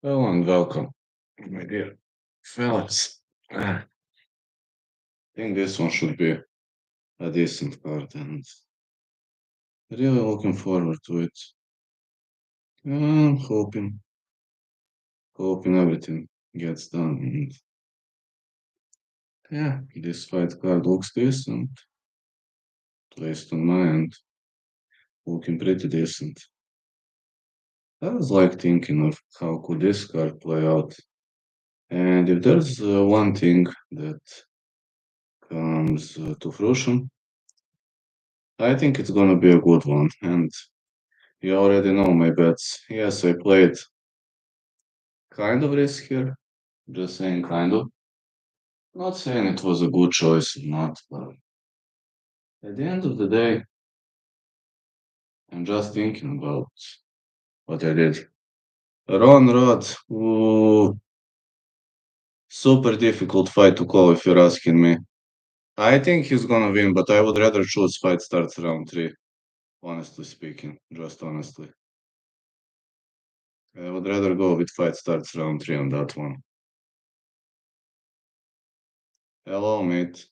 Hello and welcome, my dear fellas. I think this one should be a decent card, and really looking forward to it. And hoping everything gets done. And yeah, this fight card looks decent, placed on my end, looking pretty decent. I was like thinking of how could this card play out, and if there's one thing that comes to fruition, I think it's gonna be a good one, and you already know my bets. Yes, I played kind of risk here. Just saying kind of. Not saying it was a good choice or not, but at the end of the day, I'm just thinking about what I did. Ron Rod, ooh, super difficult fight to call if you're asking me. I think he's gonna win, but I would rather choose fight starts round three, honestly speaking, just honestly. I would rather go with fight starts round three on that one. Hello, mate.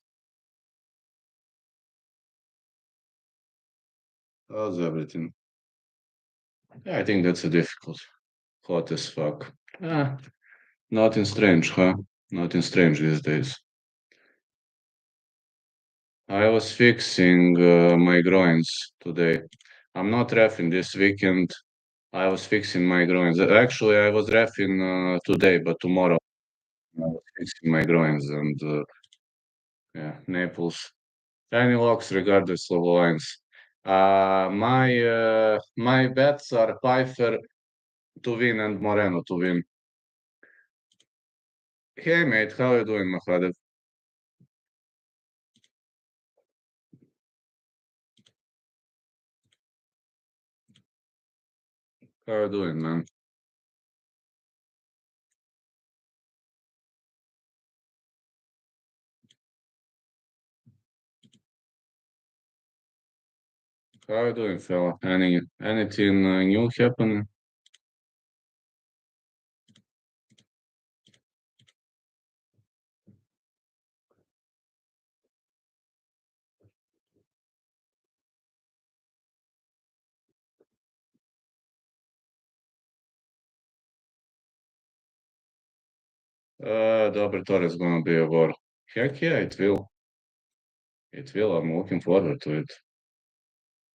How's everything? Yeah, I think that's a difficult. Hot as fuck. Ah, nothing strange, huh? Nothing strange these days. I was fixing my groins today. I'm not refing this weekend. I was fixing my groins. Actually, I was refing today, but tomorrow I was fixing my groins and yeah, Naples. Tiny locks regardless of lines. My bets are Pfeiffer to win and Moreno to win. Hey mate, how you doing, Mahadev? How you doing, man? How you doing, fella? Anything new happening? Dober Torres gonna be a war. Heck yeah, it will. It will. I'm looking forward to it.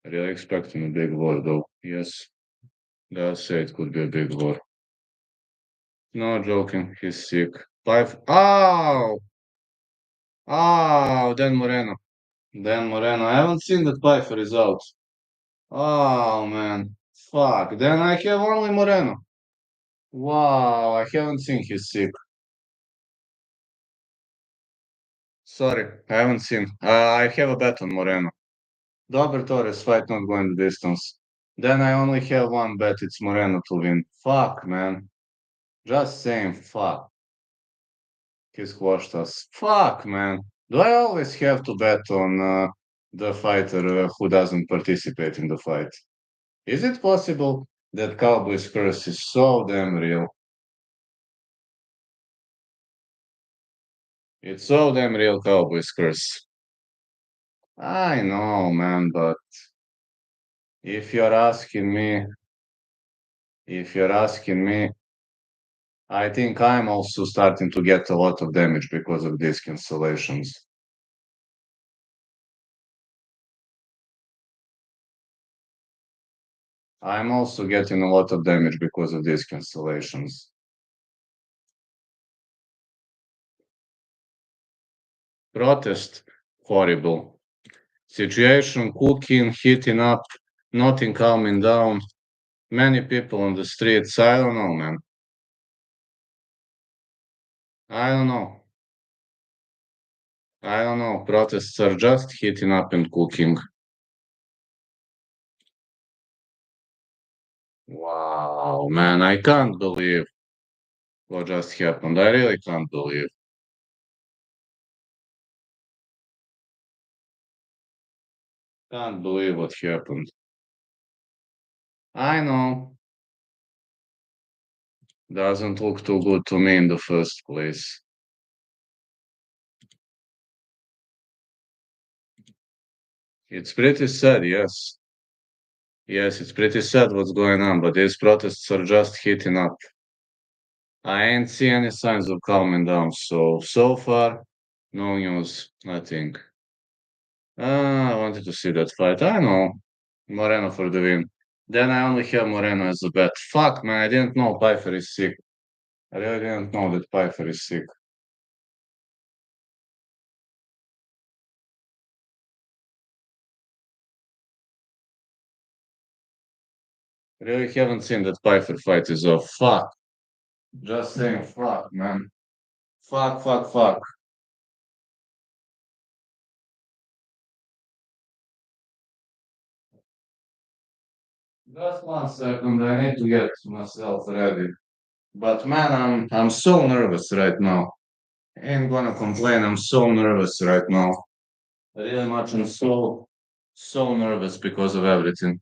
Really expecting a big war, though. Yes, gotta say it could be a big war. No joking, he's sick. Five. Oh! Oh, Dan Moreno. Dan Moreno. I haven't seen that Pfeiffer is out. Oh, man. Fuck. Then I have only Moreno. Wow, I haven't seen his sick. Sorry, I haven't seen. I have a bet on Moreno. Dober Torres fight not going the distance. Then I only have one bet, it's Moreno to win. Fuck, man. Just saying, fuck. He squashed us. Fuck, man. Do I always have to bet on the fighter who doesn't participate in the fight? Is it possible that Cowboy's curse is so damn real? It's so damn real, Cowboy's curse. I know, man, but if you're asking me, if you're asking me, I think I'm also starting to get a lot of damage because of these cancellations. I'm also getting a lot of damage because of these cancellations. Protest, horrible. Situation, cooking, heating up, nothing calming down. Many people on the streets. I don't know, man. I don't know. I don't know. Protests are just heating up and cooking. Wow, man, I can't believe what just happened. I really can't believe. Can't believe what happened. I know. Doesn't look too good to me in the first place. It's pretty sad, yes. Yes, it's pretty sad what's going on, but these protests are just heating up. I ain't see any signs of calming down, so far, no news, I think. I wanted to see that fight. I know. Moreno for the win. Then I only have Moreno as a bet. Fuck, man, I didn't know Pfeiffer is sick. I really didn't know that Pfeiffer is sick. Really haven't seen that Pfeiffer fight is off. Fuck. Just saying fuck, man. Fuck, fuck, fuck. Just 1 second, I need to get myself ready. But man, I'm so nervous right now. Ain't gonna complain, I'm so nervous right now. Really much, I'm so nervous because of everything.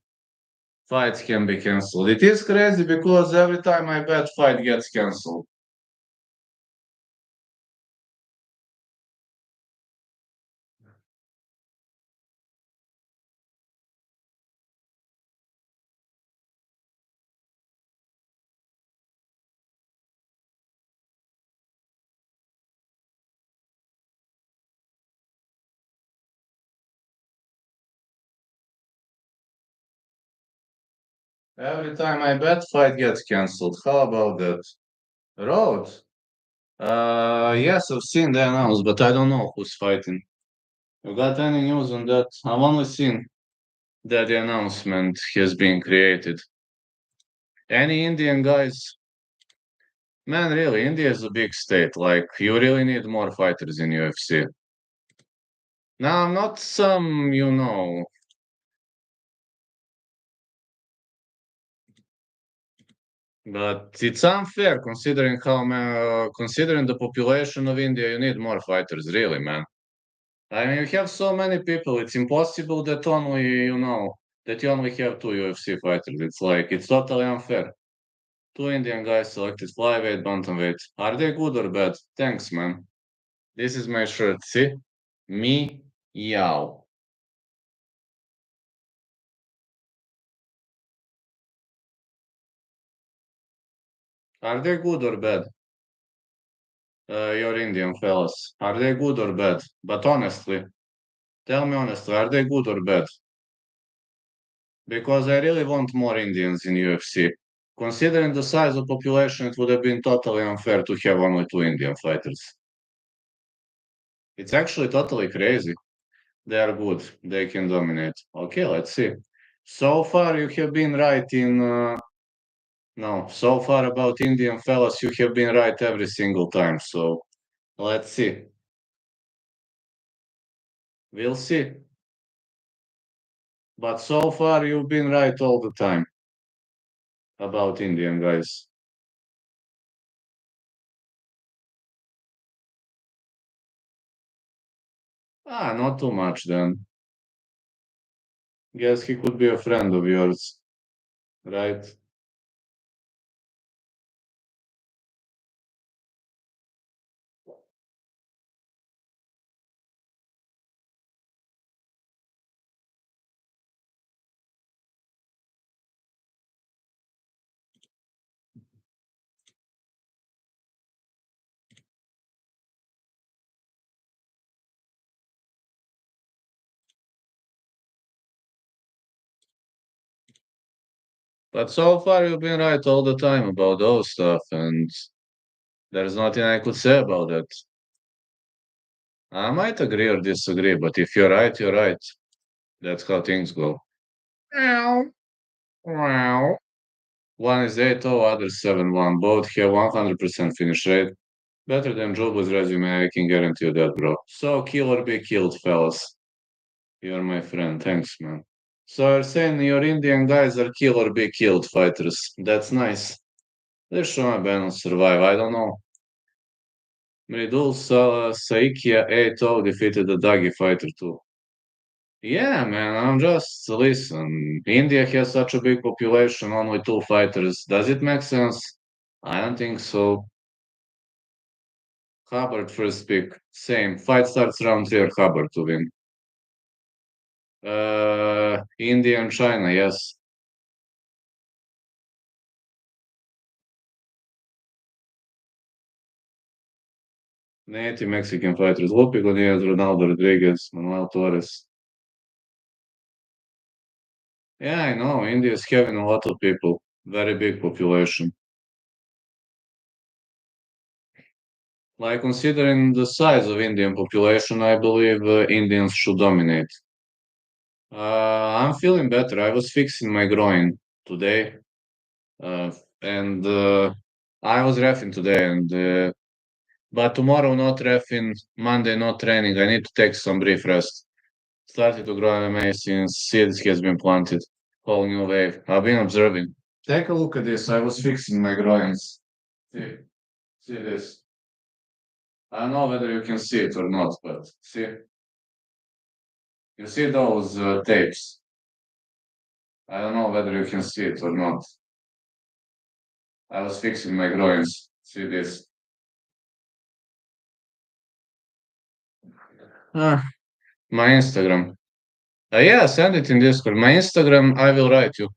Fights can be cancelled. It is crazy because every time I bet fight gets cancelled. Every time I bet fight gets cancelled. How about that? Road? Yes, I've seen the announce, but I don't know who's fighting. You got any news on that? I've only seen that the announcement has been created. Any Indian guys? Man, really, India is a big state. Like, you really need more fighters in UFC. Now, not some, but it's unfair considering considering the population of India, you need more fighters, really, man. I mean, you have so many people, it's impossible that that you only have two UFC fighters. It's like, it's totally unfair. Two Indian guys selected flyweight, bantamweight. Are they good or bad? Thanks, man. This is my shirt. See? Me, Yao. Are they good or bad? Your Indian fellas. Are they good or bad? But honestly, tell me honestly, are they good or bad? Because I really want more Indians in UFC. Considering the size of population, it would have been totally unfair to have only two Indian fighters. It's actually totally crazy. They are good. They can dominate. Okay, let's see. So far, you have been right in. No, so far about Indian fellas, you have been right every single time. So let's see. We'll see. But so far, you've been right all the time about Indian guys. Not too much then. Guess he could be a friend of yours, right? But so far, you've been right all the time about those stuff, and there's nothing I could say about that. I might agree or disagree, but if you're right, you're right. That's how things go. Meow. Meow. One is 8-0, other 7-1. Both have 100% finish rate. Better than Joba's resume, I can guarantee you that, bro. So kill or be killed, fellas. You're my friend. Thanks, man. So you're saying your Indian guys are kill or be killed fighters. That's nice. Let's show my ban on survive. I don't know. Mridul Saikia 8-0 defeated the Dagi fighter too. Yeah, man, I'm just listen. India has such a big population, only two fighters. Does it make sense? I don't think so. Habard first pick. Same. Fight starts round 3 or Habard to win. India and China, yes. Native Mexican fighters. Lopi Godinez, Ronaldo Rodriguez, Manuel Torres. Yeah, I know. India is having a lot of people. Very big population. Like considering the size of Indian population, I believe Indians should dominate. I'm feeling better. I was fixing my groin today, and I was refing today, and but tomorrow not refing, Monday not training. I need to take some brief rest. Started to grow MMA since seeds has been planted. Whole new wave. I've been observing. Take a look at this. I was fixing my groins. See this. I don't know whether you can see it or not, but see, you see those tapes. I don't know whether you can see it or not. I was fixing my groins. See this. Ah, my Instagram. Yeah, send it in Discord. My Instagram, I will write you.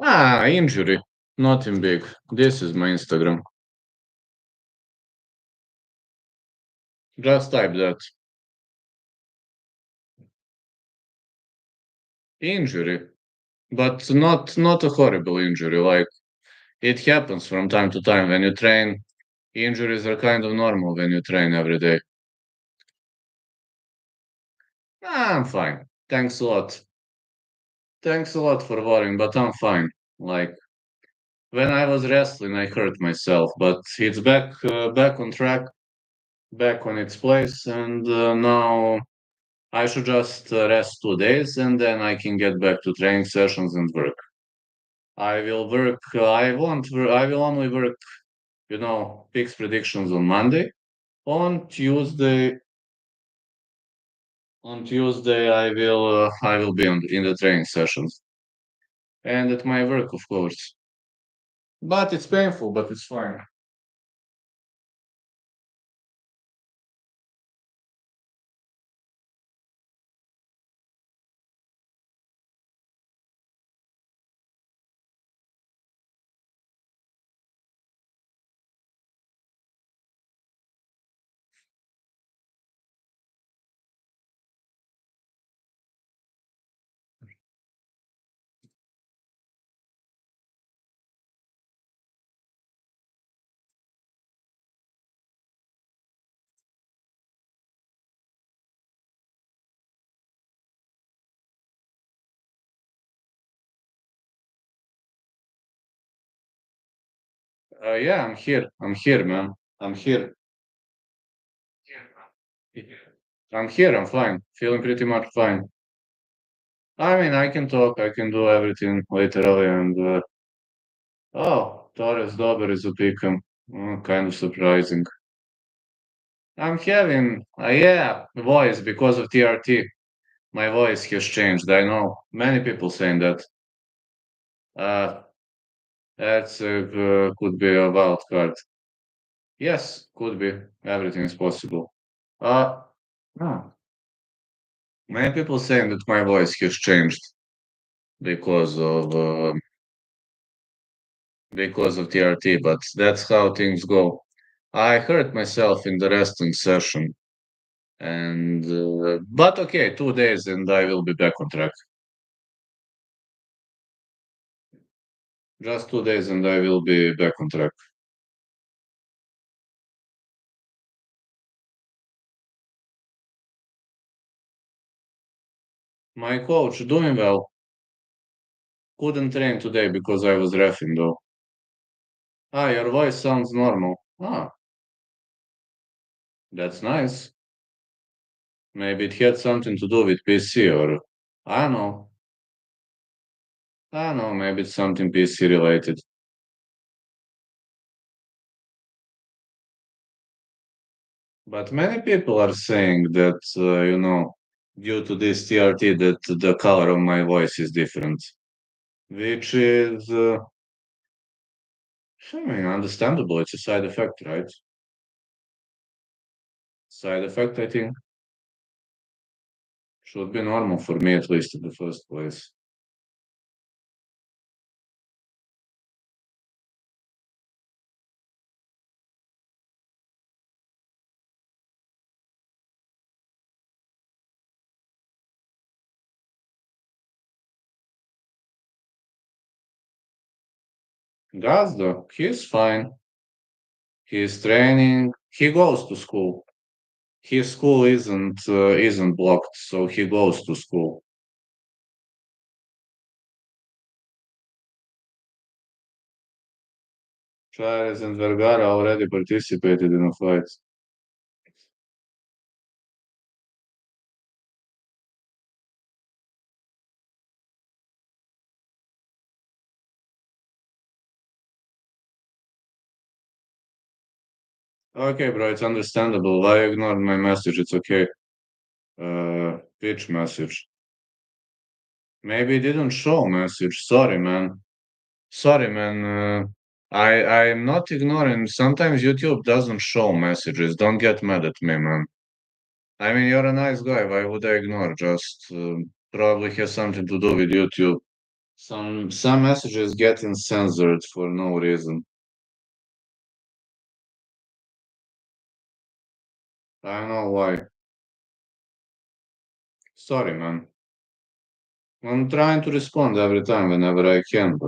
Injury. Nothing big. This is my Instagram. Just type that. Injury. But not a horrible injury. Like it happens from time to time when you train. Injuries are kind of normal when you train every day. I'm fine. Thanks a lot. Thanks a lot for worrying, but I'm fine. Like when I was wrestling, I hurt myself, but it's back on track, back on its place, and now I should just rest 2 days, and then I can get back to training sessions and work. I will work. I won't. I will only work. Picks predictions on Monday. On Tuesday, I will be in the training sessions and at my work, of course. But it's painful, but it's fine. Yeah, I'm here. I'm here, man. I'm here. I'm here. I'm fine. Feeling pretty much fine. I mean, I can talk. I can do everything literally. And Torres Dober is a pick'em. Kind of surprising. I'm having, yeah, voice because of TRT. My voice has changed. I know many people saying that. Uh, that's could be a wild card. Yes, could be. Everything is possible. Uh, no. Many people saying that my voice has changed because of TRT, but that's how things go. I hurt myself in the resting session, and but okay, 2 days and I will be back on track. Just 2 days and I will be back on track. My coach doing well. Couldn't train today because I was refing though. Your voice sounds normal. That's nice. Maybe it had something to do with PC or I don't know. I don't know. Maybe it's something PC related. But many people are saying that due to this TRT, that the color of my voice is different, which is I mean, understandable. It's a side effect, right? Side effect, I think, should be normal for me at least in the first place. Gazda, he's fine. He's training. He goes to school. His school isn't blocked, so he goes to school. Chavez and Vergara already participated in a fight. Okay, bro, it's understandable. I ignored my message. It's okay. Pitch message. Maybe it didn't show message. Sorry, man. Sorry, man. I'm not ignoring. Sometimes YouTube doesn't show messages. Don't get mad at me, man. I mean, you're a nice guy. Why would I ignore? Just probably has something to do with YouTube. Some messages getting censored for no reason. I don't know why. Sorry, man. I'm trying to respond every time whenever I can,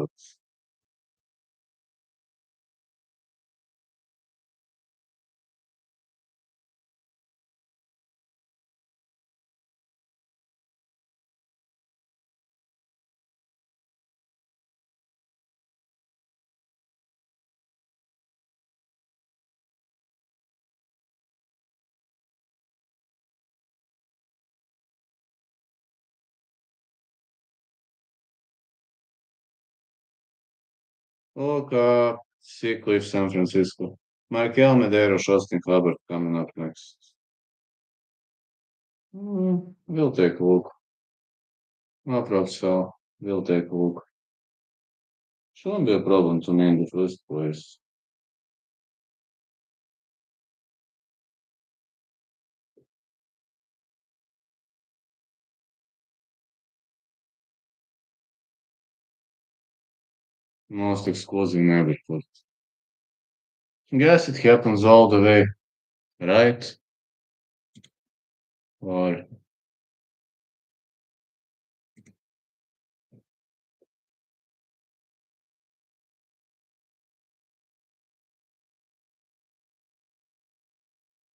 okay. Sea Cliff, San Francisco. Michael Medeiros, Austin Habard coming up next. We'll take a look. No problem, so we'll take a look. Shouldn't be a problem to me in the first place. Most exclusive neighborhood. Guess it happens all the way, right? Or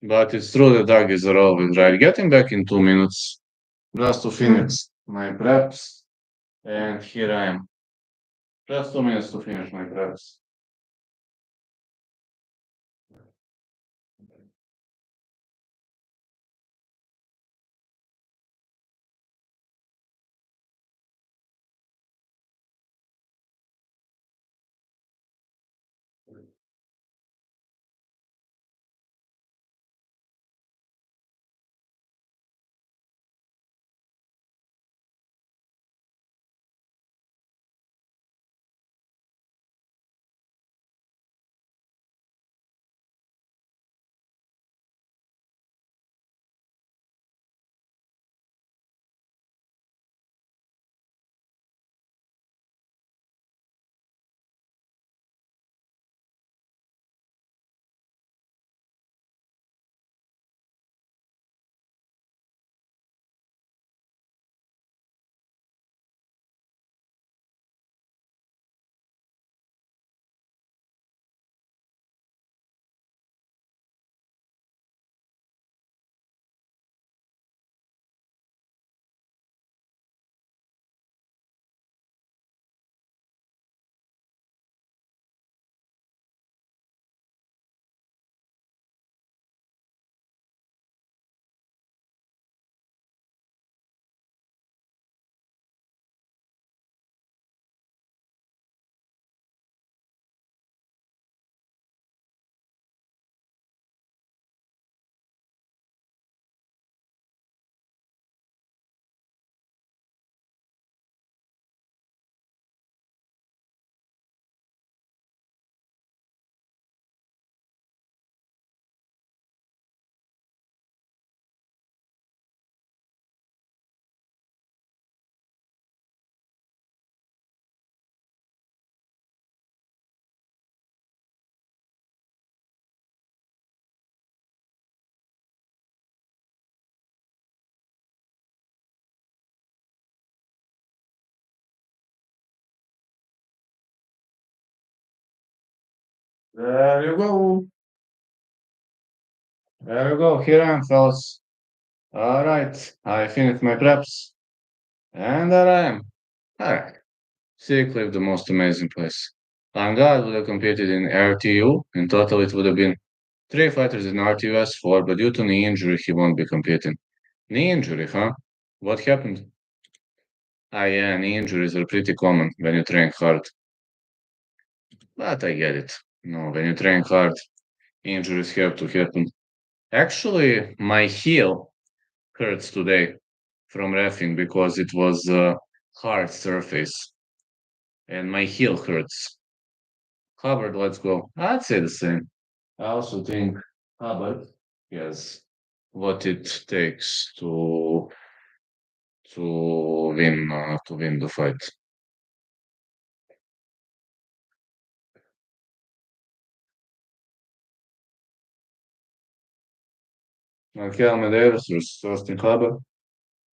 but it's true the doggies are always right. Getting back in 2 minutes. Just to finish my preps, and here I am. Just 2 minutes to finish my preps. There you go. There you go. Here I am, fellas. All right. I finished my preps. And there I am. All right. Sea Cliff, the most amazing place. God would have competed in RTU. In total, it would have been three fighters in RTUS, four, but due to knee injury, he won't be competing. Knee injury, huh? What happened? Ah, yeah, knee injuries are pretty common when you train hard. But I get it. No, when you train hard, injuries have to happen. Actually, my heel hurts today from reffing because it was a hard surface and my heel hurts. Habard, let's go. I'd say the same. I also think Habard has what it takes to win the fight. Michael Maderos versus Austin Habard.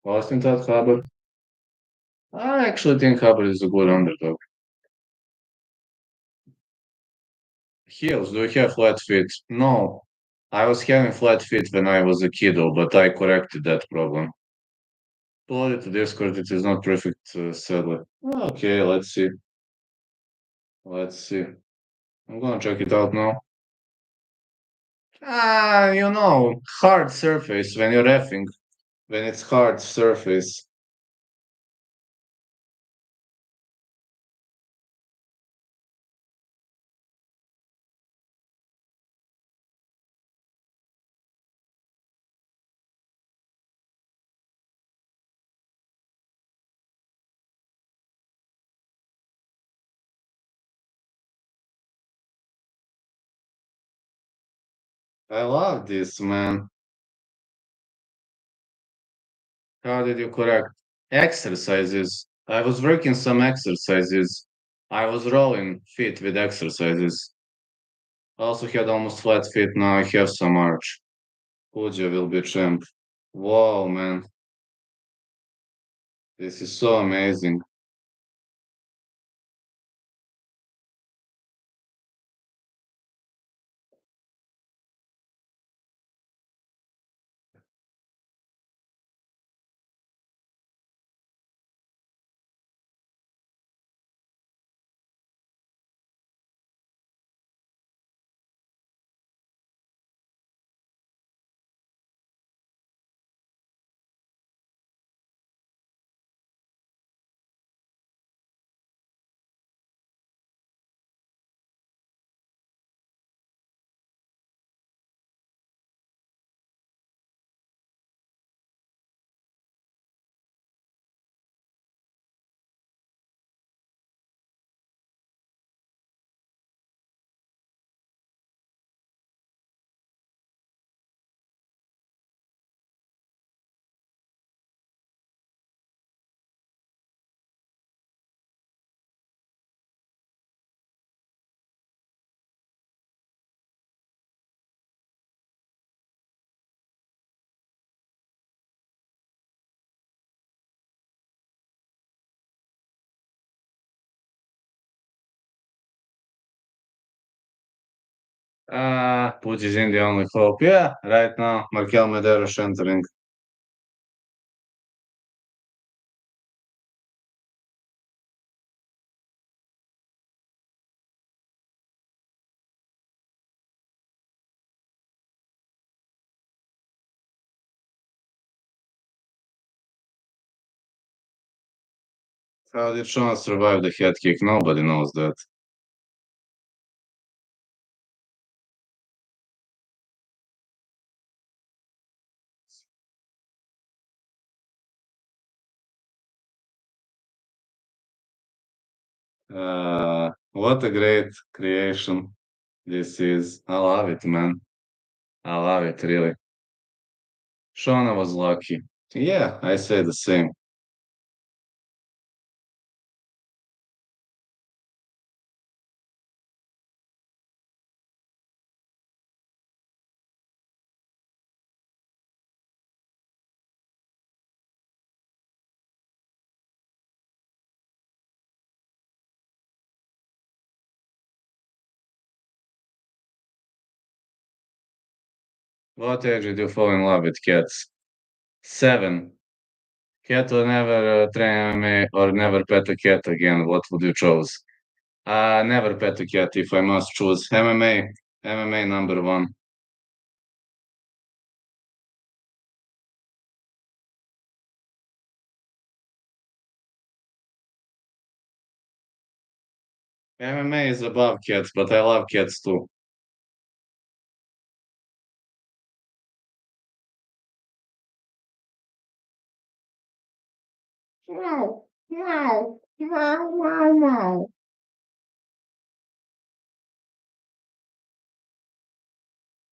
Austin thought Habard. I actually think Habard is a good underdog. Heels, do you have flat feet? No. I was having flat feet when I was a kiddo, but I corrected that problem. Upload it to Discord, it is not perfect, sadly. Okay, let's see. Let's see. I'm gonna check it out now. Hard surface when you're reffing. When it's hard surface. I love this, man. How did you correct? Exercises. I was working some exercises. I was rolling feet with exercises. I also had almost flat feet. Now I have some arch. Puja will be champ. Whoa, man. This is so amazing. Puja is in the only hope. Yeah, right now, Markel Medeiros entering. How did Sean survive the head kick? Nobody knows that. What a great creation this is. I love it, man. I love it, really. Shauna was lucky. Yeah, I say the same. What age did you fall in love with cats? 7. Cat will never train me or never pet a cat again. What would you choose? Never pet a cat if I must choose. MMA. MMA number one. MMA is above cats, but I love cats too. Meow, meow, meow, meow, meow.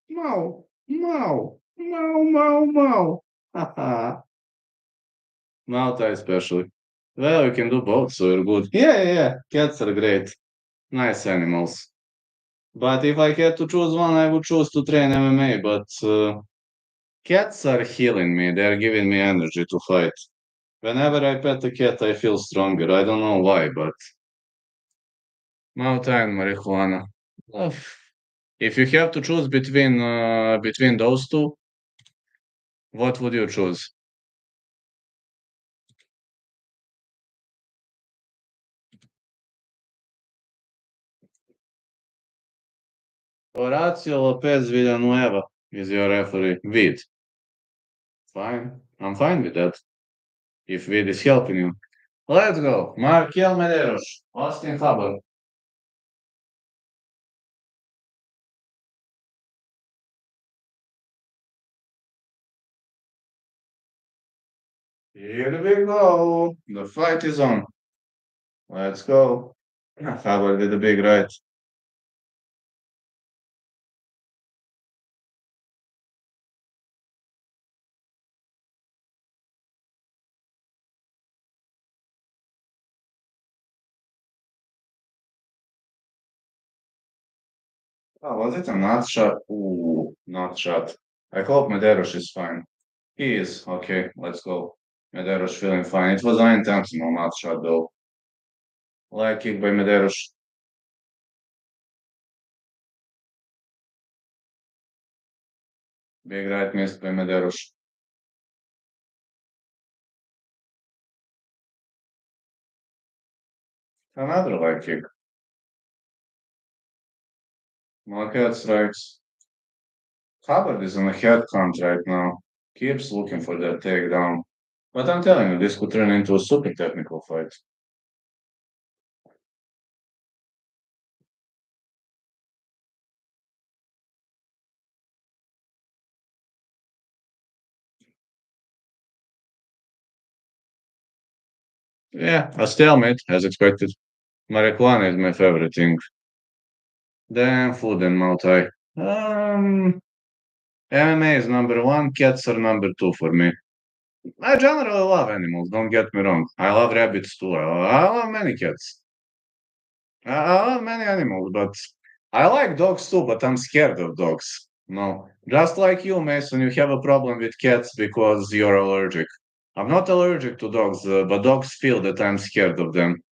Meow, meow, meow, meow, meow. Haha. Malta especially. Well, you can do both, so you're good. Yeah, yeah, yeah. Cats are great. Nice animals. But if I had to choose one, I would choose to train MMA. But cats are healing me. They're giving me energy to fight. Whenever I pet a cat, I feel stronger. I don't know why, but Malta and marijuana. Ugh. If you have to choose between those two, what would you choose? Horacio Lopez Villanueva is your referee. Vid. Fine. I'm fine with that. If Vid is helping you. Let's go. Markel Maderos. Austin Habard. Here we go. The fight is on. Let's go. Habard with a big right. Oh, was it a nut shot? Ooh, nut shot. I hope Maderos is fine. He is. Okay, let's go. Maderos feeling fine. It was unintentional nut shot though. Leg kick by Maderos. Big right missed by Maderos. Another leg kick. More head strikes. Habard is on a head count right now. Keeps looking for that takedown. But I'm telling you, this could turn into a super technical fight. Yeah, a stalemate, as expected. Marijuana is my favorite thing. Then food and multi. MMA is number one, cats are number two for me. I generally love animals, don't get me wrong. I love rabbits too. I love many cats. I love many animals, but I like dogs too, but I'm scared of dogs. No, just like you, Mason, you have a problem with cats because you're allergic. I'm not allergic to dogs, but dogs feel that I'm scared of them.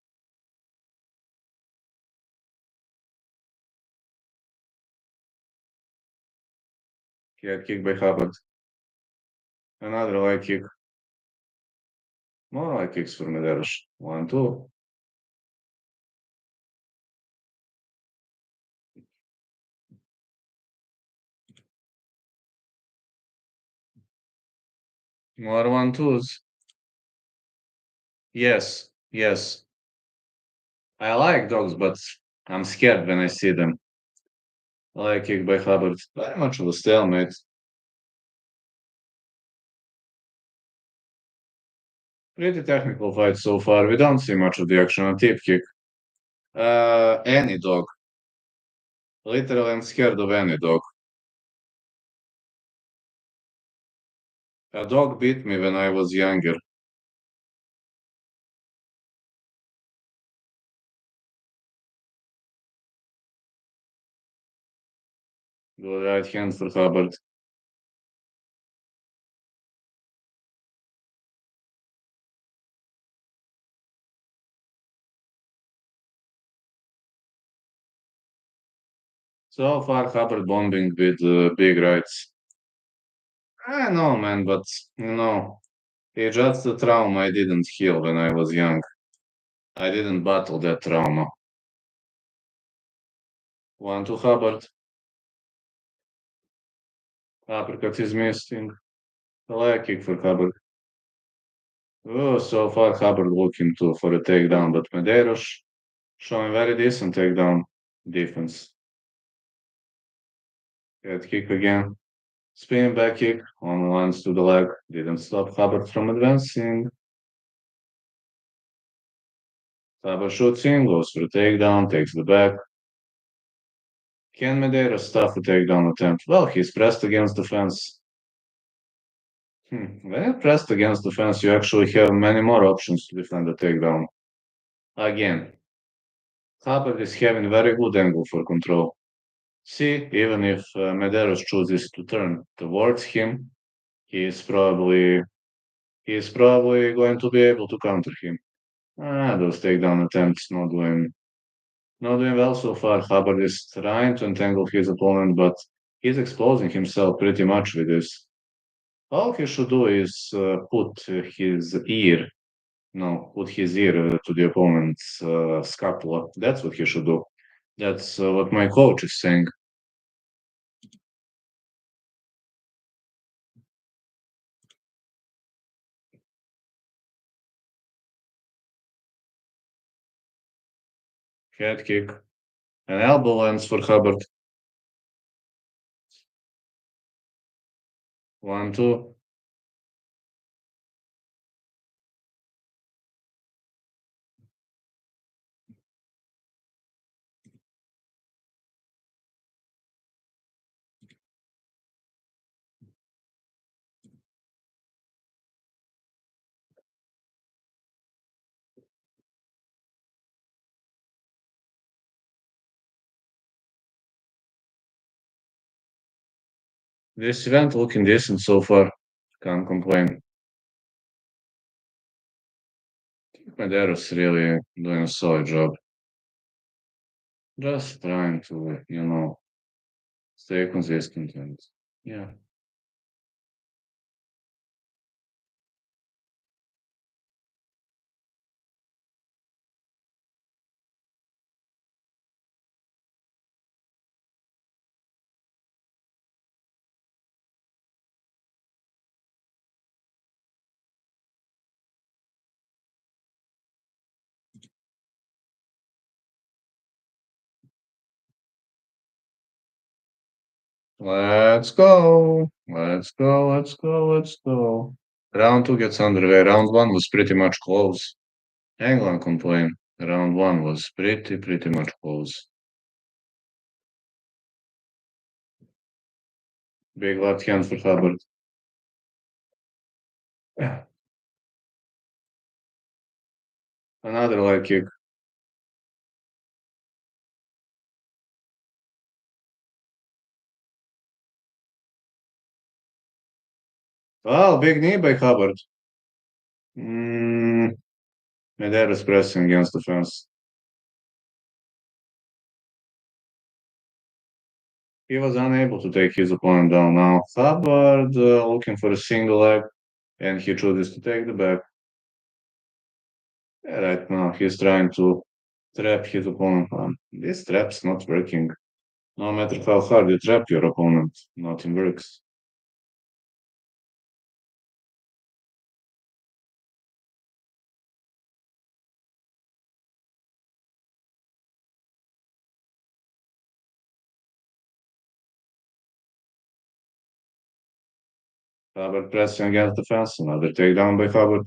Cat kick by Habard. Another leg kick. More leg kicks for Maderos. One, two. More one, twos. Yes, yes. I like dogs, but I'm scared when I see them. Leg kick by Habard. Very much of a stalemate. Pretty technical fight so far. We don't see much of the action on tip kick. Any dog. Literally, I'm scared of any dog. A dog bit me when I was younger. Good right hand for Hubbard. So far, Hubbard bombing with big rights. I know, man, but you know, it's just a trauma I didn't heal when I was young. I didn't battle that trauma. One to Habard. Uppercut is missing. A leg kick for Habard. Oh, so far Habard looking to for a takedown, but Maderos showing very decent takedown defense. Head kick again. Spin back kick. On lands to the leg. Didn't stop Habard from advancing. Habard shoots in, goes for a takedown, takes the back. Can Madeira stuff a takedown attempt? Well, he's pressed against the fence. When you're pressed against the fence, you actually have many more options to defend the takedown. Again, Habard is having very good angle for control. See, even if Medeiros chooses to turn towards him, he is probably going to be able to counter him. Those takedown attempts not doing well so far. Habard is trying to entangle his opponent, but he's exposing himself pretty much with this. All he should do is put his ear to the opponent's scapula. That's what he should do. That's what my coach is saying. Head kick. An elbow lands for Hubbard. 1, 2. This event looking decent so far. Can't complain. Maderos really doing a solid job. Just trying to, stay consistent and yeah. Let's go. Let's go. Let's go. Let's go. Round two gets underway. Round one was pretty much close. England complain. Round one was pretty much close. Big left hand for Hubbard. Another leg kick. Oh, big knee by Hubbard. Mm, Maderos pressing against the fence. He was unable to take his opponent down now. Hubbard looking for a single leg, and he chooses to take the back. Yeah, right now he's trying to trap his opponent. This trap's not working. No matter how hard you trap your opponent, nothing works. Hubbard pressing against the fence. Another takedown by Hubbard.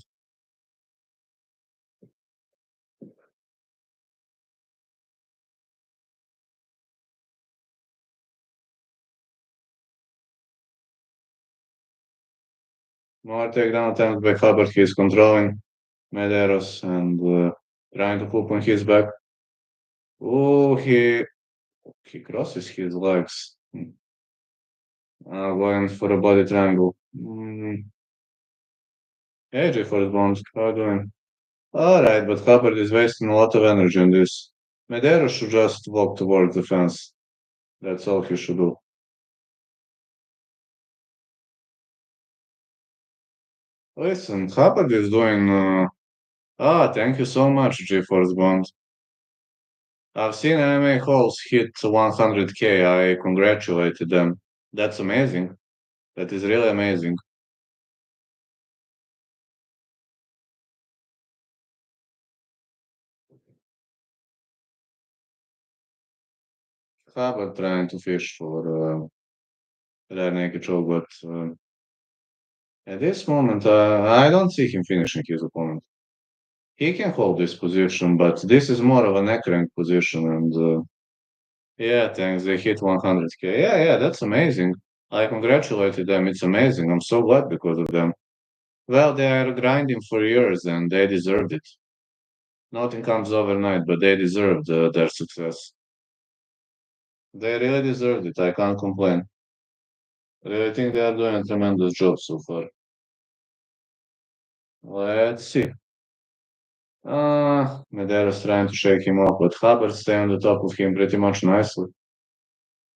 More takedown attempts by Hubbard. He's controlling Maderos and trying to hook on his back. Oh, he crosses his legs. Going for a body triangle. AJ for his bones. How doing? Alright, but Hubbard is wasting a lot of energy on this. Maderos should just walk towards the fence. That's all he should do. Listen, Habard is doing. Thank you so much, GeForce Bond. I've seen MMA halls hit 100K. I congratulated them. That's amazing. That is really amazing. Habard trying to fish for rear naked choke, but at this moment, I don't see him finishing his opponent. He can hold this position, but this is more of a neck rank position. And yeah, thanks. They hit 100K. Yeah, that's amazing. I congratulated them. It's amazing. I'm so glad because of them. Well, they are grinding for years and they deserved it. Nothing comes overnight, but they deserved their success. They really deserved it. I can't complain. I really think they are doing a tremendous job so far. Let's see. Maderos trying to shake him off, but Habard stay on the top of him pretty much nicely.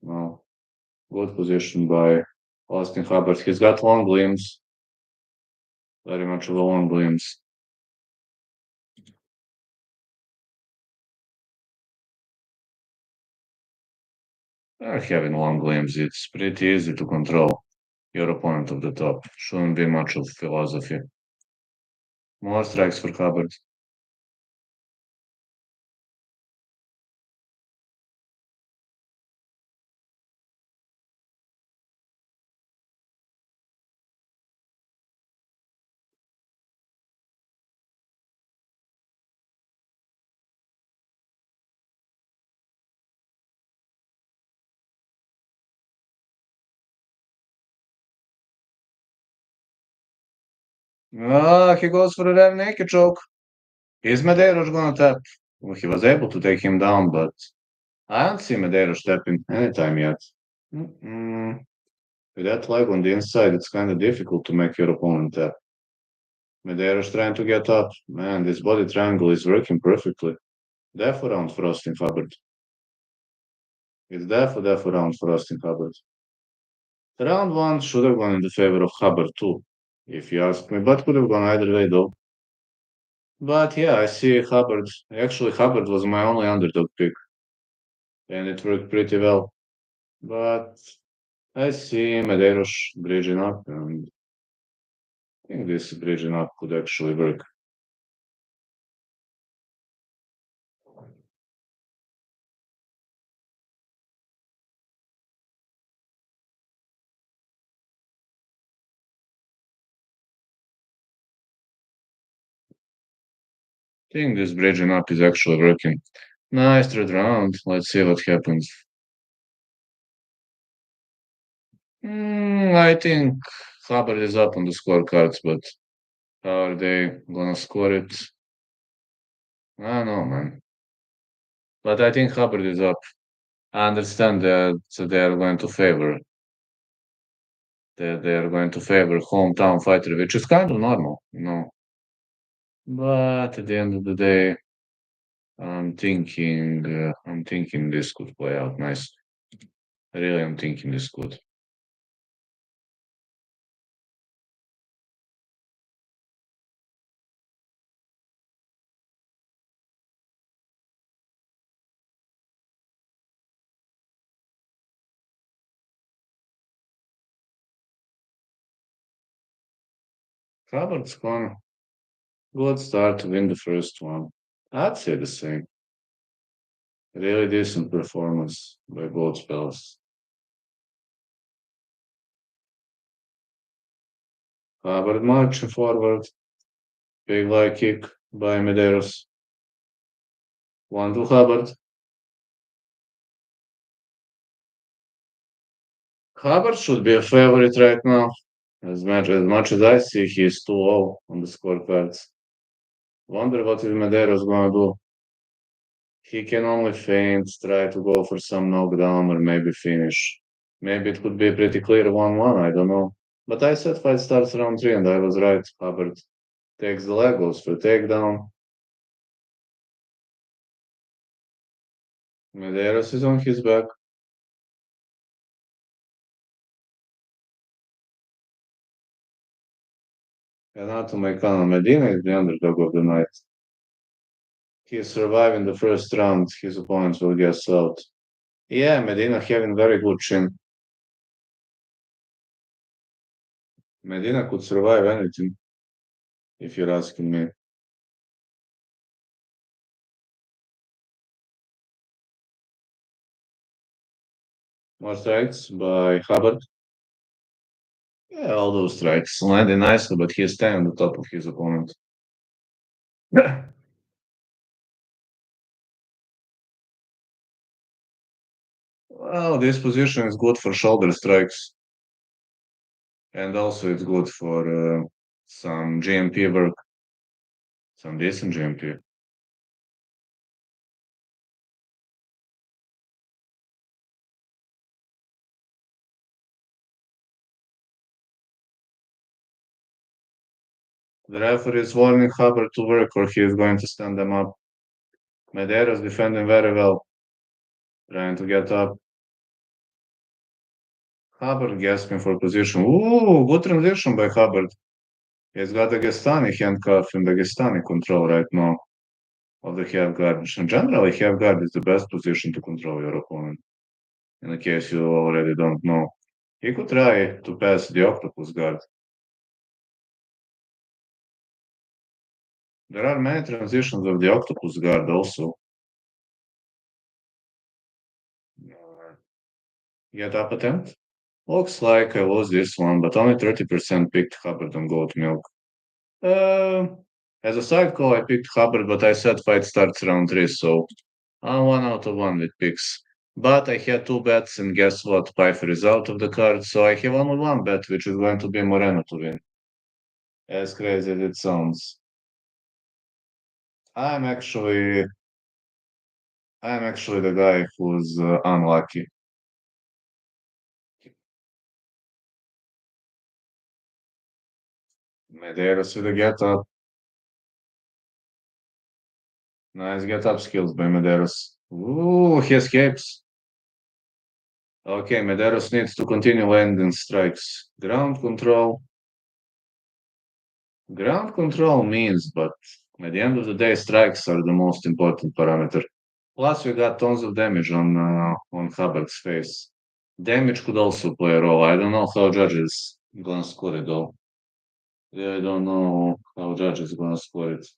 Well, good position by Austin Habard. He's got long limbs, very much of a long limbs. Having long limbs, it's pretty easy to control your opponent of the top. Shouldn't be much of philosophy. More strikes for Habard. He goes for a rear naked choke. Is Medeiros gonna tap? Well, he was able to take him down, but I don't see Medeiros tapping anytime yet. Mm-mm. With that leg on the inside, it's kind of difficult to make your opponent tap. Medeiros trying to get up. Man, this body triangle is working perfectly. There for round for Austin Hubbard. It's there for round for Austin Hubbard. Round one should have gone in the favor of Hubbard too, if you ask me, but could have gone either way though. But yeah, I see Hubbard. Actually, Hubbard was my only underdog pick, and it worked pretty well. But I see Medeiros bridging up, and I think this bridging up could actually work. I think this bridging up is actually working. Nice third round. Let's see what happens. I think Hubbard is up on the scorecards, but how are they gonna score it? I don't know, man. But I think Hubbard is up. I understand that they are going to favor they are going to favor hometown fighter, which is kind of normal, you know. But at the end of the day, I'm thinking this could play out nice. Really, I'm thinking this could. Hubbard's gone. Good start to win the first one. I'd say the same. Really decent performance by both fellas. Hubbard marching forward. Big leg kick by Medeiros. One to Hubbard. Habard should be a favorite right now. As much as I see, he's too low on the scorecards. Wonder what if Madero's gonna do. He can only feint, try to go for some knockdown or maybe finish. Maybe it could be a pretty clear 1-1, I don't know. But I said fight starts round 3 and I was right. Habard takes the leg, goes for takedown. Medeiros is on his back. Renato Moicano Medina is the underdog of the night. He is surviving the first round. His opponents will guess out. Yeah, Medina having very good chin. Medina could survive anything, if you're asking me. More strikes by Habard. Yeah, all those strikes. Landing nicely, but he is staying on the top of his opponent. Well, this position is good for shoulder strikes, and also it's good for some GMP work, some decent GMP. The referee is warning Habard to work, or he is going to stand them up. Maderos defending very well, trying to get up. Habard gasping for position. Ooh, good transition by Habard. He's got the Gastani handcuff and the Gastani control right now of the half guard. And generally, half guard is the best position to control your opponent, in the case you already don't know. He could try to pass the octopus guard. There are many transitions of the octopus guard also. Get up attempt? Looks like I lost this one, but only 30% picked Hubbard on goat milk. Uh, as a side call, I picked Hubbard, but I said fight starts round 3, so I'm 1 out of 1 with picks. But I had two bets, and guess what? Pfeiffer is out of the card, so I have only one bet, which is going to be Moreno to win. As crazy as it sounds. I'm actually I'm actually the guy who's unlucky. Maderos with a get up. Nice get up skills by Maderos. Ooh, he escapes. Okay, Maderos needs to continue landing strikes. Ground control. Ground control means, but at the end of the day, strikes are the most important parameter. Plus, we got tons of damage on Hubbard's face. Damage could also play a role. I don't know how judges gonna score it though. Yeah, I don't know how judges gonna score it.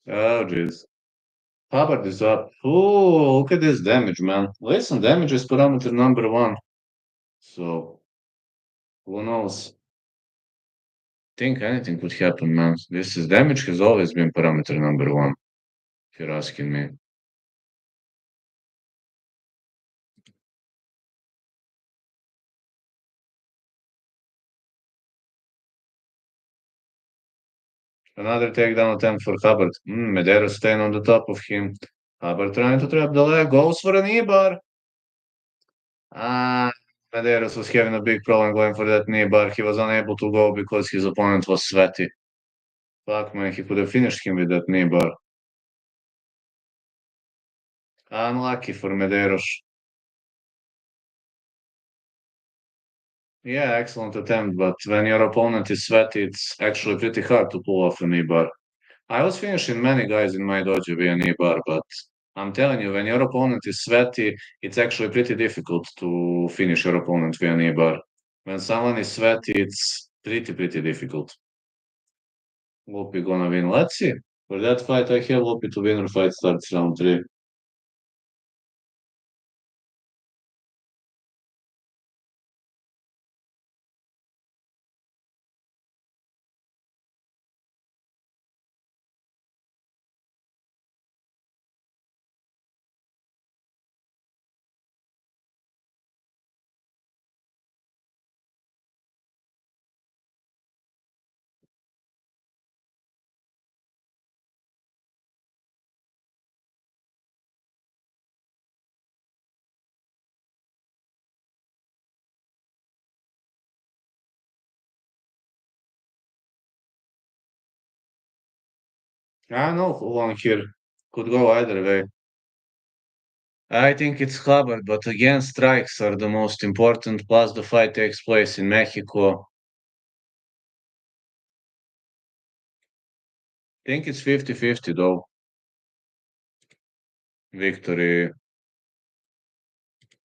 Oh, jeez. Hubbard is up. Oh, look at this damage, man. Listen, damage is parameter number one. So, who knows? Think anything could happen, man. This is damage has always been parameter number one, if you're asking me. Another takedown attempt for Hubbard. Maderos staying on the top of him. Hubbard trying to trap the leg. Goes for a knee bar. Ah, Maderos was having a big problem going for that knee bar. He was unable to go because his opponent was sweaty. Fuck, man, he could have finished him with that knee bar. Unlucky for Medeiros. Yeah, excellent attempt, but when your opponent is sweaty, it's actually pretty hard to pull off a knee bar. I was finishing many guys in my dojo via knee bar, but I'm telling you, when your opponent is sweaty, it's actually pretty difficult to finish your opponent via knee bar. When someone is sweaty, it's pretty difficult. Lopi gonna win. Let's see. For that fight, I have Lopi to win or fight starts round 3. I know who won here. Could go either way. I think it's Habard, but again, strikes are the most important, plus the fight takes place in Mexico. I think it's 50-50 though. Victory,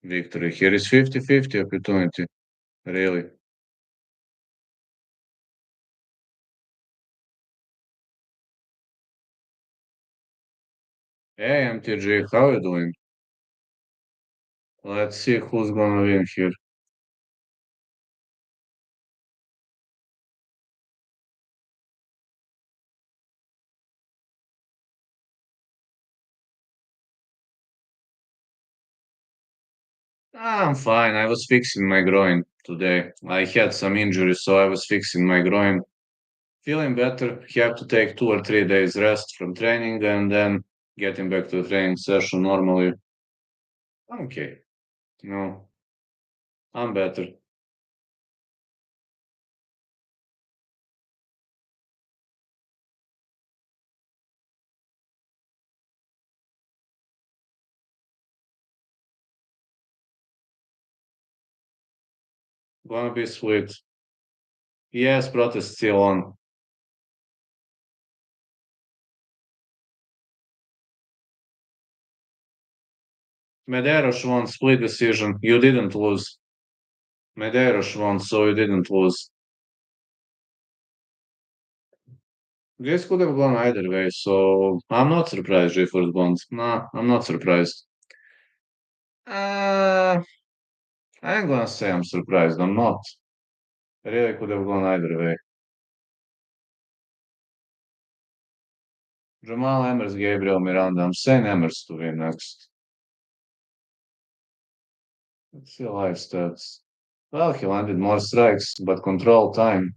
victory. Here is 50-50 opportunity. Really. Hey, MTG, how you doing? Let's see who's gonna win here. I'm fine. I was fixing my groin today. I had some injuries, so I was fixing my groin. Feeling better. Have to take 2 or 3 days rest from training and then getting back to the training session normally. Okay. No, I'm better. Gonna be sweet. Yes, protest still on. Maderos won split decision. You didn't lose. Maderos won, so you didn't lose. This could have gone either way, so I'm not surprised Gifford won. Nah, I'm not surprised. Uh, I ain't gonna say I'm surprised. I'm not. Really could have gone either way. Jamal Emmers, Gabriel Miranda. I'm saying Emmers to win next. Let's see live stats. Well, he landed more strikes, but control time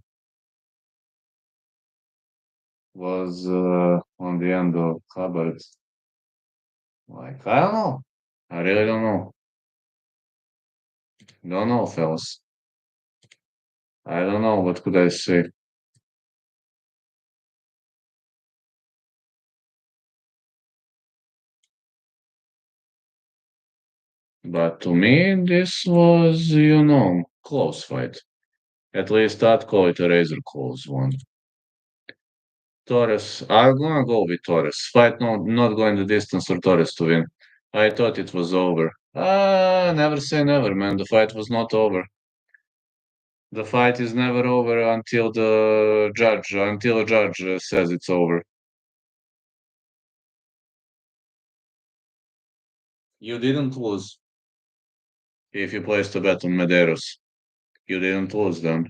was on the end of Habard. Like, I don't know. I really don't know. Don't know, fellas. I don't know. What could I say? But to me, this was, close fight. At least I'd call it a razor close one. Torres, I'm gonna go with Torres. Fight not going the distance for Torres to win. I thought it was over. Never say never, man. The fight was not over. The fight is never over until a judge says it's over. You didn't lose if you placed a bet on Maderos. You didn't lose then.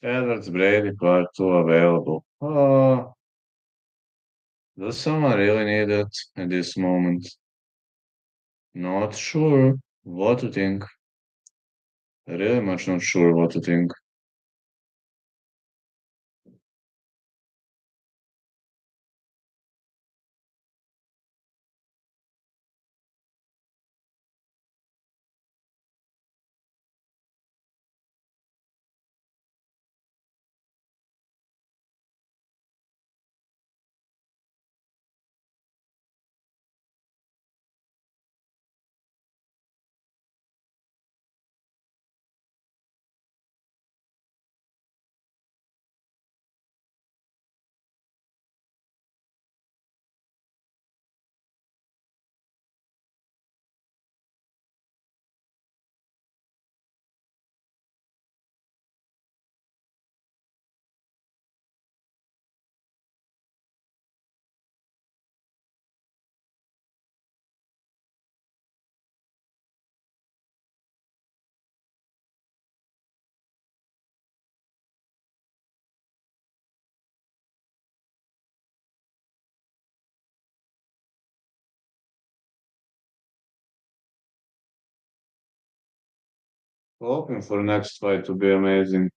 Edwards Brady part two available. Does someone really need it at this moment? Not sure what to think. Really much not sure what to think. Hoping for next fight to be amazing.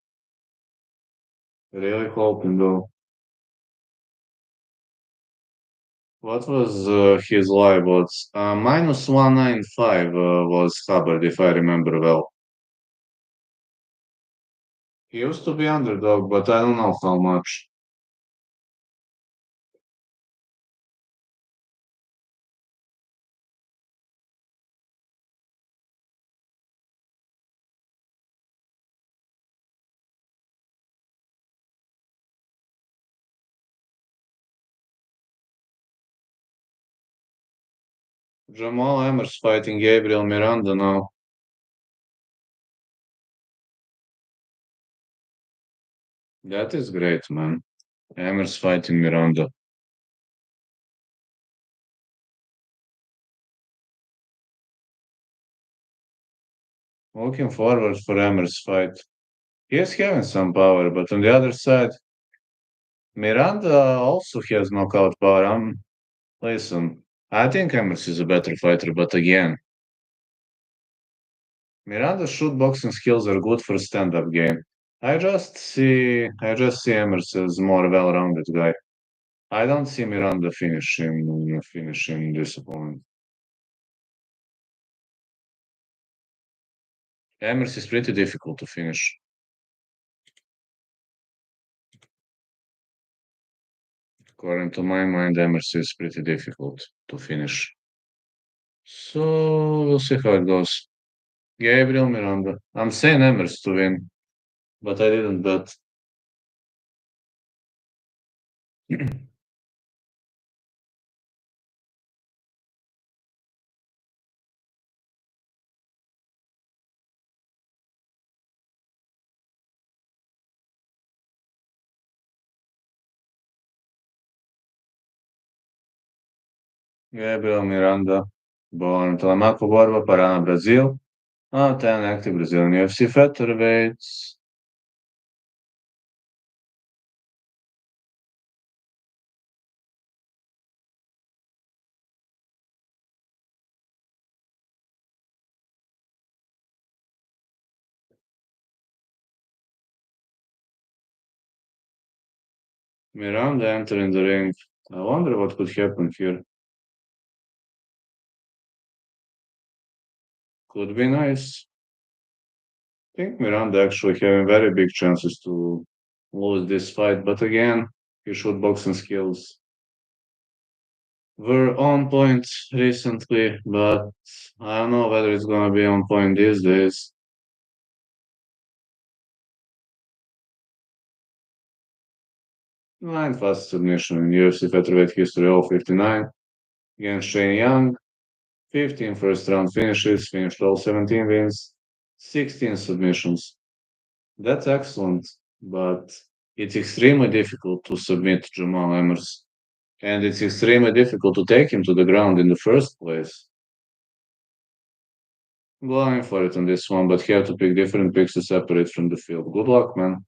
Really hoping though. What was his live odds? Minus 195 was Habard, if I remember well. He used to be underdog, but I don't know how much. Jamal Emmers fighting Gabriel Miranda now. That is great, man. Emmers fighting Miranda. Looking forward for Emmers fight. He is having some power, but on the other side, Miranda also has knockout power. Listen, I think Emmers is a better fighter, but again, Miranda's shoot boxing skills are good for stand-up game. I just see Emmers as more well-rounded guy. I don't see Miranda finishing this opponent. Emmers is pretty difficult to finish. According to my mind, Emmers is pretty difficult to finish. So we'll see how it goes. Gabriel Miranda. I'm saying Emmers to win, but I didn't bet. Gabriel Miranda, born Telemaco Borba, Parana, Brazil. 10 active Brazilian UFC featherweights. Miranda entering the ring. I wonder what could happen here. Could be nice. I think Miranda actually having very big chances to lose this fight, but again, his shoot boxing skills were on point recently, but I don't know whether it's gonna be on point these days. Nine fast submission in UFC featherweight history, all 59 against Shane Young. 15 first round finishes, finished all 17 wins, 16 submissions. That's excellent, but it's extremely difficult to submit Jamal Emmers, and it's extremely difficult to take him to the ground in the first place. Going for it on this one, but have to pick different picks to separate from the field. Good luck, man.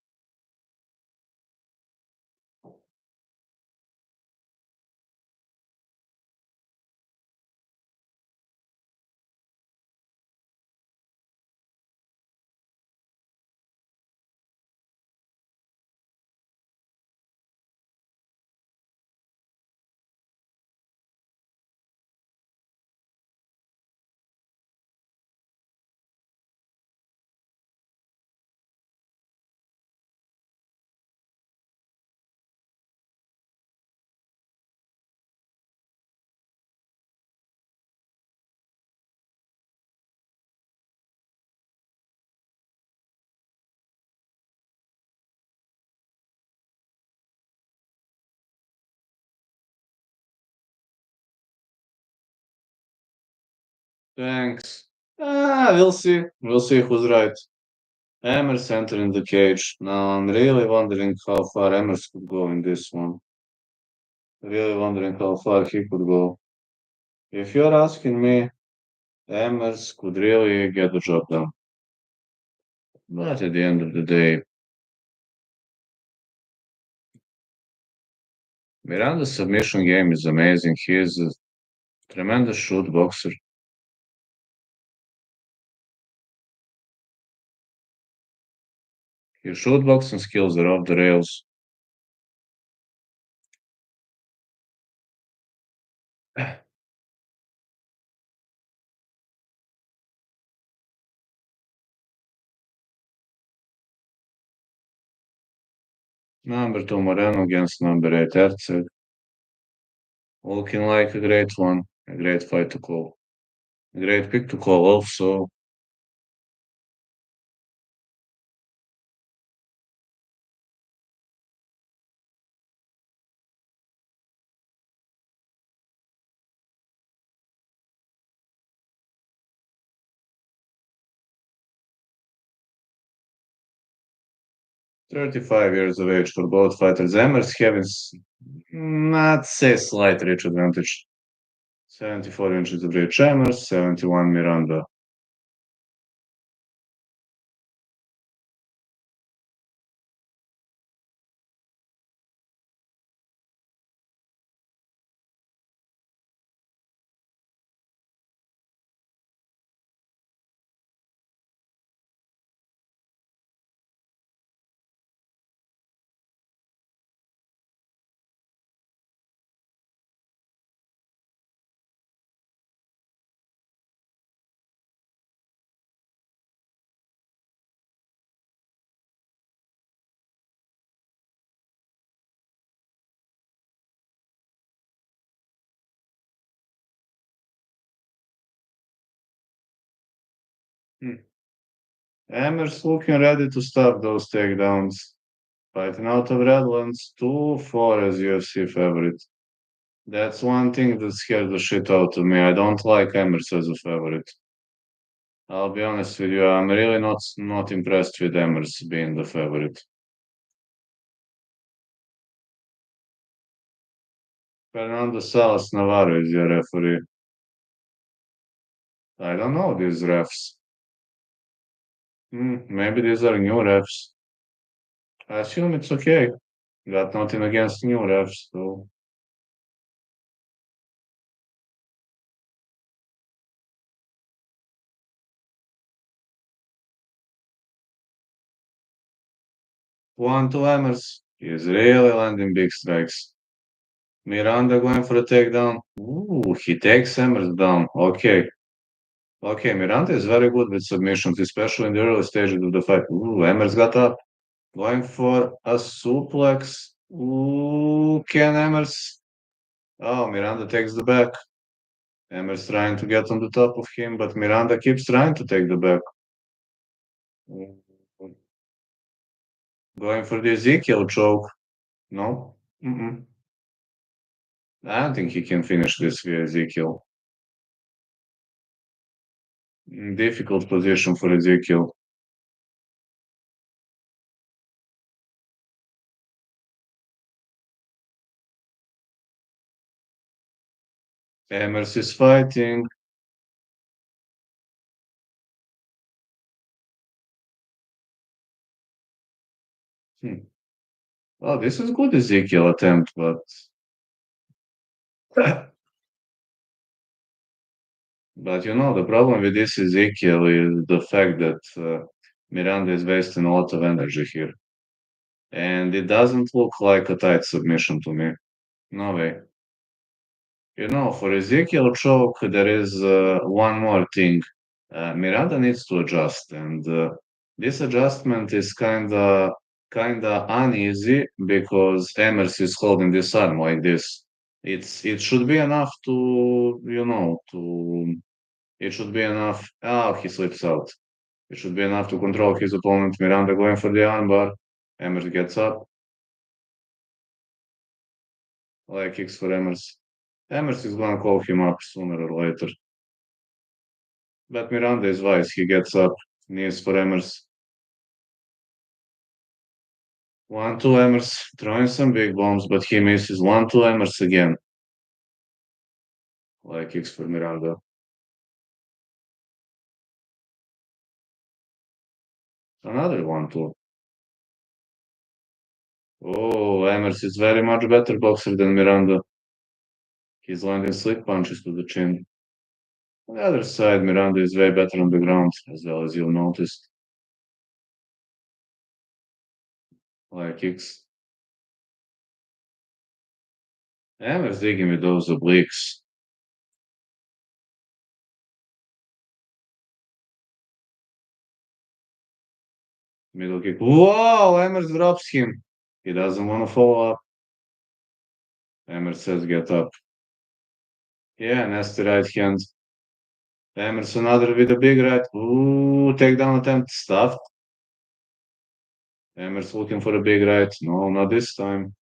Thanks. We'll see. We'll see who's right. Emmers entering the cage. Now I'm really wondering how far Emmers could go in this one. Really wondering how far he could go. If you're asking me, Emmers could really get the job done. But at the end of the day, Miranda's submission game is amazing. He is a tremendous shoot boxer. His shoot boxing skills are off the rails. Number two Moreno against number eight Erceg. Looking like a great one, a great fight to call. A great pick to call also. Thirty-five years of age for both fighters. Emmers having not say slight reach advantage. 74 inches of reach Emmers, 71 Miranda. Hmm. Emmers looking ready to stop those takedowns. Fighting out of Redlands, 2-4 as UFC favorite. That's one thing that scares the shit out of me. I don't like Emmers as a favorite. I'll be honest with you, I'm really not impressed with Emmers being the favorite. Fernando Salas Navarro is your referee. I don't know these refs. Maybe these are new refs. I assume it's okay. Got nothing against new refs, so 1-2 Emmers. He's really landing big strikes. Miranda going for a takedown. Ooh, he takes Emmers down. Okay. Okay, Miranda is very good with submissions, especially in the early stages of the fight. Ooh, Emmers got up. Going for a suplex. Ooh, can Emmers? Oh, Miranda takes the back. Emmers trying to get on the top of him, but Miranda keeps trying to take the back. Going for the Ezekiel choke. No? Mm-mm. I don't think he can finish this via Ezekiel. Difficult position for Ezekiel. Emmers is fighting. Hmm. Oh, this is good Ezekiel attempt, but but the problem with this Ezekiel is the fact that Miranda is wasting a lot of energy here, and it doesn't look like a tight submission to me. No way. For Ezekiel choke, there is one more thing. Miranda needs to adjust, and this adjustment is kinda uneasy because Emmers is holding this arm like this. It should be enough to it should be enough. Oh, he slips out. It should be enough to control his opponent. Miranda going for the armbar. Emmers gets up. Leg kicks for Emmers. Emmers is gonna call him up sooner or later. But Miranda is wise. He gets up. Knees for Emmers. 1-2 Emmers. Throwing some big bombs, but he misses. 1-2 Emmers again. Leg kicks for Miranda. Another 1-2. Oh, Emmers is very much better boxer than Miranda. He's landing slick punches to the chin. On the other side, Miranda is way better on the ground, as well as you'll notice. Leg kicks. Emmers digging with those obliques. Middle kick. Whoa! Emmers drops him. He doesn't want to follow up. Emmers says get up. Yeah, nasty right hand. Emmers another with a big right. Ooh, takedown attempt stuffed. Emmers looking for a big right. No, not this time.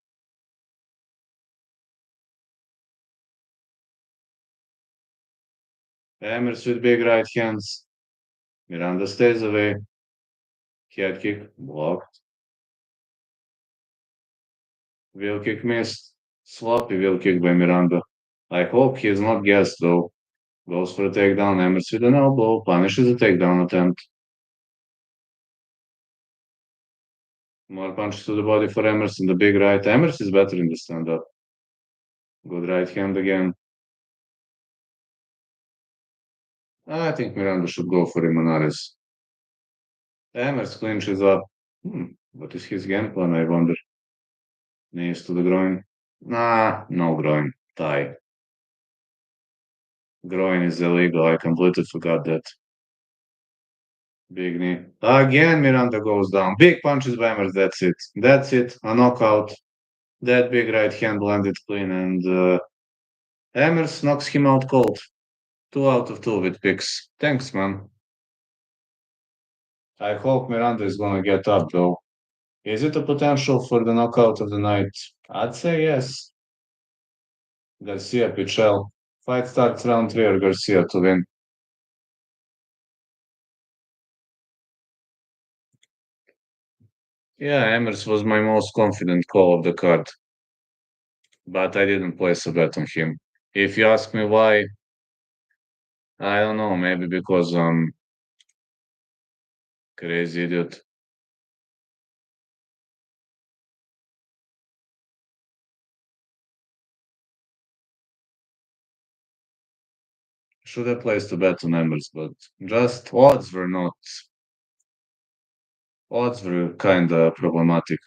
Emmers with big right hands. Miranda stays away. Head kick blocked. Wheel kick missed. Sloppy wheel kick by Miranda. I hope he is not gassed though. Goes for a takedown. Emmers with an elbow. Punishes a takedown attempt. More punches to the body for Emmers in the big right. Emmers is better in the stand-up. Good right hand again. I think Miranda should go for Imanares. Emmers clinches up. What is his game plan, I wonder? Knees to the groin. Nah, no groin. Tie. Groin is illegal. I completely forgot that. Big knee. Again, Miranda goes down. Big punches by Emmers. That's it. That's it. A knockout. That big right hand landed clean, and Emmers knocks him out cold. 2 out of 2 with picks. Thanks, man. I hope Miranda is gonna get up though. Is it a potential for the knockout of the night? I'd say yes. Garcia Pichel. Fight starts round 3 or Garcia to win. Yeah, Emmers was my most confident call of the card, but I didn't place a bet on him. If you ask me why, I don't know. Maybe because I'm crazy idiot. Should have placed a bet on Emmers, but just odds were kinda problematic.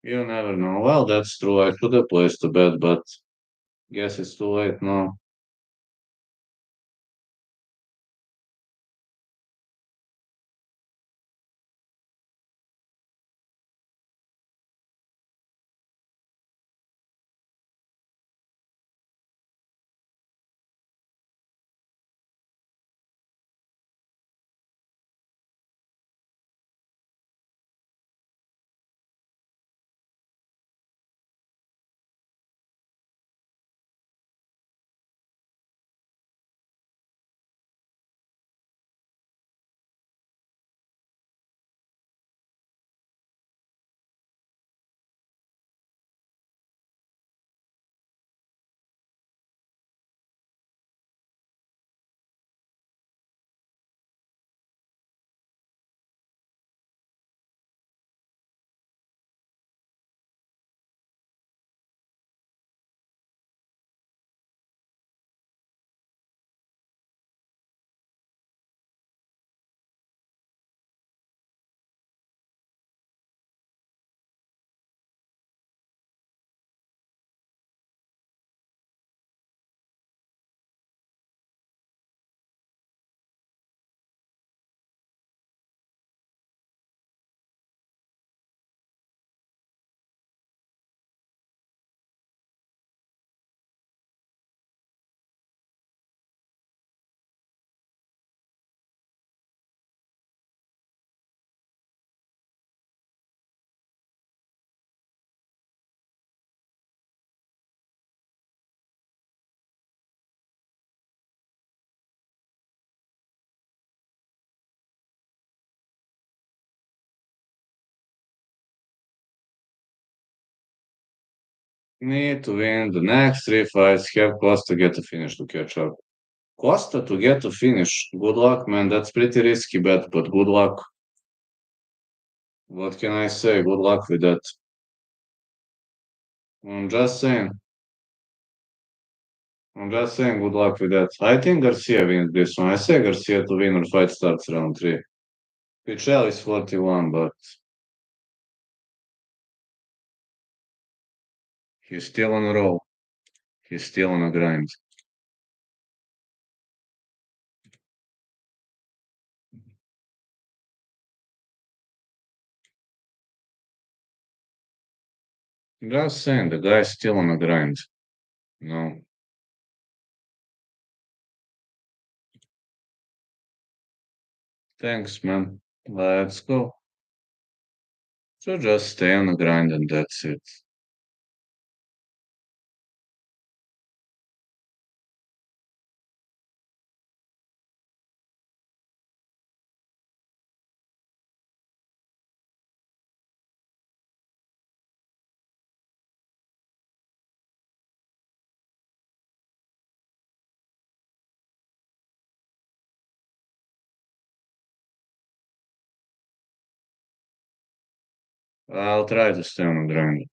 You never know. Well, that's true. I should have placed a bet, but guess it's too late now. Need to win the next three fights. Have Costa get a finish to catch up. Costa to get a finish. Good luck, man. That's pretty risky bet, but good luck. What can I say? Good luck with that. I'm just saying. I'm just saying good luck with that. I think Garcia wins this one. I say Garcia to win or fight starts round three. Pichel is 41, but he's still on a roll. He's still on a grind. Just saying, the guy's still on a grind. No. Thanks, man. Let's go. So just stay on the grind and that's it. I'll try to stay on the grind.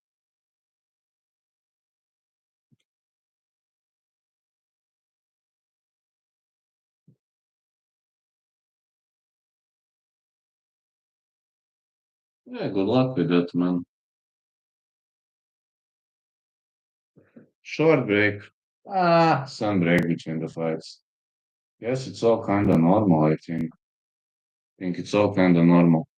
Yeah, good luck with that, man. Short break. Some break between the fights. Yes, it's all kind of normal, I think. I think it's all kind of normal.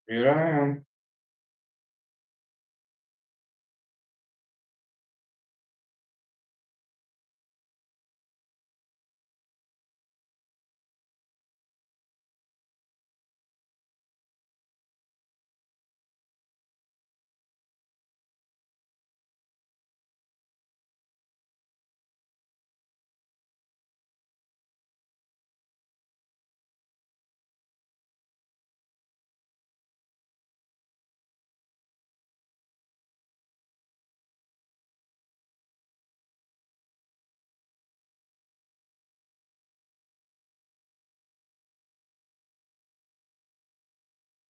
Here I am.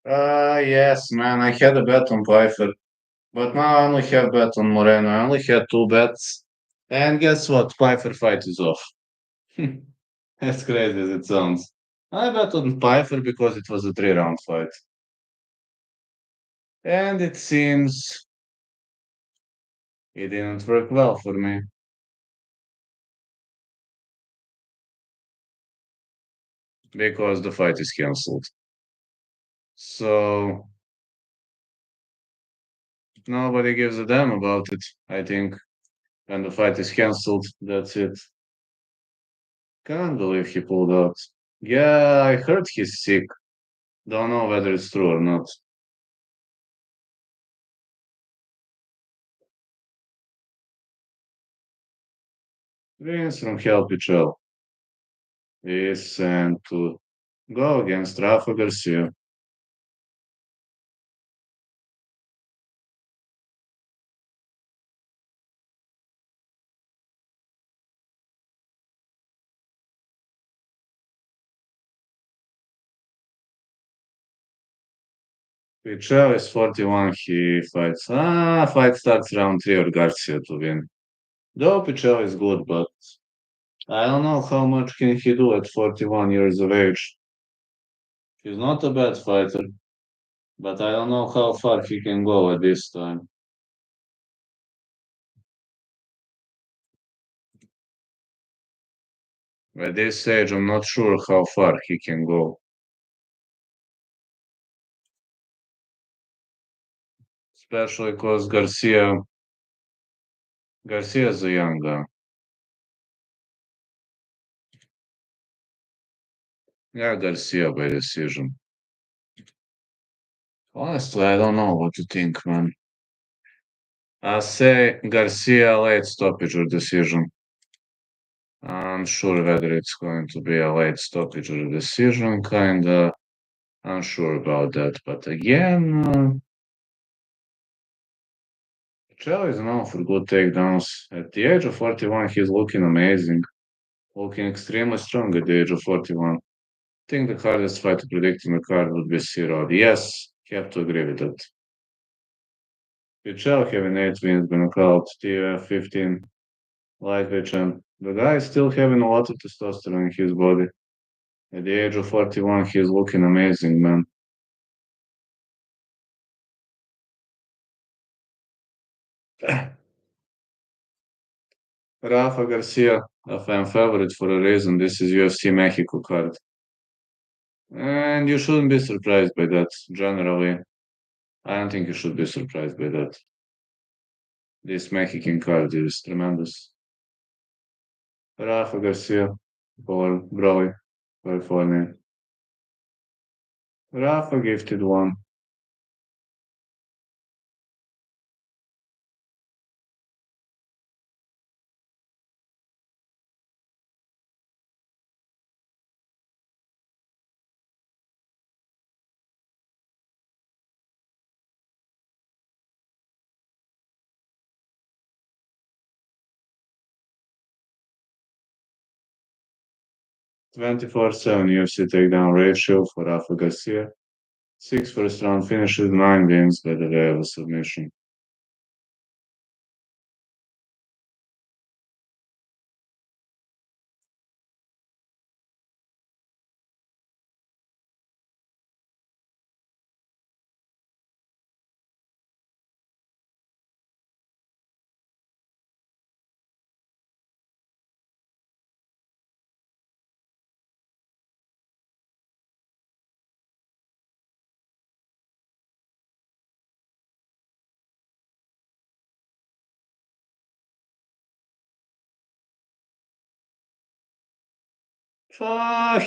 Yes, man, I had a bet on Pfeiffer, but now I only have bet on Moreno. I only had two bets. And guess what? Pfeiffer fight is off. As crazy as it sounds. I bet on Pfeiffer because it was a 3 round fight. And it seems it didn't work well for me because the fight is cancelled. So nobody gives a damn about it. I think when the fight is cancelled, that's it. Can't believe he pulled out. Yeah, I heard he's sick. Don't know whether it's true or not. Vince from Hell Pichel is sent to go against Rafa Garcia. Pichel is 41. He fights. Fight starts round 3 or Garcia to win. Though Pichel is good, but I don't know how much can he do at 41 years of age. He's not a bad fighter, but I don't know how far he can go at this time. At this stage, I'm not sure how far he can go, especially because Garcia's a young guy. Yeah, Garcia by decision. Honestly, I don't know what to think, man. I say Garcia late stoppage or decision. I'm sure whether it's going to be a late stoppage or a decision, kinda unsure about that. But again, Pichel is known for good takedowns. At the age of 41, he's looking amazing, looking extremely strong at the age of 41. I think the hardest fight to predict in the card would be C-Rod. Yes, have to agree with that. Pichel having 8 wins by knockout, TUF 15, lightweight champ. The guy is still having a lot of testosterone in his body. At the age of 41, he's looking amazing, man. Rafa Garcia, a fan favorite for a reason. This is UFC Mexico card. And you shouldn't be surprised by that, generally. I don't think you should be surprised by that. This Mexican card is tremendous. Rafa Garcia for Broly, California. Rafa gifted one. 24/7 UFC takedown ratio for Rafa Garcia. 6 first round finishes, 9 wins by the way of a submission.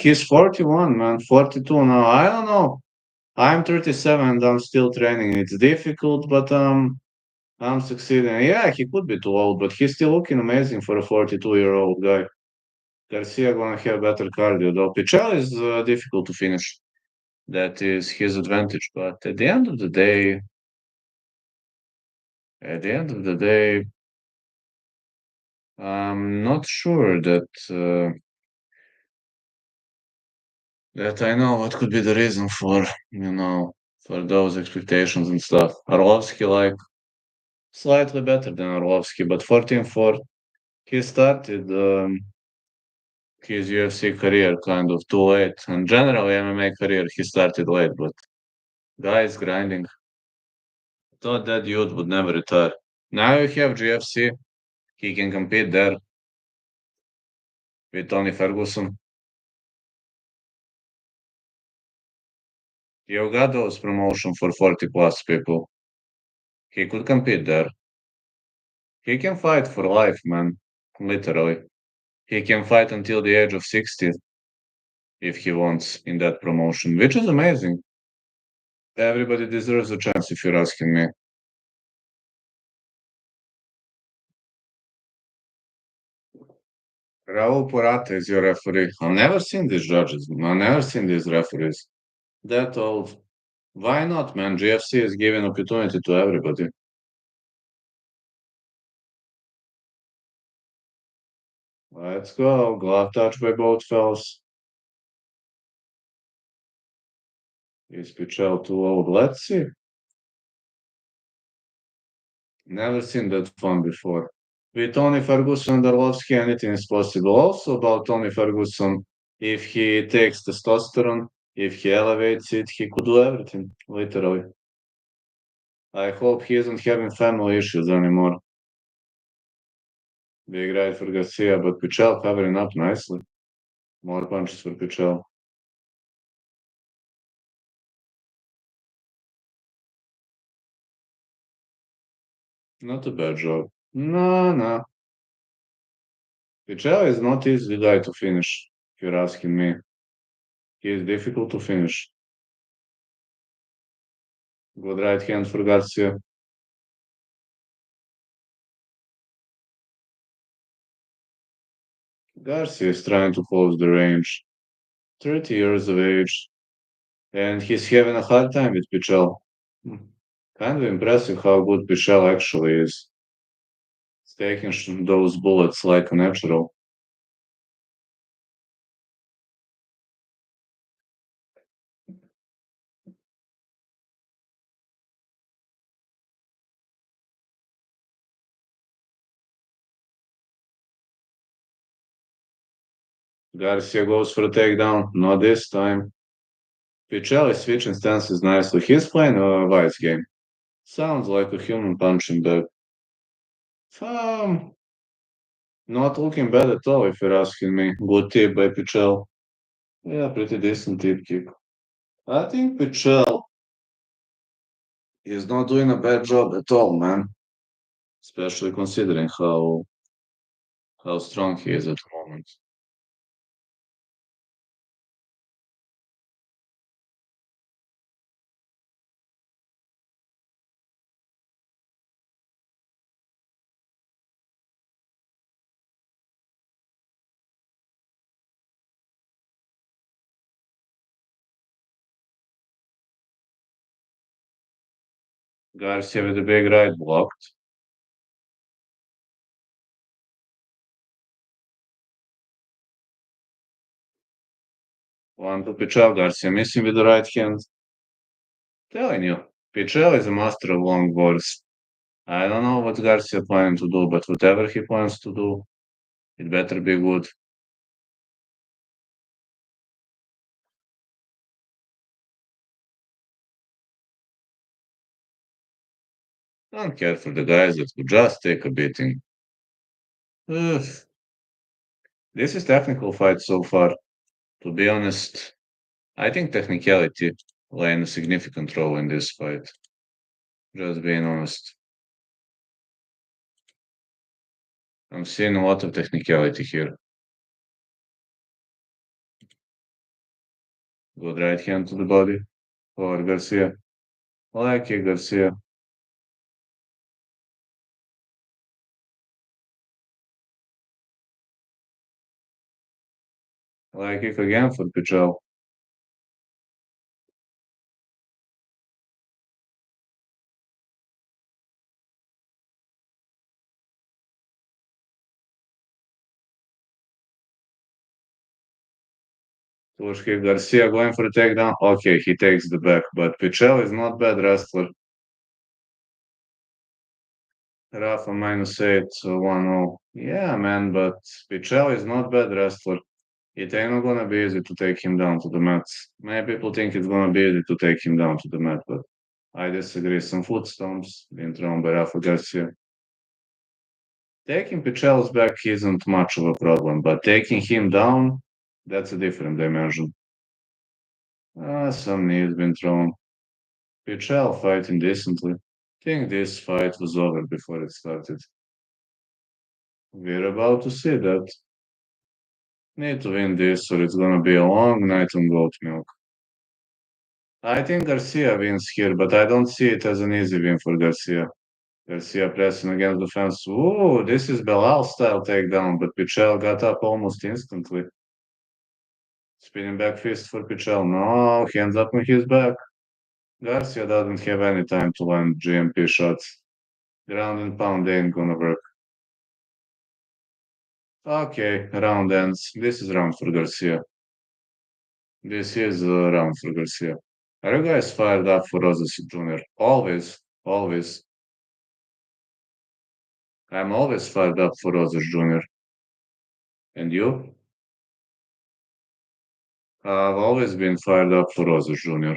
He's 41, man. 42 now. I don't know. I'm 37 and I'm still training. It's difficult, but I'm succeeding. Yeah, he could be too old, but he's still looking amazing for a 42-year-old guy. Garcia gonna have better cardio though. Pichel is difficult to finish. That is his advantage. But at the end of the day, I'm not sure that I know what could be the reason for. for those expectations and stuff. Arlovsky, like, slightly better than Arlovsky, but 14-4. He started his UFC career kind of too late, and generally MMA career he started late, but guy is grinding. Thought that dude would never retire. Now you have GFC, he can compete there with Tony Ferguson. You got those promotion for 40 plus people. He could compete there. He can fight for life, man. Literally. He can fight until the age of 60 if he wants in that promotion, which is amazing. Everybody deserves a chance if you're asking me. Raul Porata is your referee. I've never seen these judges. I've never seen these referees. That old. Why not, man? GFC is giving opportunity to everybody. Let's go. Glove touch by both fellas. Is Pichel too old? Let's see. Never seen that fun before. With Tony Ferguson and Arlovsky, anything is possible. Also about Tony Ferguson, if he takes testosterone, if he elevates it, he could do everything, literally. I hope he isn't having family issues anymore. Big ride for Garcia, but Pichel covering up nicely. More punches for Pichel. Not a bad job. No, no. Pichel is not easy guy to finish, if you're asking me. He is difficult to finish. Good right hand for Garcia. Garcia is trying to close the range. 30 years of age, and he's having a hard time with Pichel. Kind of impressive how good Pichel actually is. He's taking those bullets like a natural. Garcia goes for a takedown. Not this time. Pichel is switching stances nicely. He's playing a wise game. Sounds like a human punching bag. Um, Not looking bad at all, if you're asking me. Good tip by Pichel. Yeah, pretty decent tip kick. I think Pichel is not doing a bad job at all, man. Especially considering how strong he is at the moment. Garcia with a big right blocked. One to Pichel. Garcia missing with the right hand. Telling you, Pichel is a master of long balls. I don't know what Garcia planning to do, but whatever he plans to do, it better be good. Don't care for the guys that could just take a beating. Ugh, this is technical fight so far. To be honest, I think technicality playing a significant role in this fight. Just being honest. I'm seeing a lot of technicality here. Good right hand to the body for Garcia. I like it, Garcia. I like it again for Pichel. Push Garcia going for a takedown. Okay, he takes the back, but Pichel is not bad wrestler. Rafa -8, 1-0. Yeah, man, but Pichel is not bad wrestler. It ain't not gonna be easy to take him down to the mat. Many people think it's gonna be easy to take him down to the mat, but I disagree. Some foot stomps being thrown by Rafa Garcia. Taking Pichel's back isn't much of a problem, but taking him down, that's a different dimension. Some knees been thrown. Pichel fighting decently. Think this fight was over before it started. We're about to see that. Need to win this or it's gonna be a long night on goat milk. I think Garcia wins here, but I don't see it as an easy win for Garcia. Garcia pressing against the fence. Ooh, this is Belal style takedown, but Pichel got up almost instantly. Spinning back fist for Pichel. No, hands up on his back. Garcia doesn't have any time to land GMP shots. Ground and pound ain't gonna work. Okay, round ends. This is round for Garcia. This is a round for Garcia. Are you guys fired up for Rosas Jr.? Always, always. I'm always fired up for Rosas Jr. And you? I've always been fired up for Rosas Jr.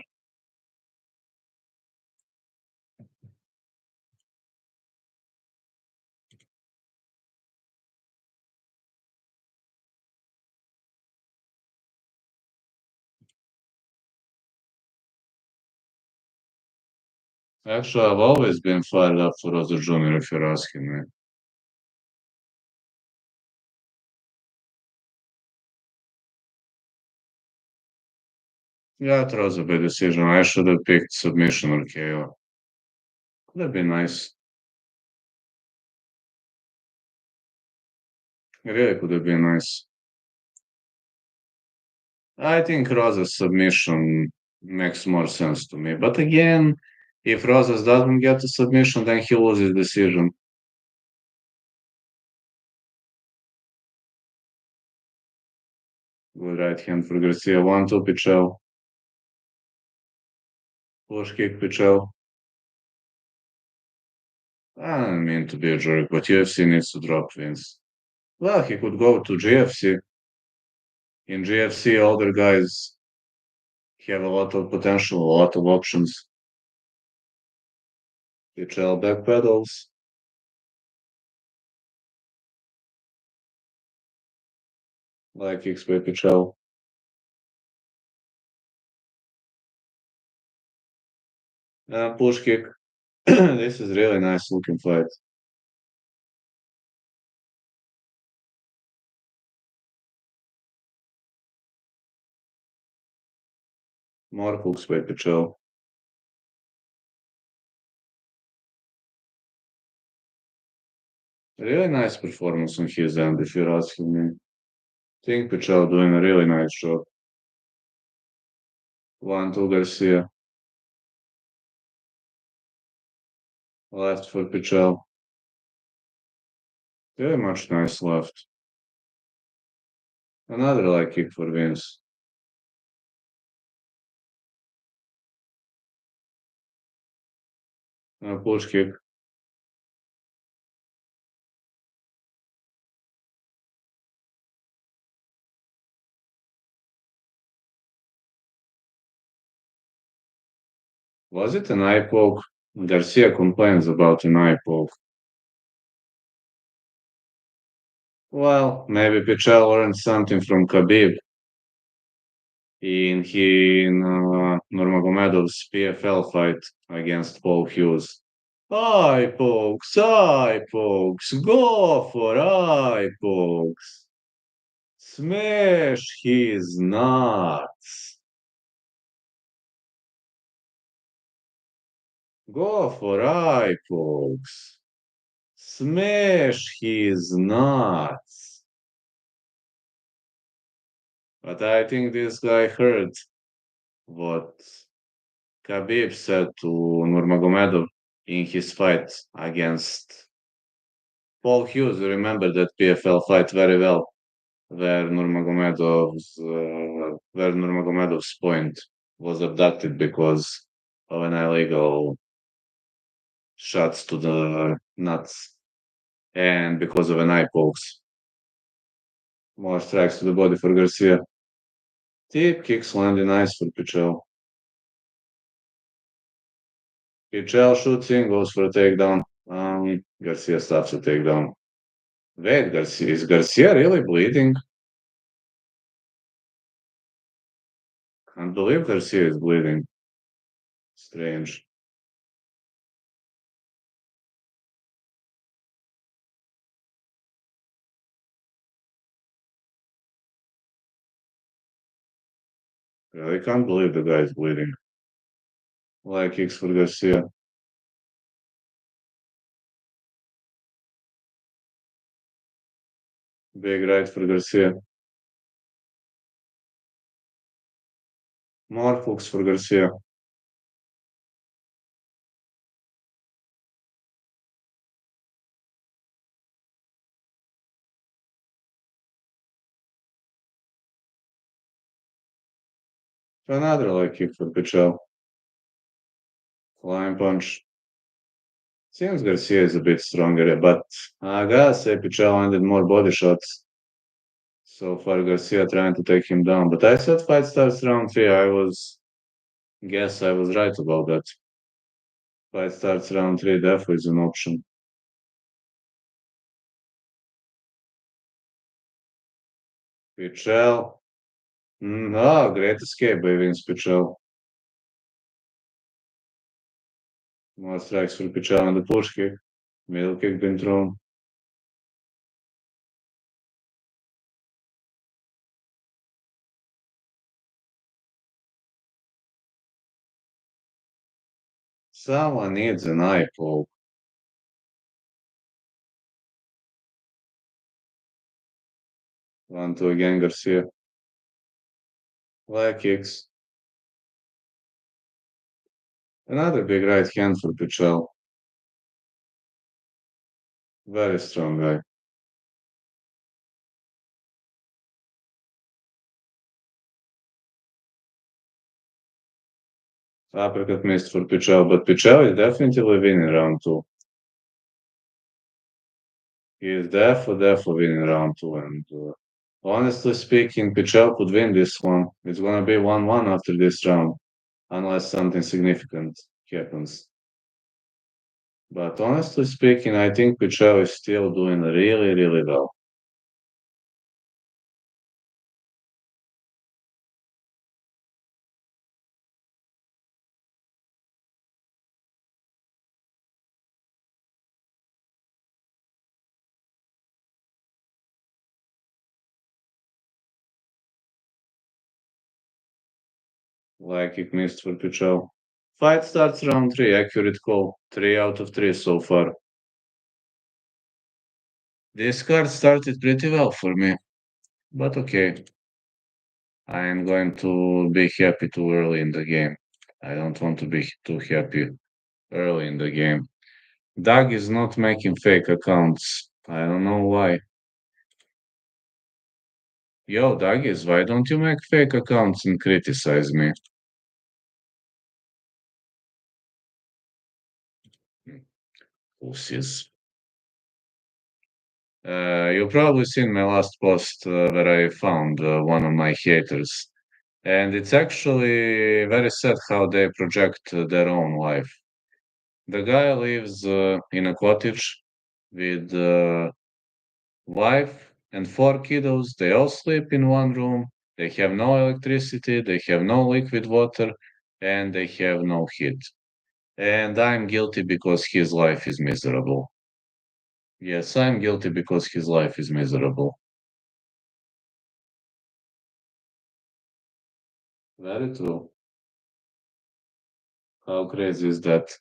Actually, I've always been fired up for Rosas Jr. if you're asking me. Yeah, it was a bad decision. I should have picked submission or KO. Could have been nice. It really could have been nice. I think Rosa's submission makes more sense to me. But again, if Rosas doesn't get a submission, then he loses decision. Good right hand for Garcia. 1-2 Pichel. Push kick Pichel. I don't mean to be a jerk, but UFC needs to drop wins. Well, he could go to GFC. In GFC, older guys have a lot of potential, a lot of options. Pichel back pedals. Like kicks by Pichel. Push kick. This is really nice looking fight. More hooks by Pichel. Really nice performance on his end, if you're asking me. Think Pichel doing a really nice job. 1-2 Garcia. Left for Pichel. Very much nice left. Another leg kick for Vince. Push kick. Was it an eye poke? Garcia complains about an eye poke. Well, maybe Pichel learned something from Khabib in Nurmagomedov's PFL fight against Paul Hughes. Eye pokes, go for eye pokes. Smash his nuts. Go for eye pokes. Smash his nuts. But I think this guy heard what Khabib said to Nurmagomedov in his fight against Paul Hughes. You remember that PFL fight very well. where Nurmagomedov's point was abducted because of an illegal shots to the nuts and because of an eye pokes. More strikes to the body for Garcia. Deep kicks landing nice for Pichel. Pichel shoots in, goes for a takedown. Garcia stops a takedown. Wait, Garcia, is Garcia really bleeding? Can't believe Garcia is bleeding. Strange. Really can't believe the guy is bleeding. Like kicks for Garcia. Big right for Garcia. More hooks for Garcia. Another leg kick for Pichel. Flying punch. Seems Garcia is a bit stronger, but I gotta say Pichel landed more body shots. So far, Garcia trying to take him down. But I said fight starts round three. Guess I was right about that. Fight starts round three, definitely is an option. Pichel. Great escape by Vince Pichel. More strikes for Pichel on the push kick. Middle kick been thrown. Someone needs an eye poke. 1-2 again, Garcia. Leg kicks. Another big right hand for Pichel. Very strong guy. Uppercut missed for Pichel, but Pichel is definitely winning round two. He is definitely winning round two. And honestly speaking, Pichel could win this one. It's gonna be 1-1 after this round, unless something significant happens. But honestly speaking, I think Pichel is still doing really, really well. Like it missed for Pichel. Fight starts round three, accurate call. 3 out of 3 so far. This card started pretty well for me, but okay. I am going to be happy too early in the game. I don't want to be too happy early in the game. Doug is not making fake accounts. I don't know why. Yo, Doug is, why don't you make fake accounts and criticize me? Pussies. You probably seen my last post where I found one of my haters. And it's actually very sad how they project their own life. The guy lives in a cottage with wife and 4 kiddos. They all sleep in one room. They have no electricity. They have no liquid water, and they have no heat. And I'm guilty because his life is miserable. Yes, I'm guilty because his life is miserable. Very true. How crazy is that?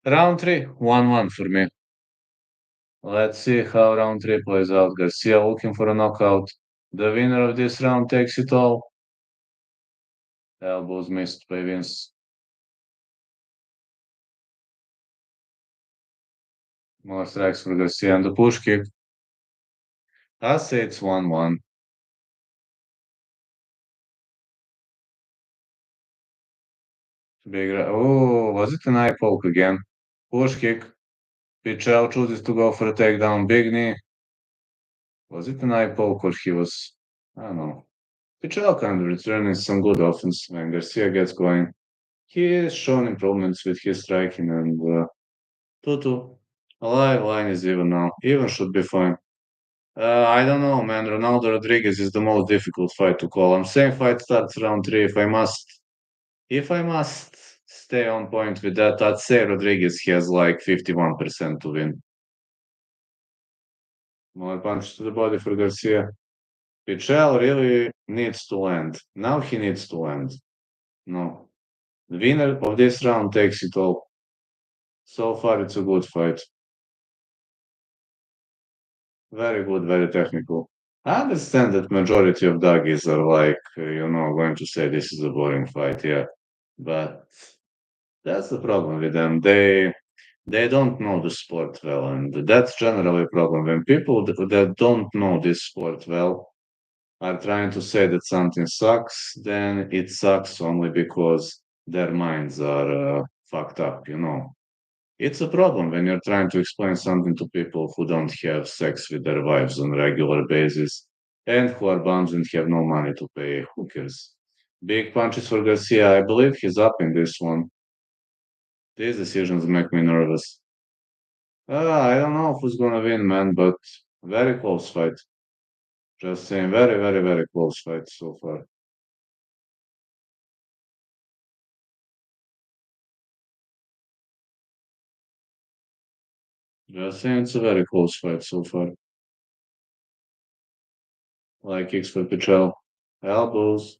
Round three, 1-1 for me. Let's see how round three plays out. Garcia looking for a knockout. The winner of this round takes it all. Elbows missed by Vince. More strikes for Garcia and the push kick. I say it's 1-1. Oh, was it an eye poke again? Push kick. Pichel chooses to go for a takedown. Big knee. Was it an eye poke or he was? I don't know. Pichel kind of returning some good offense when Garcia gets going. He has shown improvements with his striking and Tutu. Alive line is even now. Even should be fine. I don't know, man. Ronaldo Rodriguez is the most difficult fight to call. I'm saying fight starts round three. If I must stay on point with that, I'd say Rodriguez has like 51% to win. More punches to the body for Garcia. Pichel really needs to land. Now he needs to land. No. The winner of this round takes it all. So far, it's a good fight. Very good, very technical. I understand that majority of doggies are like, going to say this is a boring fight, yeah. But that's the problem with them. They don't know the sport well, and that's generally a problem. When people that don't know this sport well are trying to say that something sucks, then it sucks only because their minds are fucked up. It's a problem when you're trying to explain something to people who don't have sex with their wives on a regular basis and who are bums and have no money to pay hookers. Big punches for Garcia. I believe he's up in this one. These decisions make me nervous. I don't know who's gonna win, man, but very close fight. Just saying, very, very, very close fight so far. Just saying, it's a very close fight so far. Like kicks for Pichel. Elbows.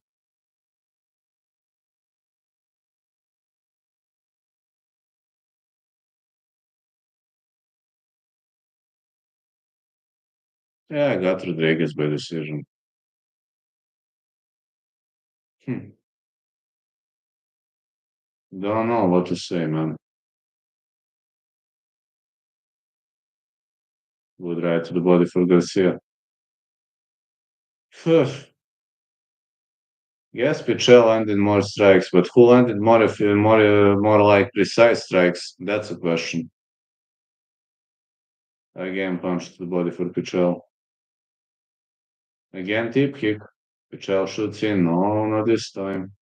Yeah, I got Rodriguez by decision. Hmm. Don't know what to say, man. Good right to the body for Garcia. Phew. Yes, Pichel landed more strikes, but who landed more like precise strikes? That's a question. Again, punch to the body for Pichel. Again, tip kick. Pichel shoots in. No, not this time.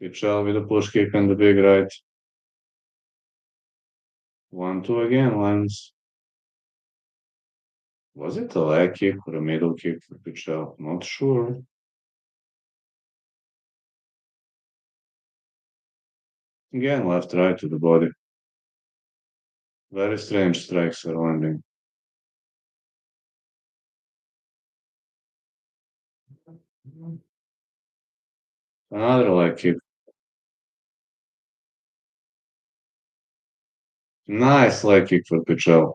Pichel with a push kick and the big right. 1-2 again lands. Was it a leg kick or a middle kick for Pichel? Not sure. Again, left right to the body. Very strange strikes are landing. Another leg kick. Nice leg kick for Pichel.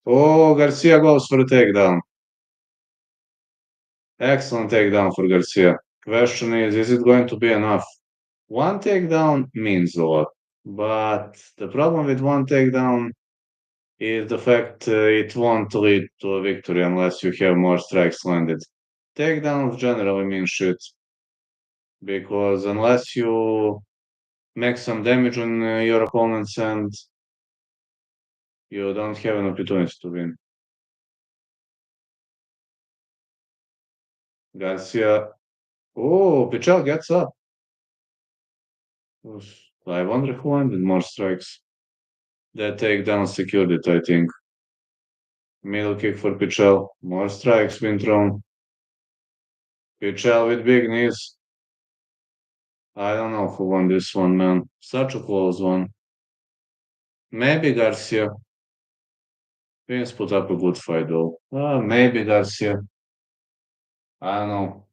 Oh, Garcia goes for a takedown. Excellent takedown for Garcia. Question is it going to be enough? One takedown means a lot, but the problem with one takedown is the fact it won't lead to a victory unless you have more strikes landed. Takedowns generally mean shit because unless you make some damage on your opponent's end, you don't have an opportunity to win. Garcia. Oh, Pichel gets up. I wonder who landed more strikes. That takedown secured it, I think. Middle kick for Pichel. More strikes being thrown. Pichel with big knees. I don't know who won this one, man. Such a close one. Maybe Garcia. Vince put up a good fight, though. Maybe Garcia. I don't know.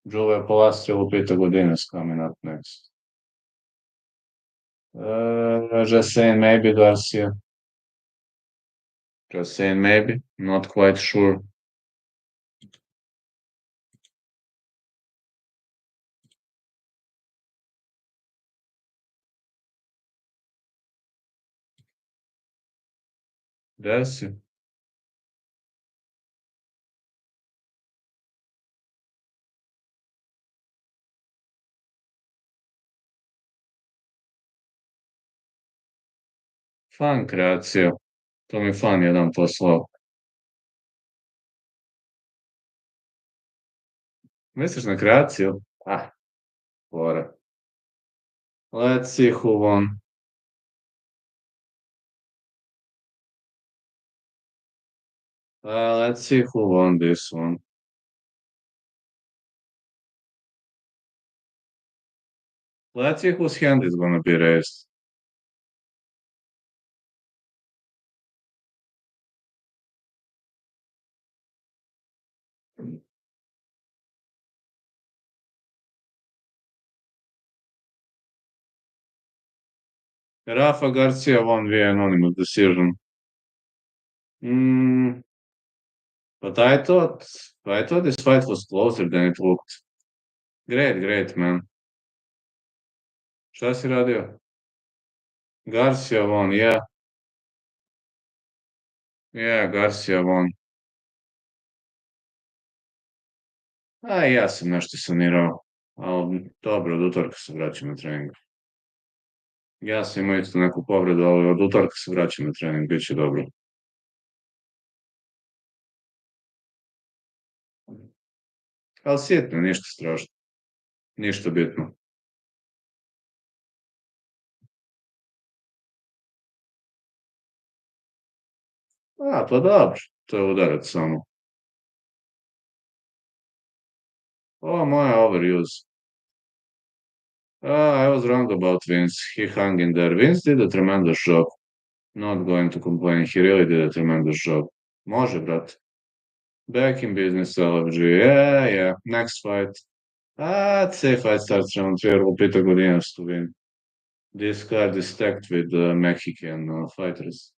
Palasio Godinez coming up next. Just saying maybe Garcia. Just saying maybe. Not quite sure. Garcia. Fan kreacija. To mi fan jedan poslao. Misliš na kreaciju? Ah, fora. Let's see who won. Let's see who won this one. Let's see whose hand is gonna be raised. Rafa Garcia won via anonymous decision. Mm, but I thought this fight was closer than it looked. Great, great, man. Šta si radio? Garcia won, yeah. Yeah, Garcia won. A ja sam nešto sanirao. Ali dobro, od utorka se vraćam na trening. Ja sam imao isto neku povredu, ali od utorka se vraćam na trening, bit će dobro. Ali sitno, ništa strašno. Ništa bitno. Pa dobro, to je udarac samo. Moja overuse. I was wrong about Vince. He hung in there. Vince did a tremendous job. Not going to complain. He really did a tremendous job. Može, brate. Back in business, LFG. Yeah, yeah. Next fight. I'd say fight starts round 3. We'll Peter Godinez to win. This card is stacked with Mexican fighters.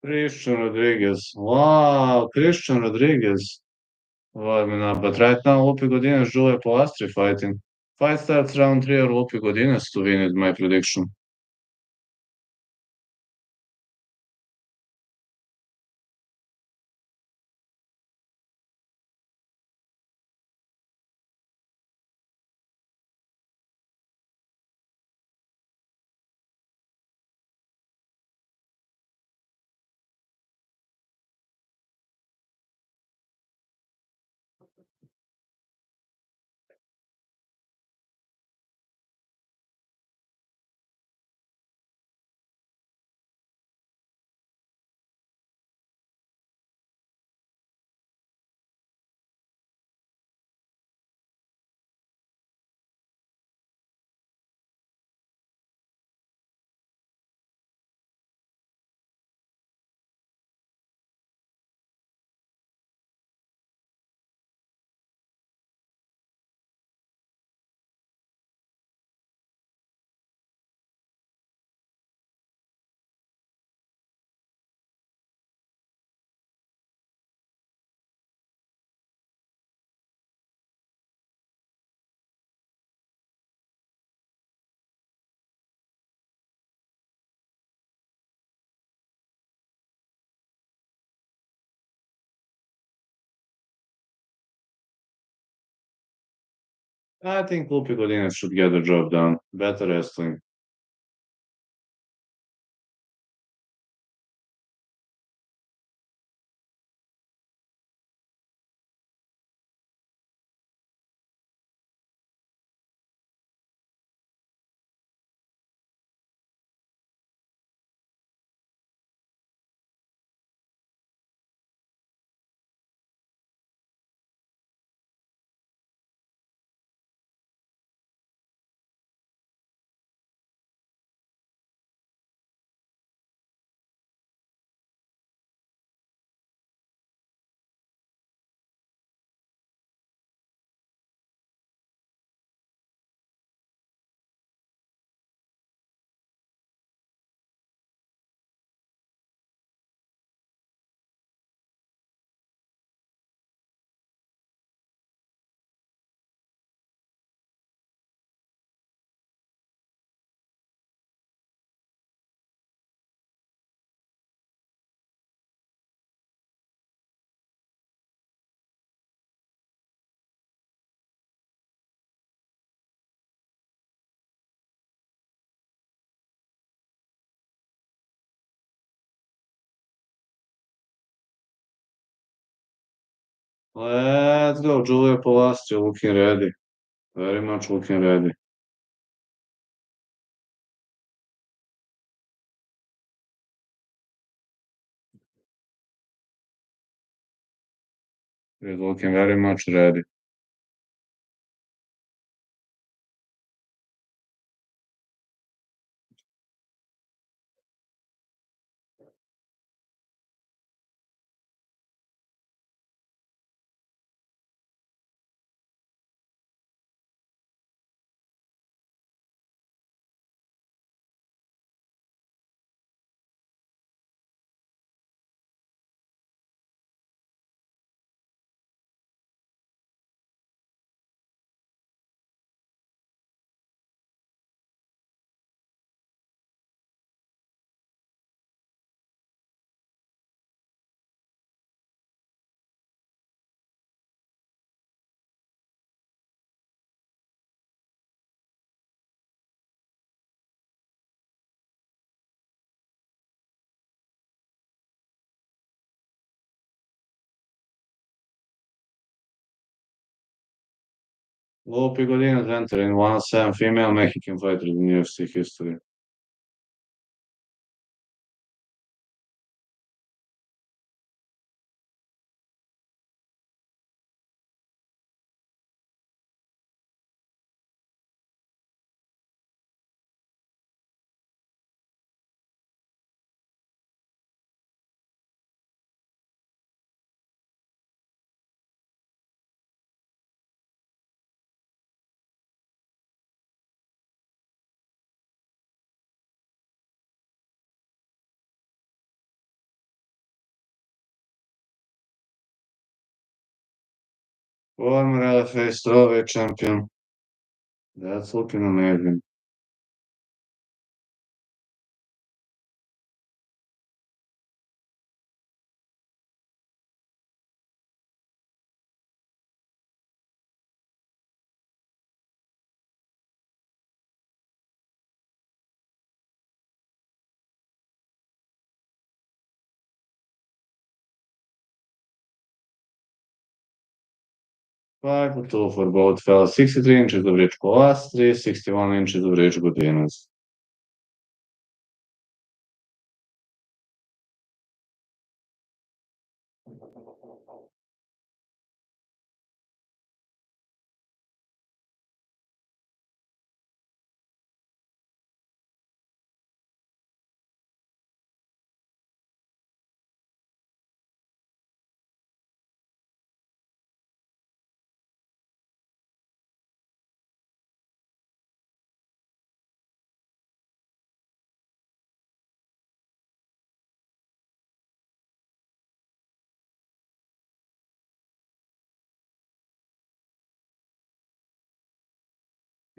Christian Rodriguez. Wow, Christian Rodriguez. But right now, Lupi Godinez, Julia Polastri fighting. Fight starts round 3 or Lupi Godinez to win, is my prediction. I think Lupi Godinez should get the job done. Better wrestling. Let's go. Julia Polastri looking ready. Very much looking ready. He's looking very much ready. Lupi Godinez entering 107 female Mexican fighter in UFC history. Former LFA strawweight champion. That's looking amazing. 5'2" for both fellas. 63 inches of reach Palasio, 61 inches of reach Godinez.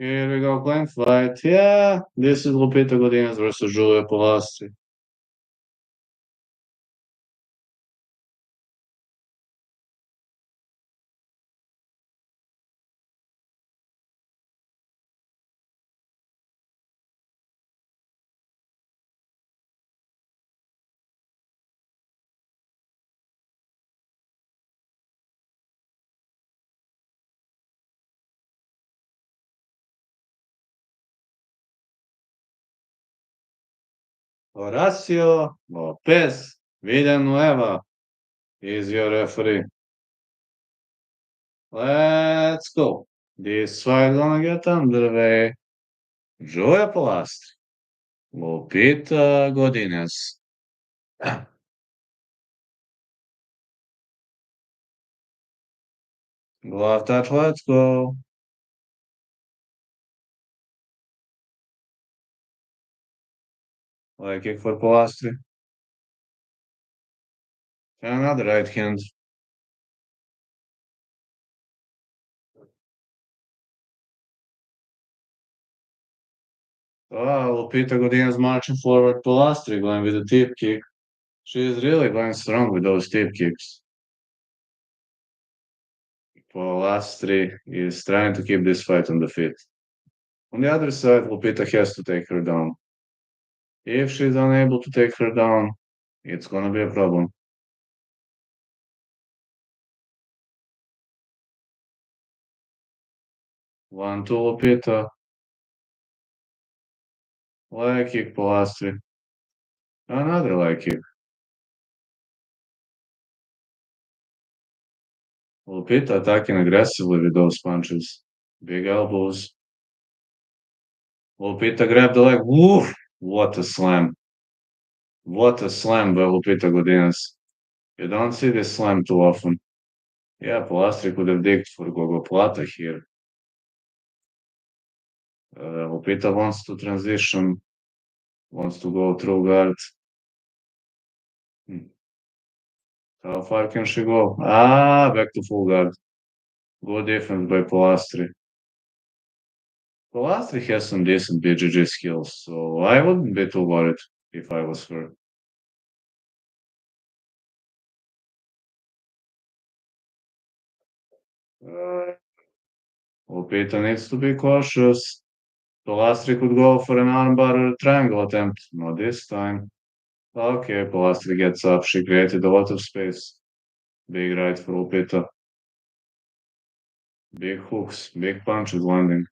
Here we go, clean fight. Yeah, this is Lupita Godinez versus Julia Palasio. Horacio Lopez Villanueva is your referee. Let's go. This fight gonna get underway. Julia Palasio. Lupita Godinez. Glove touch, let's go. Leg kick for Palasio. Another right hand. Oh, Lupita Godinez marching forward. Palasio going with a tip kick. She's really going strong with those tip kicks. Palasio is trying to keep this fight on the feet. On the other side, Lupita has to take her down. If she's unable to take her down, it's gonna be a problem. 1-2 Lupita. Leg kick Palasio. Another leg kick. Lupita attacking aggressively with those punches. Big elbows. Lupita grabbed the leg. Woof! What a slam. What a slam by Lupita Godinez. You don't see this slam too often. Yeah, Palasio could have digged for Gogoplata here. Lupita wants to transition, wants to go through guard. Hmm. How far can she go? Back to full guard. Good defense by Palasio. Palasio has some decent BJJ skills, so I wouldn't be too worried if I was her. Uh, Lupita needs to be cautious. Palasio could go for an armbar or a triangle attempt. Not this time. Okay, Palasio gets up. She created a lot of space. Big right for Lupita. Big hooks, big punches landing.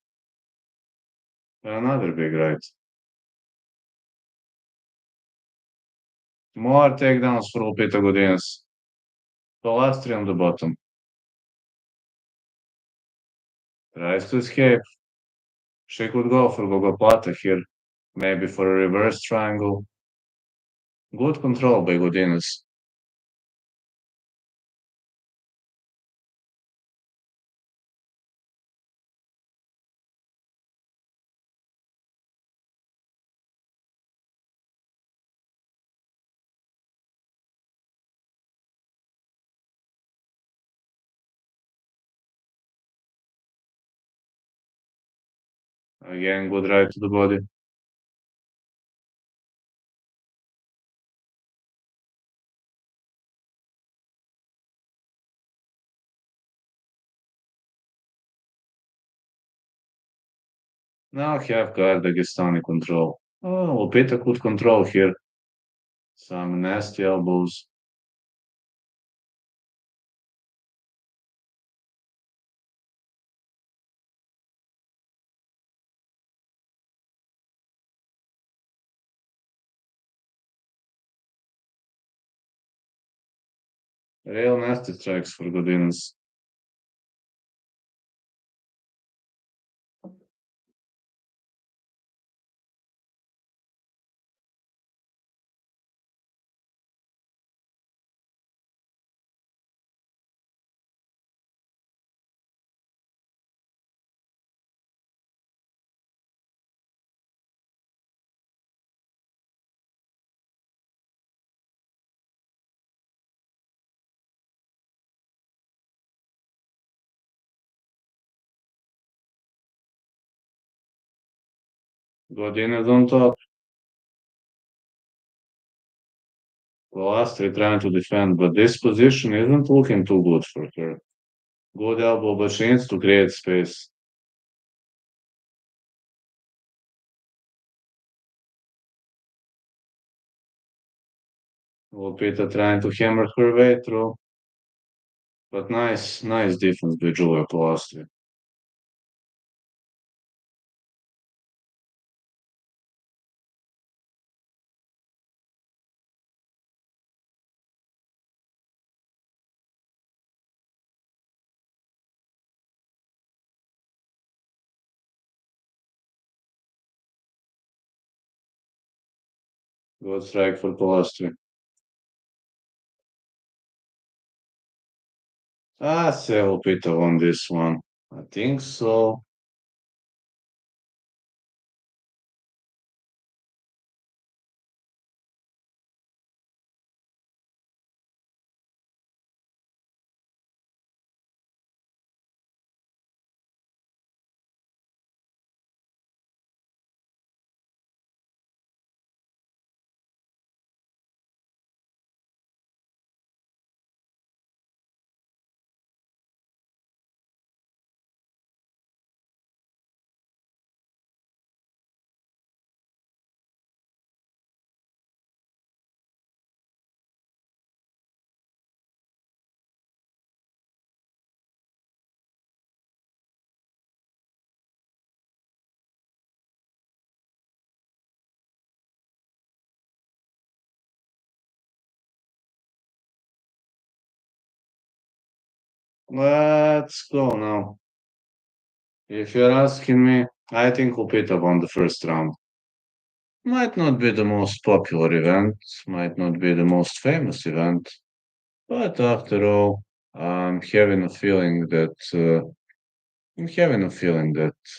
Another big right. More takedowns for Lupita Godinez. Palasio on the bottom. Tries to escape. She could go for Gogoplata here. Maybe for a reverse triangle. Good control by Godinez. Again, good right to the body. Now have got Dagestani control. Oh, Lupita could control here. Some nasty elbows. Real nasty strikes for Godinez. Godinez on top. Lastri trying to defend, but this position isn't looking too good for her. Good elbow, but she needs to create space. Lupita trying to hammer her way through, but nice defense by Julia Palastri. Good strike for Palastri. Say Lupita won this one. I think so. Let's go now. If you're asking me, I think Lupita won the first round. Might not be the most popular event, might not be the most famous event, but after all, I'm having a feeling that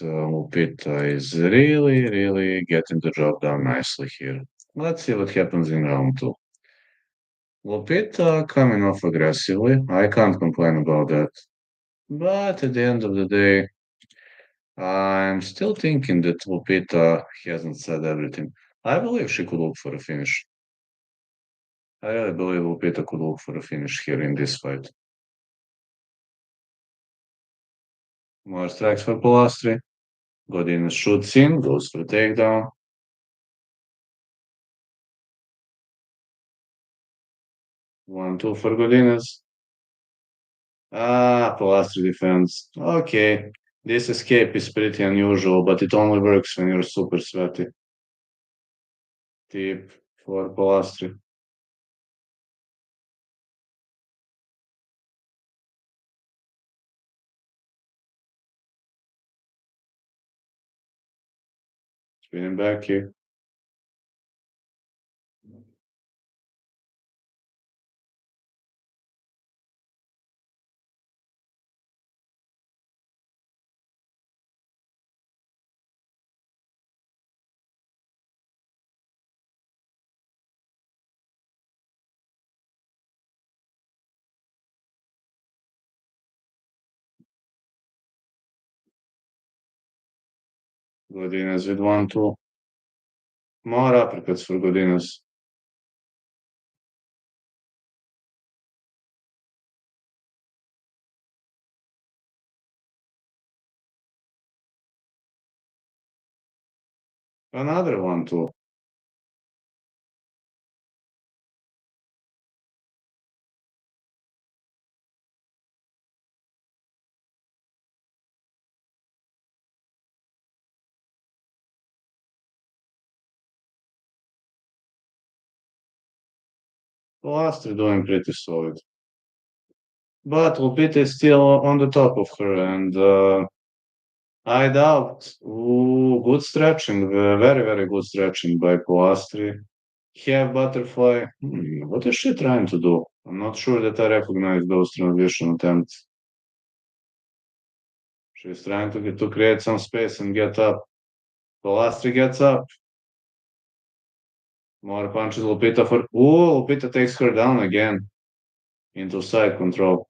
Lupita is really getting the job done nicely here. Let's see what happens in round two. Lupita coming off aggressively. I can't complain about that. But at the end of the day, I'm still thinking that Lupita hasn't said everything. I believe she could look for a finish. I really believe Lupita could look for a finish here in this fight. More strikes for Polastri. Godinez shoots in, goes for a takedown. 1-2 for Godinez. Polastri defense. Okay. This escape is pretty unusual, but it only works when you're super sweaty. Tip for Polastri. Spinning back here. Godinez with 1-2. More uppercuts for Godinez. Another 1-2. Pilastre doing pretty solid. But Lupita is still on the top of her, and I doubt. Ooh, good stretching, very, very good stretching by Pilastre. Have butterfly. What is she trying to do? I'm not sure that I recognize those transition attempts. She's trying to create some space and get up. Pilastre gets up. More punches Lupita for. Ooh, Lupita takes her down again into side control.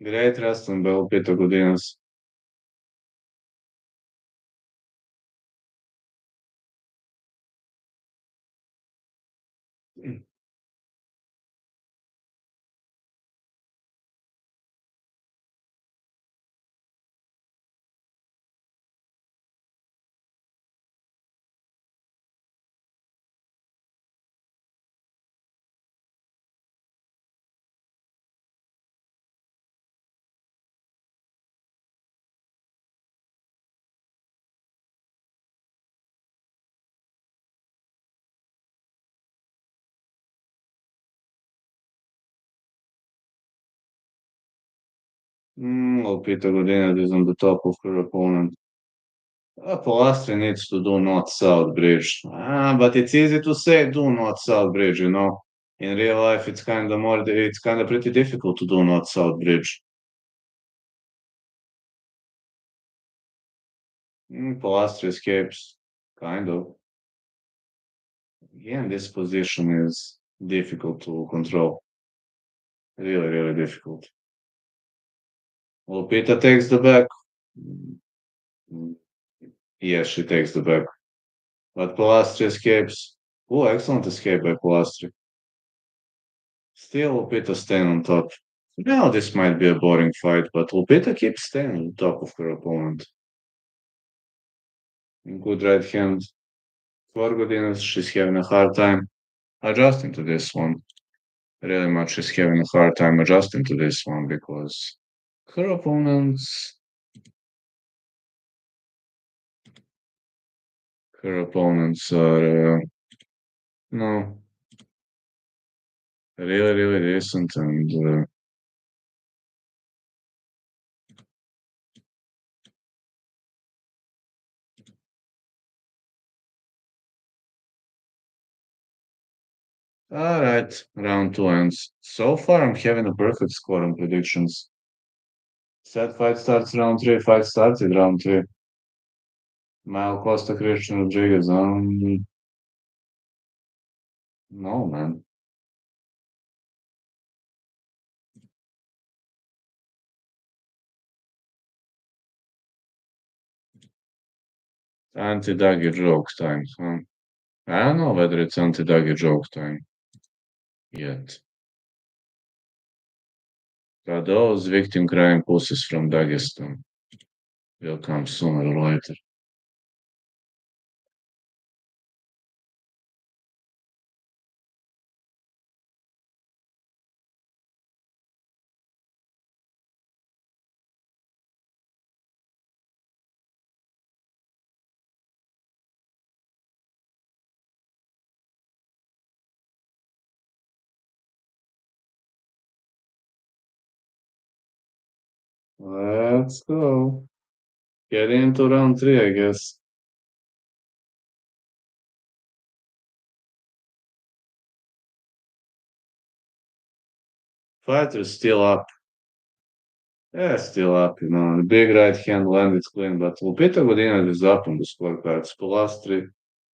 Great wrestling by Lupita Godinez. Lupita Godinez is on the top of her opponent. Pilastre needs to do north-south bridge. But it's easy to say do north-south bridge, you know. In real life, it's kind of pretty difficult to do north-south bridge. Pilastre escapes, kind of. Again, this position is difficult to control. Really, really difficult. Lupita takes the back. Mm, Yes, she takes the back. But Pilastre escapes. Oh, excellent escape by Pilastre. Still, Lupita staying on top. Now this might be a boring fight, but Lupita keeps staying on top of her opponent. Good right hand. For Godinez, she's having a hard time adjusting to this one. Really much she's having a hard time adjusting to this one because her opponents are no really, really decent and all right, round two ends. So far, I'm having a perfect score on predictions. Set fight starts round three. Fight starts in round three. Mile Costa Christian Rodriguez. No, man. Anti-dagger joke time, huh? I don't know whether it's anti-dagger joke time yet. But those victim crying pussies from Dagestan will come sooner or later. Let's go. Get into round three, I guess. Fighter's still up. Yeah, still up, you know. The big right hand landed clean, but Lupita Godinez is up on the scorecards. Pilastri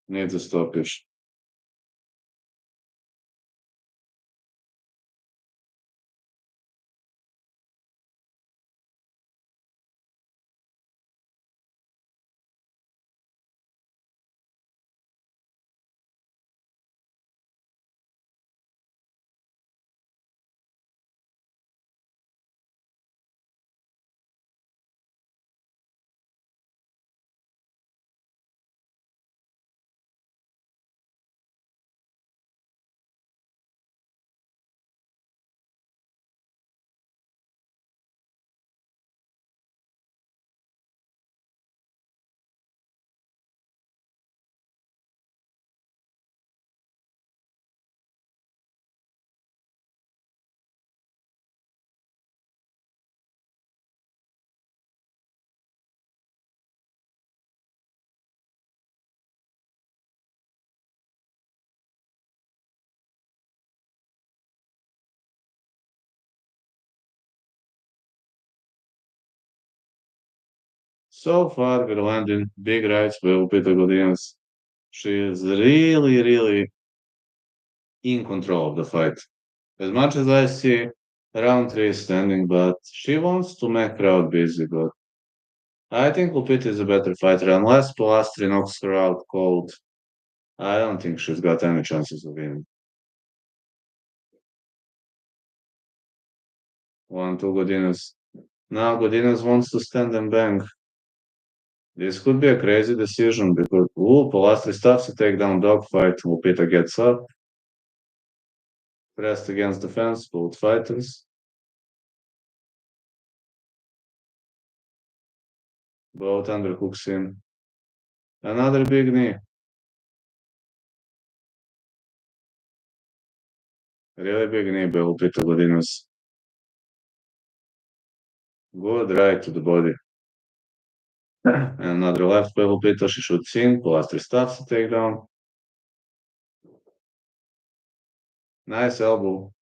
needs a stoppage. So far, we're landing big rights with Peter Godinez. She is really, really in control of the fight. As much as I see round three standing, but she wants to make crowd busy. But I think Lupita is a better fighter. Unless Pilastri knocks her out cold, I don't think she's got any chances of winning. 1-2 Godinez. Now Godinez wants to stand and bang. This could be a crazy decision because Pilastri stops a takedown dogfight. Lupita gets up, pressed against the fence, both fighters. Both underhooks in. Another big knee. Really big knee by Lupita Godinez. Good right to the body. And another left by Lupita. She shoots in. Pilastri stops the takedown. Nice elbow.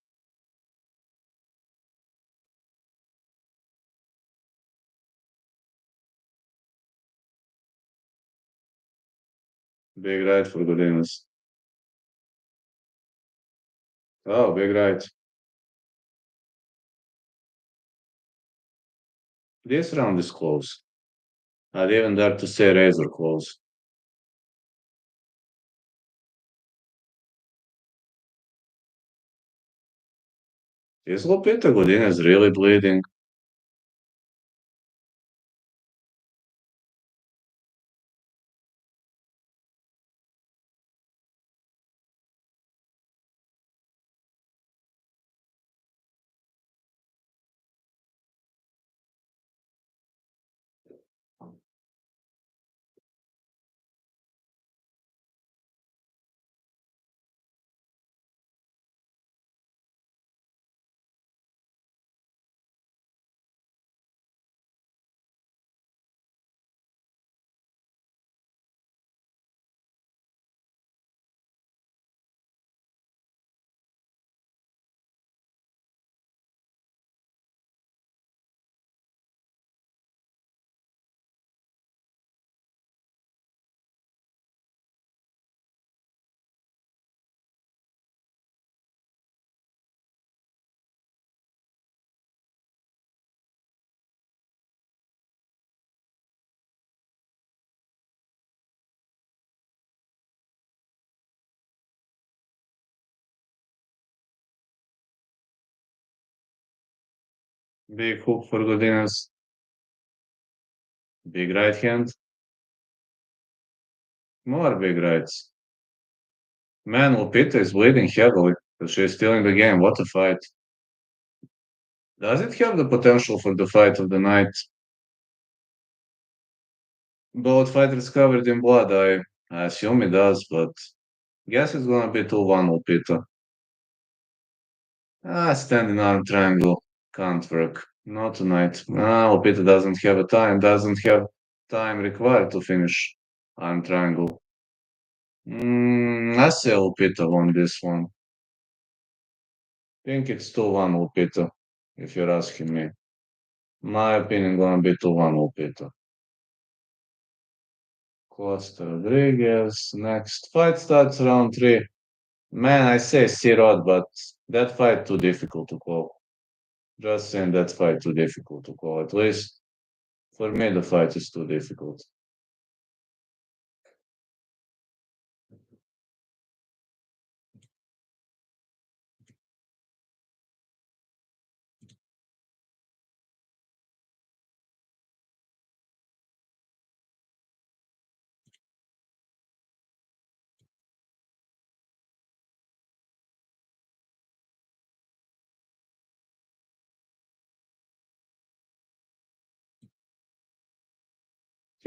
Big right for Godinez. Oh, big right. This round is close. I'd even dare to say razor close. Is Lupita Godinez really bleeding? Big hook for Godinez. Big right hand. More big rights. Man, Lupita is bleeding heavily, but she's still in the game. What a fight. Does it have the potential for the fight of the night? Both fighters covered in blood. I assume it does, but guess it's gonna be 2-1 Lupita. Standing arm triangle. Can't work. Not tonight. Lupita doesn't have time required to finish arm triangle. I say Lupita won this one. Think it's 2-1 Lupita, if you're asking me. My opinion gonna be 2-1 Lupita. Costa Rodriguez. Next fight starts round three. Man, I say C-Rod, but that fight too difficult to call. Just saying that fight too difficult to call. At least for me, the fight is too difficult.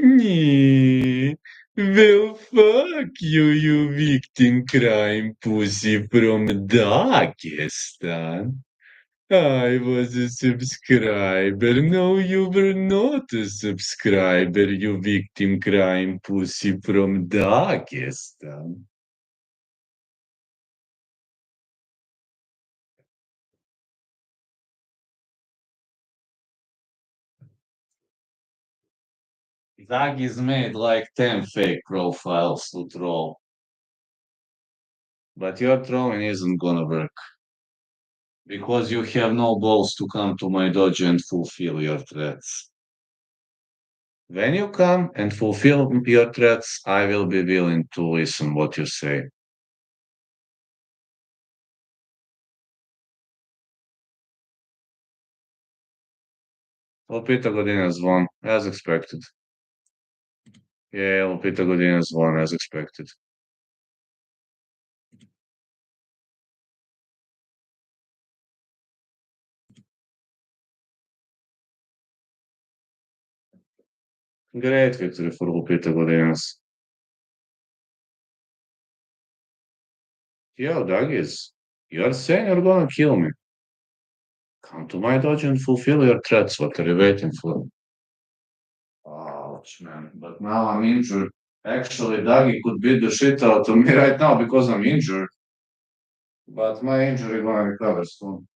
Nee, well, fuck you, you victim crime pussy from Dagestan. I was a subscriber. No, you were not a subscriber, you victim crime pussy from Dagestan. Zaggy's made like 10 fake profiles to troll, but your trolling isn't gonna work because you have no balls to come to my dojo and fulfill your threats. When you come and fulfill your threats, I will be willing to listen what you say. Lupita Godinez won, as expected. Yeah, Lupita Godinez won, as expected. Great victory for Lupita Godinez. Yo, Duggies, you're saying you're gonna kill me. Come to my dojo and fulfill your threats. What are you waiting for? Ouch, man. But now I'm injured. Actually, Dagi could beat the shit out of me right now because I'm injured. But my injury gonna recover soon.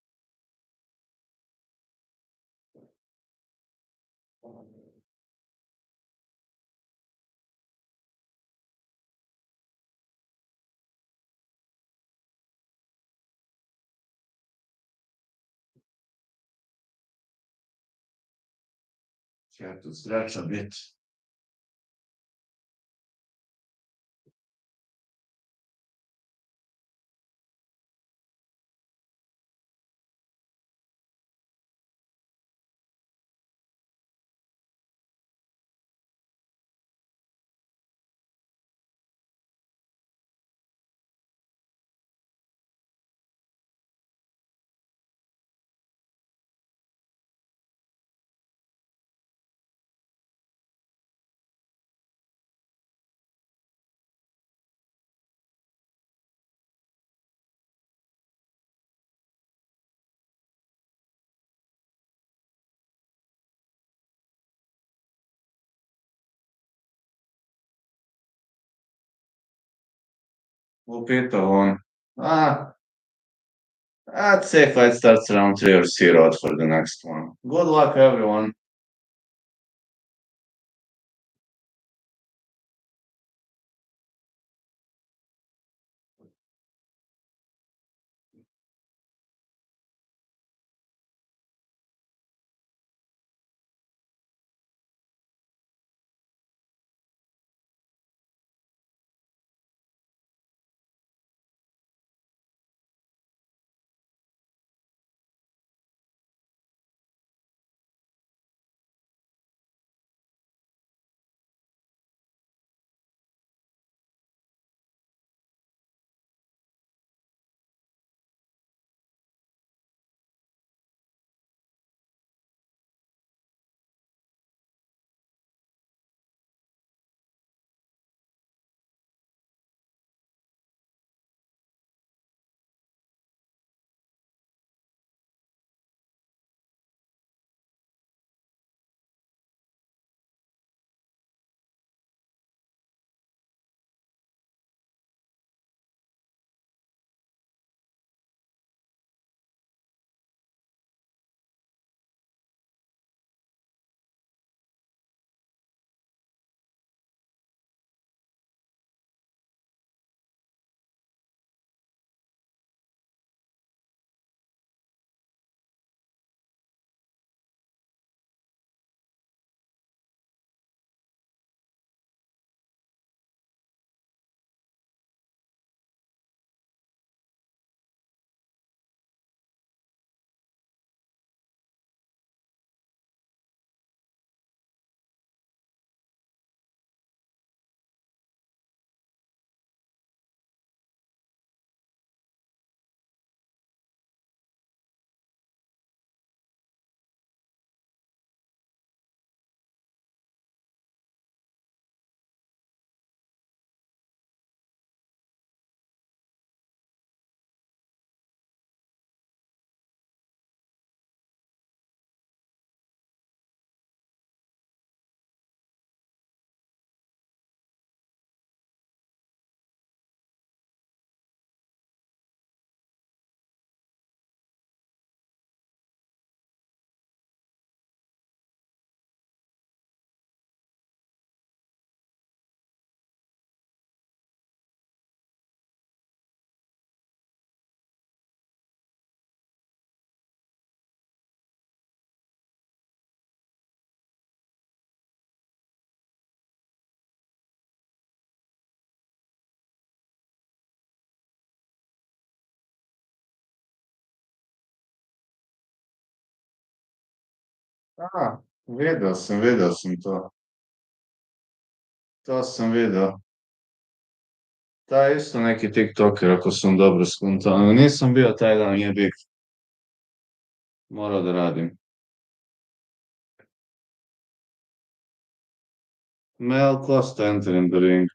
Have to stretch a bit. Lupita won. I'd say fight starts around 3 or 0 for the next one. Good luck, everyone. A, vidio sam to. To sam vidio. Taj je isto neki TikToker, ako sam dobro skontao. Nisam bio taj dan, je big. Morao da radim. Mel Costa entering the ring.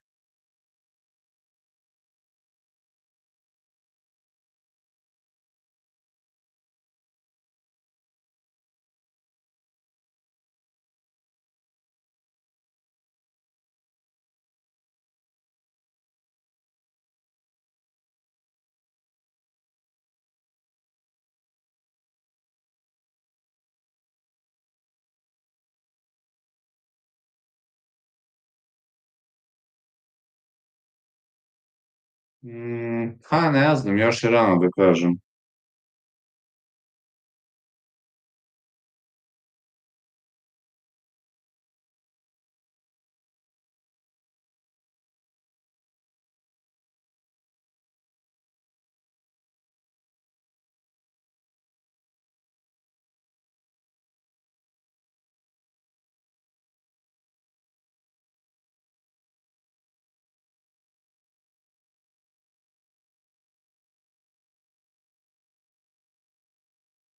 Ha, ne znam, još je rano da kažem.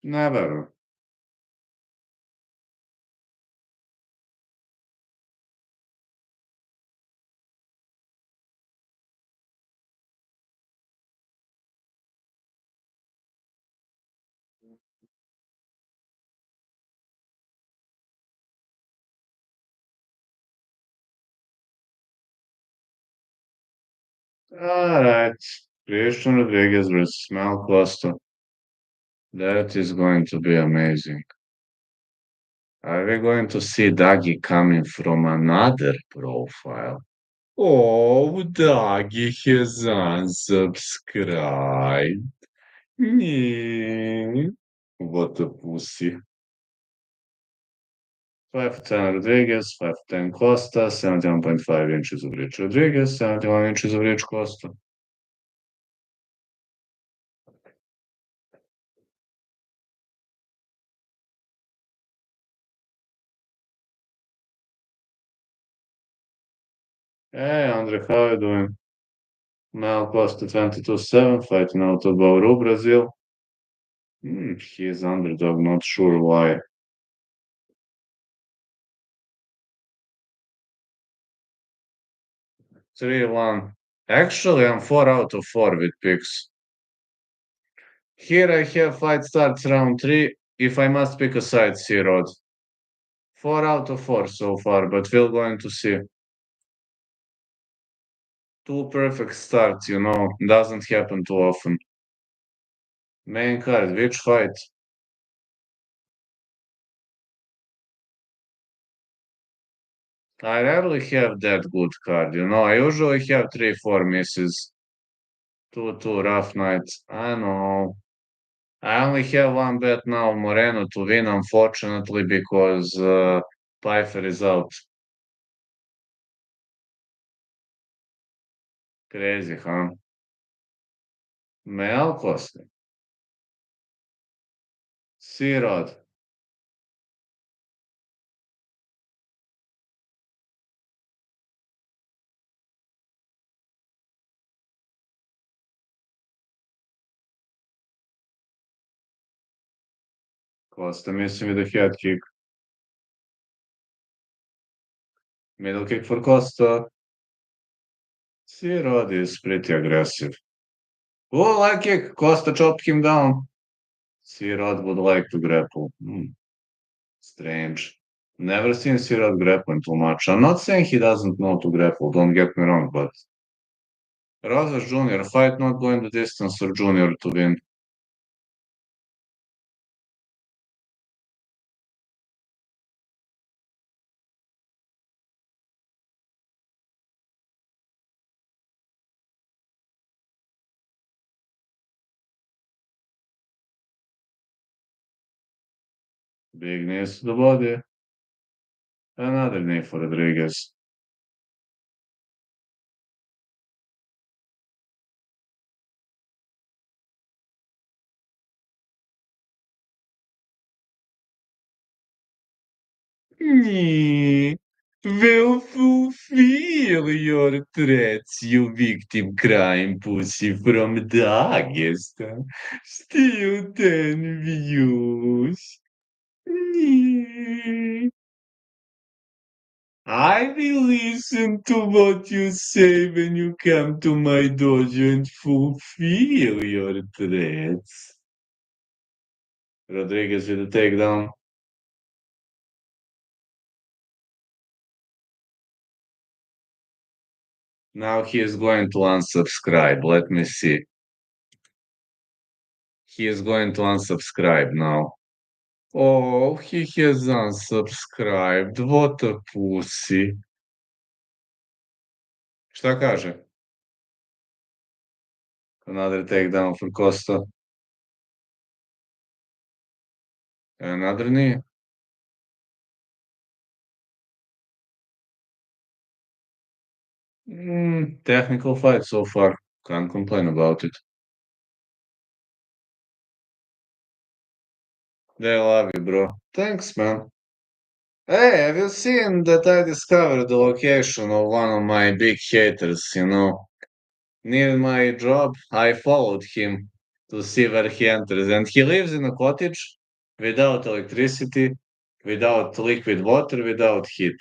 Ne verujem. Alright. Christian Rodriguez versus Mel Costa. That is going to be amazing. Are we going to see Dagi coming from another profile? Oh, Dagi has unsubscribed. Nee. What a pussy. 5'10 Rodriguez, 5'10 Costa, 71.5 inches of reach Rodriguez, 71 inches of reach Costa. Hey, Andre, how are you doing? Now Costa 22-7, fighting out of Bauru, Brazil. He is underdog, not sure why. 3-1. Actually, I'm 4 out of 4 with picks. Here I have fight starts round 3. If I must pick a side, C-Rod. 4 out of 4 so far, but we're going to see. Two perfect starts, doesn't happen too often. Main card, which fight? I rarely have that good card, I usually have 3-4 misses. 2-2 rough nights. I know. I only have one bet now, Moreno to win, unfortunately, because Pfeiffer is out. Crazy, huh? Mel Costa. C-Rod. Costa missing with a head kick. Middle kick for Costa. C-Rod is pretty aggressive. Oh, leg kick. Costa chopped him down. C-Rod would like to grapple. Strange. Never seen C-Rod grappling too much. I'm not saying he doesn't know to grapple, don't get me wrong, but Rosas Jr., fight not going the distance for Junior to win. Big knees to the body. Another knee for Rodriguez. Nee, will fulfill your threats, you victim crime pussy from Dagestan. Still 10 views. Nee. I will listen to what you say when you come to my dojo and fulfill your threats. Rodriguez with the takedown. Now he is going to unsubscribe. Let me see. He is going to unsubscribe now. Oh, he has unsubscribed. What a pussy. Šta kaže? Another takedown for Costa. Another knee. Technical fight so far. Can't complain about it. They love you, bro. Thanks, man. Hey, have you seen that I discovered the location of one of my big haters? Near my job, I followed him to see where he enters, and he lives in a cottage without electricity, without liquid water, without heat.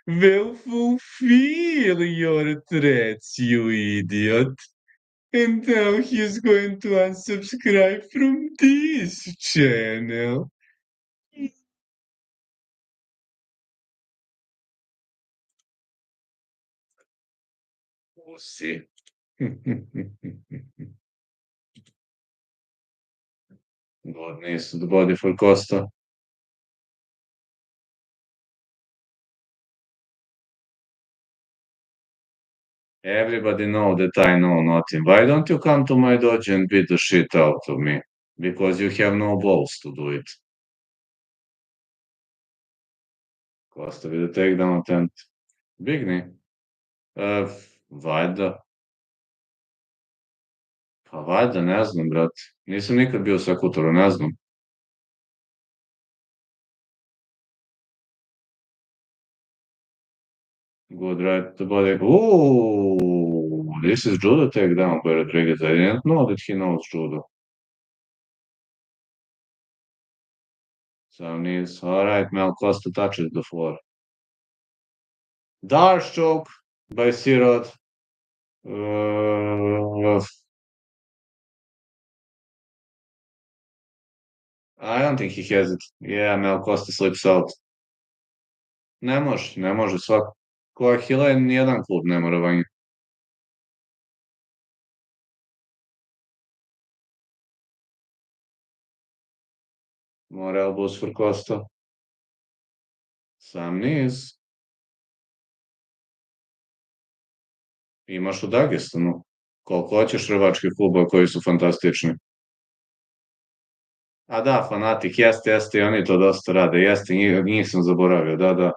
Will fulfill your threats, you idiot. And now he's going to unsubscribe from this channel. We'll see. Godinez to the body for Costa. Everybody know that I know nothing. Why don't you come to my dojo and beat the shit out of me? Because you have no balls to do it. Costa with a takedown attempt. Big knee. Valjda. Pa valjda, ne znam, brate. Nisam nikad bio sa Kutoro, ne znam. Good right to body. Ooh, this is judo takedown by Rodriguez. I didn't know that he knows judo. Some knees. All right, Mel Costa touches the floor. Darce choke by Sirot. I don't think he has it. Yeah, Mel Costa slips out. Ne može svako. Ko Ahile, nijedan klub ne mora vanje. More elbows for Costa. Sam niz. Imaš u Dagestanu. Koliko hoćeš rvačkih kluba koji su fantastični. A da, Fanatik, jeste, i oni to dosta rade, jeste, njih sam zaboravio, da.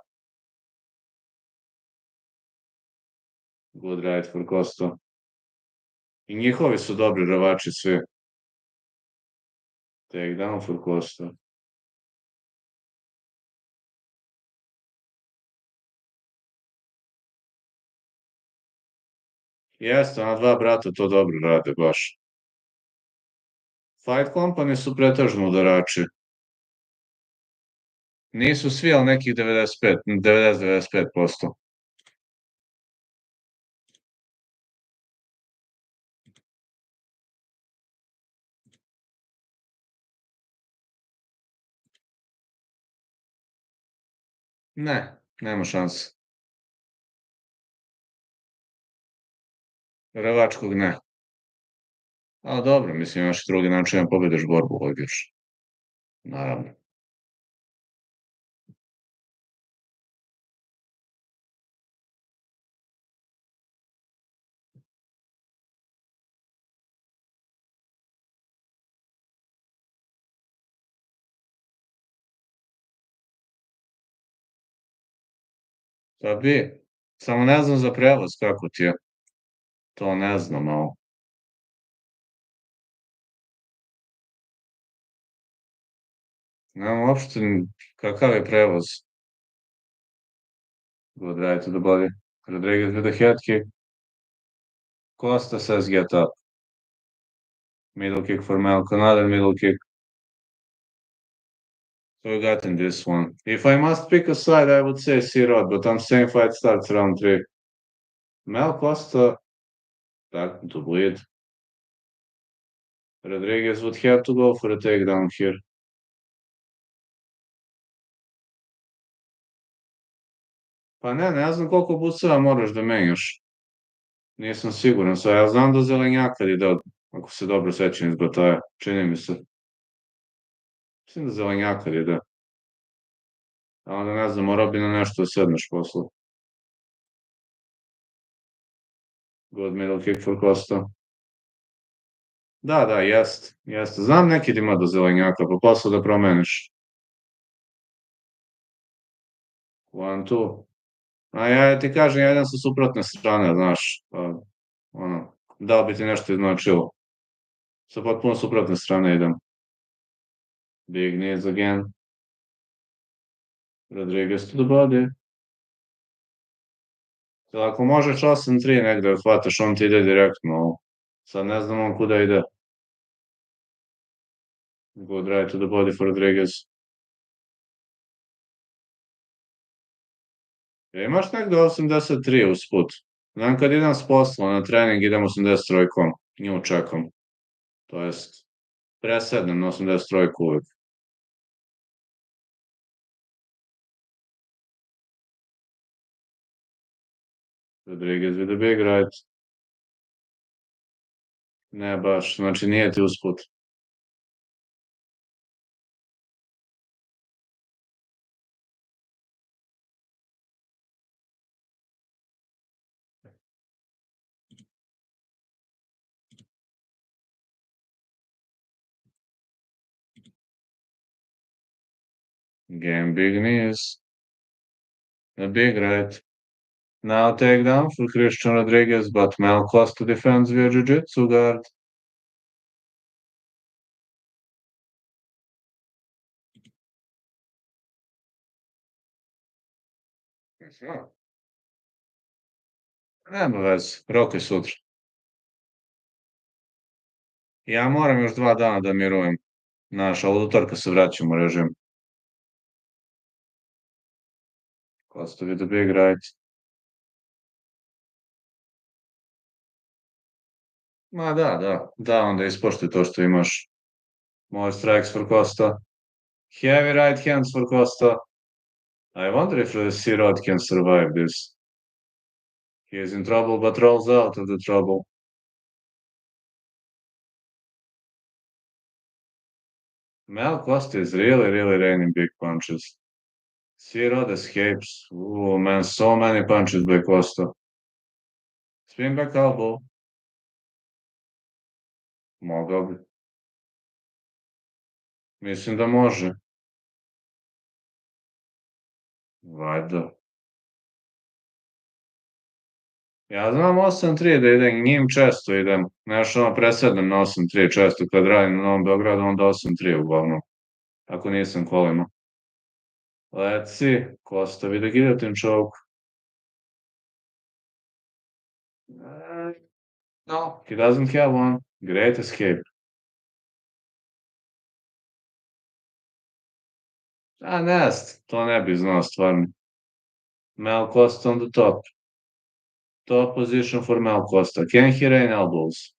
Good right for Costa. I njihovi su dobri rvači svi. Takedown for Costa. Jeste, ona dva brata to dobro rade, baš. Fight Company su pretežno udarači. Nisu svi, ali nekih 90-95%. Ne, nema šanse. Rvačkog ne. Ali dobro, mislim, imaš i drugi način da pobediš borbu, logično. Naravno. Pa bi. Samo ne znam za prevoz kako ti je. To ne znam, ali... Nemam uopšte kakav je prevoz. Good right to the body. Rodriguez with a head kick. Costa says get up. Middle kick for Malcolm, another middle kick. So we got in this one. If I must pick a side, I would say C-Rod, but I'm saying fight starts round 3. Mel Costa, back to bleed. Rodriguez would have to go for a takedown here. Pa ne znam koliko buceva moraš da menjaš. Nisam siguran sad. Ja znam da zelenjaka ide, ako se dobro sećam iz bataja. Čini mi se. Mislim da zelenjaka ide. A onda ne znam, mora bi na nešto da sedneš posle. Good middle kick for Costa. Da, jest. Znam neki da ima do zelenjaka, pa posle da promeniš. 1, 2. A ja ti kažem, ja idem sa suprotne strane, znaš. Pa, ono, da li bi ti nešto iznočilo? Sa potpuno suprotne strane idem. Big knees again. Rodriguez to the body. Ako možeš 8-3 negde hvataš, on ti ide direktno. Sad ne znam on kuda ide. Good right to the body for Rodriguez. Imaš negde 83 usput. Znam kad idem s posla na trening idem 83-kom. Nju čekam. To jest, presednem na 83-ku uvijek. Rodriguez with a big right. Ne baš, znači nije ti usput. Game big knees. A big right. Now takedown for Christian Rodriguez, but Mel Costa defends via jiu-jitsu guard. Nema veze, rok je sutra. Ja moram još 2 dana da mirujem. Znaš, a od utorka se vraćam u režim. Costa with a big right. Ma da, onda ispoštuj to što imaš. More strikes for Costa. Heavy right hands for Costa. I wonder if C-Rod can survive this. He is in trouble, but rolls out of the trouble. Mel Costa is really raining big punches. C-Rod escapes. Oh man, so many punches by Costa. Spin back elbow. Mogao bi. Mislim da može. Valjda. Ja znam 8-3 da idem, njim često idem. Znaš, ono, presednem na 8-3 često kad radim na Novom Beogradu, onda 8-3 uglavnom. Ako nisam kolima. Let's see. Costa with a guillotine choke. No, he doesn't have one. Great escape. Nest, to ne bi znao stvarno. Mel Costa on the top. Top position for Mel Costa. Can he rain elbows?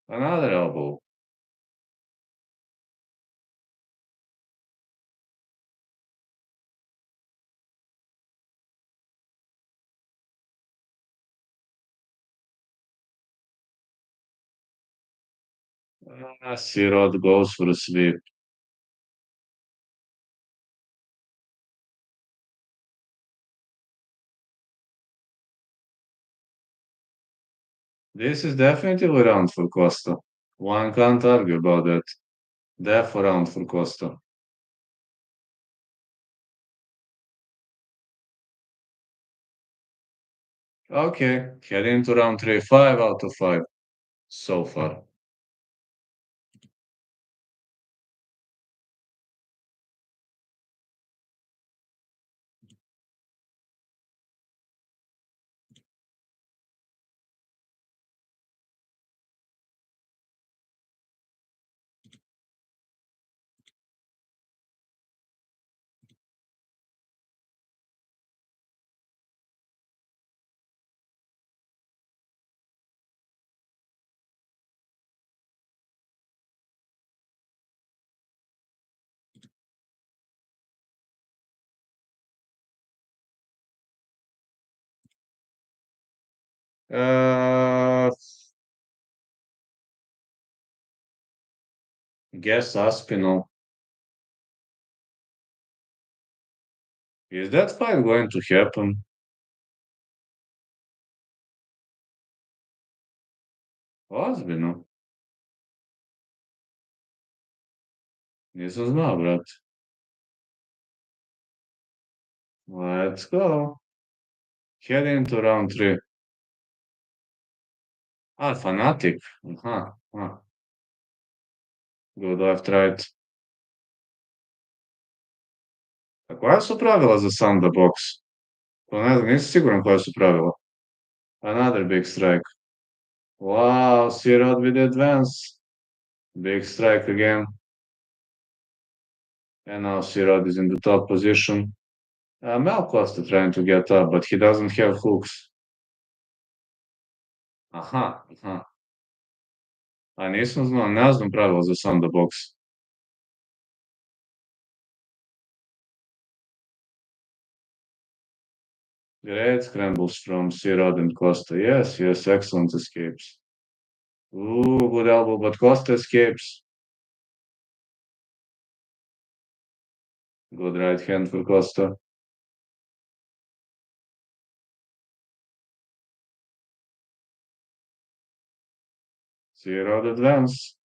Another elbow. C-Rod goes for a sweep. This is definitely round for Costa. One can't argue about that. Def round for Costa. Okay, heading to round 3, 5 out of 5 so far. Uh, guess Aspinall. Is that fight going to happen? Ozbiljno? Nisam znao, brate. Let's go. Heading to round 3. Fanatic. Aha. Good left, right. A koja su pravila za Sanda box? Pa ne znam, nisam siguran koja su pravila. Another big strike. Wow, Sirot with advance. Big strike again. And now Sirot is in the top position. Mel Costa trying to get up, but he doesn't have hooks. Aha. Nisam znao, ne znam pravila za Sanda box. Great scrambles from Sirot and Costa. Yes, excellent escapes. Ooh, good elbow, but Costa escapes. Good right hand for Costa. Sirot advance.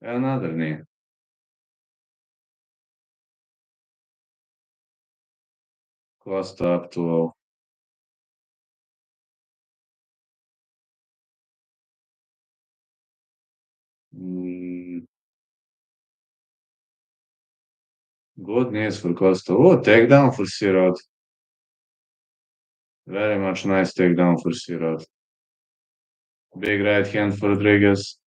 Another knee. Costa up to low. Good knees for Costa. Oh, takedown for Sirot. Very much nice takedown for Sirot. Big right hand for Rodriguez.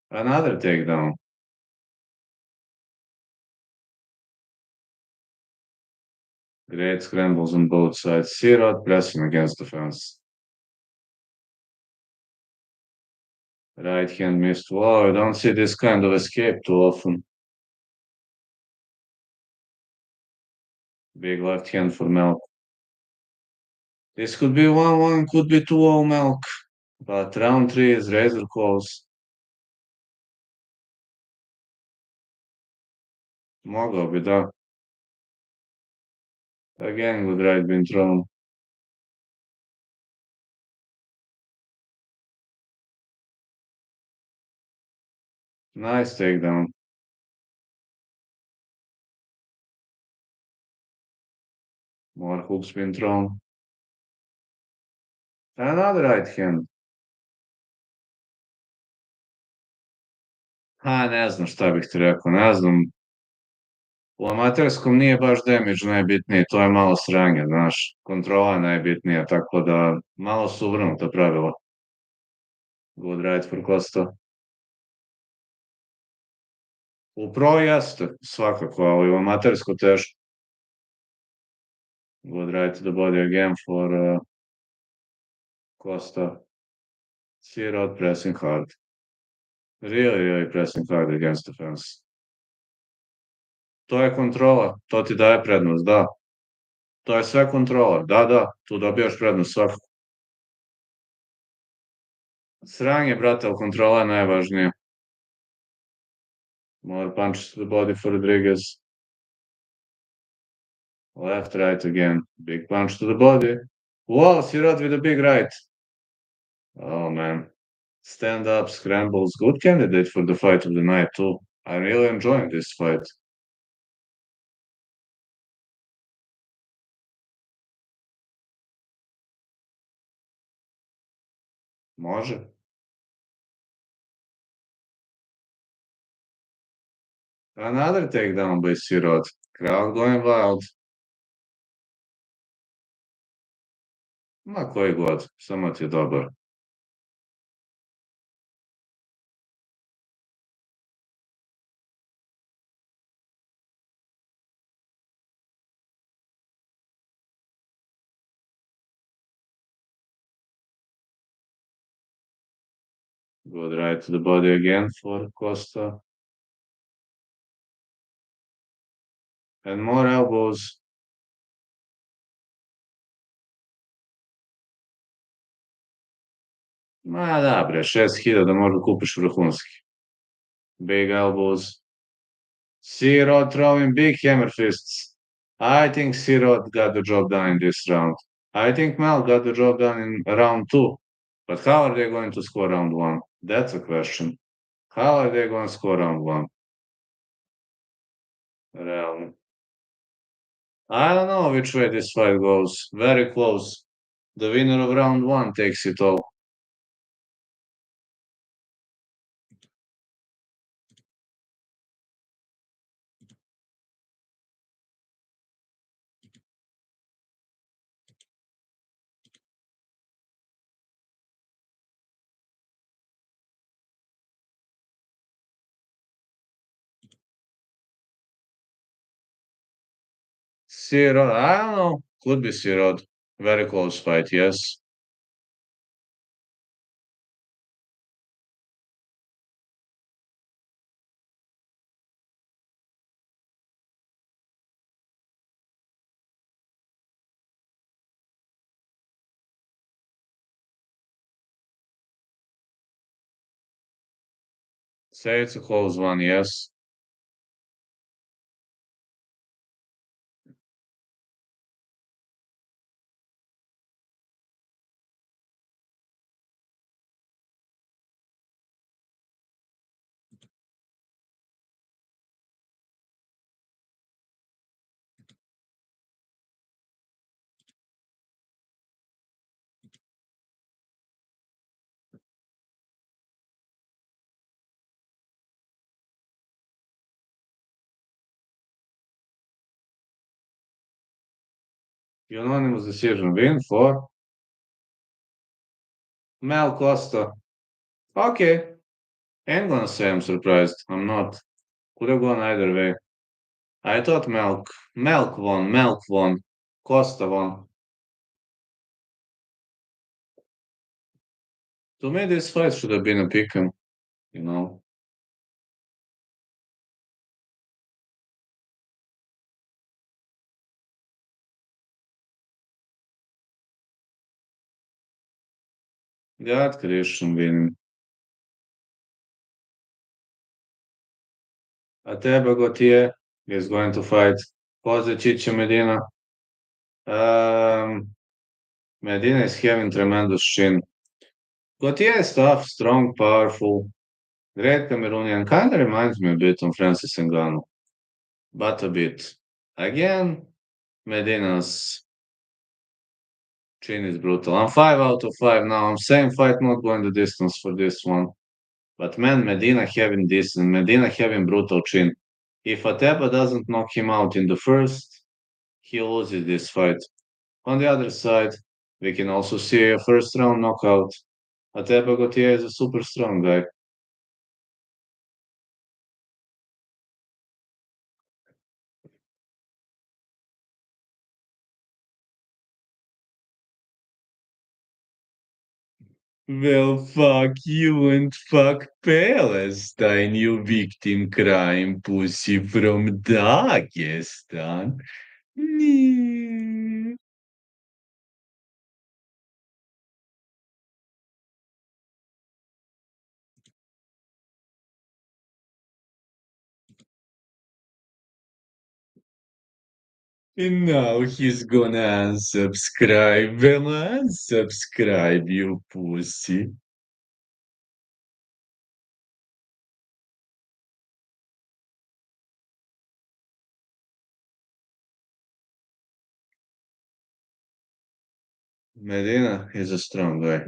Another takedown. Great scrambles on both sides. Sirot pressing against the fence. Right hand missed. Wow, I don't see this kind of escape too often. Big left hand for Melk. This could be 1-1, could be 2-0 Melk. But round 3 is razor close. Mogao bi, da. Again, good right been thrown. Nice takedown. More hooks been thrown. Another right hand. Ne znam šta bih ti rekao, ne znam. U amaterskom nije baš damage najbitniji, to je malo sranje, znaš. Kontrola je najbitnija, tako da malo su uvrnuta pravila. Good right for Costa. U pro jeste, svakako, ali u amatersko teško. Good right to the body again for Costa. Sirot pressing hard. Really pressing hard against the fence. To je kontrola, to ti daje prednost, da. To je sve kontrola, da, tu dobijaš prednost svakako. Sranje, brate, ali kontrola je najvažnija. More punches to the body for Rodriguez. Left, right again. Big punch to the body. Wow, Sirot with a big right. Oh, man. Stand up scrambles, good candidate for the fight of the night too. I'm really enjoying this fight. Može. Another takedown by Sirot. Crowd going wild. Ma koji god, samo ti je dobar. Good right to the body again for Costa. And more elbows. Ma da bre, 6.000 možda kupiš vrhunski. Big elbows. Sirot throwing big hammer fists. I think Sirot got the job done in this round. I think Mal got the job done in round two. But how are they going to score round one? That's a question. How are they going to score round one? Realno. I don't know which way this fight goes. Very close. The winner of round one takes it all. Sirot, I don't know. Could be Sirot. Very close fight, yes. Say it's a close one, yes. Unanimous decision win for Mel Costa. Okay. I'm gonna say I'm surprised. I'm not. Could have gone either way. I thought Melk won, Costa won. To me, this fight should have been a pick'em, you know. Got Christian winning. Ateba Gautier is going to fight Jose Chicha Medina. Um, Medina is having tremendous chin. Gautier is tough, strong, powerful, great Cameroonian. Kind of reminds me a bit of Francis Ngannou, but a bit. Again, Medina's chin is brutal. I'm 5 out of 5 now. I'm saying fight not going the distance for this one. But man, Medina having this and Medina having brutal chin. If Ateba doesn't knock him out in the first, he loses this fight. On the other side, we can also see a first round knockout. Ateba Gautier is a super strong guy. Well, fuck you and fuck Palestine, you victim crime pussy from Dagestan. Nee. And now he's gonna unsubscribe. Well, unsubscribe, you pussy. Medina is a strong guy.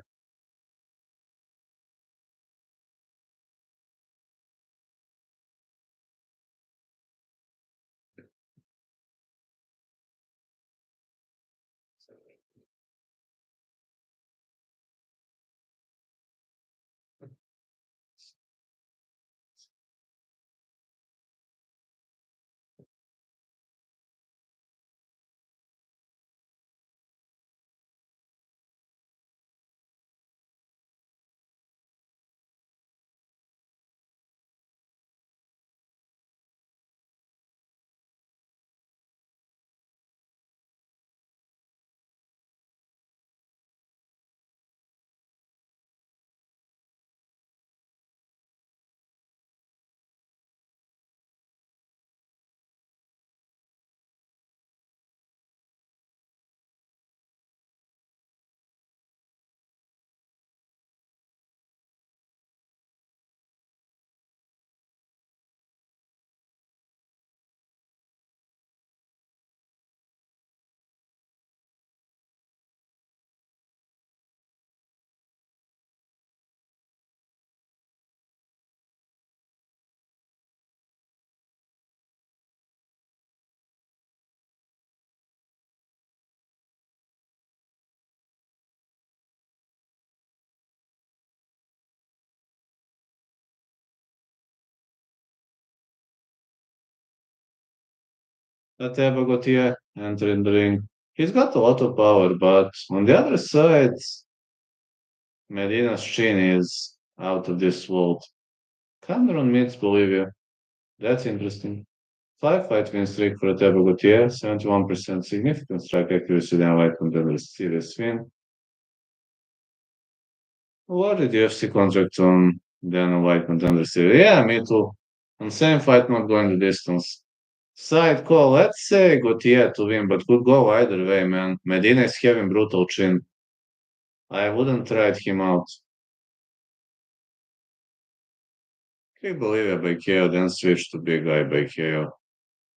Ateba Gautier enter in the ring. He's got a lot of power, but on the other side, Medina's chin is out of this world. Cameron meets Bolivia. That's interesting. Five fight win streak for Ateba Gautier, 71% significant strike accuracy, then white contender series win. Awarded UFC contract on then a white contender series. Yeah, me too. On same fight, not going the distance. Side call, let's say Gautier to win, but could go either way, man. Medina is having brutal chin. I wouldn't trade him out. Big Bolivia by KO, then switch to big guy by KO.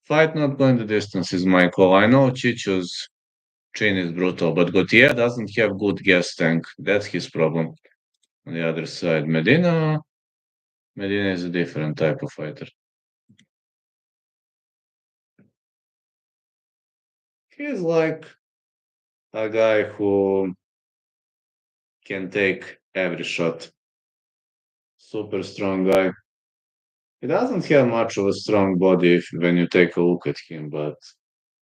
Fight not going the distance is my call. I know Chicho's chin is brutal, but Gautier doesn't have good gas tank. That's his problem. On the other side, Medina is a different type of fighter. He's like a guy who can take every shot. Super strong guy. He doesn't have much of a strong body when you take a look at him, but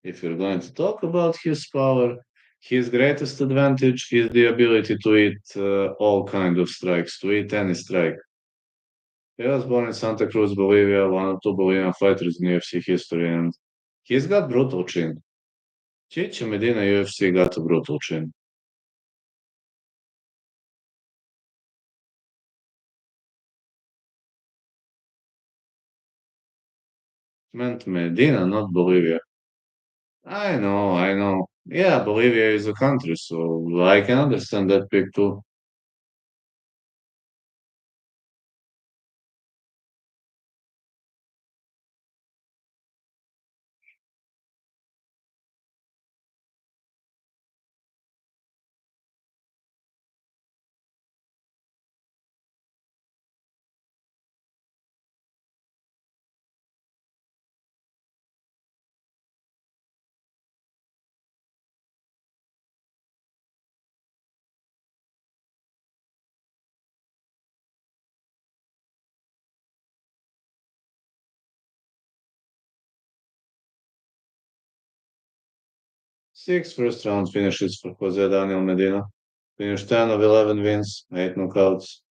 if you're going to talk about his power, his greatest advantage is the ability to eat all kind of strikes, to eat any strike. He was born in Santa Cruz, Bolivia, one of two Bolivian fighters in UFC history, and he's got brutal chin. Chicha Medina UFC got a brutal chin. Meant Medina, not Bolivia. I know, I know. Yeah, Bolivia is a country, so I can understand that pick too. 6 first round finishes for Jose Daniel Medina. Finished 10 of 11 wins, 8 knockouts.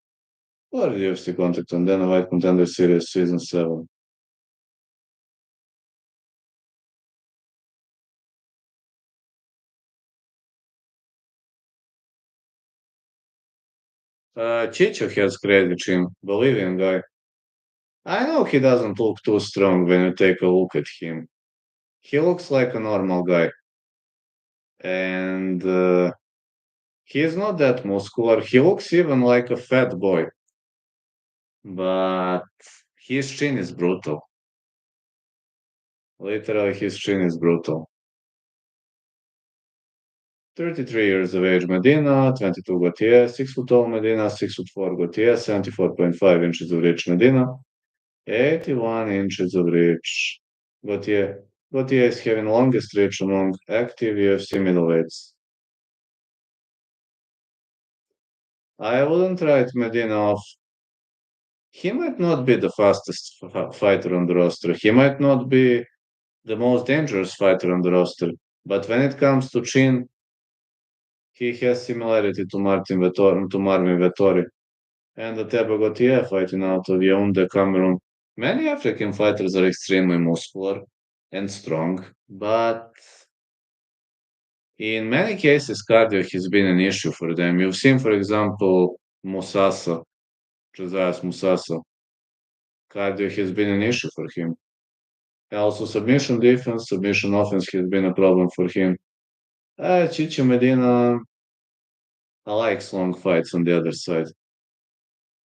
Or the UFC contact on Dana White Contender Series Season 7. Chicho has crazy chin, Bolivian guy. I know he doesn't look too strong when you take a look at him. He looks like a normal guy. And he's not that muscular. He looks even like a fat boy. But his chin is brutal. Literally, his chin is brutal. 33 years of age, Medina, 22 Gautier, 6 foot tall Medina, 6 foot 4 Gautier, 74.5 inches of reach Medina, 81 inches of reach Gautier. Gautier is having longest reach among active UFC middleweights. I wouldn't write Medina off. He might not be the fastest fighter on the roster. He might not be the most dangerous fighter on the roster. But when it comes to chin, he has similarity to Marvin Vettori. And the Teba Gautier fighting out of Yaounde, Cameroon. Many African fighters are extremely muscular and strong, but in many cases, cardio has been an issue for them. You've seen, for example, Musasa, Josias Musasa. Cardio has been an issue for him. Also, submission defense, submission offense has been a problem for him. Chicho Medina likes long fights on the other side.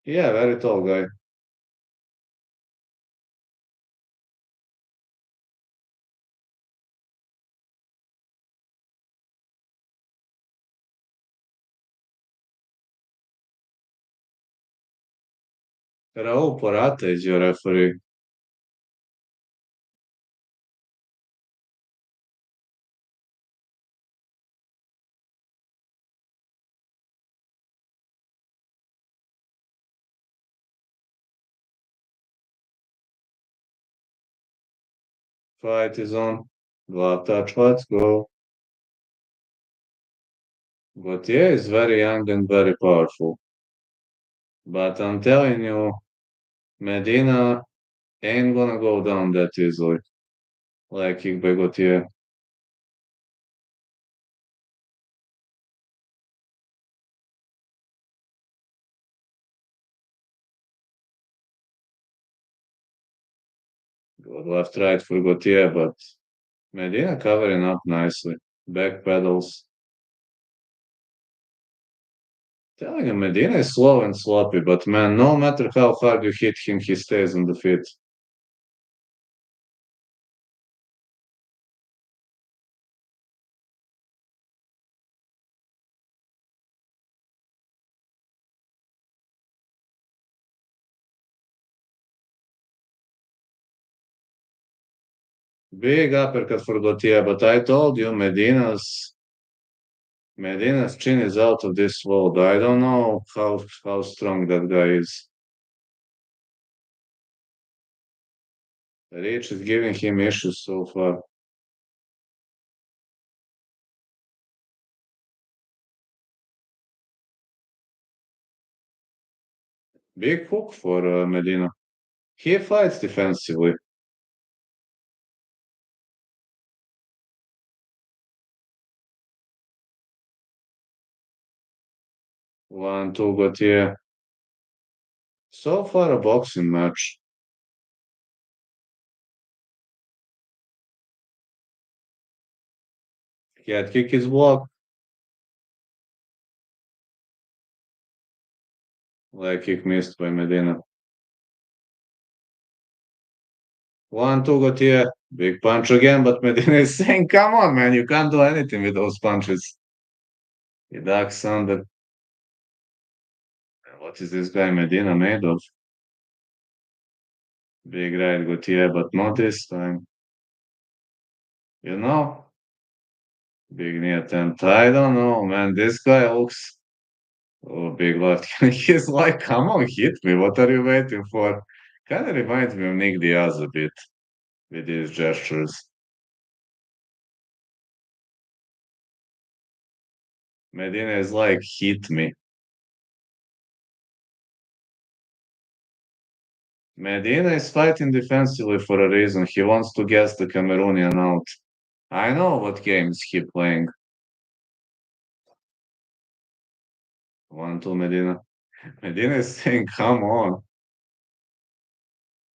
Yeah, very tall guy. Raul Porata is your referee. Fight is on. Glove touch, let's go. Gautier is very young and very powerful. But I'm telling you, Medina ain't gonna go down that easily. Like kick by Gautier. Good left right for Gautier, but Medina covering up nicely. Back pedals. Telling you, Medina is slow and sloppy, but man, no matter how hard you hit him, he stays on the feet. Big uppercut for Gautier, but I told you Medina's chin is out of this world. I don't know how strong that guy is. Reach is giving him issues so far. Big hook for Medina. He fights defensively. One, two, Gautier. So far, a boxing match. Head kick is blocked. Leg kick missed by Medina. One, two, Gautier. Big punch again, but Medina is saying, come on, man, you can't do anything with those punches. He ducks under. What is this guy Medina made of? Big right, Gautier, but not this time. You know? Big knee attempt. I don't know, man. This guy looks. Oh, big left. He's like, come on, hit me. What are you waiting for? Kind of reminds me of Nick Diaz a bit with his gestures. Medina is like, hit me. Medina is fighting defensively for a reason. He wants to gas the Cameroonian out. I know what games he playing. One, two, Medina. Medina is saying, come on.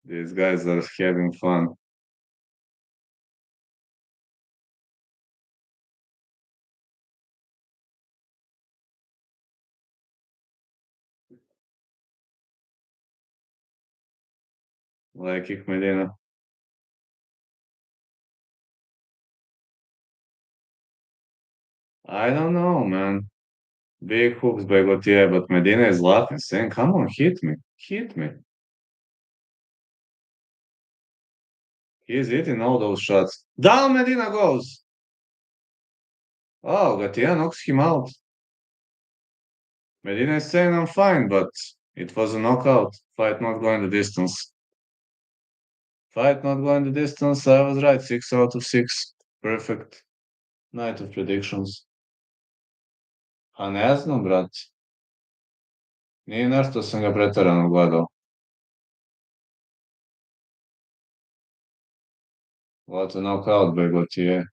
These guys are having fun. Like kick Medina. I don't know, man. Big hooks by Gautier, but Medina is laughing, saying, "Come on, hit me, hit me." He's hitting all those shots. Down Medina goes. Oh, Gautier knocks him out. Medina is saying, "I'm fine," but it was a knockout. Fight not going the distance. Fight not going the distance. I was right. 6 out of 6. Perfect. Night of predictions. A ne znam, brate. Nije nešto sam ga preterano gledao. What a knockout by Gautier.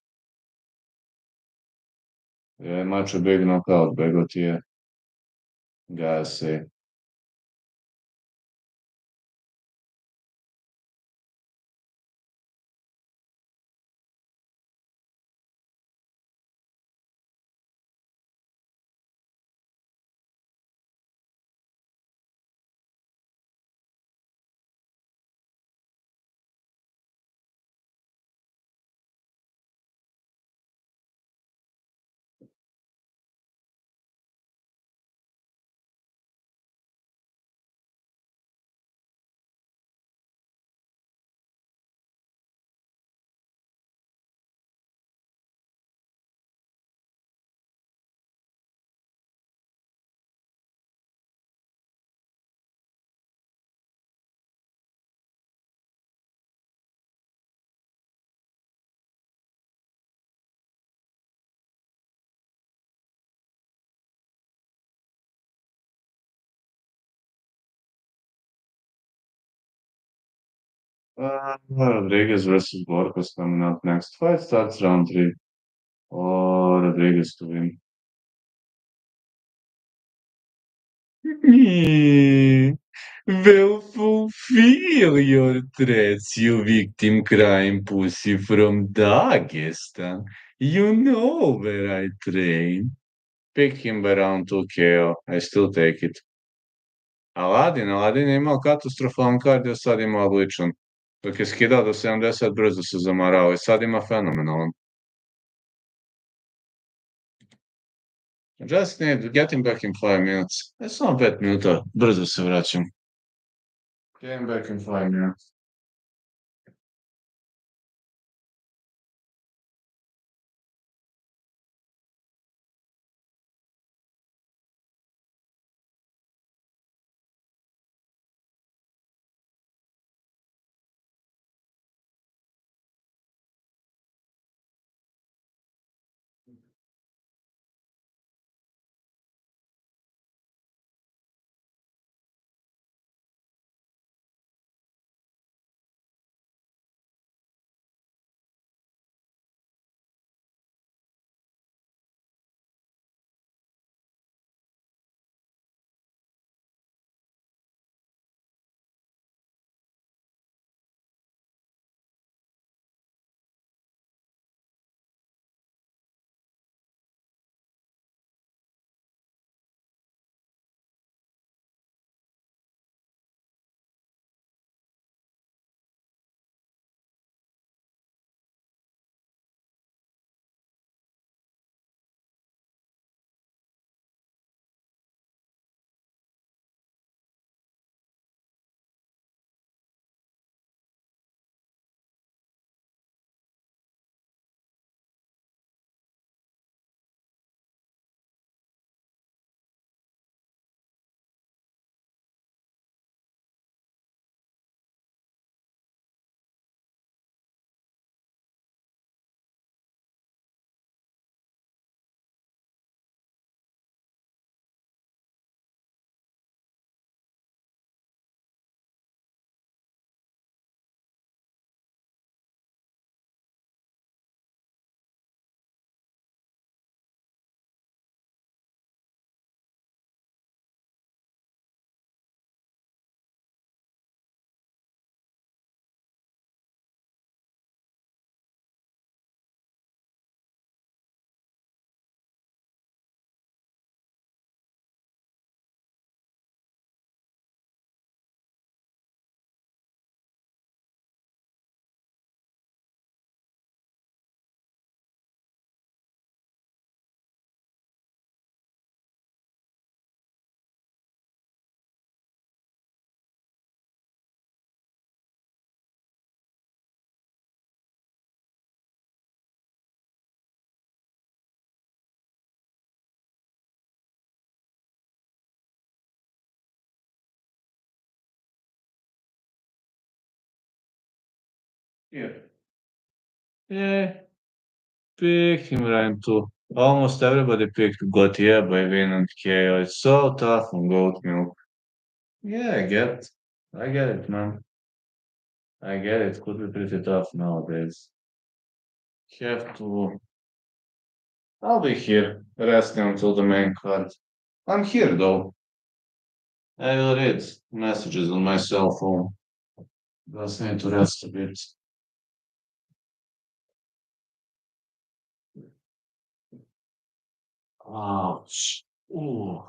Yeah, much a big knockout by Gautier. Gotta say. Rodriguez versus Borcos coming up next. Fight starts round 3. Oh, Rodriguez to win. Me will fulfill your threats, you victim crime pussy from Dagestan. You know where I train. Pick him by round 2 KO. I still take it. Aladin je imao katastrofalan kardio, sad ima odličan. Dok je skidao do 70, brzo se zamarao i sad ima fenomenalan. Just need getting back in 5 minutes. Samo 5 minuta, brzo se vraćam. Getting back in 5 minutes. Yeah. Yeah, pick him round two. Almost everybody picked Gautier by win and KO. It's so tough on goat milk. Yeah, I get it, man. I get it. Could be pretty tough nowadays. Have to. I'll be here, resting until the main card. I'm here though. I will read messages on my cell phone. Just need to rest a bit. Ouch. Ooh.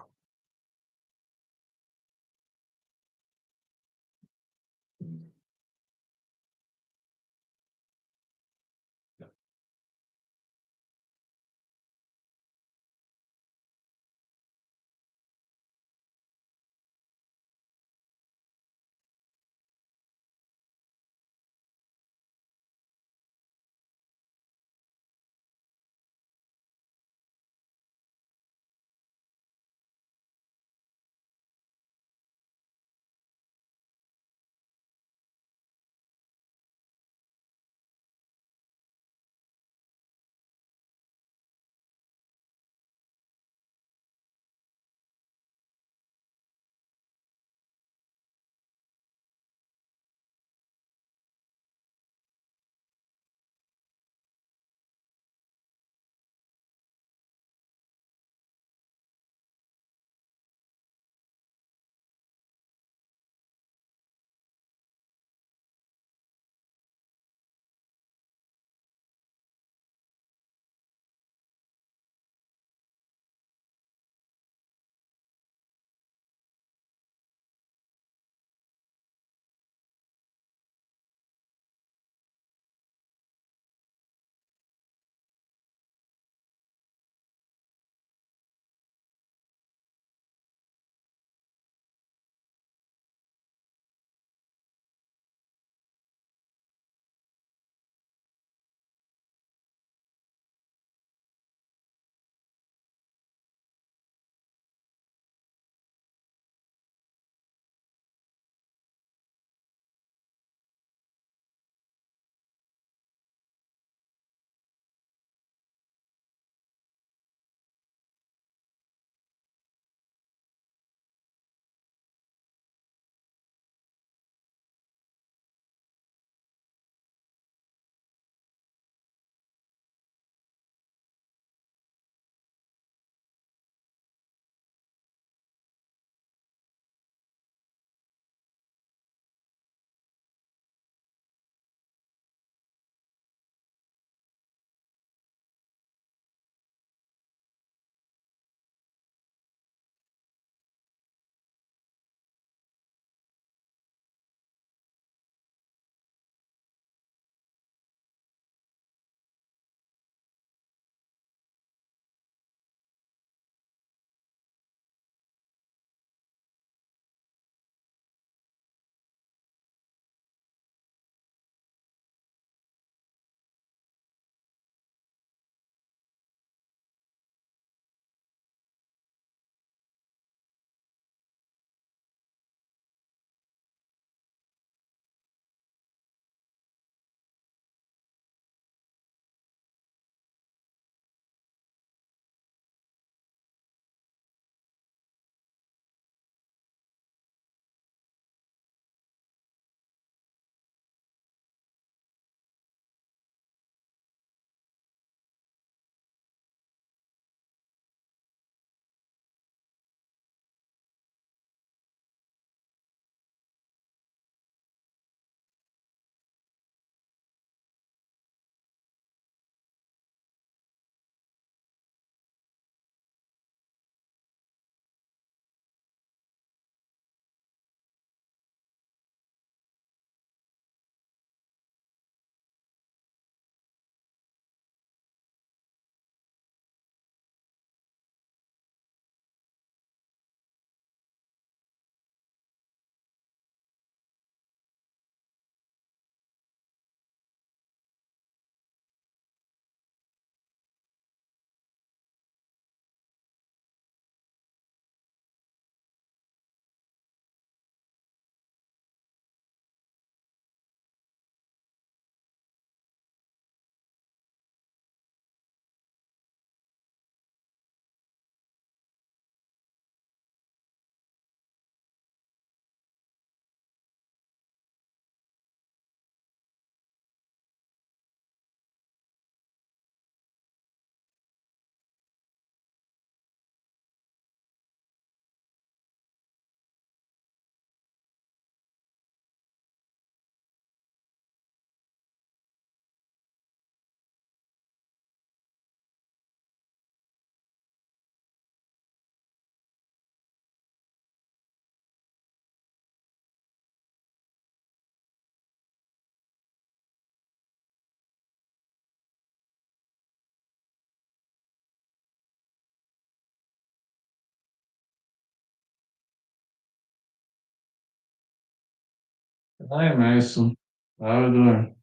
Hi, Mason. How you doing?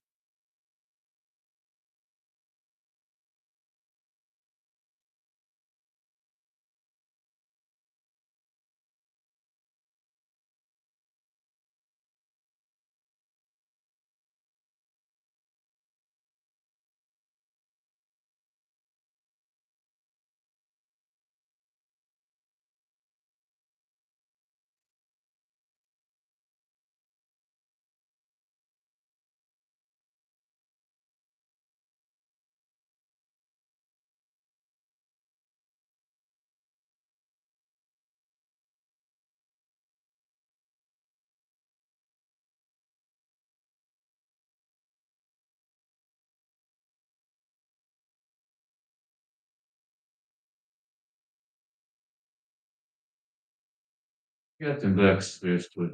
Getting back swiftly.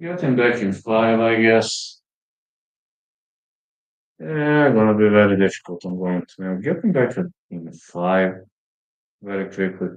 Getting back in five, I guess. Yeah, gonna be very difficult. I'm going to now. Getting back in five very quickly.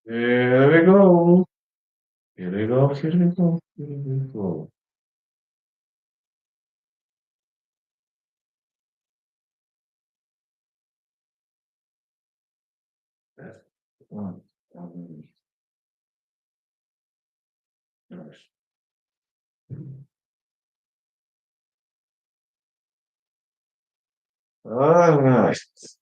Here we go. Here we go. Here we go. Here we go. One, nice. Ah, nice.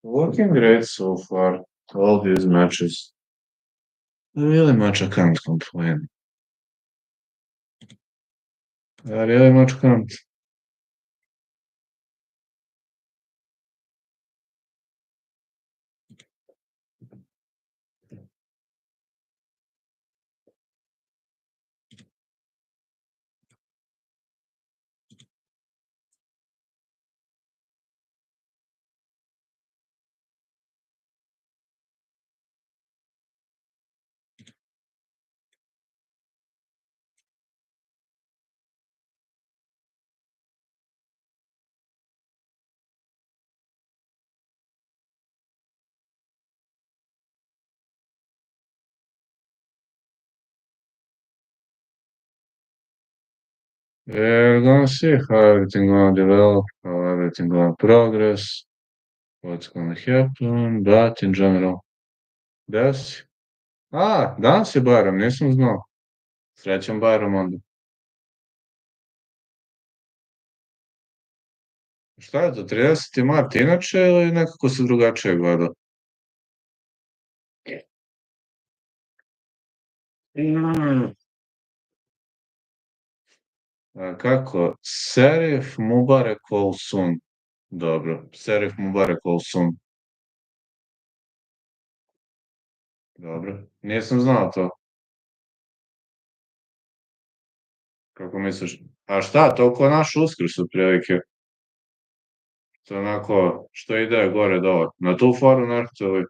Looking great so far. All these matches. Really much I can't complain. I really much can't. We're gonna see how everything gonna develop, how everything gonna progress, what's gonna happen, but in general. Des? Danas je Bajram, nisam znao. Srećan Bajram onda. Šta je to, 30. mart inače ili nekako se drugačije gleda? Mm. Kako? Serif Mubarek Olsun. Dobro, Serif Mubarek Olsun. Dobro, nisam znao to. Kako misliš? A šta, to ko naš Uskrs otprilike? To je onako, što ide gore dole. Na tu foru nešto ili...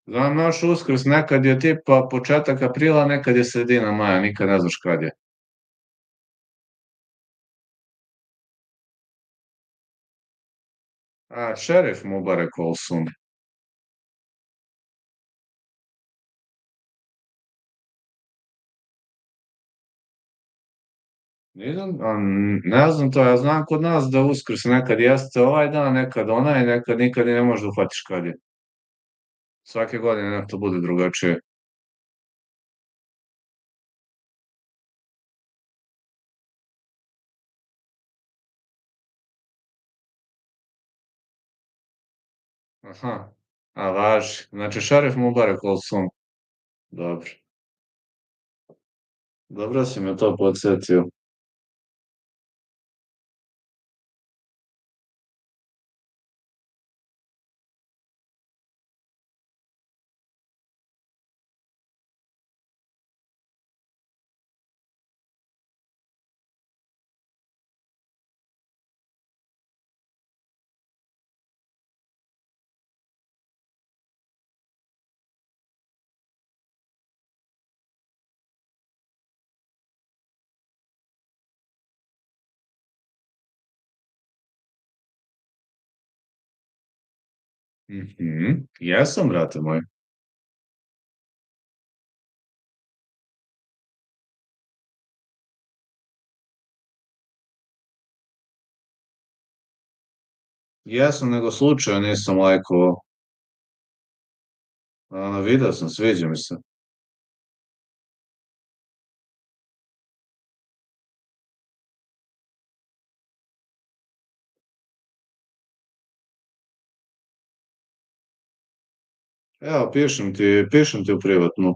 Znam, naš Uskrs nekad je tipa početak aprila, nekad je sredina maja, nikad ne znaš kad je. Šerif Mubarek Olsun. Ne znam to, ja znam kod nas da Uskrs nekad jeste ovaj dan, nekad onaj, nekad nikad i ne možeš da uhvatiš kad je. Svake godine nešto bude drugačije. Aha, važi. Znači, Šerif Mubarek Olsun. Dobro. Dobro si me to podsjetio. Jesam, brate moj. Jesam, nego slučajno nisam lajkovao. Video sam, sviđa mi se. Evo, pišem ti u privatnu.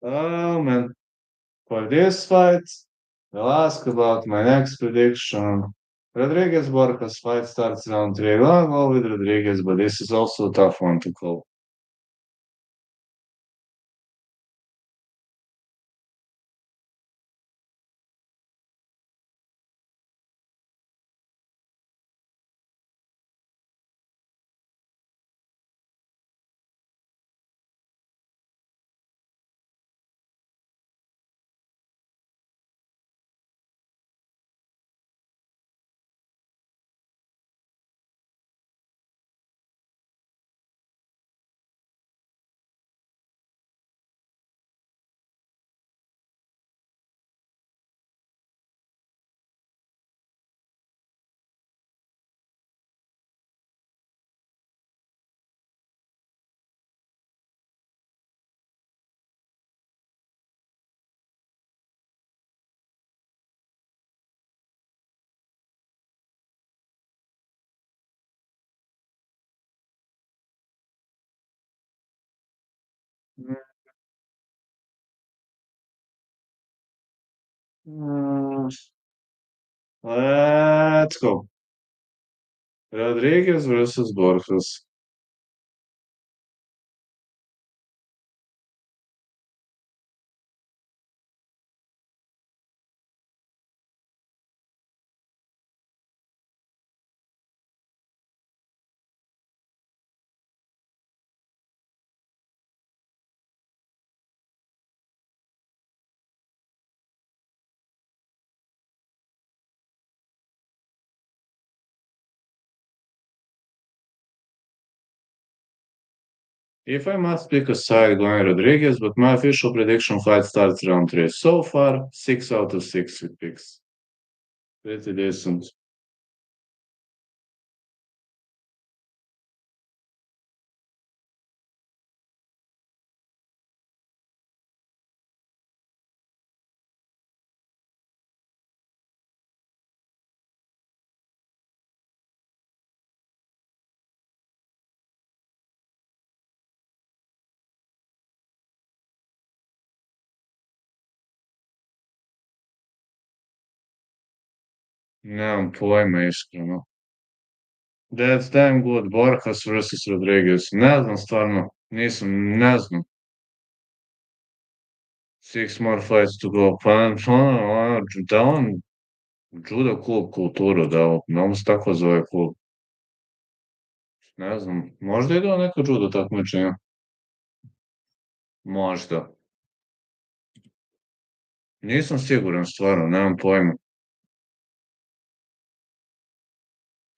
Oh man, for this fight, I'll ask about my next prediction. Rodriguez Borjas fight starts round three. I'll go with Rodriguez, but this is also a tough one to call. Mm, let's go. Rodriguez versus Borjas. If I must pick a side, going Rodriguez, but my official prediction fight starts round three. So far, 6 out of 6 with picks. Pretty decent. Nemam pojma, iskreno. That's damn good. Borjas versus Rodriguez. Ne znam stvarno. Ne znam. 6 more fights to go. Pa, da on judo klub kulturu, da mu se tako zove klub. Ne znam. Možda ide on neka judo takmičenja. Možda. Nisam siguran, stvarno, nemam pojma.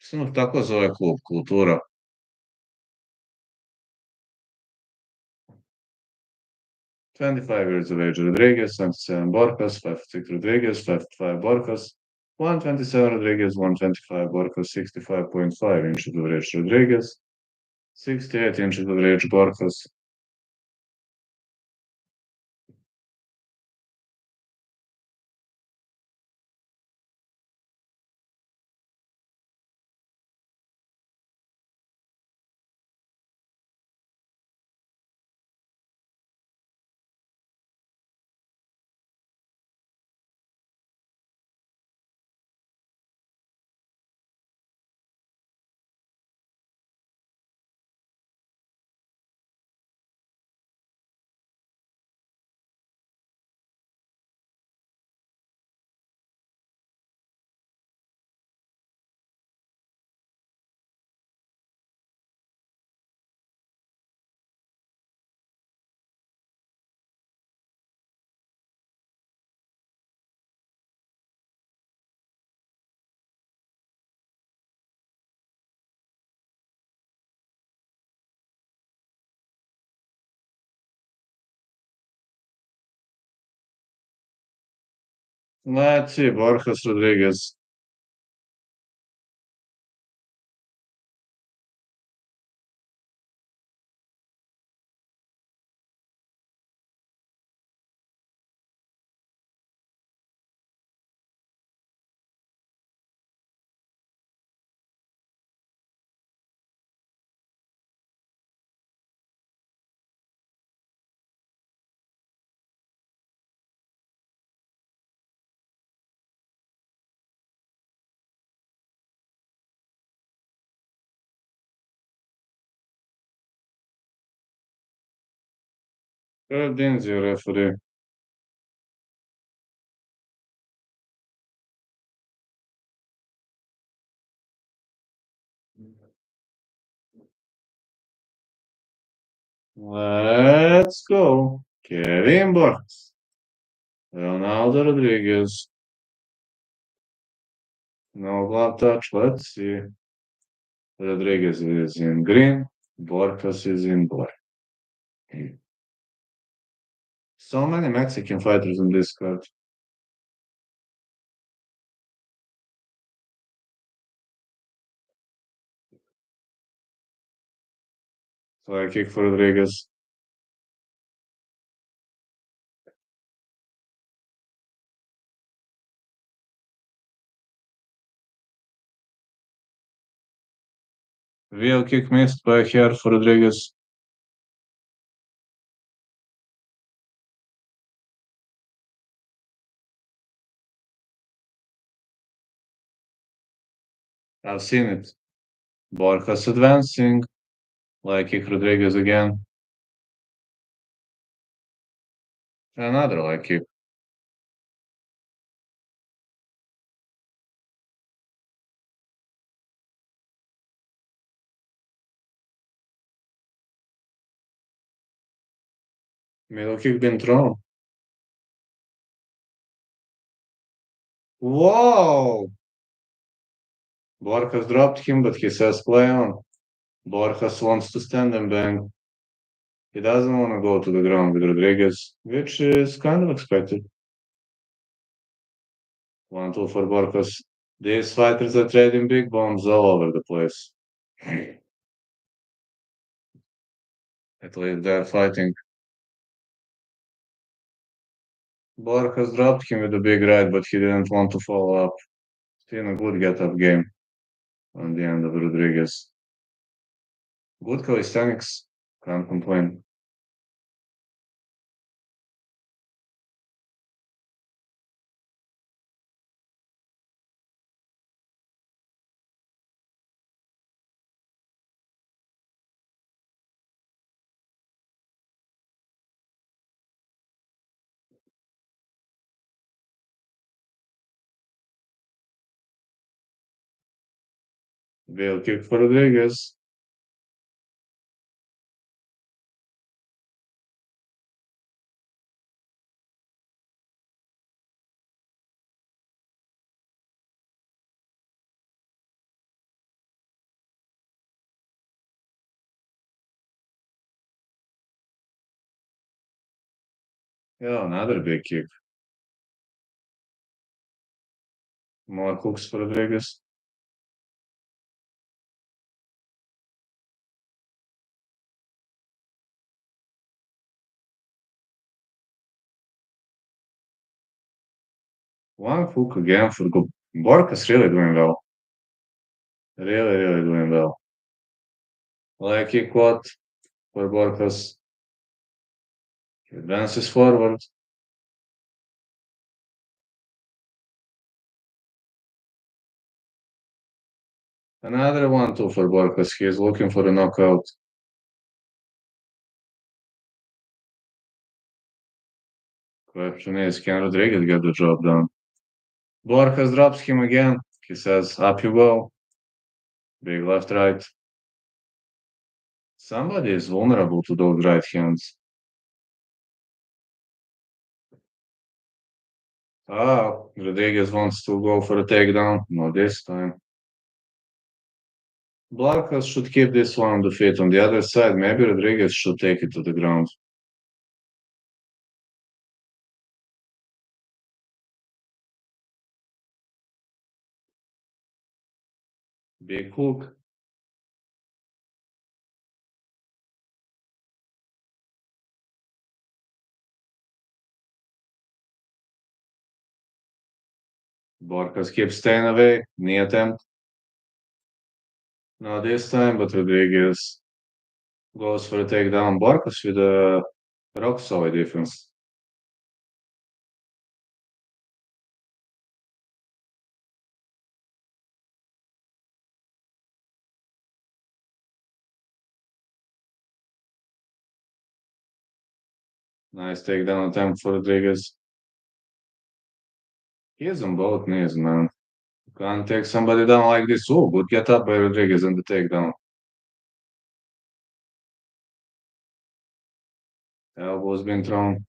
Samo tako zove klub kultura. 25 years of age Rodriguez, 27 Borjas, 56 Rodriguez, 55 Borjas, 127 Rodriguez, 125 Borjas, 65.5 inches of age Rodriguez, 68 inches of age Borjas. Znači, Borjas Rodriguez. Godinez your referee. Let's go. Kevin Borges. Ronaldo Rodriguez. No glove touch. Let's see. Rodriguez is in green. Borges is in black. So many Mexican fighters in this card. So I kick for Rodriguez. Wheel kick missed by hair for Rodriguez. I've seen it. Borges advancing. Like kick Rodriguez again. Another like kick. Middle kick been thrown. Whoa! Borges dropped him, but he says play on. Borges wants to stand and bang. He doesn't want to go to the ground with Rodriguez, which is kind of expected. 1-2 for Borges. These fighters are trading big bombs all over the place. At least they're fighting. Borges dropped him with a big right, but he didn't want to follow up. Still a good get-up game on the end of Rodriguez. Good calisthenics. Can't complain. Wheel kick for Rodriguez. Yeah, another big kick. More hooks for Rodriguez. One hook again for Borges really doing well. Really, really doing well. Like kick what for Borges. He advances forward. Another 1-2 for Borges. He is looking for a knockout. Question is, can Rodriguez get the job done? Borges drops him again. He says, up you go. Big left, right. Somebody is vulnerable to those right hands. Rodriguez wants to go for a takedown. Not this time. Borges should keep this one on the feet. On the other side, maybe Rodriguez should take it to the ground. Big hook. Borges keeps staying away. Knee attempt. Not this time, but Rodriguez goes for a takedown. Borges with a rock solid defense. Nice takedown attempt for Rodriguez. He has on both knees, man. Can't take somebody down like this. Oh, good get up by Rodriguez on the takedown. Elbow's been thrown.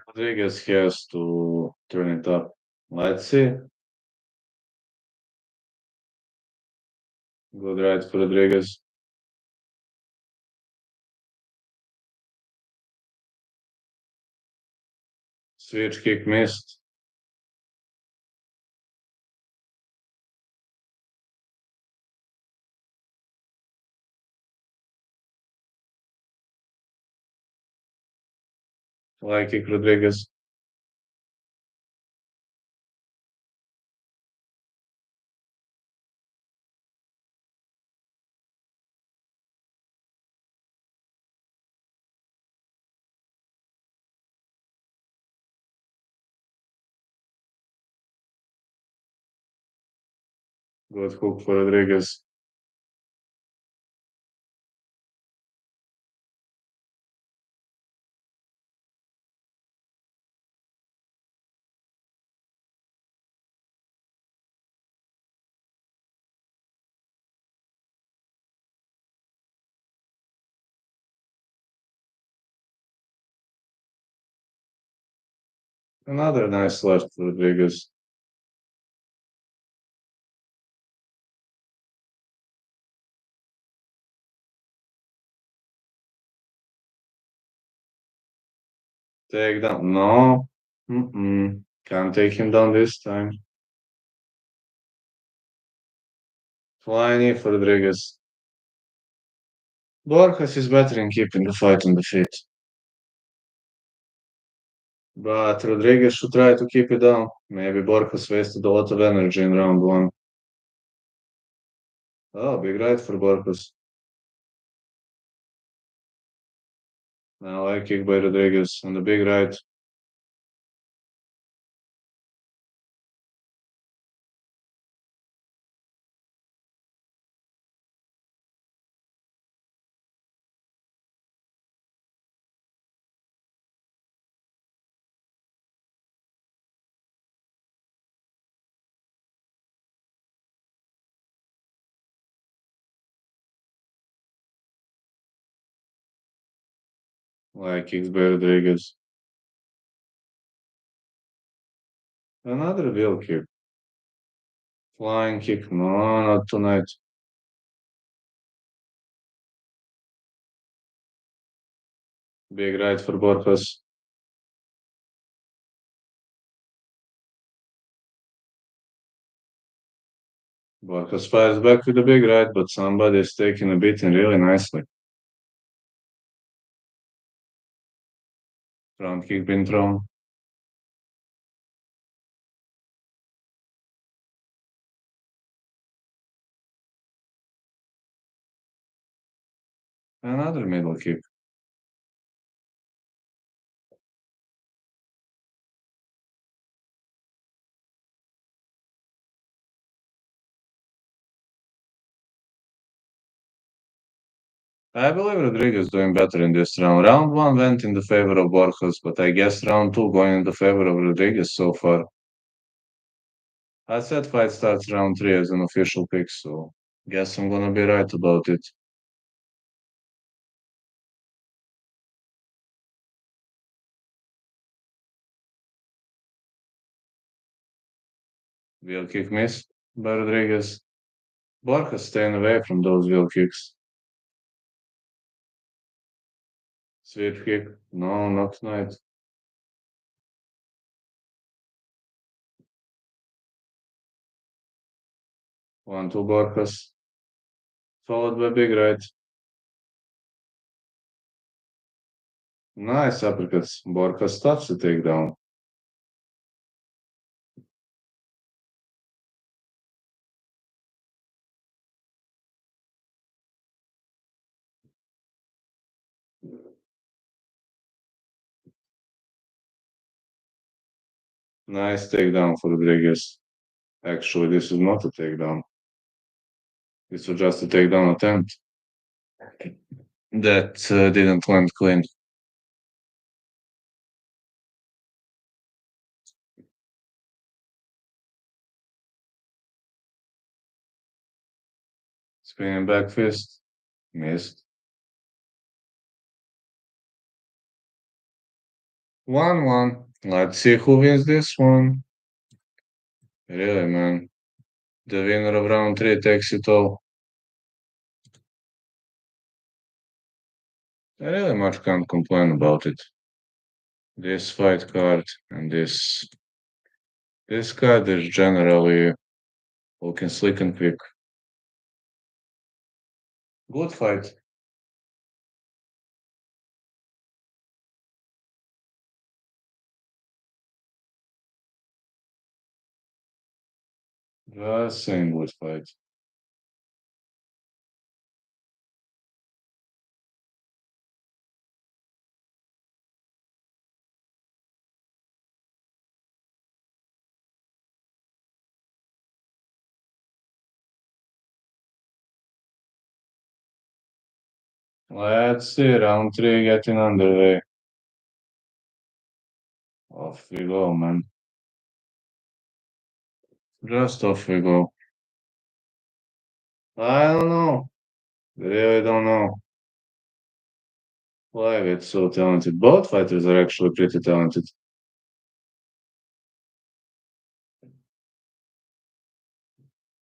Rodriguez has to turn it up. Let's see. Good right for Rodriguez. Switch kick missed. Fly kick Rodriguez. Good hook for Rodriguez. Another nice left for Rodriguez. Take down. No. Can't take him down this time. Flying knee for Rodriguez. Vargas is better in keeping the fight on the feet. But Rodriguez should try to keep it down. Maybe Borjas wasted a lot of energy in round one. Oh, big right for Borjas. Now I kick by Rodriguez on the big right. Like kicks by Rodriguez. Another wheel kick. Flying kick. No, not tonight. Big right for Borjas. Borjas fires back with a big right, but somebody is taking a beating really nicely. Front kick been thrown. Another middle kick. I believe Rodriguez doing better in this round. Round one went in the favor of Borges, but I guess round two going in the favor of Rodriguez so far. I said fight starts round three as an official pick, so guess I'm gonna be right about it. Wheel kick missed by Rodriguez. Borges staying away from those wheel kicks. Sweep kick. No, not tonight. 1-2 Borges. Followed by big right. Nice uppercuts. Borges stops the takedown. Nice takedown for Rodriguez. Actually, this is not a takedown. This was just a takedown attempt that didn't land clean. Spinning back fist. Missed. 1-1. Let's see who wins this one. Really, man. The winner of round three takes it all. I really much can't complain about it. This fight card and this card is generally looking slick and quick. Good fight. Just saying good fight. Let's see, round three getting underway. Off we go, man. Just off we go. I don't know. Really don't know. Why it's so talented. Both fighters are actually pretty talented.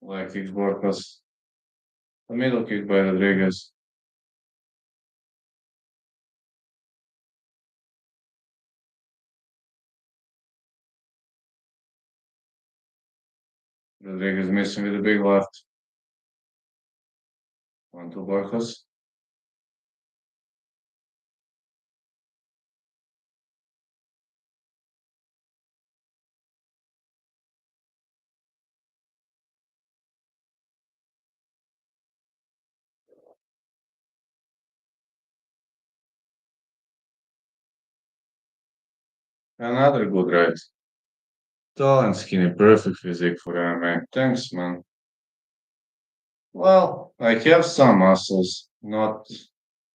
Like kick Borjas. A middle kick by Rodriguez. Rodriguez missing with a big left. 1-2 Borjas. Another good right. Tall and skinny, perfect physique for MMA. Thanks, man. Well, I have some muscles, not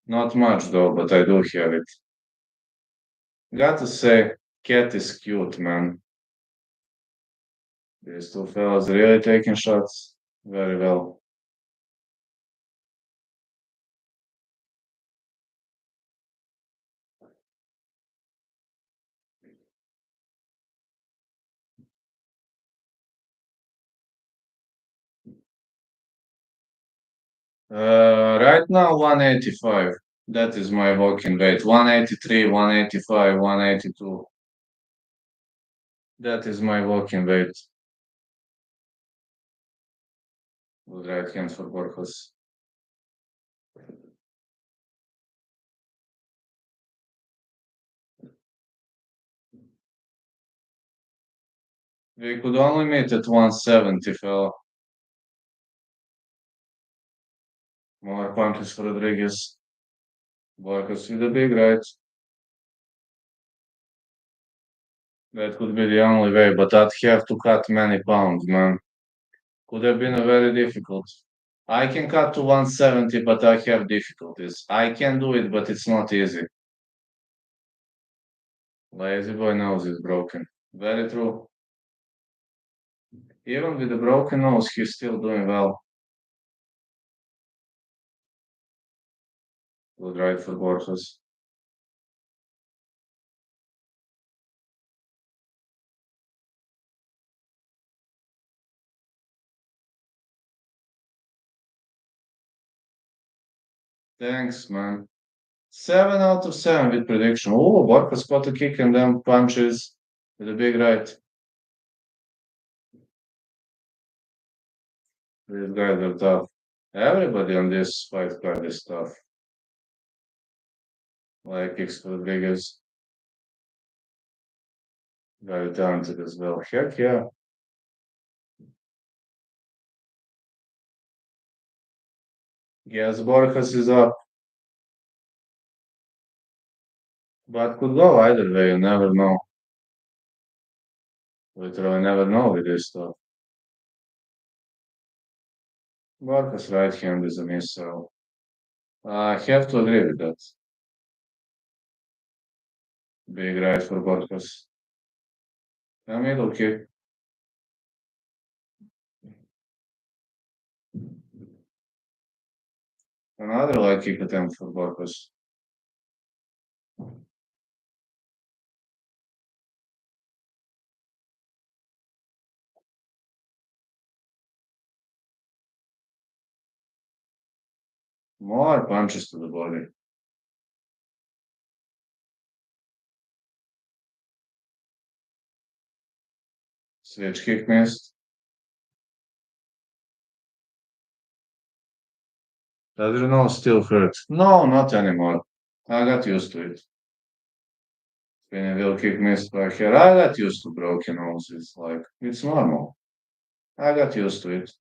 much though, but I do have it. Gotta say, cat is cute, man. These two fellas really taking shots very well. Right now, 185. That is my walking weight. 183, 185, 182. That is my walking weight. With right hand for Borjas. We could only meet at 170, fella. More punches for Rodriguez. Vargas with a big right. That could be the only way, but I'd have to cut many pounds, man. Could have been a very difficult. I can cut to 170, but I have difficulties. I can do it, but it's not easy. Lazy boy nose is broken. Very true. Even with the broken nose, he's still doing well. Good right for Borges. Thanks, man. 7 out of 7 with prediction. Oh, Borges got a kick and then punches with a big right. These guys are tough. Everybody on this fight card is tough. Like X Rodriguez, very talented as well. Heck yeah. Yes, Borges is up, but could go either way. You never know. Literally never know with this stuff. Borges' right hand is a miss, so I have to agree with that. Big right for Borges. A middle kick. Another leg kick attempt for Borges. More punches to the body. Switch kick missed. Does your nose still hurt? No, not anymore. I got used to it. Spinning wheel kick missed by here. I got used to broken noses. Like, it's normal. I got used to it.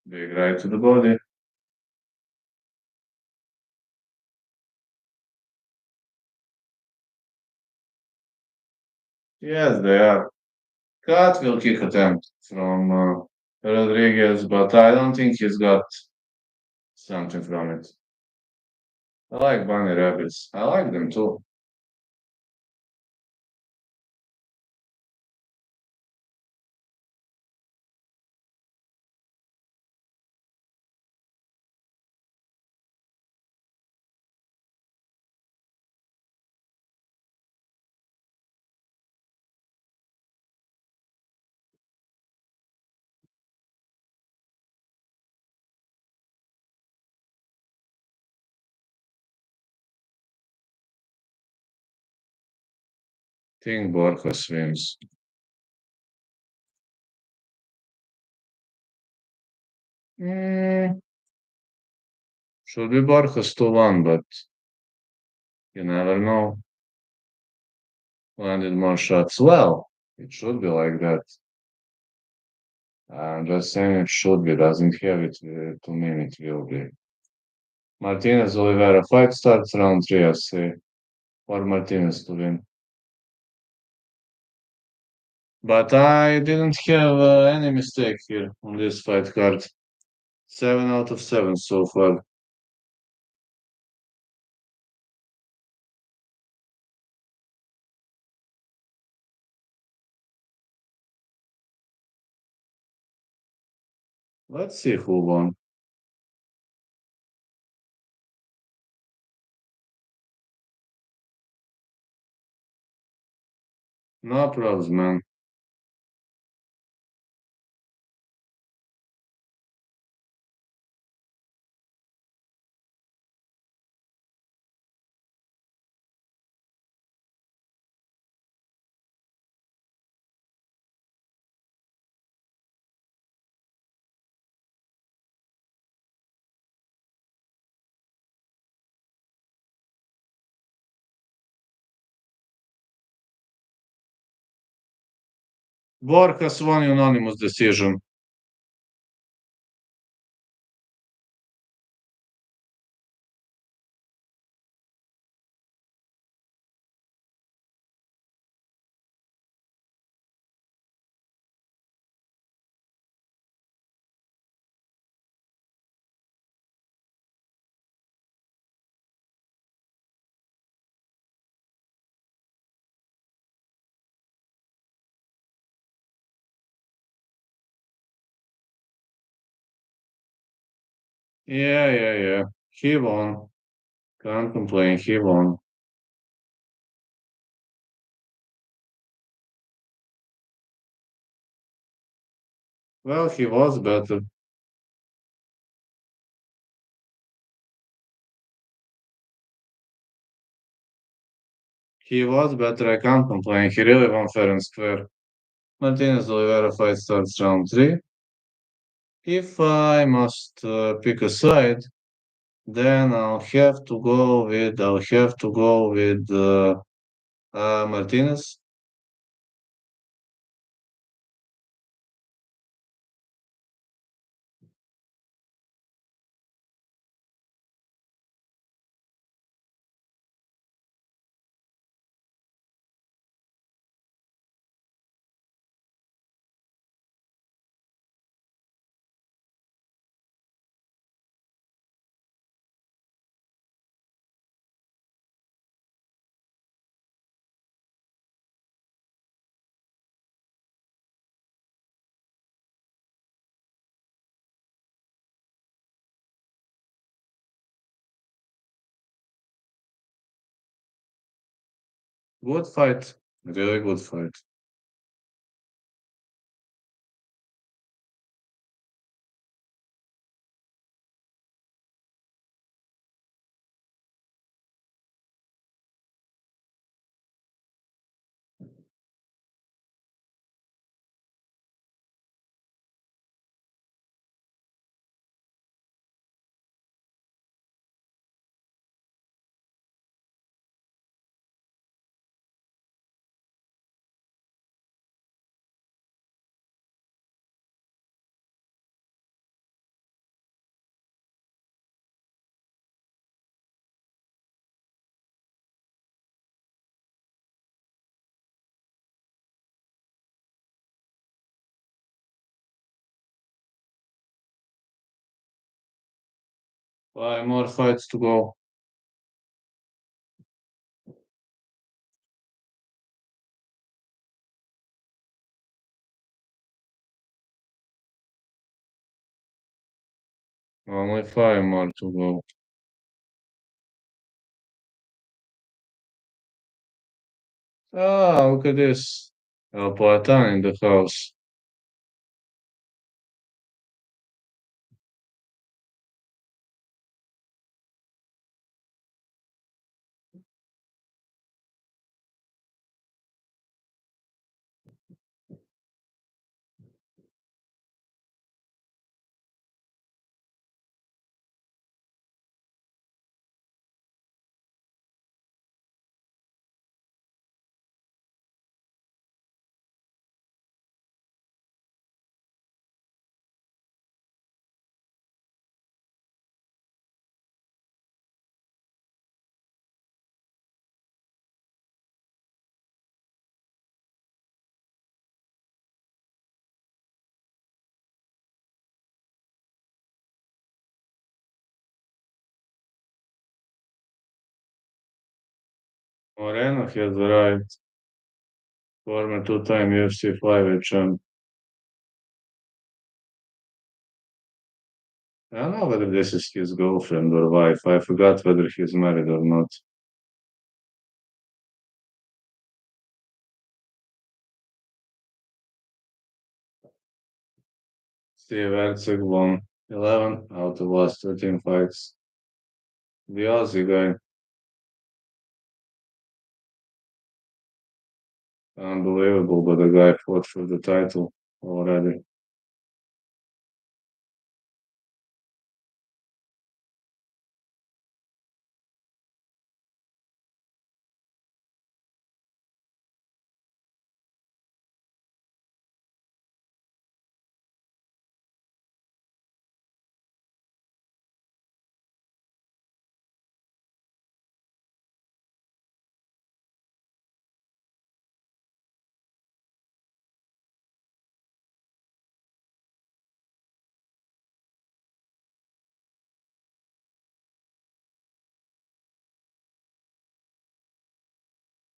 Big right to the body. Yes, they are. Cut will kick attempt from Rodriguez, but I don't think he's got something from it. I like bunny rabbits. I like them too. Think Borja wins. Mm, should be Borjas 2-1, but you never know. Landed more shots. Well, it should be like that. I'm just saying it should be. Doesn't have it to mean it will be. Martinez Olivera fight starts round 3, I say. For Martinez to win. But I didn't have any mistake here on this fight card. 7 out of 7 so far. Let's see who won. No problems, man. Borjas won unanimous decision. Yeah. He won. Can't complain. He won. Well, he was better. He was better. I can't complain. He really won fair and square. Martinez Olivera fight starts round three. If I must pick a side, then I'll have to go with Martinez. Good fight. Really good fight. Five more fights to go. Only five more to go. Ah, look at this. El Poetan in the house. Moreno has arrived. Former two-time UFC flyweight champ. I don't know whether this is his girlfriend or wife. I forgot whether he's married or not. Steve Erceg won 11 out of last 13 fights. The Aussie guy, unbelievable, but the guy fought for the title already.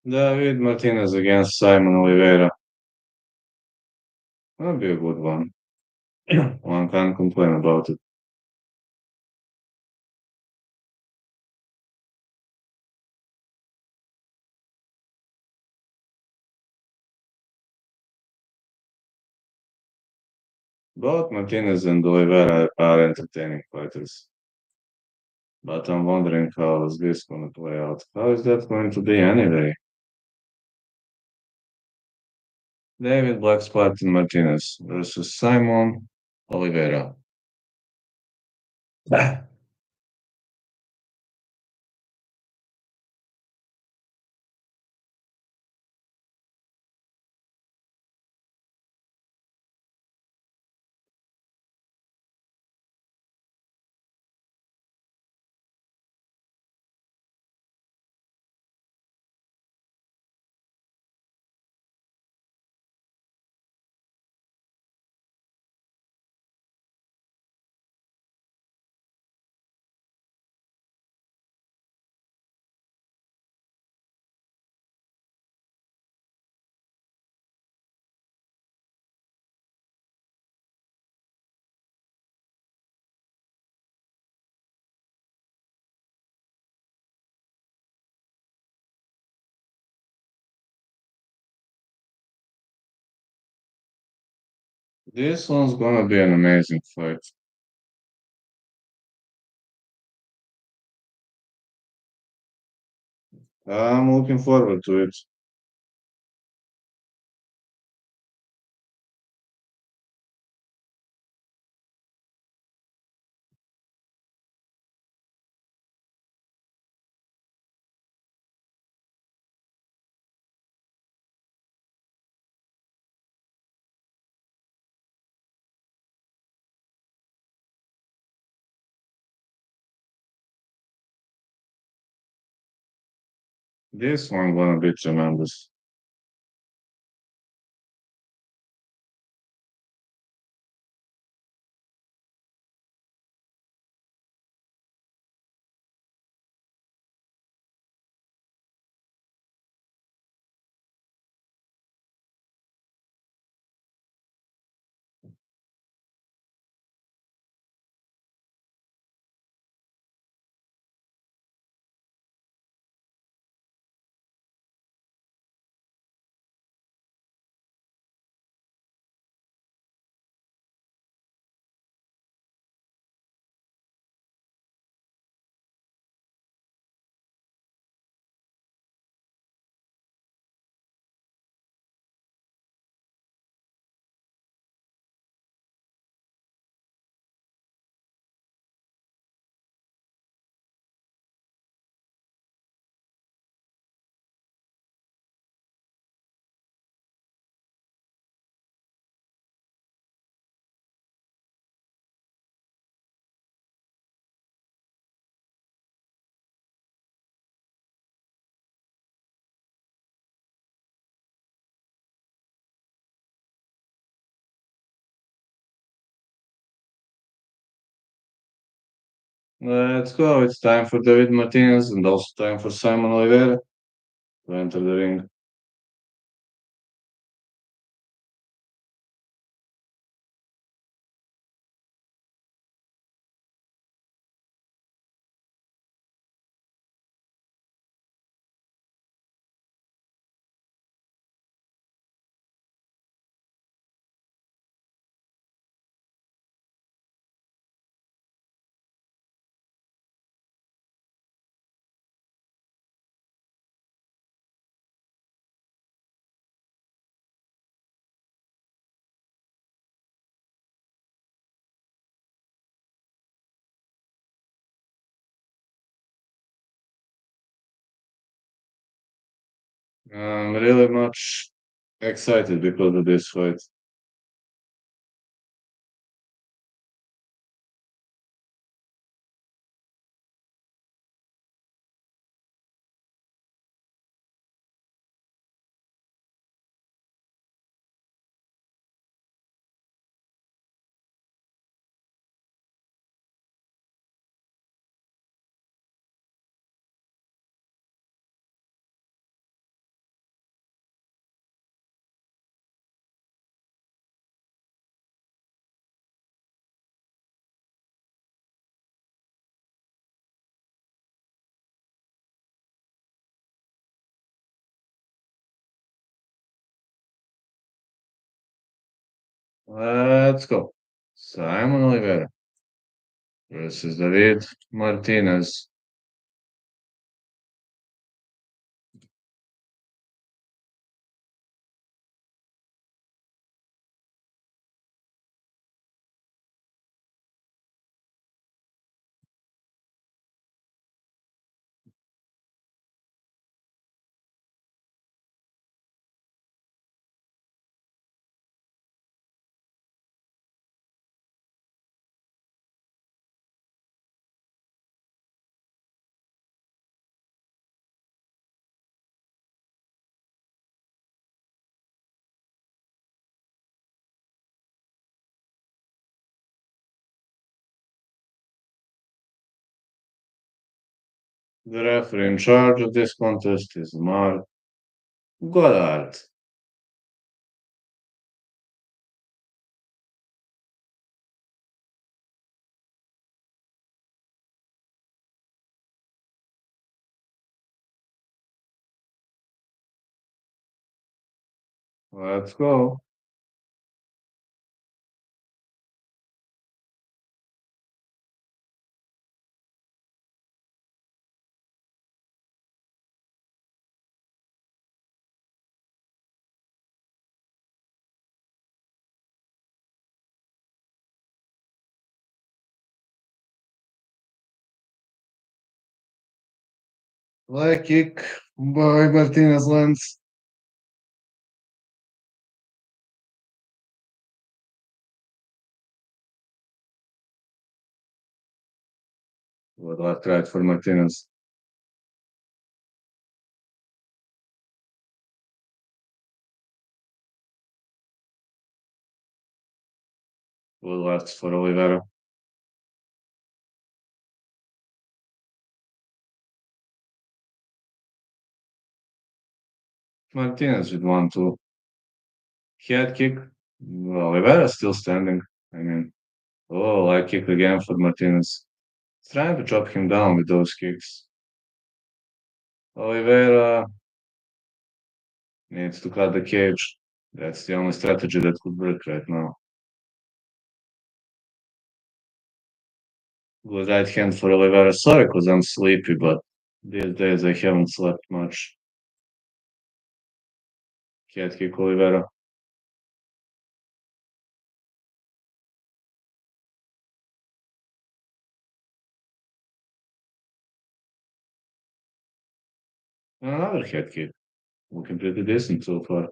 David Martinez against Simon Oliveira. That'll be a good one. One can't complain about it. Both Martinez and Olivera are entertaining fighters, but I'm wondering how is this going to play out? How is that going to be anyway? David Blacksplat and Martinez versus Simon Olivera. This one's gonna be an amazing fight. I'm looking forward to it. This one gonna be tremendous. Let's go. It's time for David Martinez and also time for Simon Oliveira to enter the ring. I'm really much excited because of this fight. Let's go. Simon Olivera versus David Martinez. The referee in charge of this contest is Mark Goddard. Let's go. Leg kick by Martinez lands. Good left right for Martinez. Good left for Olivera. Martinez with 1-2. Head kick. Olivera still standing. I mean, oh, leg kick again for Martinez. Trying to chop him down with those kicks. Olivera needs to cut the cage. That's the only strategy that could work right now. Good right hand for Olivera. Sorry, because I'm sleepy, but these days I haven't slept much. Head kick Olivera. Another head kick. Looking pretty decent so far.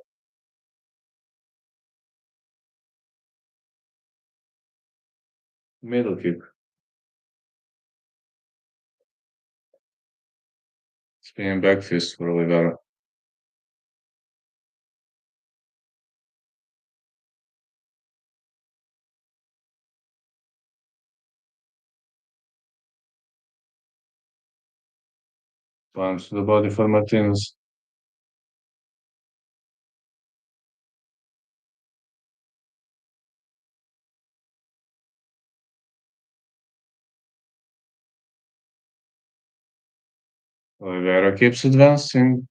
Middle kick. Spinning back fist for Olivera. Punch to the body for Martinez. Olivera keeps advancing.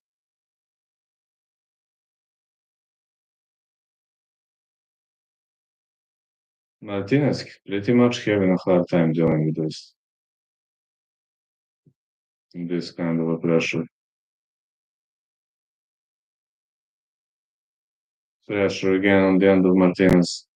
Martinez pretty much having a hard time dealing with this kind of a pressure. Pressure again on the end of Martinez.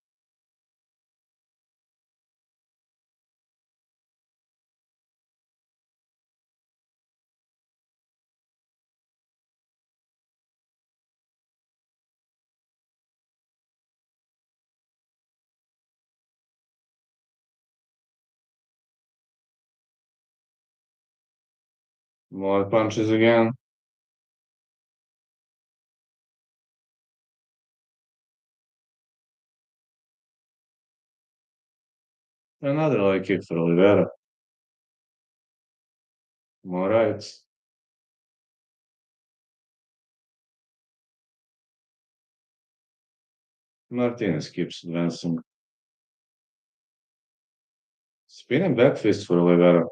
More punches again. Another leg kick for Olivera. More rights. Martinez keeps advancing. Spinning back fist for Olivera.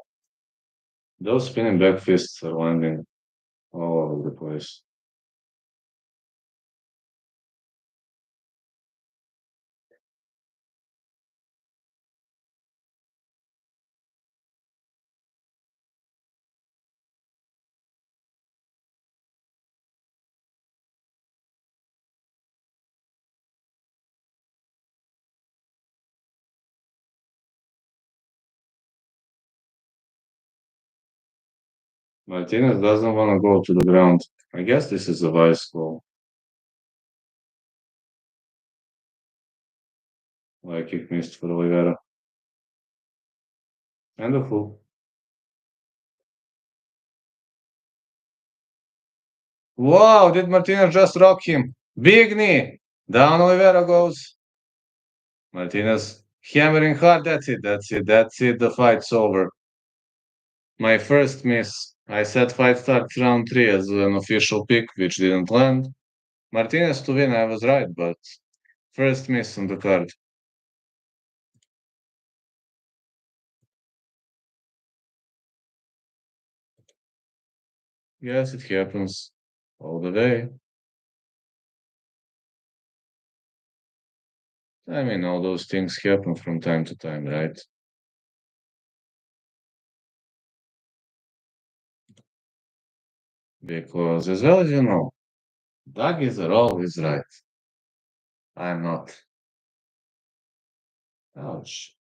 Those spinning back fists are landing all over the place. Martinez doesn't want to go to the ground. I guess this is a vice call. Like kick missed for Olivera. And a full. Wow, did Martinez just rock him? Big knee. Down Olivera goes. Martinez hammering hard. That's it. That's it. That's it. The fight's over. My first miss. I said fight starts round three as an official pick, which didn't land. Martinez to win, I was right, but first miss on the card. Yes, it happens all the day. I mean, all those things happen from time to time, right? Because, as well as you know, doggies are always right. I'm not. Ouch.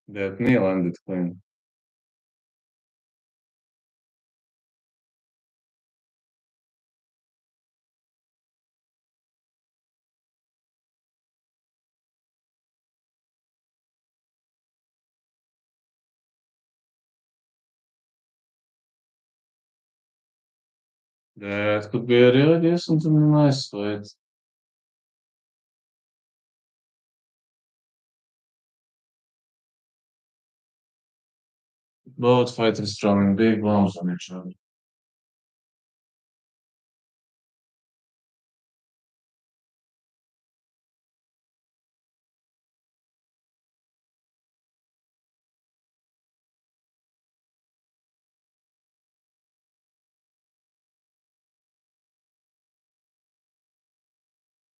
That knee landed clean. That could be a really decent and nice fight. Both fighters throwing big bombs on each other.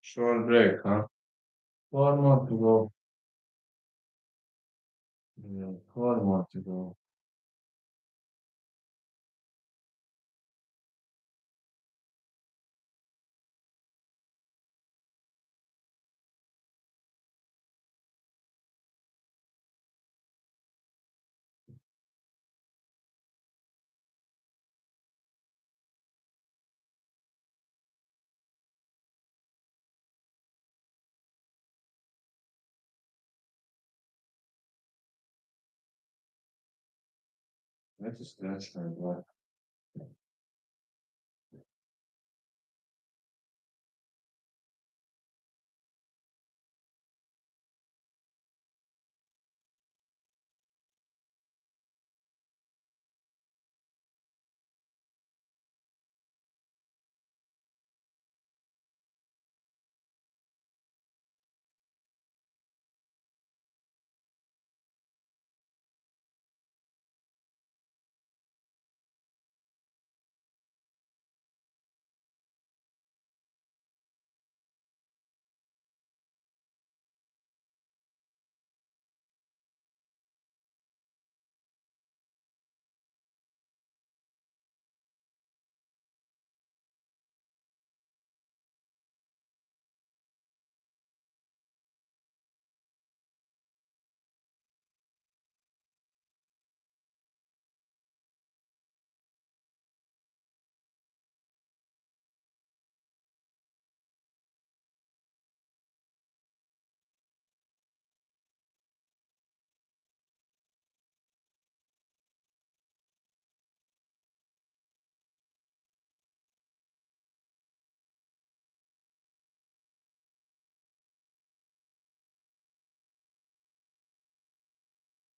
Short break, huh? One more to go. Yeah, one more to go. That is scratch my back.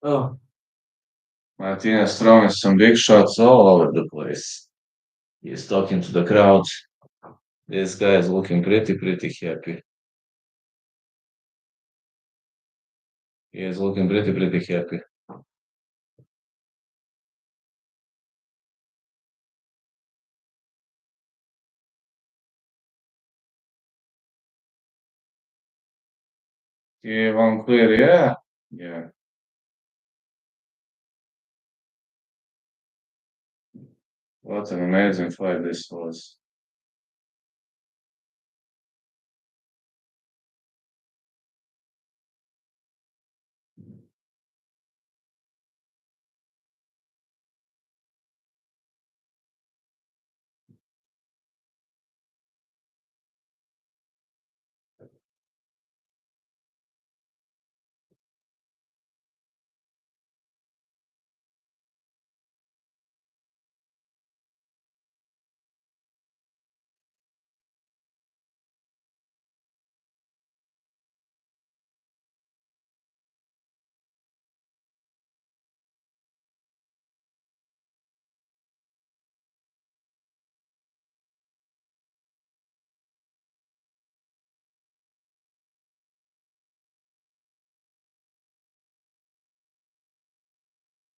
Oh, Martinez throwing some big shots all over the place. He's talking to the crowd. This guy is looking pretty happy. He is looking pretty happy. Yeah, one clear, yeah. Yeah. What an amazing fight this was.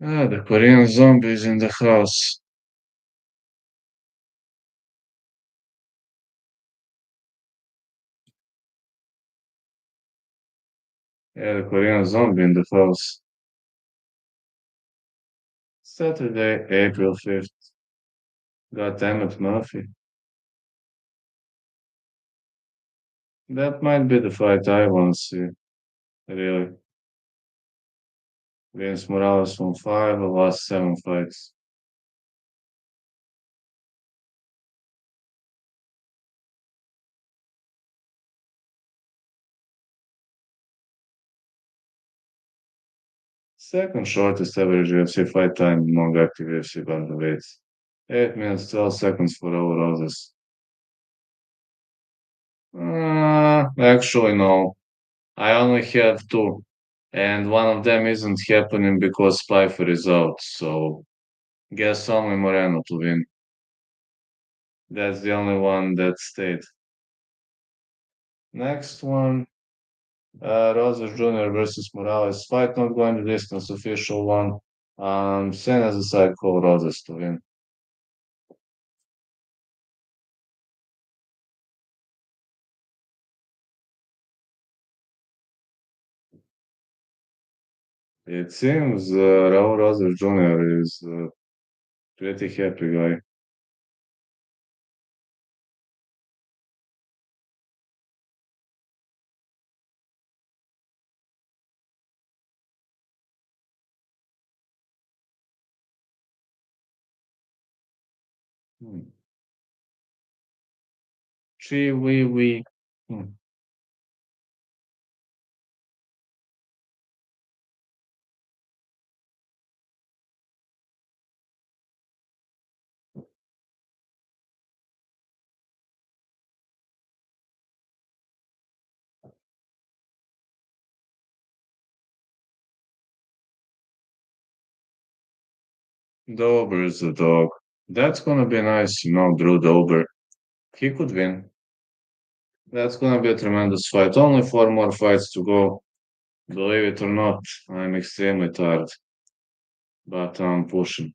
Ah, the Korean zombies in the house. Yeah, the Korean zombie in the house. Saturday, April 5th. God damn it, Murphy. That might be the fight I want to see, really. Vince Morales won five, the last seven fights. Second shortest average UFC fight time among active UFC bantamweights. 8 minutes 12 seconds for all Roses. Actually, no. I only have two, and one of them isn't happening because Spifer is out, so guess only Moreno to win. That's the only one that stayed. Next one, Roses Jr. versus Morales. Fight not going the distance, official one. Same as the side call Roses to win. It seems Raul Roses Jr. is a pretty happy guy. Hmm. Chi Wee Wee. Hmm. Dober is a dog. That's gonna be nice, Drew Dober. He could win. That's gonna be a tremendous fight. Only four more fights to go. Believe it or not, I'm extremely tired, but I'm pushing.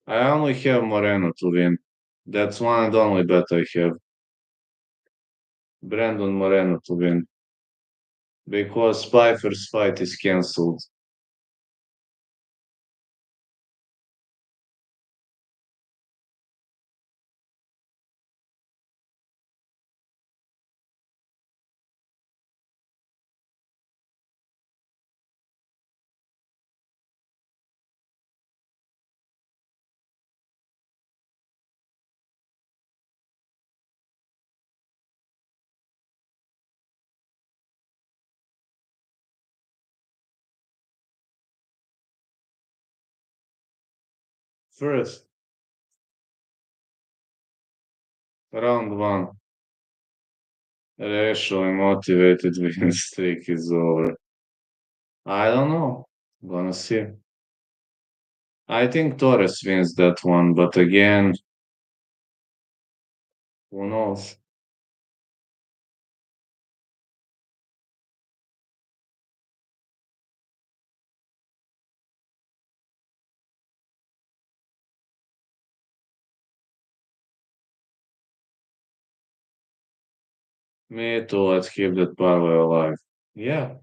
I only have Moreno to win. That's one and only bet I have. Brandon Moreno to win. Because Pfeiffer's fight is cancelled. First, round one. Racially motivated win streak is over. I don't know. Gonna see. I think Torres wins that one, but again, who knows? Me too, let's keep that parlay alive. Yeah,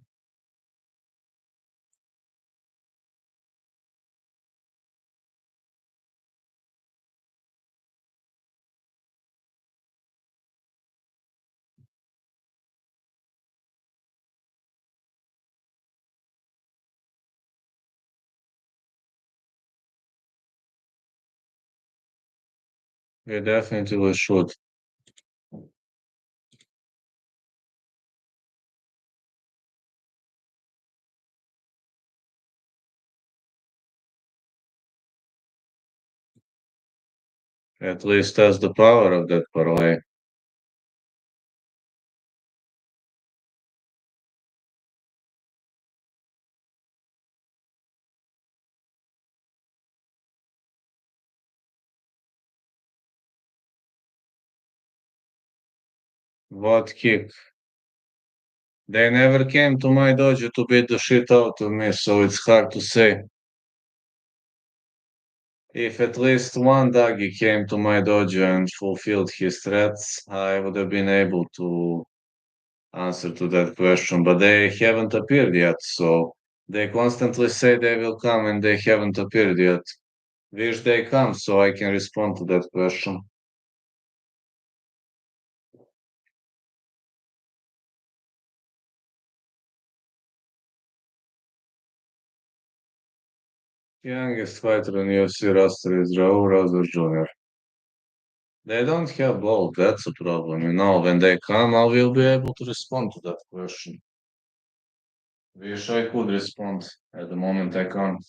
we definitely should. At least that's the power of that parlay. What kick? They never came to my dojo to beat the shit out of me, so it's hard to say. If at least one doggy came to my dojo and fulfilled his threats, I would have been able to answer to that question, but they haven't appeared yet, so they constantly say they will come and they haven't appeared yet. Wish they come so I can respond to that question. Youngest fighter on UFC roster is Raul Rosas Jr. They don't have both, that's a problem. When they come, I will be able to respond to that question. Wish I could respond. At the moment, I can't.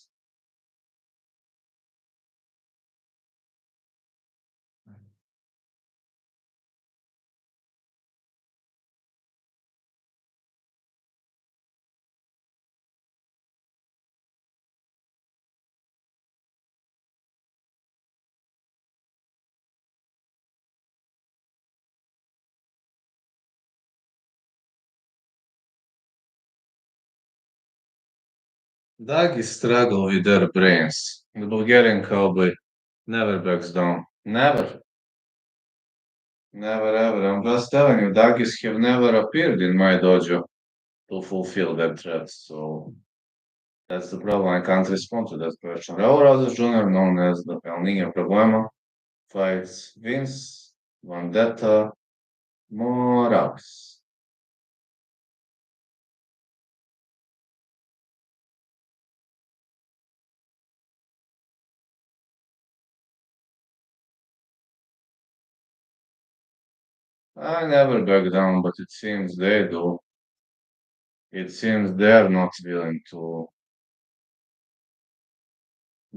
Doggies struggle with their brains. The Bulgarian cowboy never backs down. Never. Never ever. I'm just telling you, doggies have never appeared in my dojo to fulfill their threats. So that's the problem. I can't respond to that question. Raul Rosas Jr., known as the El Niño Problema, fights Vince Vendetta Morales. I never back down, but it seems they do. It seems they're not willing to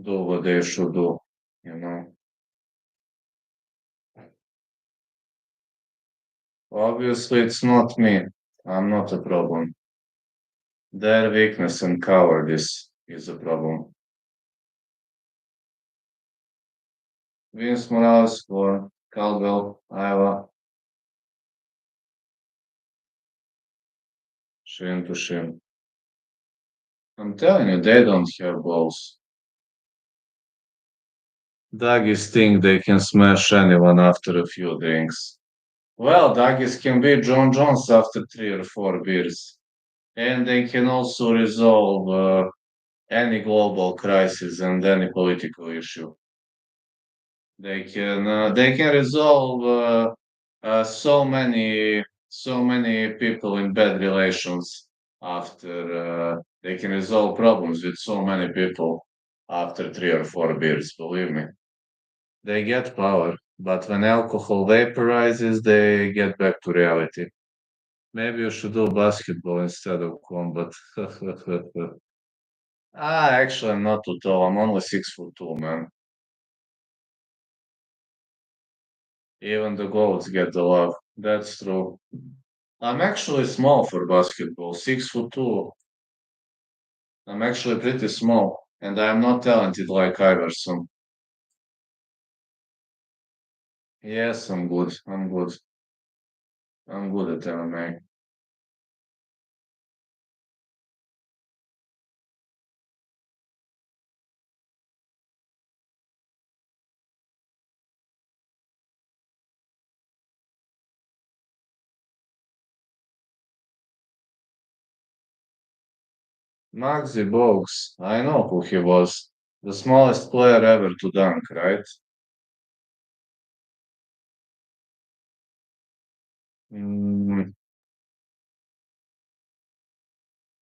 do what they should do, you know. Obviously, it's not me. I'm not a problem. Their weakness and cowardice is a problem. Vince Morales for Caldwell, Iowa, shin to shin. I'm telling you, they don't have balls. Doggies think they can smash anyone after a few drinks. Well, doggies can beat John Jones after 3 or 4 beers. And they can also resolve any global crisis and any political issue. They can resolve so many people in bad relations after they can resolve problems with so many people after 3 or 4 beers. Believe me, they get power, but when alcohol vaporizes, they get back to reality. Maybe you should do basketball instead of combat. Actually, I'm not too tall. I'm only 6'2", man. Even the goats get the love. That's true. I'm actually small for basketball, 6'2". I'm actually pretty small, and I'm not talented like Iverson. Yes, I'm good. I'm good. I'm good at MMA. Maxi Bogues, I know who he was. The smallest player ever to dunk, right? Mm,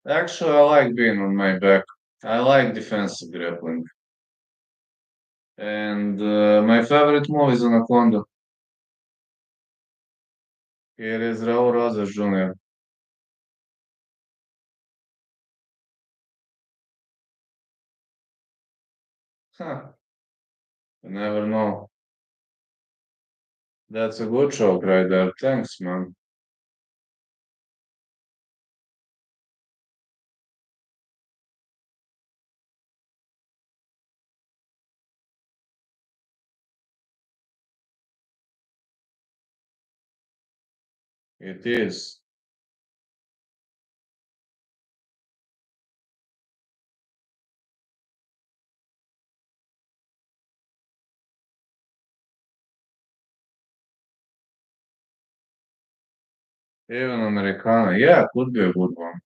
actually, I like being on my back. I like defensive grappling. And my favorite movie is Anaconda. Here is Raul Rosas Jr. Huh, you never know. That's a good joke right there. Thanks, man. It is. Even Americana, yeah, could be a good one.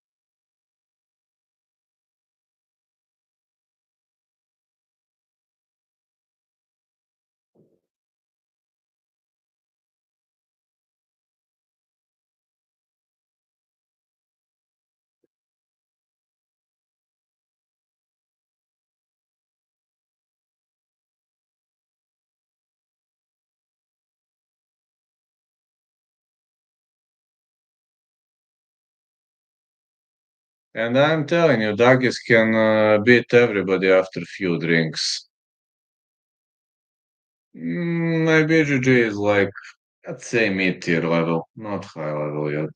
And I'm telling you, Dagis can beat everybody after few drinks. My BJJ is like, I'd say mid-tier level, not high level yet.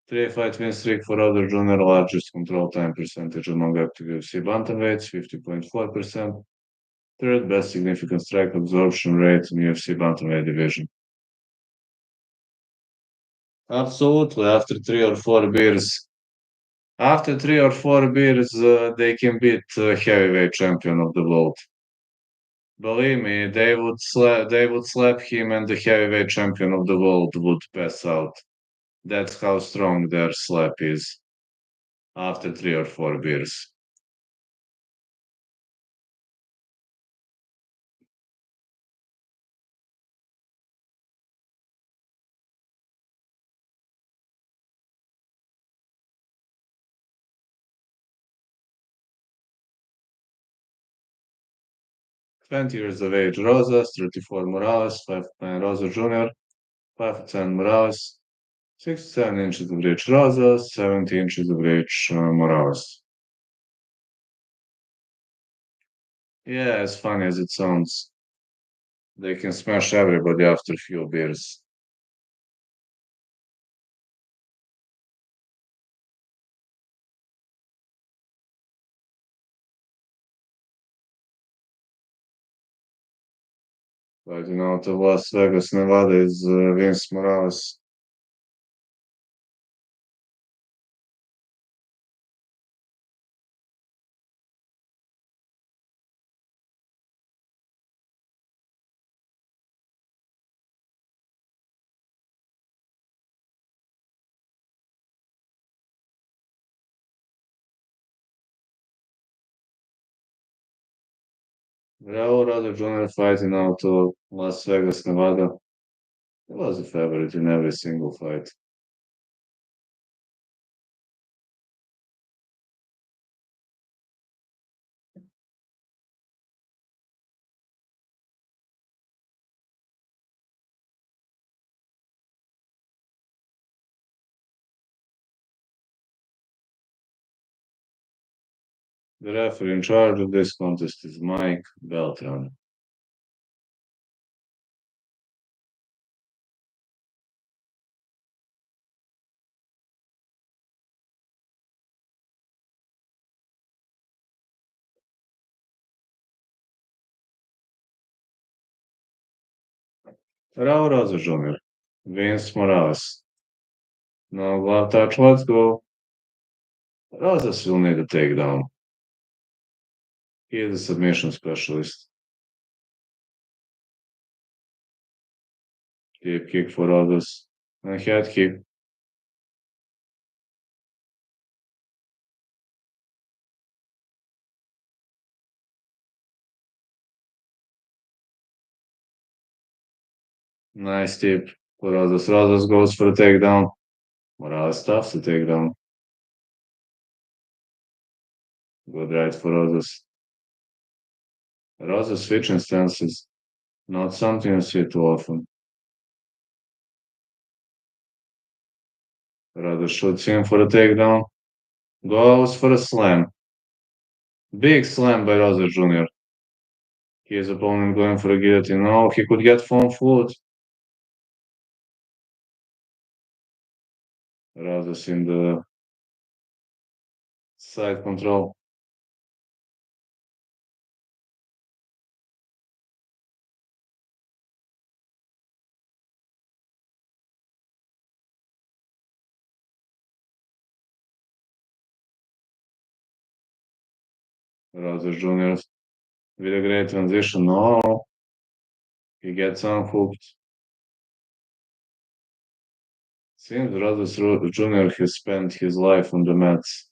Three-fight win streak for other junior, largest control time percentage among active UFC bantamweights, 50.4%. Third best significant strike absorption rate in UFC bantamweight division. Absolutely, after 3 or 4 beers, they can beat heavyweight champion of the world. Believe me, they would slap him, and the heavyweight champion of the world would pass out. That's how strong their slap is after 3 or 4 beers. 20 years of age, Rosas, 34 Morales, 5'9 Rosa Jr., 5'10 Morales, 67 inches of reach Rosas, 70 inches of reach Morales. Yeah, as funny as it sounds, they can smash everybody after few beers. Fighting out of Las Vegas, Nevada is Vince Morales. Raul Rado Jr. fighting out of Las Vegas, Nevada. He was a favorite in every single fight. The referee in charge of this contest is Mike Beltran. Raul Rado Jr. Vince Morales. No glove touch, let's go. Rosas will need a takedown. He is a submission specialist. Deep kick for Rosas. And head kick. Nice tip for Rosas. Rosas goes for a takedown. Morales stuffs the takedown. Good right for Rosas. Rosas switching stances. Not something you see too often. Rosas shoots in for a takedown. Goes for a slam. Big slam by Rosas Jr. His opponent going for a guillotine. No, he could get phone foot. Rosas in the side control. Rosas Jr. with a great transition. No, he gets unhooked. Seems Rogers Jr. has spent his life on the mats.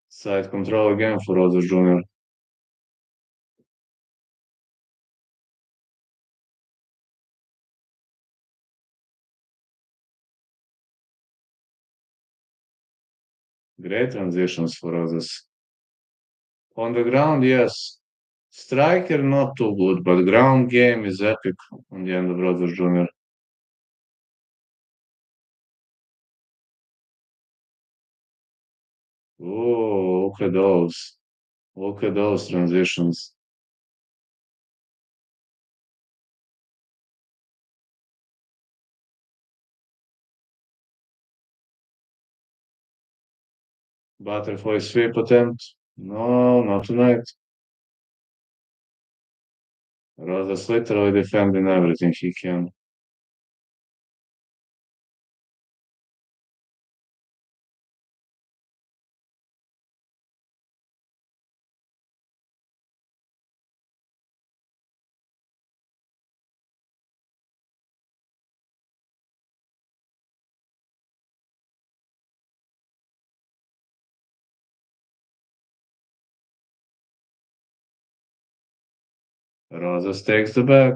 Side control again for Rogers Jr. Great transitions for Rogers. On the ground, yes. Striker not too good, but ground game is epic on the end of Rogers Jr. Oh, look at those. Look at those transitions. Butterfly sweep attempt. No, not tonight. Rogers literally defending everything he can. Rogers takes the back.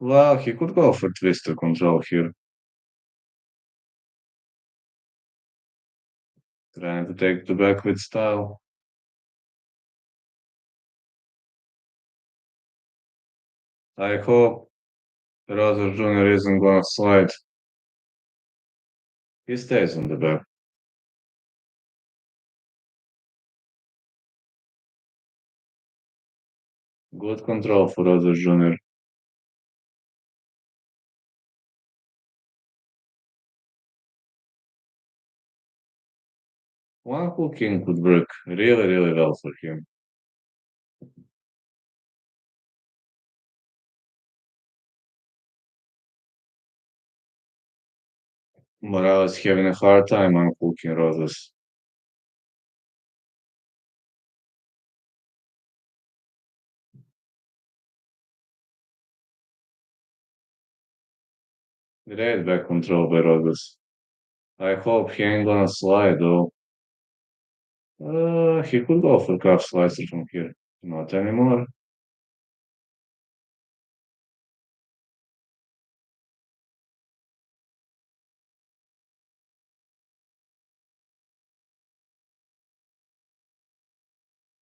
Well, he could go for twister control here. Trying to take the back with style. I hope Rogers Jr. isn't gonna slide. He stays on the back. Good control for Rogers Jr. One hooking could work really, really well for him. Morales having a hard time unhooking Rogers. Great back control by Rogers. I hope he ain't gonna slide though. He could go for calf slicer from here. Not anymore.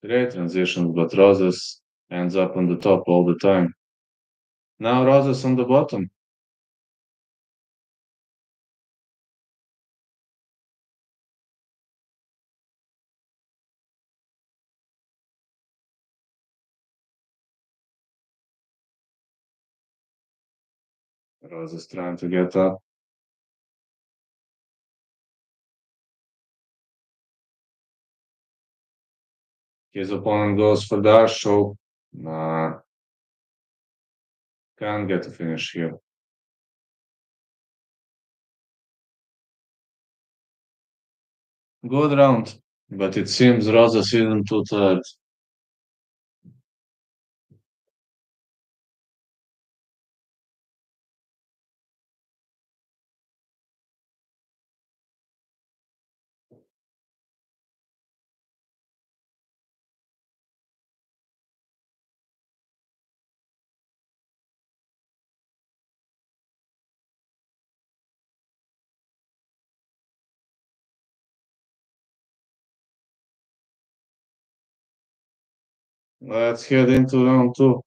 Great transitions, but Rogers ends up on the top all the time. Now Rogers on the bottom. Rogers trying to get up. His opponent goes for the show. Nah, can't get a finish here. Good round, but it seems Rogers isn't too tired. Let's head into round two.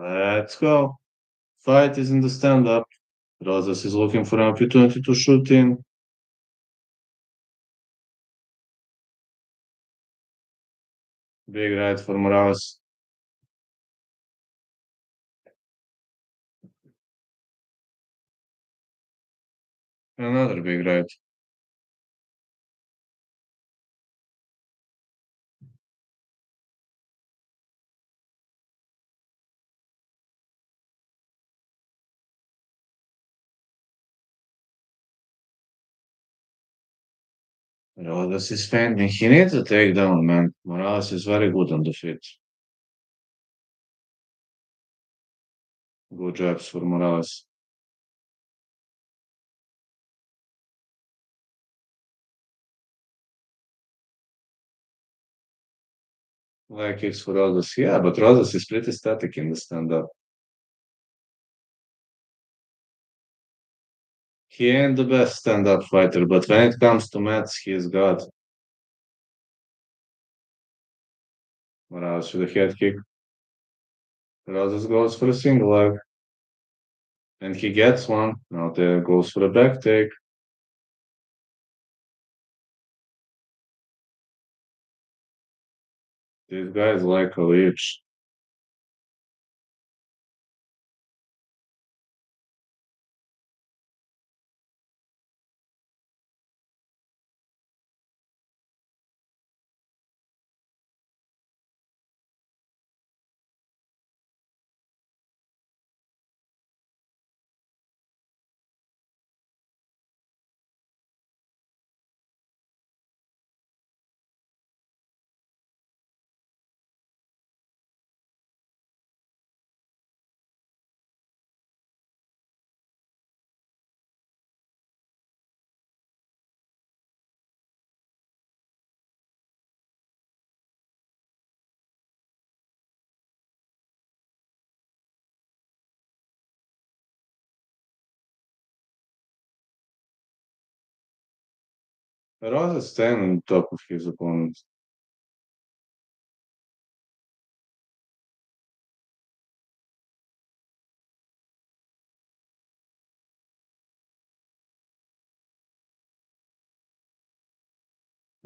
Let's go. Fight is in the stand-up. Rosas is looking for an opportunity to shoot in. Big right for Morales. Another big right. Rosas is standing. He needs a takedown, man. Morales is very good on the feet. Good jabs for Morales. Leg kicks for Rosas. Yeah, but Rosas is pretty static in the stand-up. He ain't the best stand-up fighter, but when it comes to mats, he is God. Morales with a head kick. Rosas goes for a single leg. And he gets one. Now there goes for a back take. These guys like a leech. Rosas staying on top of his opponent.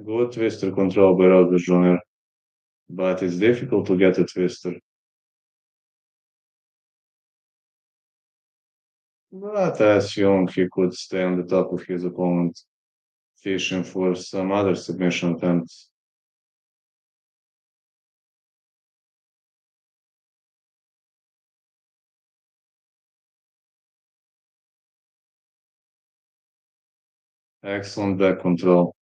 Good twister control by Rosas Jr. But it's difficult to get a twister. But I assume he could stay on the top of his opponent, fishing for some other submission attempts. Excellent back control.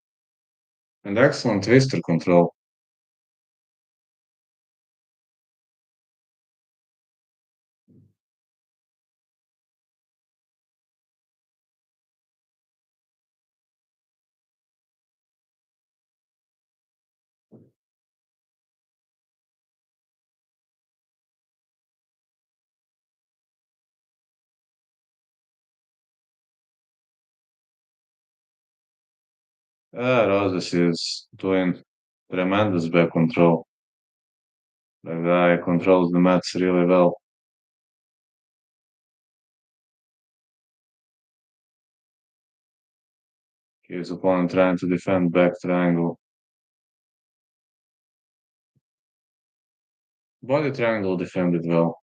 And excellent twister control. Rosas is doing tremendous back control. The guy controls the mats really well. His opponent trying to defend back triangle. Body triangle defended well.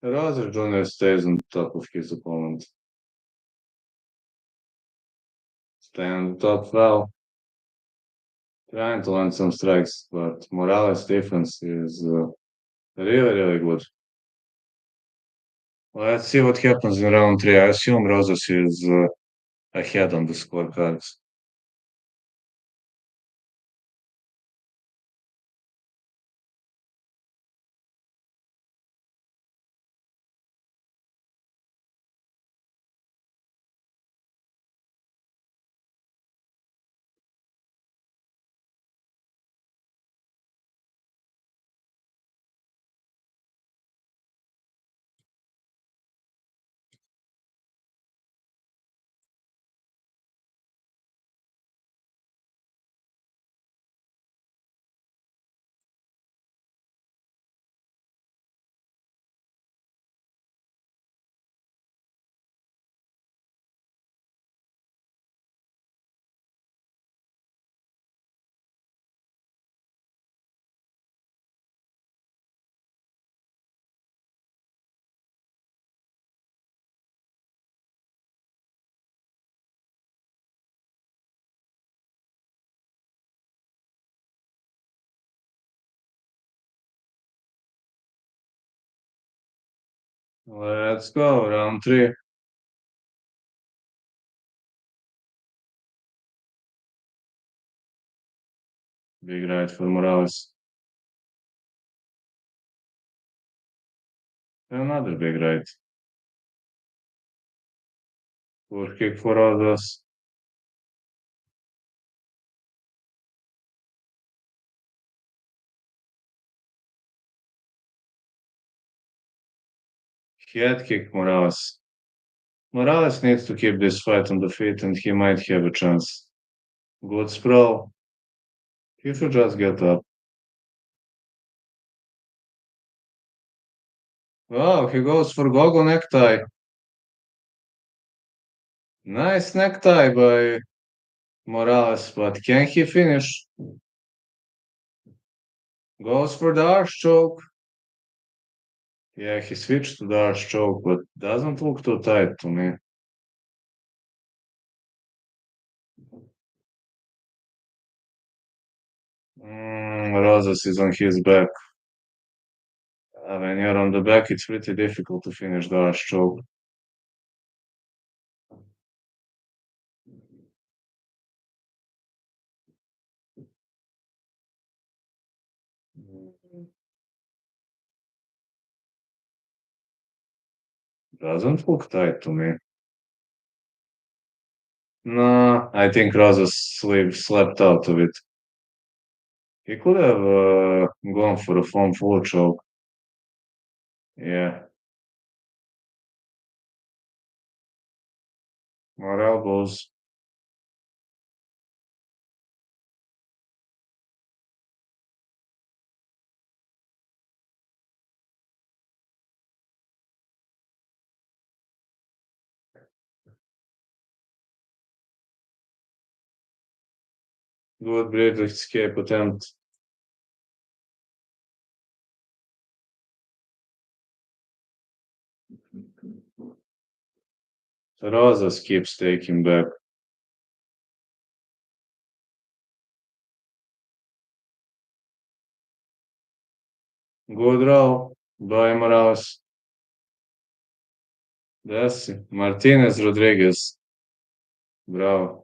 Roger Jr. stays on top of his opponent. Stay on the top well. Trying to land some strikes, but Morales' defense is really, really good. Let's see what happens in round three. I assume Rosas is ahead on the scorecards. Let's go, round three. Big right for Morales. Another big right. Poor kick for others. Head kick Morales. Morales needs to keep this fight on the feet and he might have a chance. Good sprawl. He should just get up. Wow, he goes for gogo necktie. Nice necktie by Morales, but can he finish? Goes for the arch choke. Yeah, he switched to the arch choke, but doesn't look too tight to me. Rosas is on his back. When you're on the back, it's pretty difficult to finish the arch choke. Doesn't look tight to me. No, I think Rosas slept out of it. He could have gone for a foam full choke. Yeah, more elbows. Good blade escape attempt. Rosas keeps taking back. Good draw by Morales. That's Martinez Rodriguez. Bravo.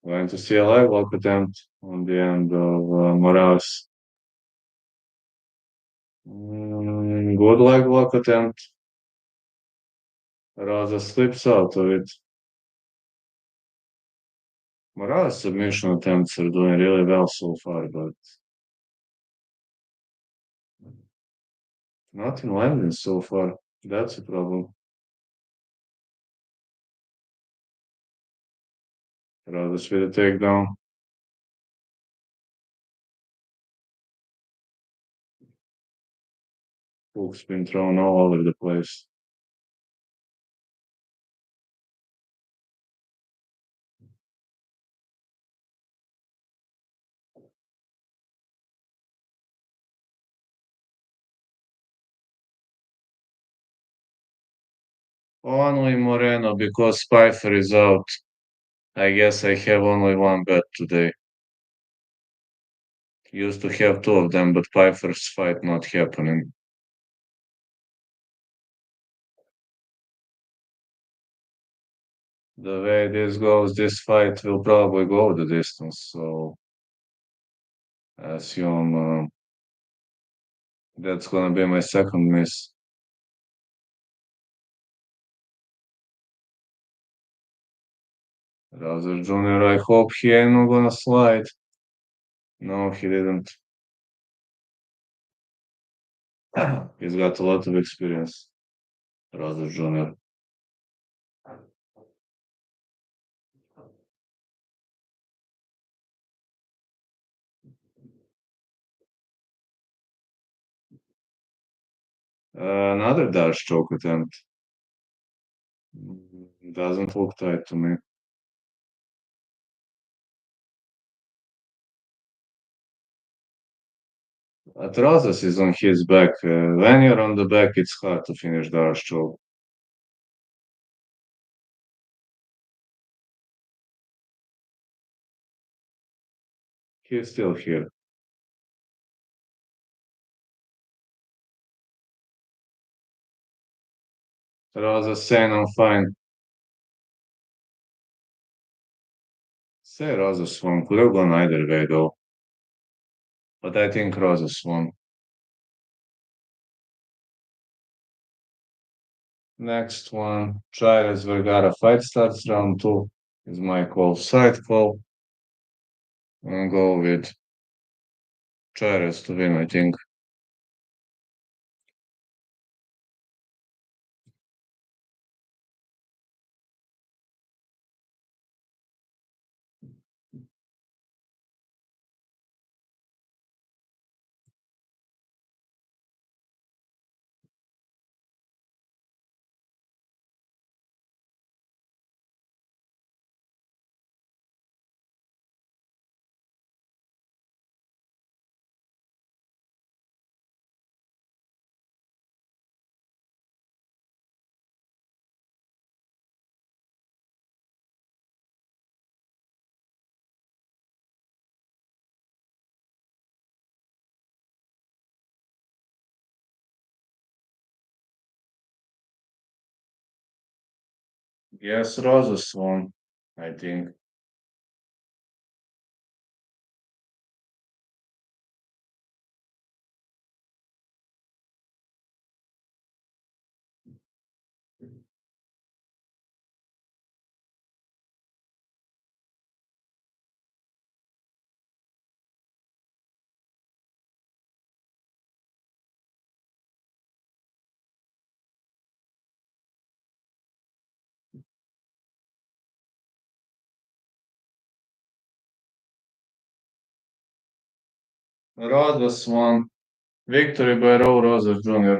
Going to see a leg lock attempt on the end of Morales. Good leg lock attempt. Rosa slips out of it. Morales submission attempts are doing really well so far, but nothing landing so far. That's a problem. Rosas with a takedown. Hook's been thrown all over the place. Only Moreno because Pfeiffer is out. I guess I have only one bet today. Used to have two of them, but Pfeiffer's fight not happening. The way this goes, this fight will probably go the distance. So I assume that's gonna be my second miss. Rouser Jr., I hope he ain't not gonna slide. No, he didn't. He's got a lot of experience. Rouser Jr. Another dash choke attempt. Doesn't look tight to me. Atrasas is on his back. When you're on the back, it's hard to finish the arch choke. He's still here. Rosa sane and fine. Say Rosa's won. Could have gone either way though. But I think Rosa's won. Next one. Chaires Vergara fight starts round two. Is my call. Side call. I'll go with Chaires to win, I think. Yes, Rosa's won, I think. Rosa's won. Victory by Raul Rosas Jr.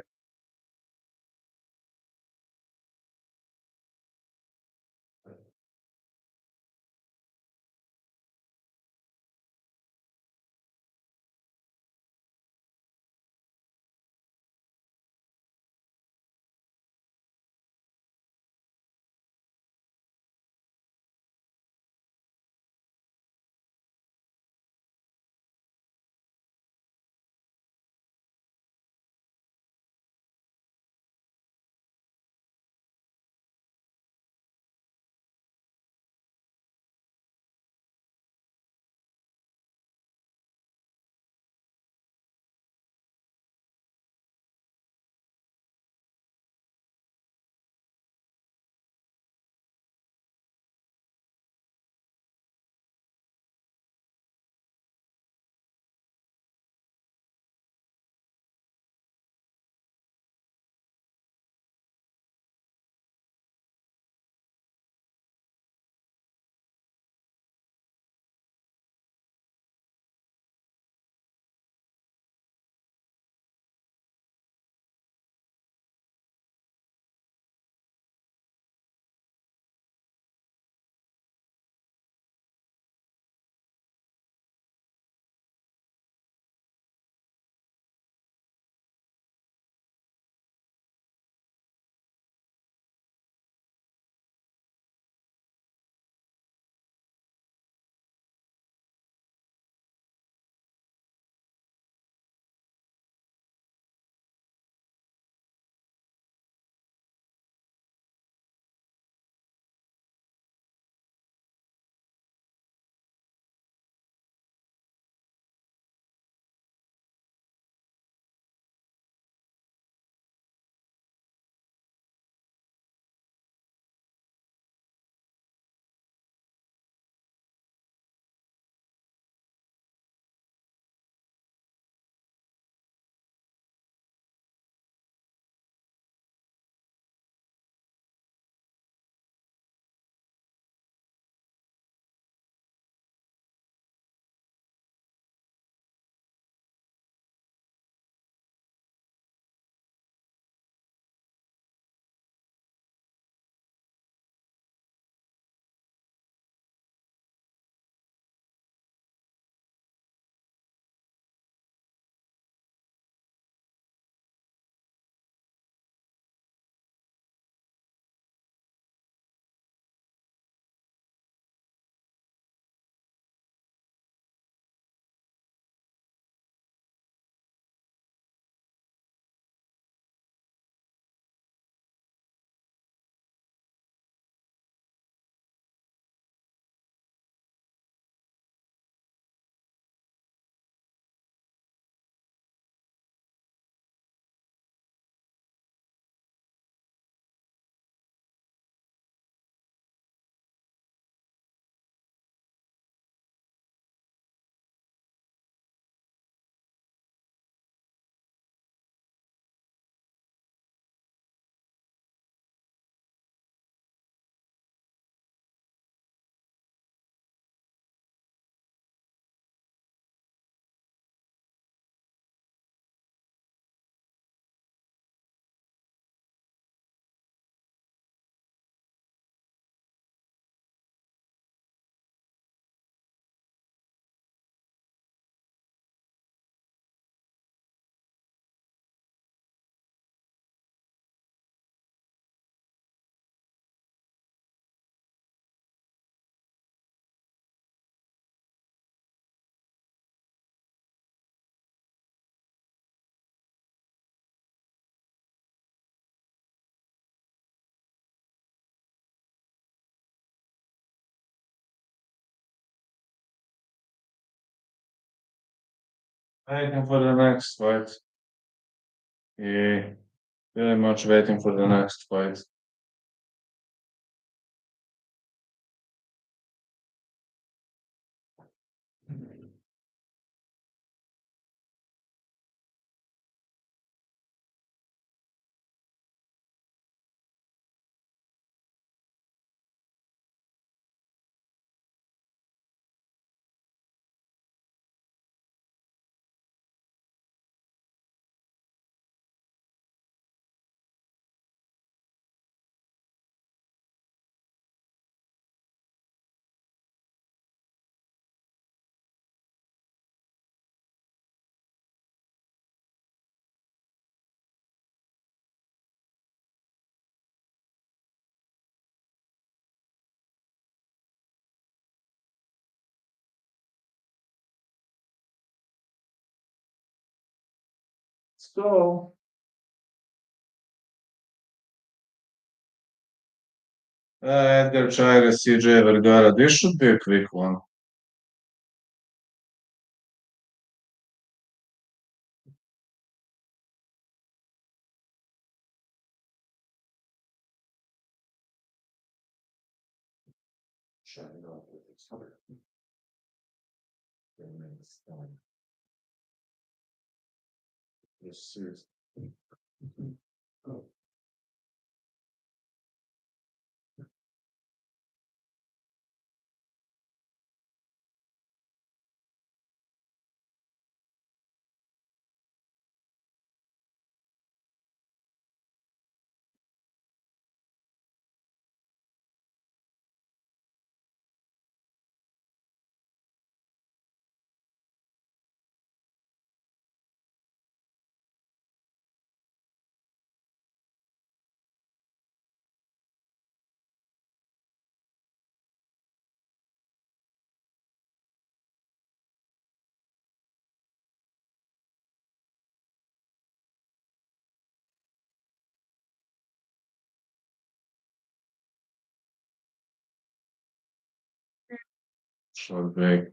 Waiting for the next fight. Yeah, very much waiting for the next fight. Let's go. Edgar Chairez, CJ Vergara. This should be a quick one. Yes, short break.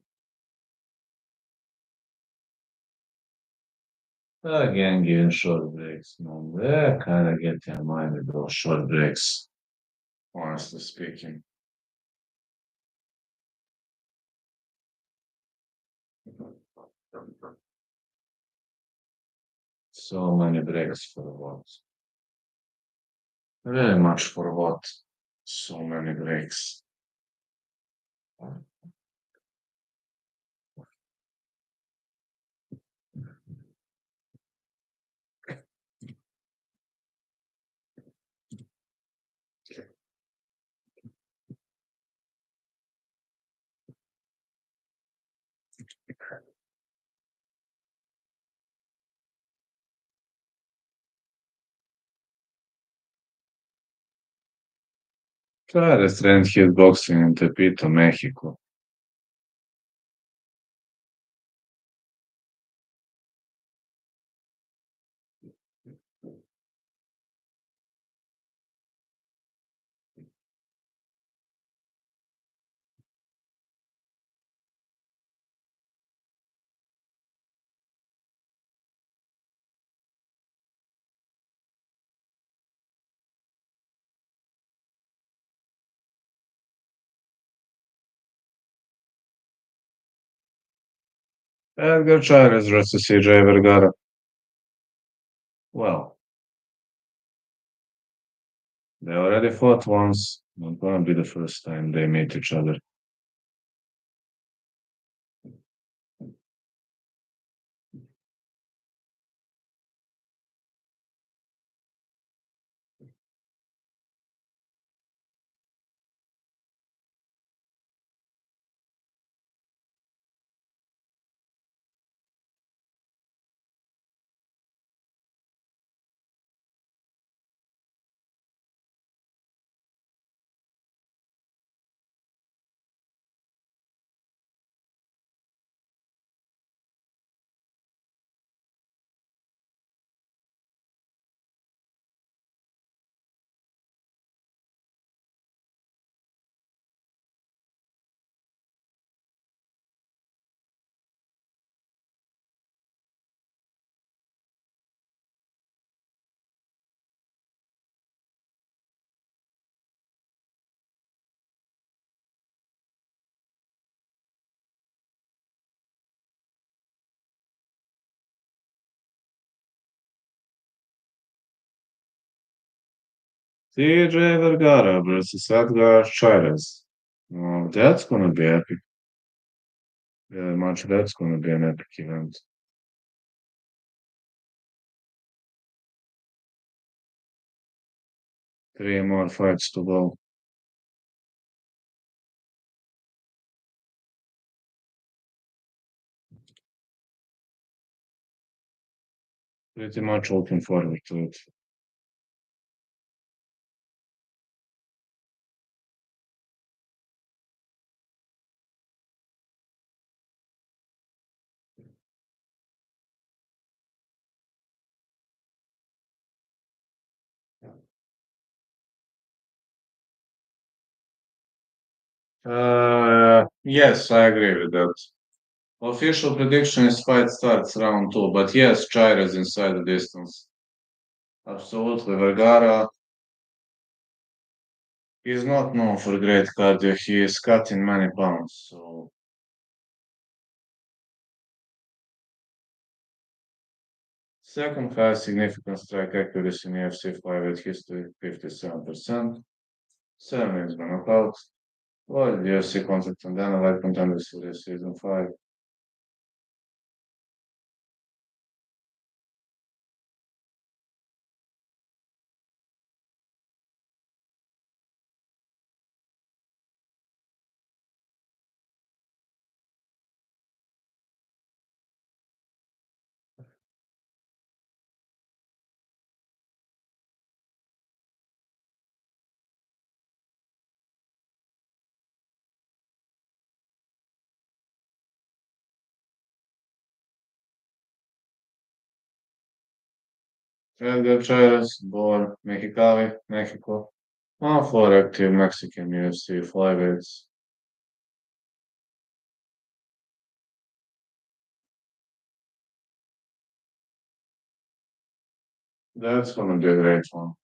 Again, giving short breaks. No, I kind of get in mind with those short breaks, honestly speaking. So many breaks for what? Very much for what? So many breaks. Try trained kickboxing in Tepito, Mexico. Edgar Chairez versus CJ Vergara. Well, they already fought once. Not gonna be the first time they meet each other. TJ Vergara versus Edgar Chairez. Oh, that's gonna be epic. Yeah, much that's gonna be an epic event. 3 more fights to go. Pretty much looking forward to it. Yes, I agree with that. Official prediction is fight starts round two, but yes, Chairez inside the distance. Absolutely, Vergara is not known for great cardio. He is cutting many pounds. So second highest significant strike accuracy in UFC flyweight history, 57%. 7 wins by knockout. Well, UFC contract and then I like contender series season 5. Edgar Chairez, born Mexicali, Mexico. One for active Mexican UFC flyweights. That's gonna be a great one.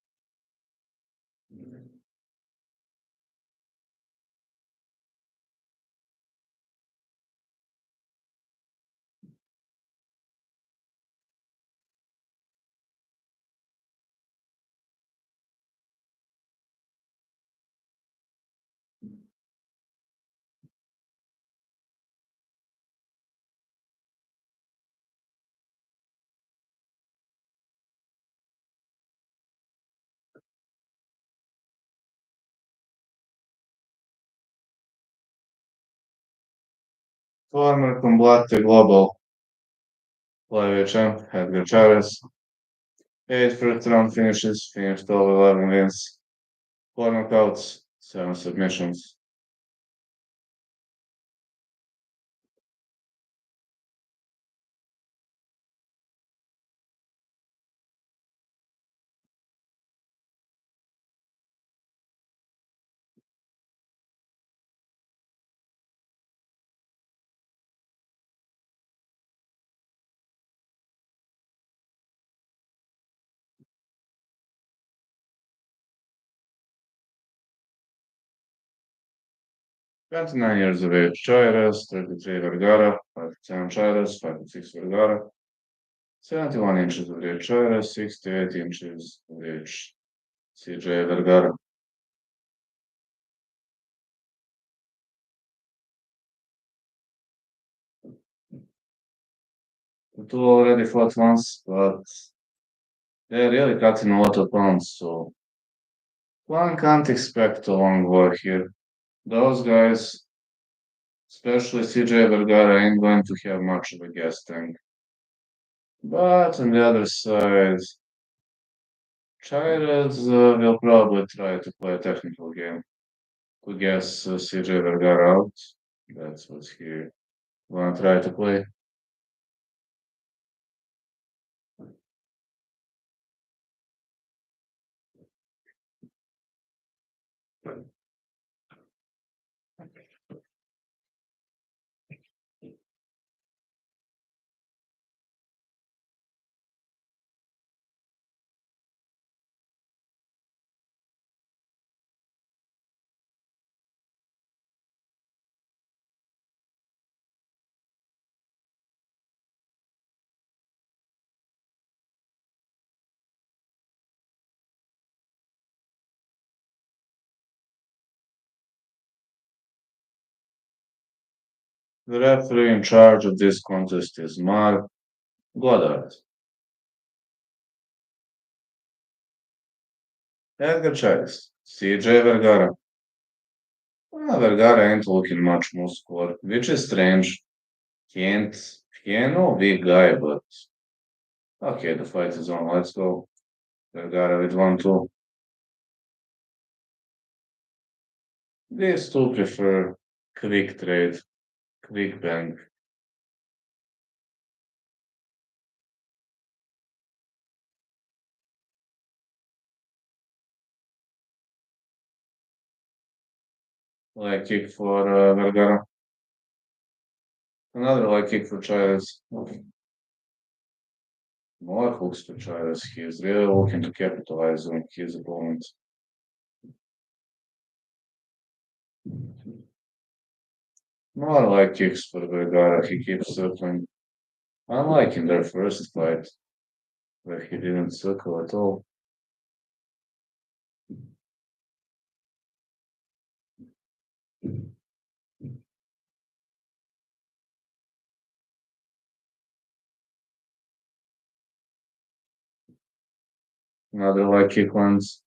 Former Combate Global flyweight champ Edgar Chairez. 8 first round finishes, finished all 11 wins, 4 knockouts, 7 submissions. Twenty-nine years of age, Chairez, 33 Vergara, 5'10 Chairez, 5'6 Vergara, 71 inches of reach Chairez, 68 inches of reach CJ Vergara. The two already fought once, but they're really cutting a lot of pounds, so one can't expect a long war here. Those guys, especially CJ Vergara, ain't going to have much of a gas tank. But on the other side, Chairez will probably try to play a technical game to guess CJ Vergara out. That's what he wanna try to play. The referee in charge of this contest is Goddard. Edgar Chase, CJ Vergara. Well, Vergara ain't looking much muscular, which is strange. He ain't no big guy, but okay, the fight is on. Let's go. Vergara with 1-2. These two prefer quick trade, quick bang. Leg kick for Vergara. Another leg kick for Chávez. More hooks for Chávez. He's really looking to capitalize on his opponent. More leg kicks for Vergara. He keeps circling. Unlike in their first fight, where he didn't circle at all. Another leg kick lands.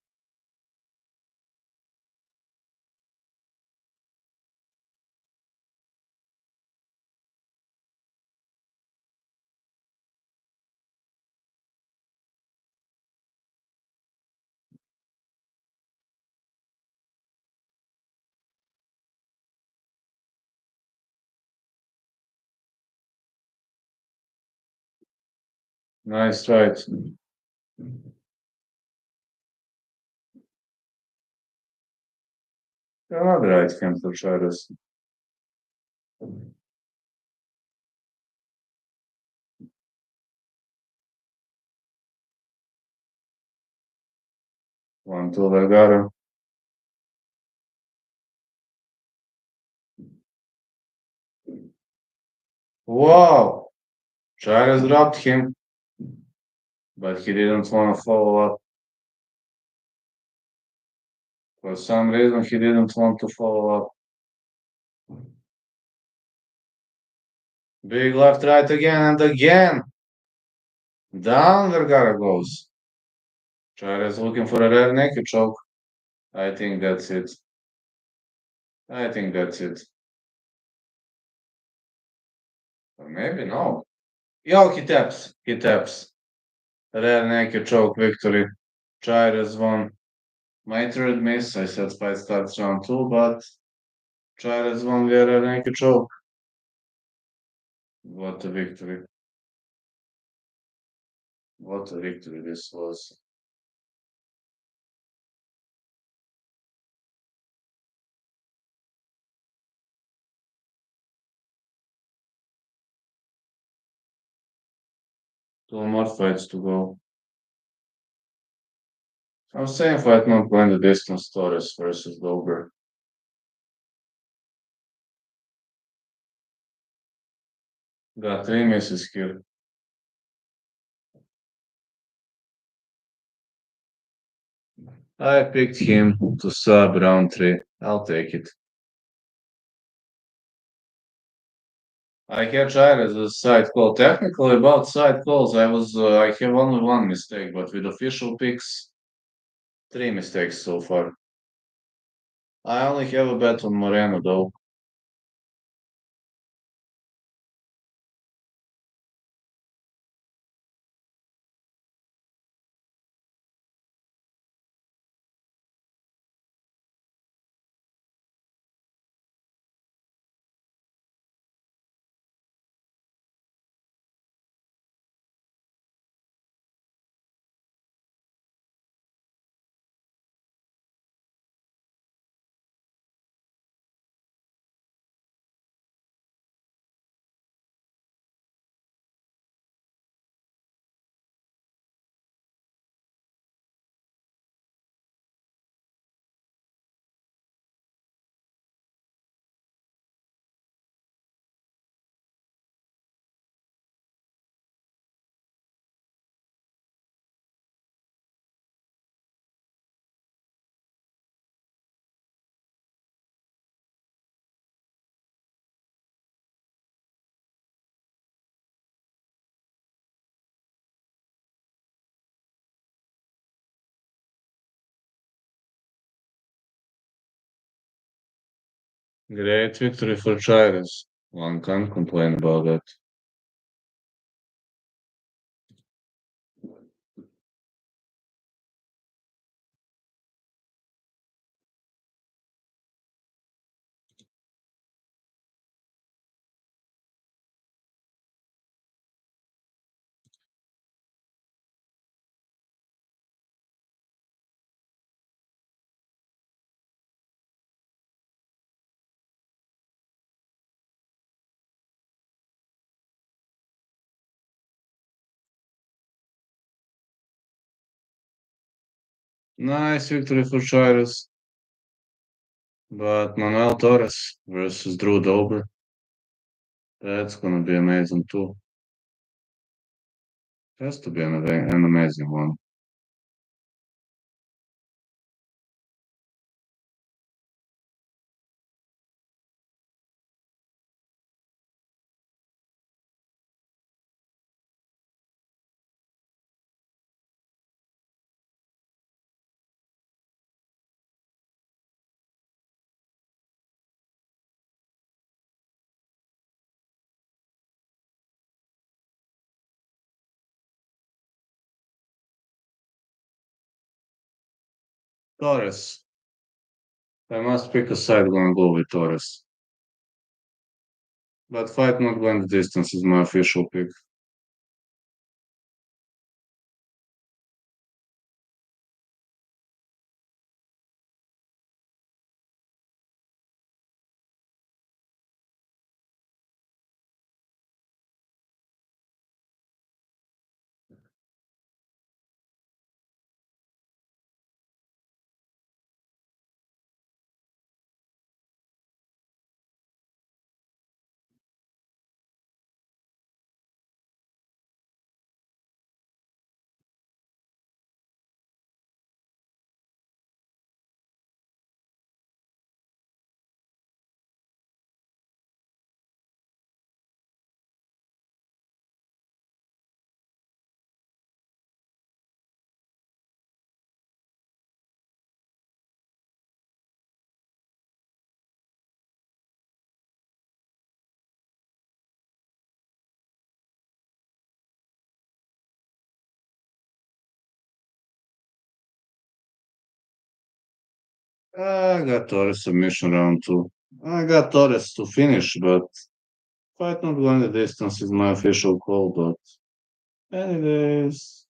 Nice right. Another right hand for Chávez. One to Vergara. Wow! Chávez dropped him, but he didn't want to follow up. For some reason, he didn't want to follow up. Big left right again and again. Down Vergara goes. Chávez looking for a rear naked choke. I think that's it. I think that's it. Or maybe no. Yo, he taps. He taps. Rear naked choke victory. Chávez won. My third miss. I said fight starts round 2, but Chávez won via rear naked choke. What a victory. What a victory this was. Two more fights to go. I was saying fight not going the distance. Torres versus Dober. Got 3 misses here. I picked him to sub round 3. I'll take it. I had tried as a side call. Technically, about side calls, I have only one mistake, but with official picks, 3 mistakes so far. I only have a bet on Moreno though. Great victory for Chires. One can't complain about that. Nice victory for Chires. But Manuel Torres versus Drew Dober. That's gonna be amazing too. Has to be an amazing one. Torres. I must pick a side, gonna go with Torres. But fight not going the distance is my official pick. I got Torres submission round two. I got Torres to finish, but fight not going the distance is my official call. But anyways,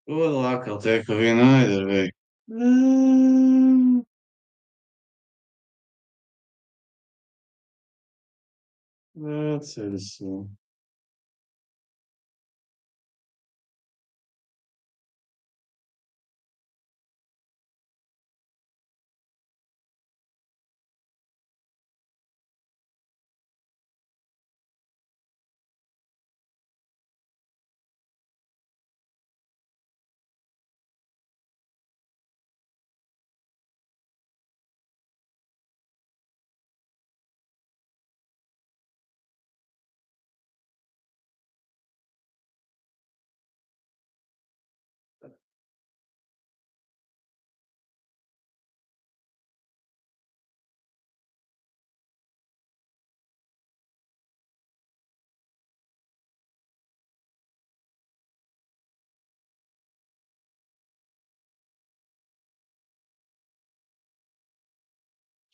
good luck. I'll take a win either way. Mm, let's see.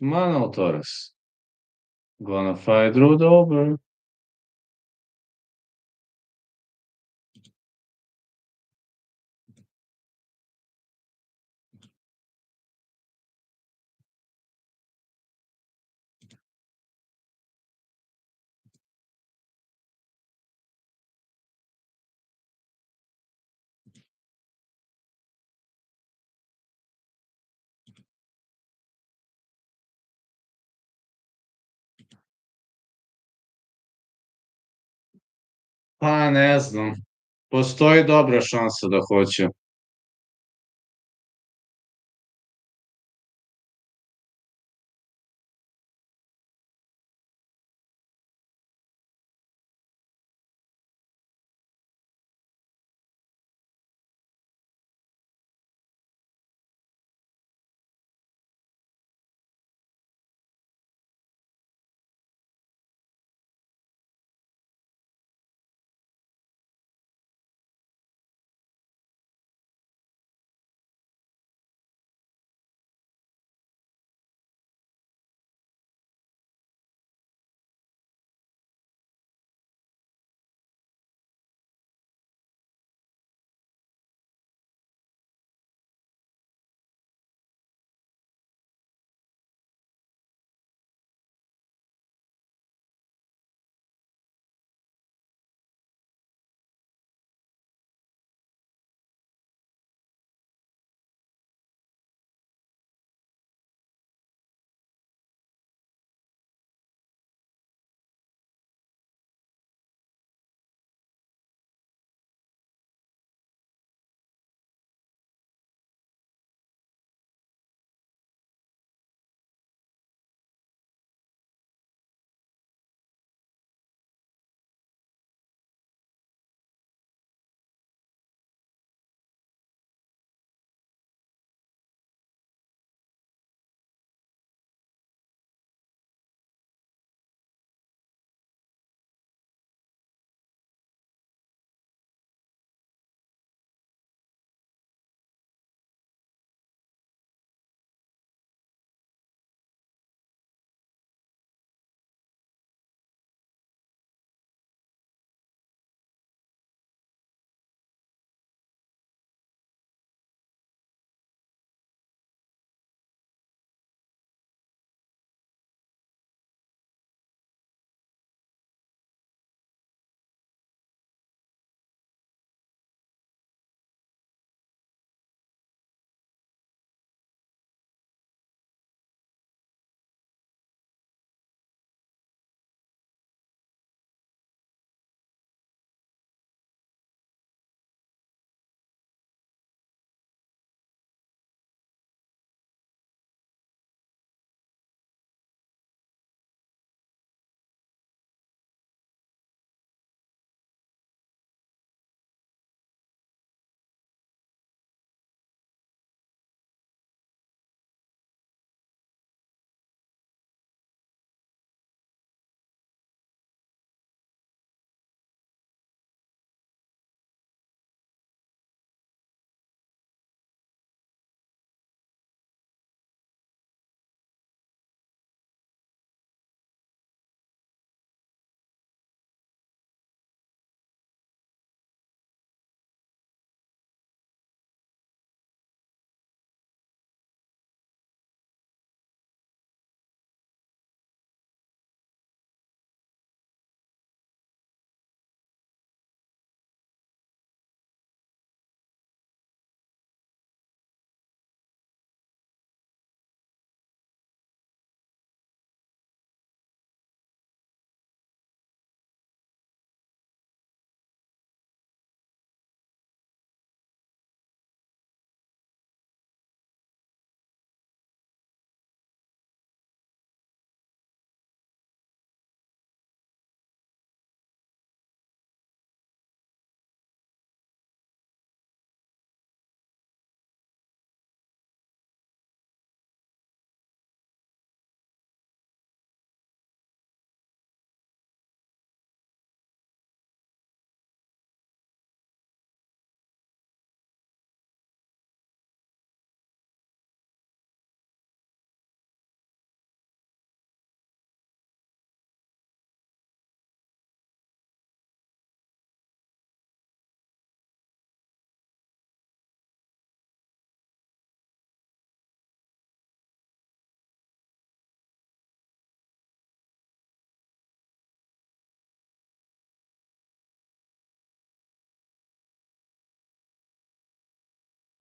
Manuel Torres. Gonna fight through Dober. Pa ne znam. Postoji dobra šansa da hoće.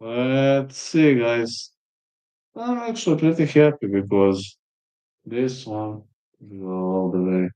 Let's see, guys. I'm actually pretty happy because this one will go all the way.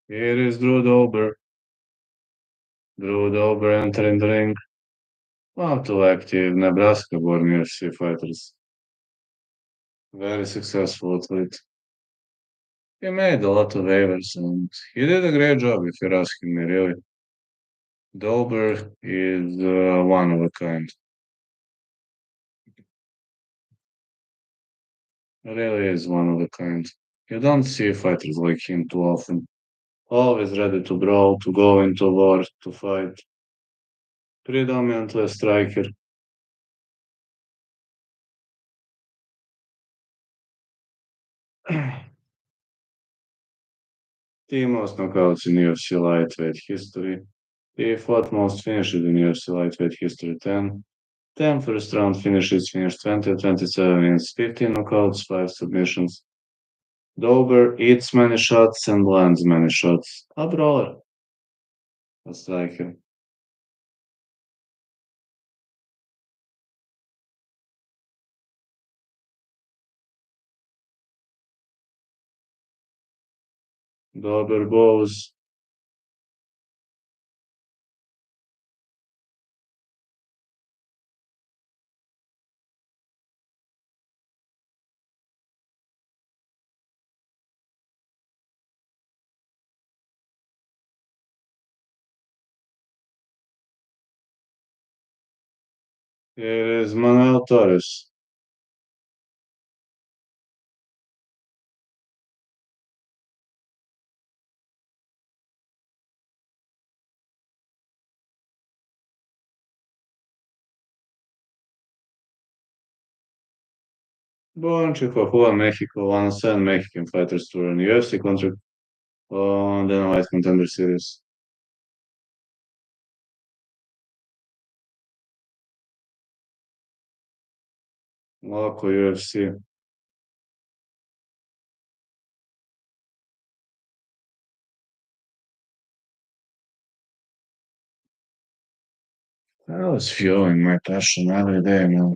Here is Drew Dober. Drew Dober entering the ring. One of two active Nebraska-born UFC fighters. Very successful athlete. He made a lot of waivers and he did a great job if you're asking me, really. Dober is one of a kind. Really is one of a kind. You don't see fighters like him too often. Always ready to brawl, to go into war, to fight. Predominantly a striker. The most knockouts in UFC lightweight history. The fourth most finishes in UFC lightweight history, 10. 10 first round finishes, finished 20, 27 wins, 15 knockouts, 5 submissions. Dober eats many shots and lands many shots. A brawler. A striker. Dober goes. Here is Manuel Torres. Born Chihuahua, Mexico, won 7 Mexican Fighters Tour and UFC contract on the Light Contender Series. Local UFC. I was fueling my passion every day, man.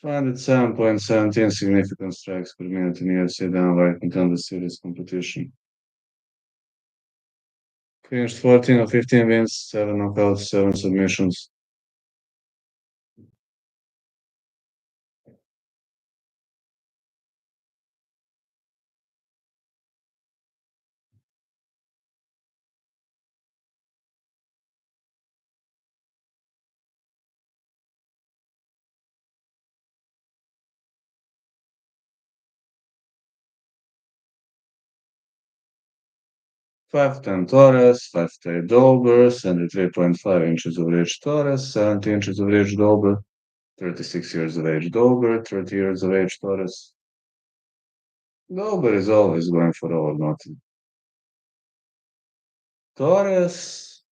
Found at 7.17 significant strikes per minute in UFC Light Contender Series competition. Finished 14 of 15 wins, 7 knockouts, 7 submissions. Five ten Torres, 5'10 Dober, 73.5 inches of age Torres, 70 inches of age Dober, 36 years of age Dober, 30 years of age Torres. Dober is always going for all or nothing. Torres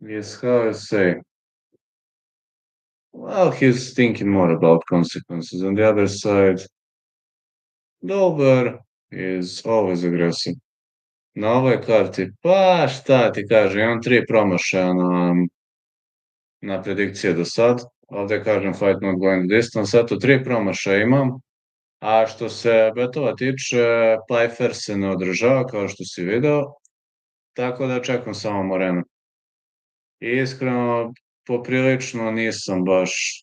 is, how I say, well, he's thinking more about consequences. On the other side, Dober is always aggressive. Na ovoj karti, pa šta ti kažem, imam 3 promašaja na predikcije do sad. Ovde kažem fight not going the distance, eto 3 promašaja imam. A što se betova tiče, Pfeiffer se ne održava, kao što si video, tako da čekam samo Moreno. I iskreno, poprilično nisam baš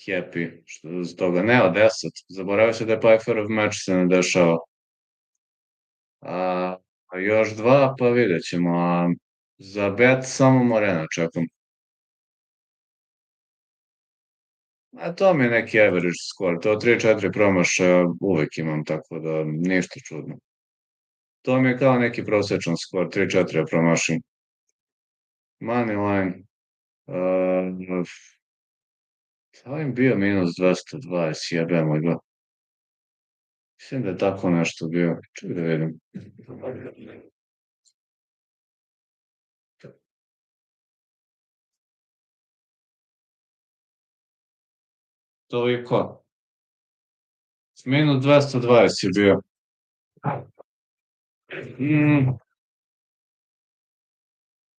happy što iz toga. Ne od 10. Zaboravio se da je Pfeifferov meč se ne dešava. A još dva, pa vidjet ćemo. A za bet samo Morena čekam. A to mi je neki average score. To 3-4 promašaja uvek imam, tako da ništa čudno. To mi je kao neki prosječan skor, 3-4 ja promašim. Money line. Da li im bio minus 220, jebemo ga. Mislim da je tako nešto bio. Čekaj da vidim. Toliko. Minus 220 je bio.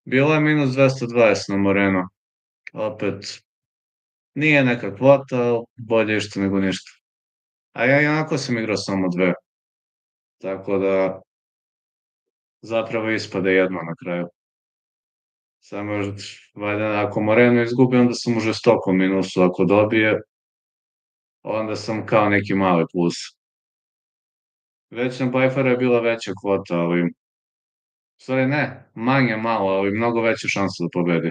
Bilo je minus 220 na Moreno. Opet, nije neka kvota, ali bolje išta nego ništa. A ja i onako sam igrao samo dve. Tako da, zapravo ispade jedno na kraju. Samo još, valjda, ako Moreno izgubi, onda sam u žestokom minusu. Ako dobije, onda sam kao neki mali plus. Već na Pfeiffera je bila veća kvota, ali... U stvari ne, manje malo, ali mnogo veće šanse da pobedi.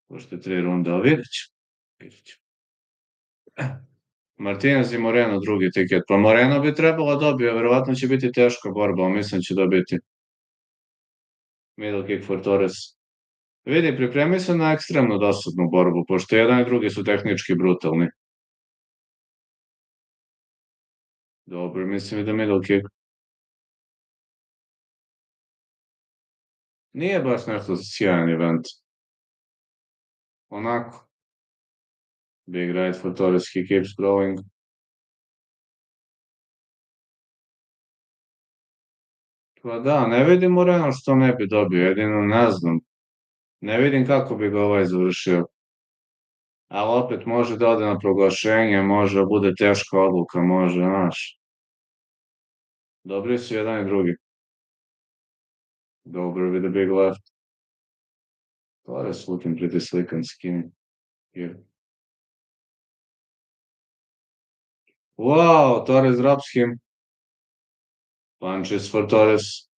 Pošto je 3 runde, ali vidjet ću. Vidjet ću. Martinez i Moreno drugi tiket. Pa Moreno bi trebalo dobio, verovatno će biti teška borba, ali mislim da će dobiti. Middle kick for Torres. Vidi, pripremi se na ekstremno dosadnu borbu, pošto jedan i drugi su tehnički brutalni. Dobro, mislim i da middle kick. Nije baš nešto sjajan event. Onako. Big right for Torres, he keeps growing. Pa da, ne vidim Moreno što ne bi dobio, jedino ne znam. Ne vidim kako bi ga ovaj završio. Ali opet može da ode na proglašenje, može da bude teška odluka, može, znaš. Dobri su jedan i drugi. Dober with a big left. Torres looking pretty slick and skinny here. Wow, Torres drops him. Punches for Torres.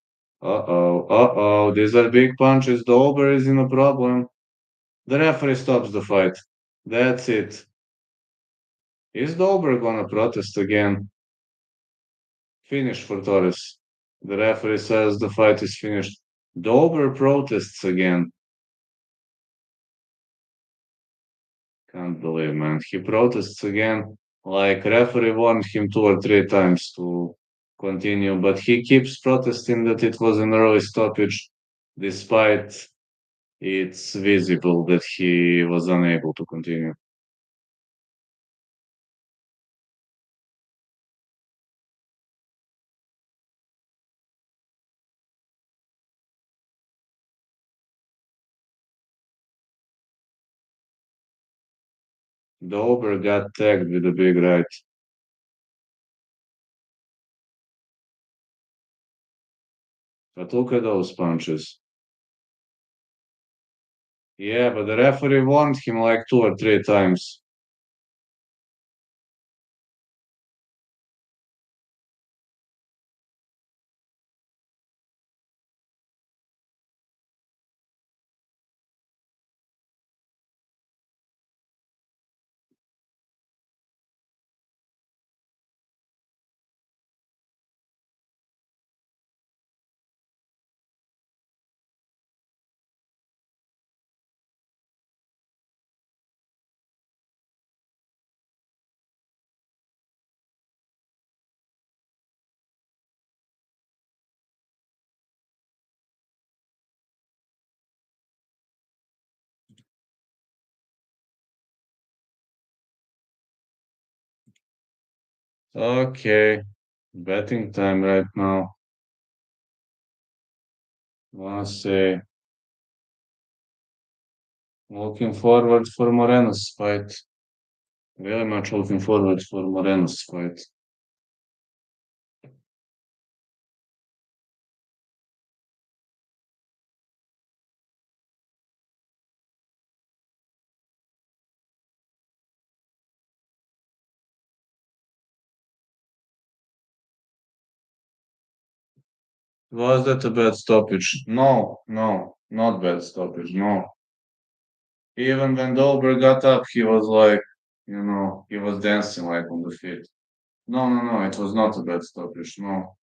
Uh-oh. These are big punches. Dober is in a problem. The referee stops the fight. That's it. Is Dober gonna protest again? Finish for Torres. The referee says the fight is finished. Dober protests again. Can't believe, man. He protests again. Like referee warned him 2 or 3 times to continue, but he keeps protesting that it was an early stoppage, despite it's visible that he was unable to continue. Dober got tagged with a big right. But look at those punches. Yeah, but the referee warned him like 2 or 3 times. Okay, betting time right now. Let's see. Looking forward for Moreno's fight. Very much looking forward for Moreno's fight. Was that a bad stoppage? No, no, not bad stoppage. No. Even when Dober got up, he was like, he was dancing like on the feet. No, no, no, it was not a bad stoppage. No.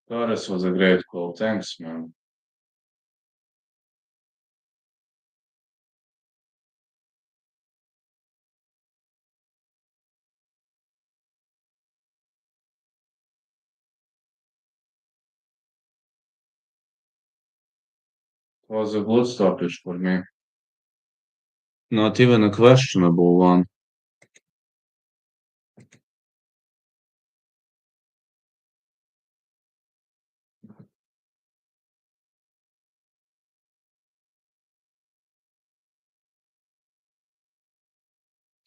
Torres was a great call. Thanks, man. It was a good stoppage for me. Not even a questionable one.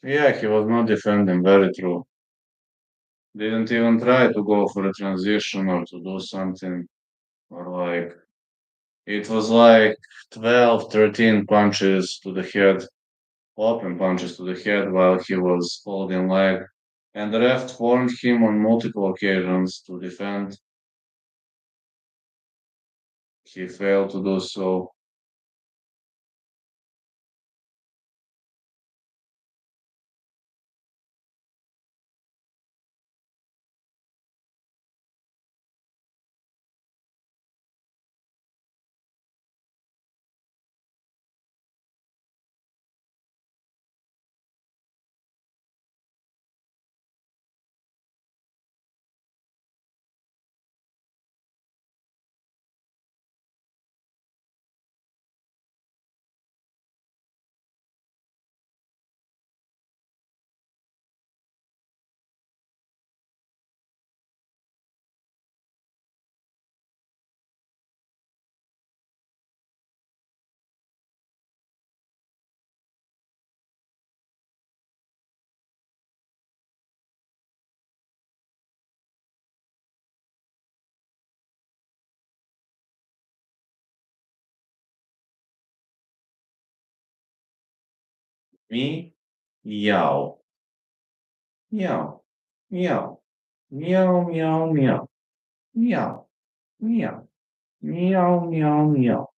Yeah, he was not defending. Very true. Didn't even try to go for a transition or to do something. Or like, it was like 12, 13 punches to the head, open punches to the head while he was holding leg. And the ref warned him on multiple occasions to defend. He failed to do so. Me? Yow. Meow. Meow. Meow, meow, meow. Meow. Meow. Meow, meow, meow.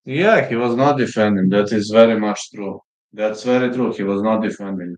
Yeah, he was not defending. That is very much true. That's very true. He was not defending.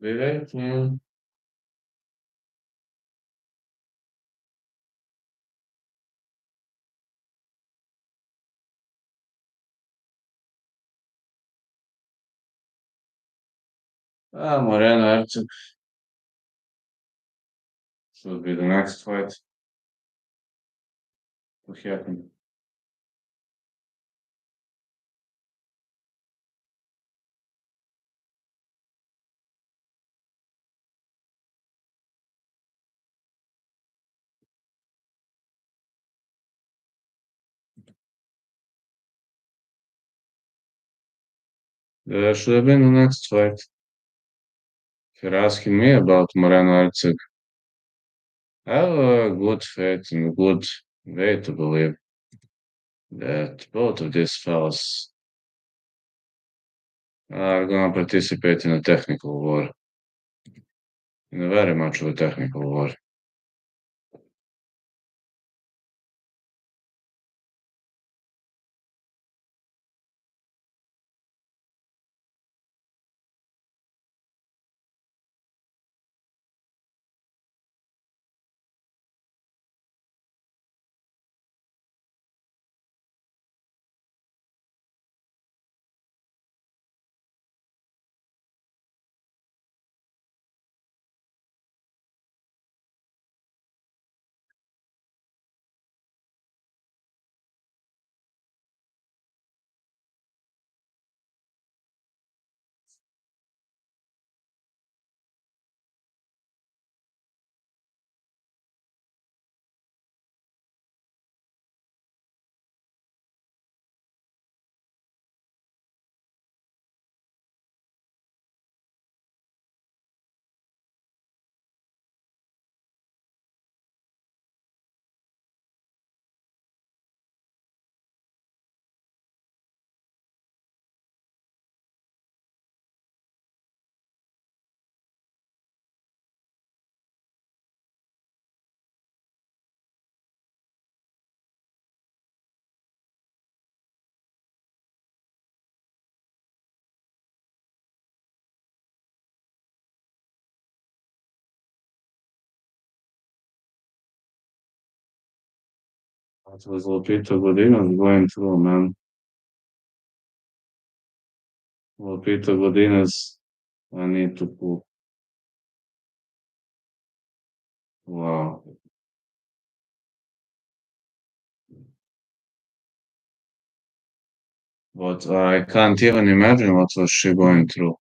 Verjetno. Moreno, Erceg should be the next fight to happen. Should have been the next fight. If you're asking me about Moreno Erceg, I have a good faith and a good way to believe that both of these fellas are gonna participate in a technical war, in a very much of a technical war. That was Lupita Godinez going through, man. Lupita Godinez, I need to pull. Wow. But I can't even imagine what was she going through.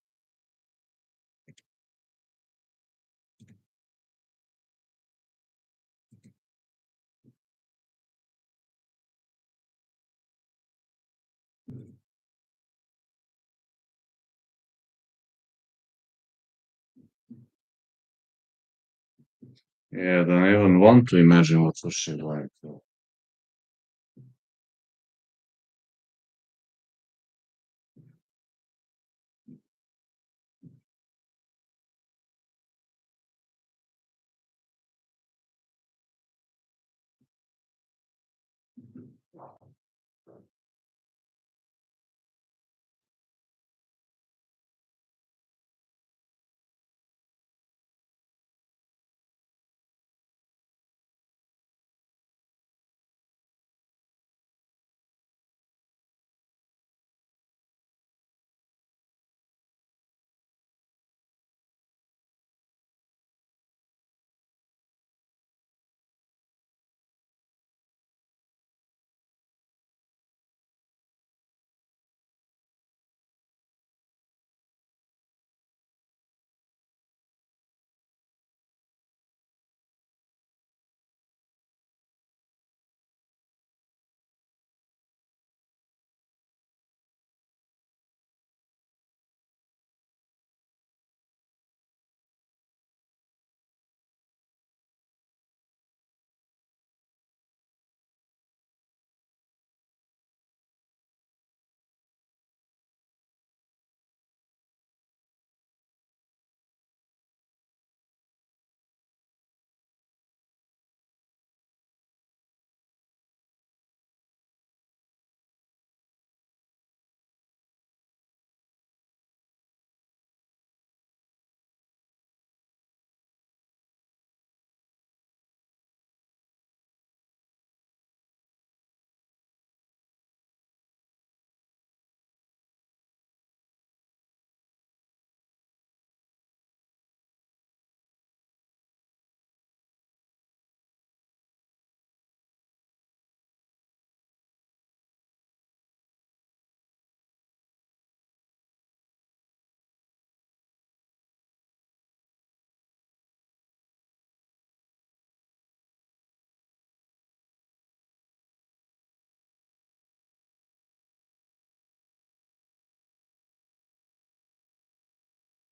Yeah, I don't even want to imagine what was she going through.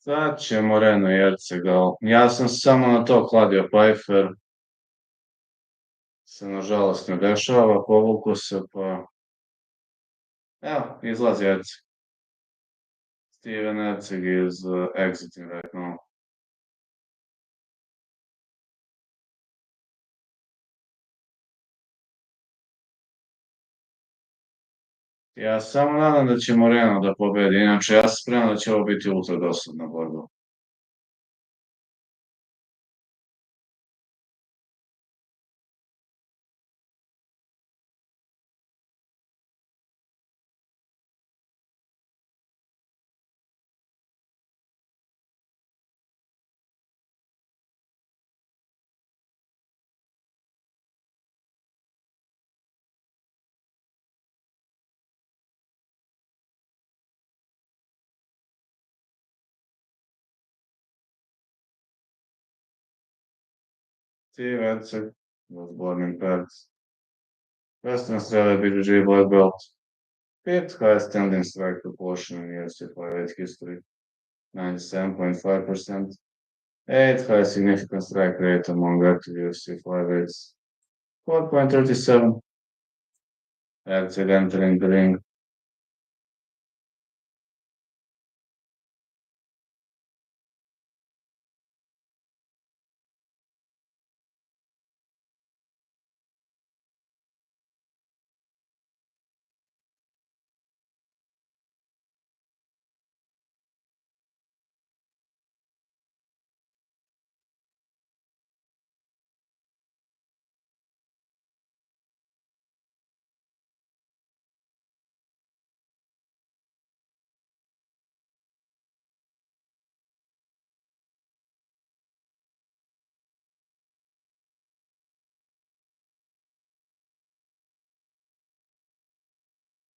Sad će Moreno i Erceg, ali ja sam samo na to kladio Pfeiffer, se nažalost ne dešava, povuku se, pa evo, izlazi Erceg. Steven Erceg is exiting right now. Ja samo nadam da će Moreno da pobedi, inače ja sam spreman da će ovo biti ultra dosadna borba. Steve Erceg was born in Paris. Western Australia BJJ black belt. Fifth highest standing strike proportion in UFC flyweight history, 97.5%. Eighth highest significant strike rate among active UFC flyweights, 4.37. Erceg entering the ring.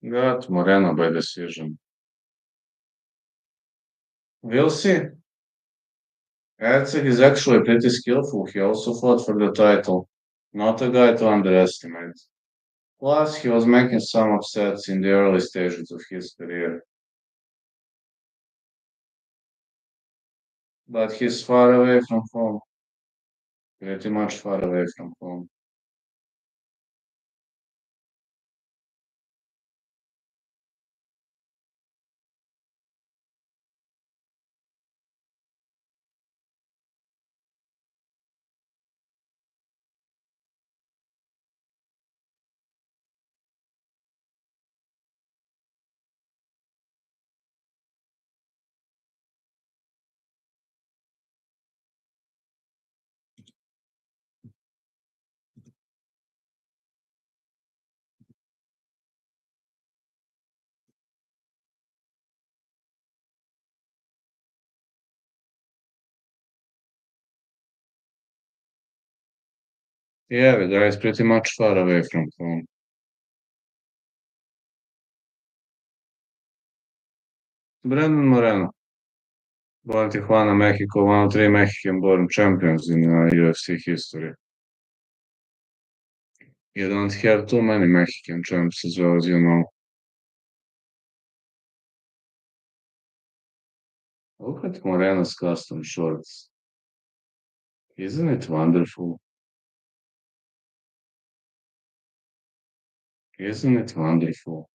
Got Moreno by decision. We'll see. Erceg is actually pretty skillful. He also fought for the title. Not a guy to underestimate. Plus, he was making some upsets in the early stages of his career. But he's far away from home. Pretty much far away from home. Yeah, the guy is pretty much far away from home. Brandon Moreno, born Tijuana, Mexico, one of three Mexican-born champions in UFC history. You don't have too many Mexican champs as well as you know. Look at Moreno's custom shorts. Isn't it wonderful? Isn't it wonderful?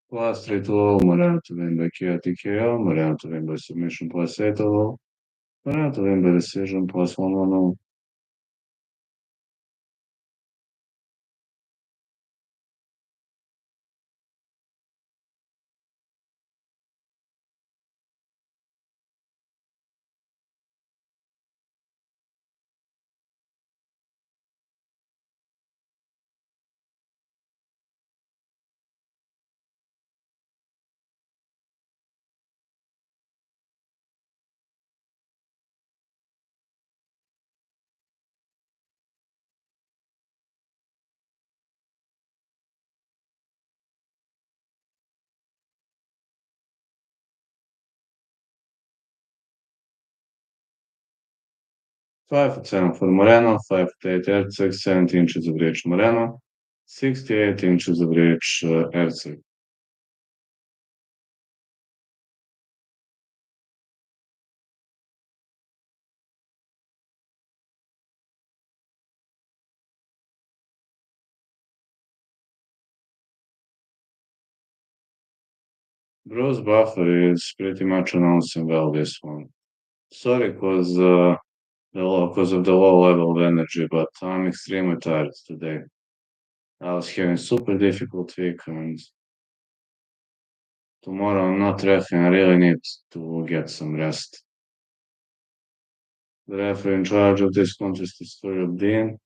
Plus 3-2, Moreno to win by KO, Moreno to win by submission plus 8-0, Moreno to win by decision plus 1-1. 5'10" for Moreno, 5'8" Erceg, 70 inches of reach Moreno, 68 inches of reach Erceg. Bruce Buffer is pretty much announcing well this one. Sorry, because of the low level of energy, but I'm extremely tired today. I was having super difficult week, and tomorrow I'm not refing. I really need to get some rest. The referee in charge of this contest is Dean.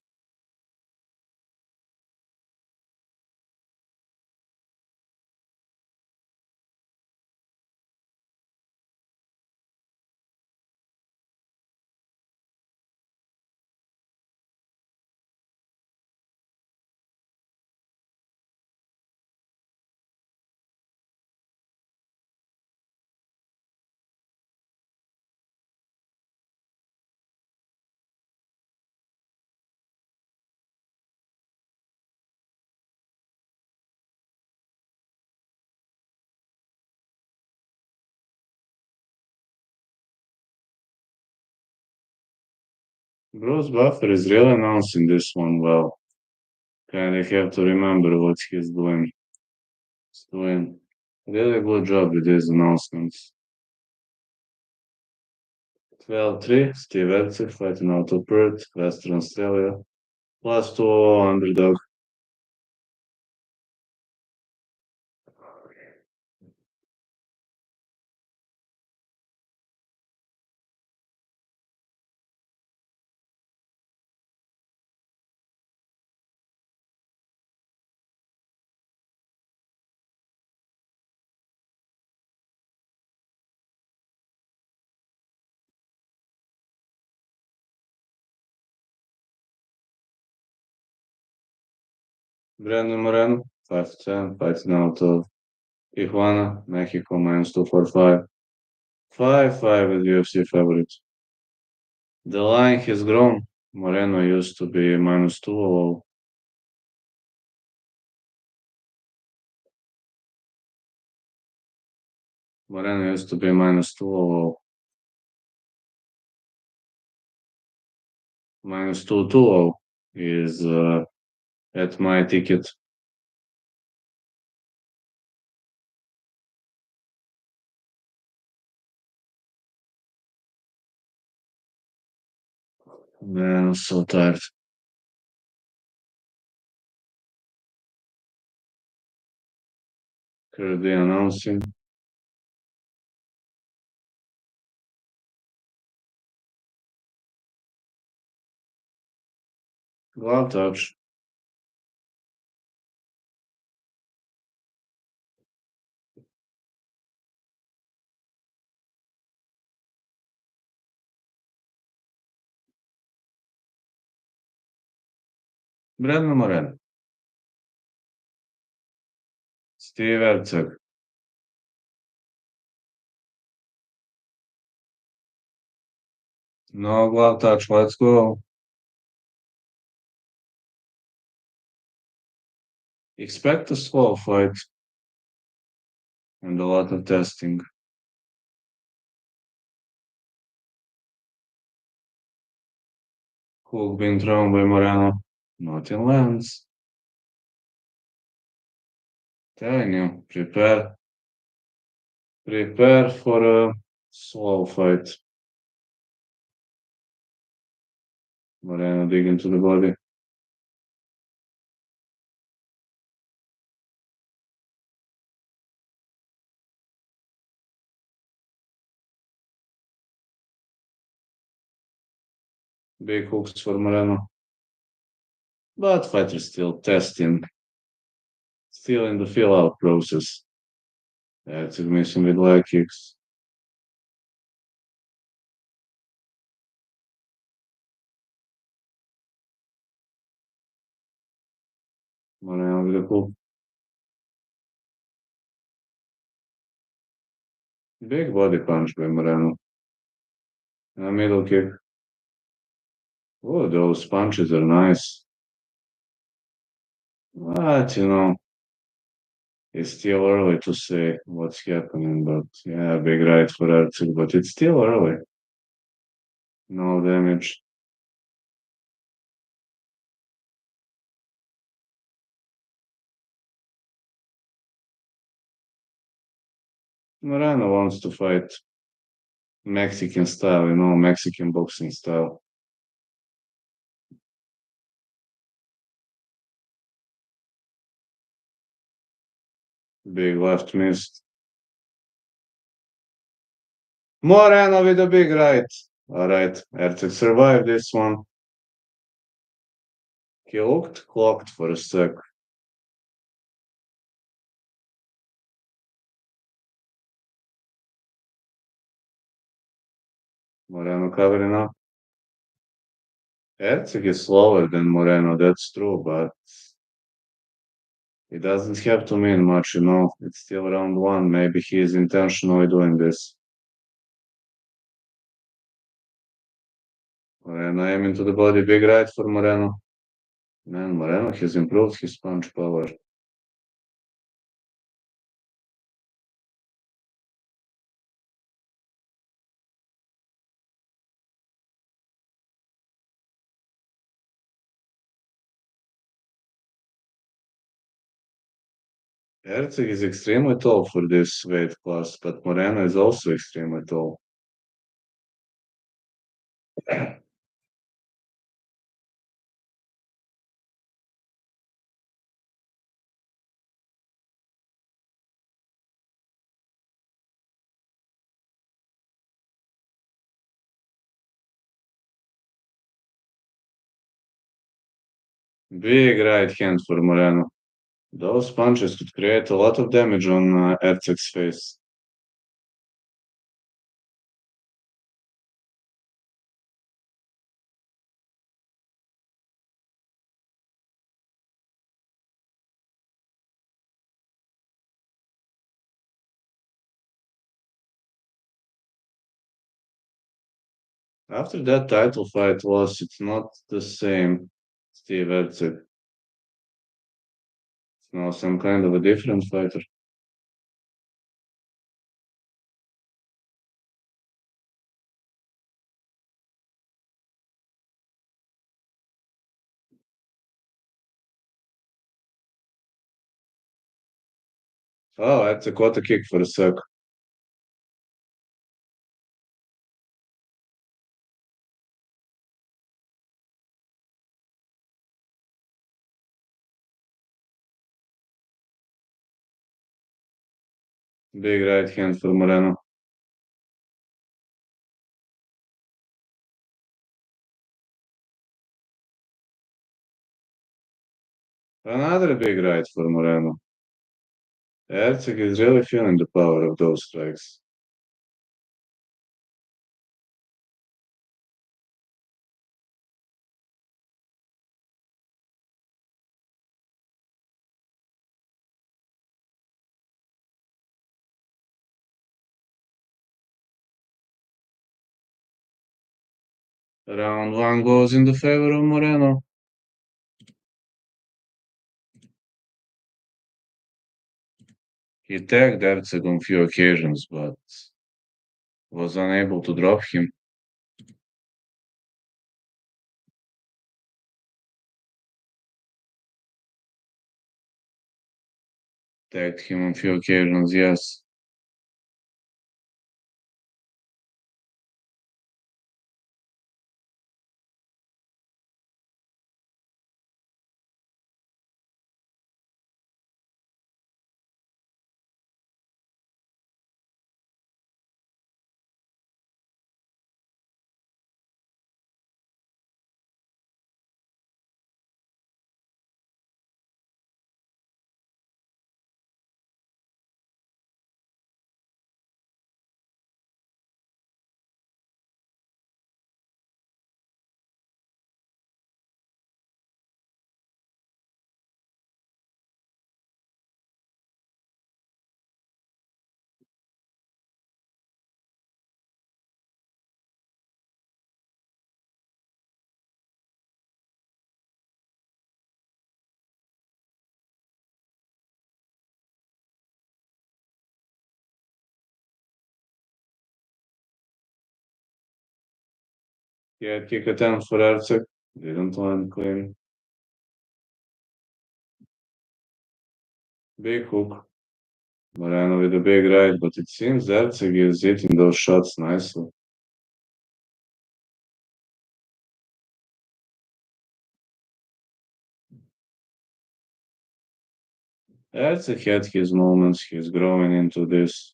Bruce Buffer is really announcing this one well. Kind of have to remember what he's doing. He's doing really good job with these announcements. 12-3, Steve Erceg fighting out of Perth, Western Australia. Plus 2 underdog. Brandon Moreno, 5'10", fighting out of Tijuana, Mexico, minus 245. 5-5 is UFC favorite. The line has grown. Moreno used to be minus 2. Moreno used to be minus 2. Minus 220 is at my ticket. Man, I'm so tired. Currently announcing. Glove touch. Brandon Moreno. Steve Erceg. No glove touch. Let's go. Expect a slow fight and a lot of testing. Hook being thrown by Moreno. Nothing lands. Telling you, prepare for a slow fight. Moreno dig into the body. Big hooks for Moreno. But fighter still testing. Still in the fill out process. That's missing with leg kicks. Moreno with a hook. Big body punch by Moreno. A middle kick. Oh, those punches are nice. But, it's still early to say what's happening. But yeah, big right for Erceg, but it's still early. No damage. Moreno wants to fight Mexican style, Mexican boxing style. Big left missed. Moreno with a big right. All right, Erceg survived this one. He looked clocked for a sec. Moreno covering up. Erceg is slower than Moreno, that's true, but it doesn't have to mean much. It's still round one. Maybe he is intentionally doing this. Moreno aiming to the body, big right for Moreno. Man, Moreno has improved his punch power. Erceg is extremely tall for this weight class, but Moreno is also extremely tall. Big right hand for Moreno. Those punches could create a lot of damage on Erceg's face. After that title fight loss, it's not the same Steve Erceg. It's now some kind of a different fighter. Oh, Erceg caught a kick for a sec. Big right hand for Moreno. Another big right for Moreno. Erceg is really feeling the power of those strikes. Round one goes in the favor of Moreno. He tagged Erceg on few occasions, but was unable to drop him. Tagged him on few occasions, yes. He had kick attempt for Erceg. Didn't land clean. Big hook. Moreno with a big right, but it seems Erceg is hitting those shots nicely. Erceg had his moments. He's growing into this.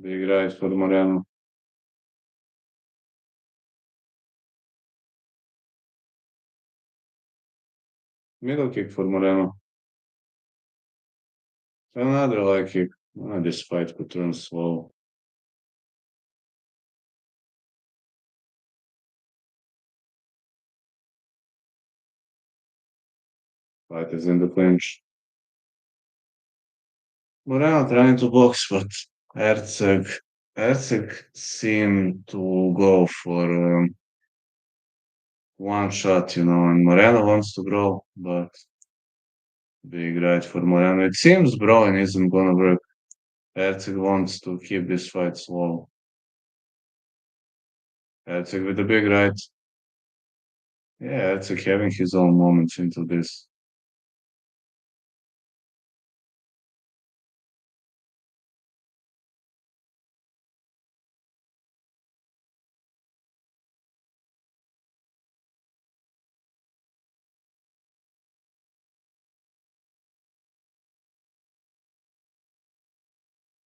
Big right for Moreno. Middle kick for Moreno. Another leg kick. This fight could turn slow. Fight is in the clinch. Moreno trying to box, but Erceg, Erceg seemed to go for one shot, and Moreno wants to grow, but big right for Moreno. It seems brawling isn't gonna work. Erceg wants to keep this fight slow. Erceg with the big right. Yeah, Erceg having his own moments into this.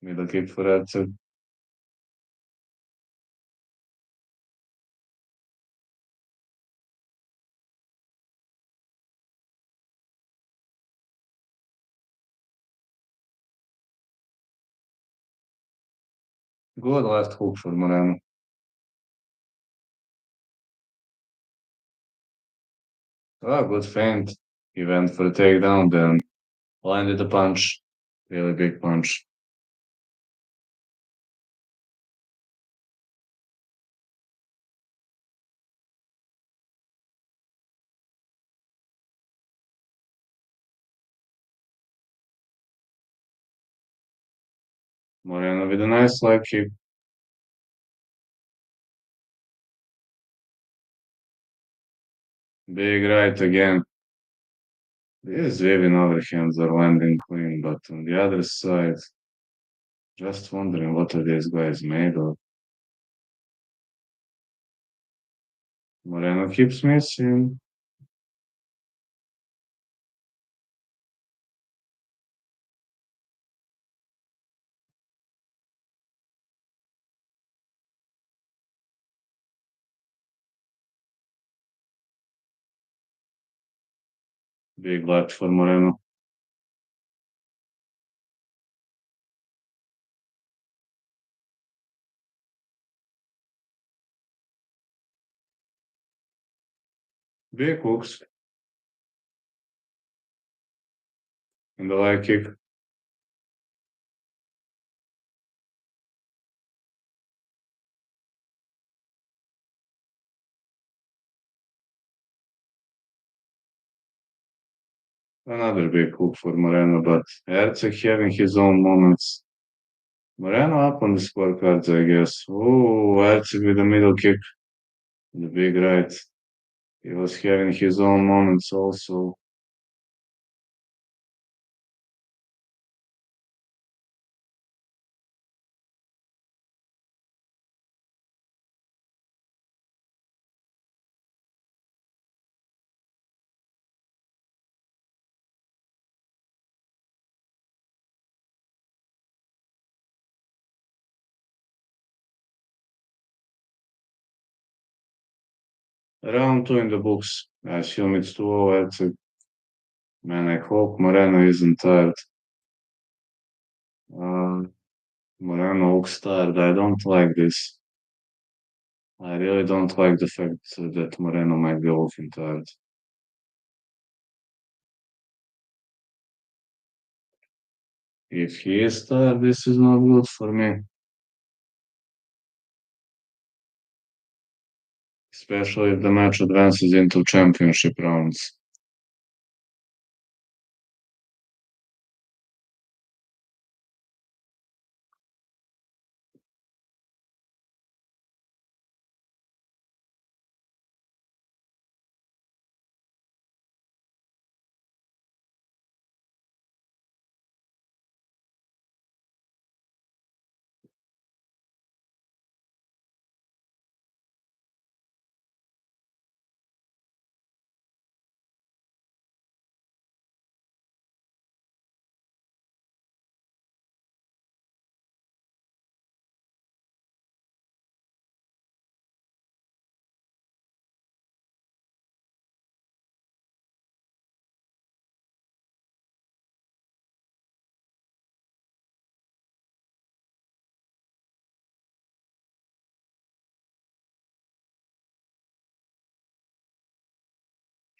Middle kick for Erceg. Good left hook for Moreno. Good feint. He went for a takedown, then landed a punch. Really big punch. Moreno with a nice leg kick. Big right again. These waving overhands are landing clean, but on the other side, just wondering what are these guys made of. Moreno keeps missing. Big left for Moreno. Big hooks and the leg kick. Another big hook for Moreno, but Erceg having his own moments. Moreno up on the scorecards, I guess. Oh, Erceg with a middle kick. The big right. He was having his own moments also. Round two in the books. I assume it's 2-0 Erceg. Man, I hope Moreno isn't tired. Uh, Moreno looks tired. I don't like this. I really don't like the fact that Moreno might be looking tired. If he is tired, this is not good for me. Especially if the match advances into championship rounds.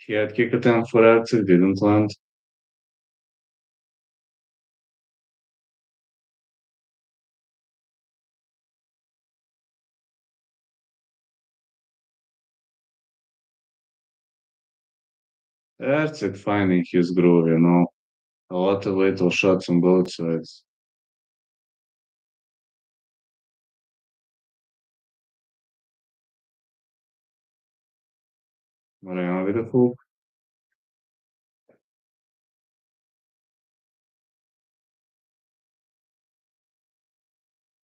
He had kick attempt for Erceg, didn't land. Erceg finding his groove, you know. A lot of little shots on both sides. Moreno with a hook.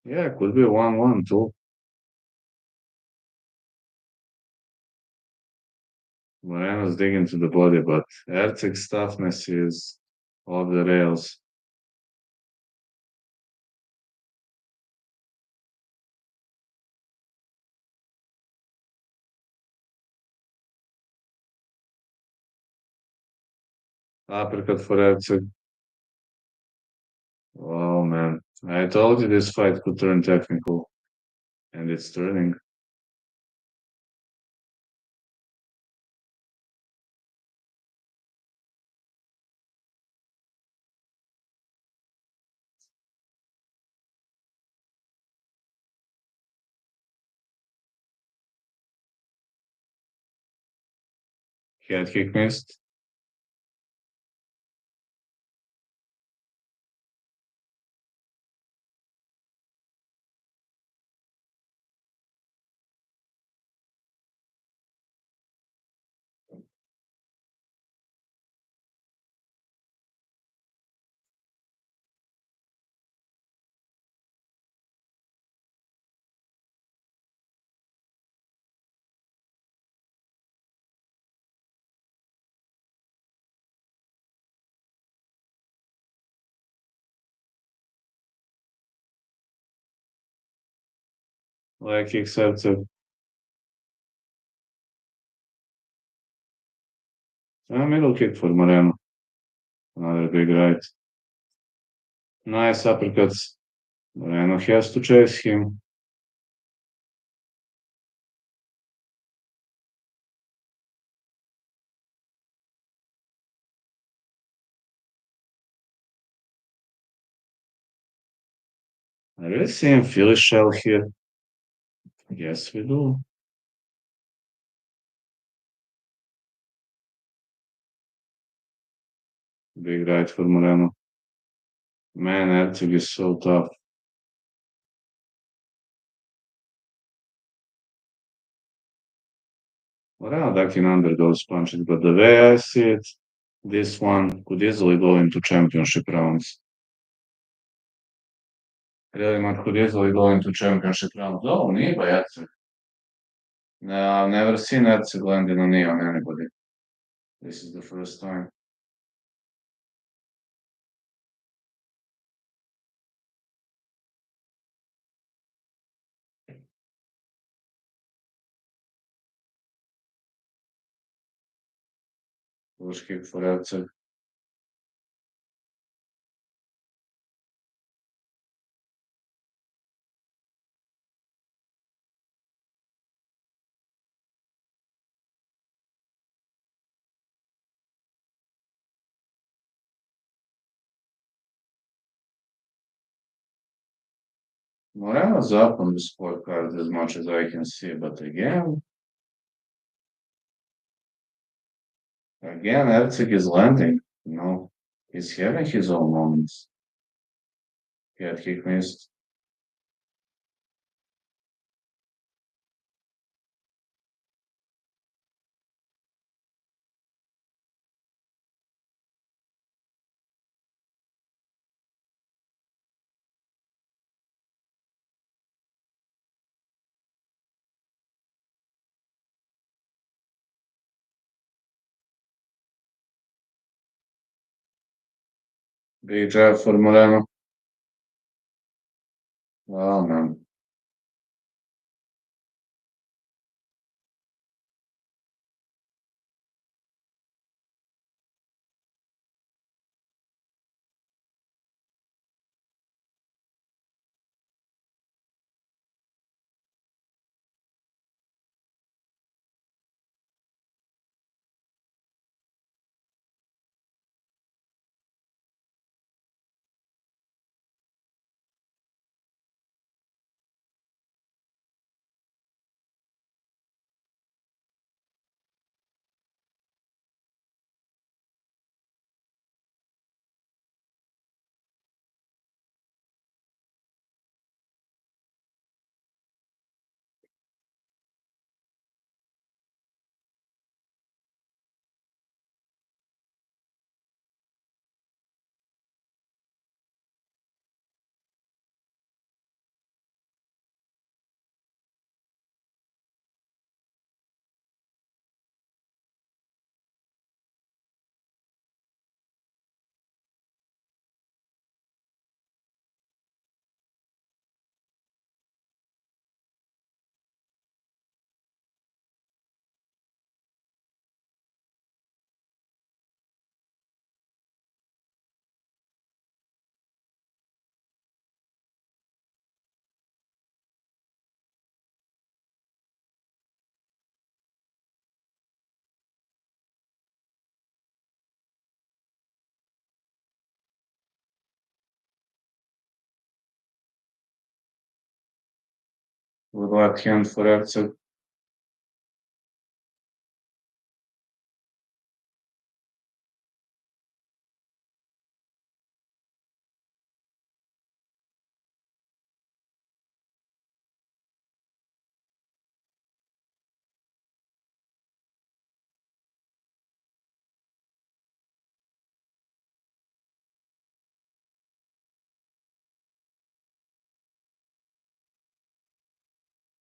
Yeah, could be 1-1 too. Moreno's digging to the body, but Erceg's toughness is off the rails. Uppercut for Erceg. Oh man, I told you this fight could turn technical, and it's turning. Head kick missed. Leg kick Erceg. A middle kick for Moreno. Another big right. Nice uppercuts. Moreno has to chase him. I really see him feel his shell here. Yes, we do. Big right for Moreno. Man, Erceg is so tough. Moreno ducking under those punches, but the way I see it, this one could easily go into championship rounds. Really much could easily go into championship rounds. Oh, knee by Erceg. No, I've never seen Erceg landing a knee on anybody. This is the first time. Push kick for Erceg. Moreno's up on the scorecard as much as I can see, but again, Erceg is landing. He's having his own moments. Head kick missed. Big jab for Moreno. Well, man. Good left hand for Erceg.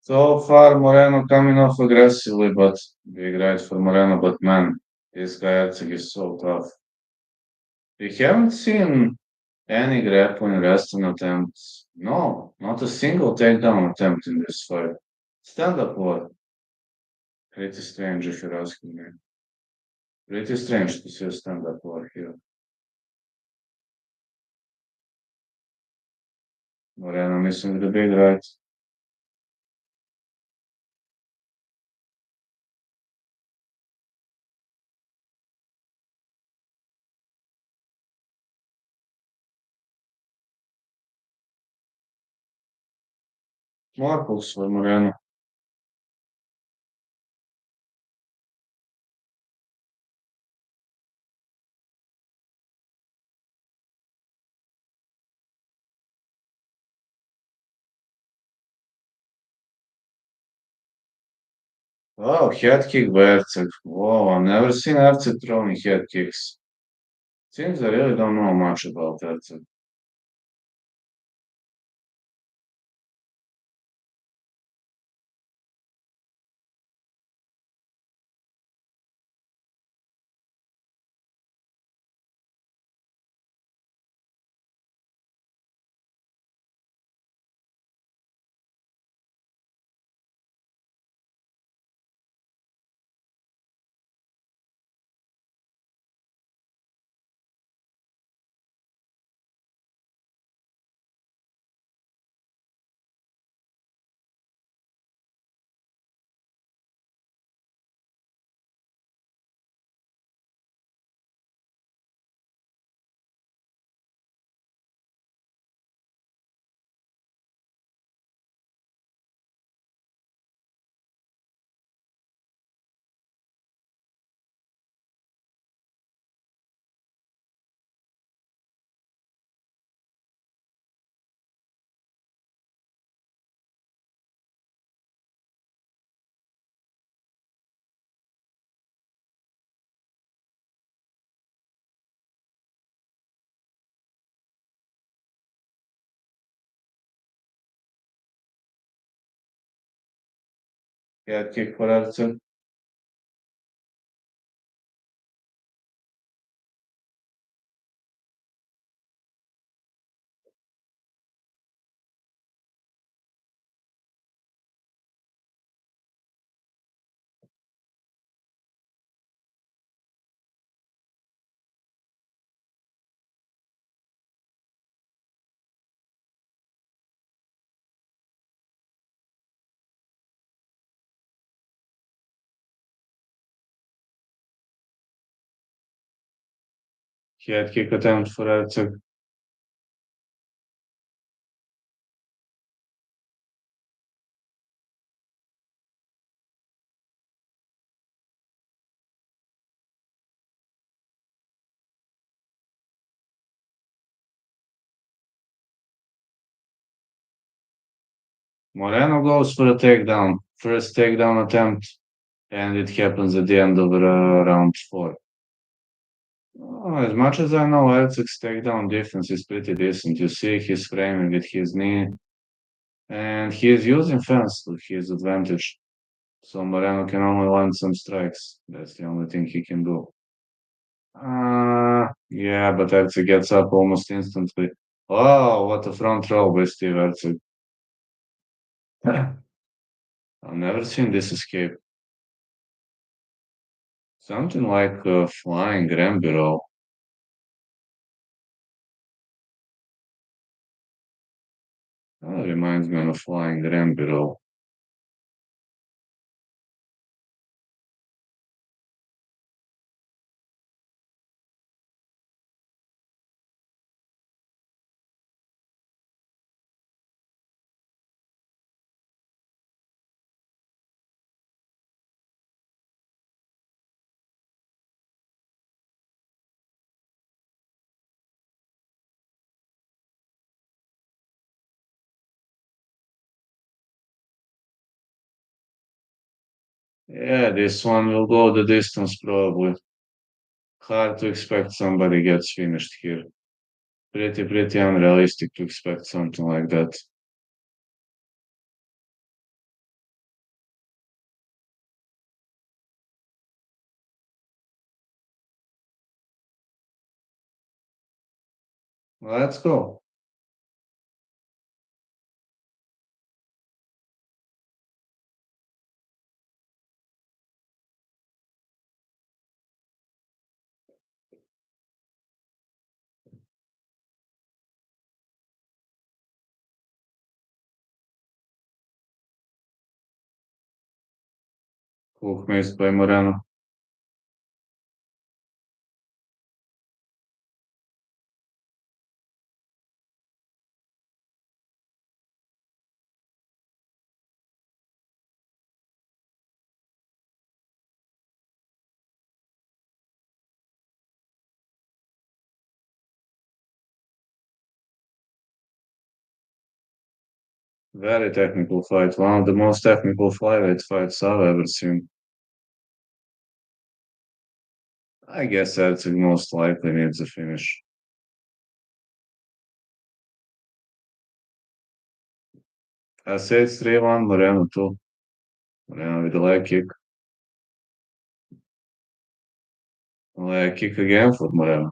So far, Moreno coming off aggressively, but big right for Moreno. But man, this guy Erceg is so tough. We haven't seen any grappling wrestling attempts. No, not a single takedown attempt in this fight. Stand up war. Pretty strange if you're asking me. Pretty strange to see a stand up war here. Moreno missing the big right. More pulls for Moreno. Oh, head kick by Erceg. Whoa, I've never seen Erceg throwing head kicks. Seems I really don't know much about Erceg. Head kick for Erceg. Head kick attempt for Erceg. Moreno goes for a takedown. First takedown attempt, and it happens at the end of round four. Oh, as much as I know, Erceg's takedown defense is pretty decent. You see he's framing with his knee, and he is using fence to his advantage. So Moreno can only land some strikes. That's the only thing he can do. Yeah, but Erceg gets up almost instantly. Oh, what a front row by Steve Erceg. I've never seen this escape. Something like a flying Rambiro. That reminds me of a flying Rambiro. Yeah, this one will go the distance probably. Hard to expect somebody gets finished here. Pretty unrealistic to expect something like that. Let's go. Hook missed by Moreno. Very technical fight. One of the most technical flyweight fights I've ever seen. I guess Erceg most likely needs a finish. I say it's 3-1 Moreno too. Moreno with a leg kick. Leg kick again for Moreno.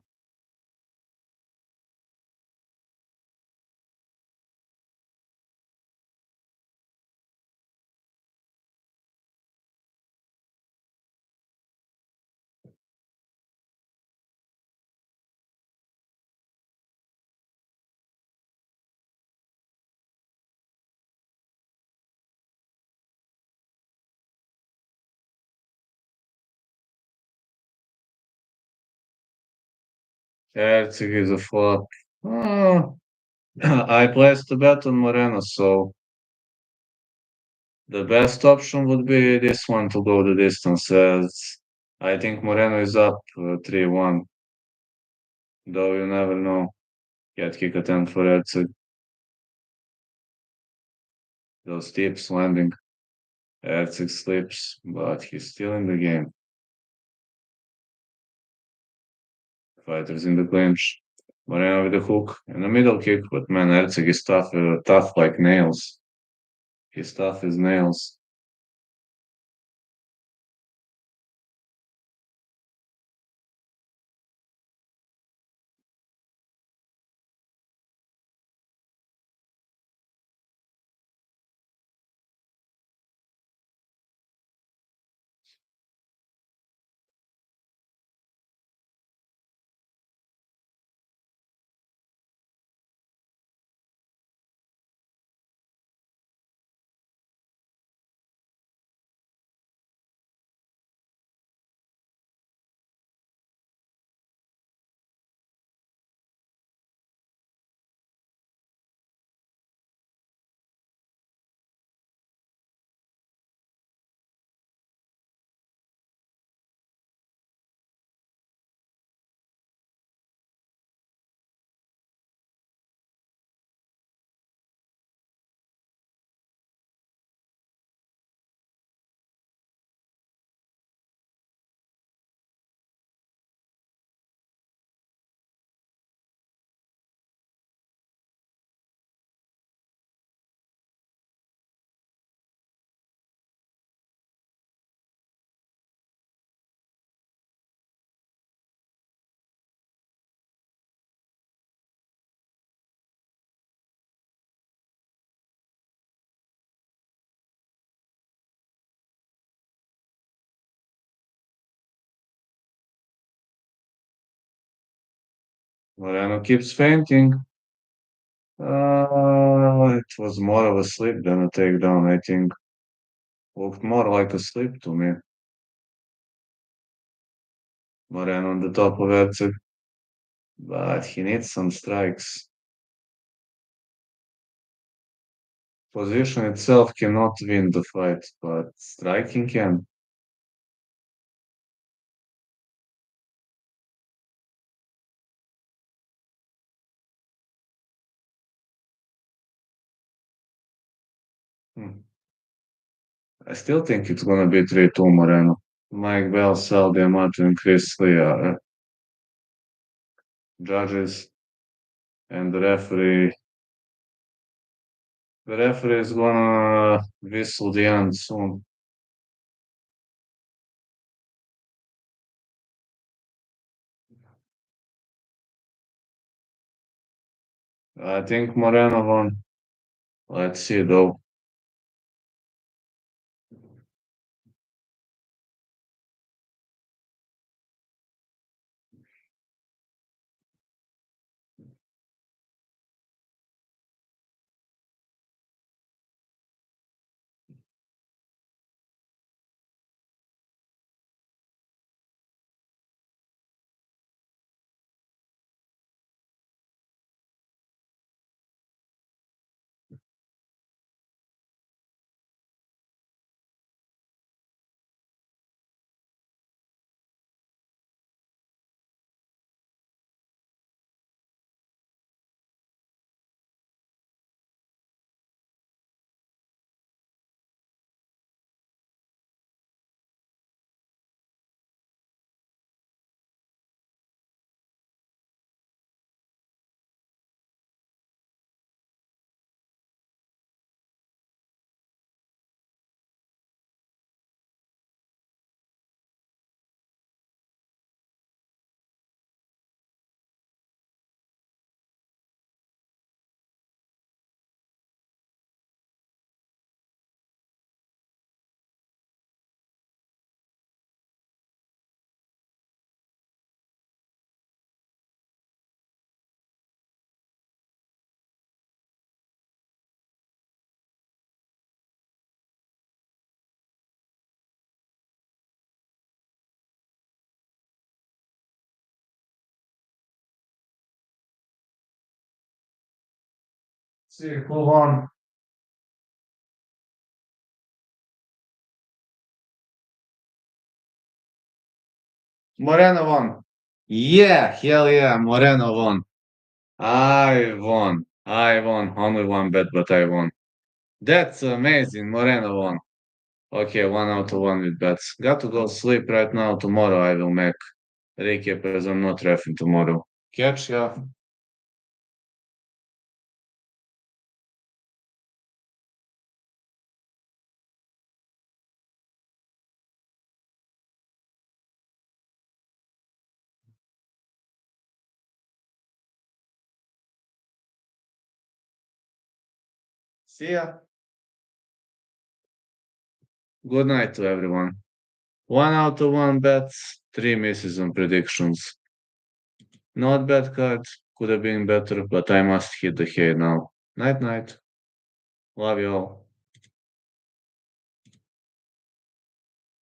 Erceg is a flop. Oh, I placed a bet on Moreno, so the best option would be this one to go the distance, as I think Moreno is up 3-1, though you never know. Head kick attempt for Erceg. Those tips landing. Erceg slips, but he's still in the game. Fighters in the clinch. Moreno with a hook and a middle kick, but man, Erceg is tough like nails. His tough as nails. Moreno keeps fainting. It was more of a slip than a takedown, I think. Looked more like a slip to me. Moreno on the top of Erceg, but he needs some strikes. Position itself cannot win the fight, but striking can. Hmm. I still think it's gonna be 3-2 Moreno. Mike Bell, Saldia, Martin, Chris Lee are judges, and the referee. The referee is gonna whistle the end soon. I think Moreno won. Let's see though. See who won. Moreno won. Yeah, hell yeah, Moreno won. I won. I won. Only one bet, but I won. That's amazing. Moreno won. Okay, 1 out of 1 with bets. Got to go sleep right now. Tomorrow I will make recap as I'm not refing tomorrow. Catch ya. See ya. Good night to everyone. 1 out of 1 bets, 3 misses on predictions. Not bad card. Could have been better, but I must hit the hay now. Night night. Love you all.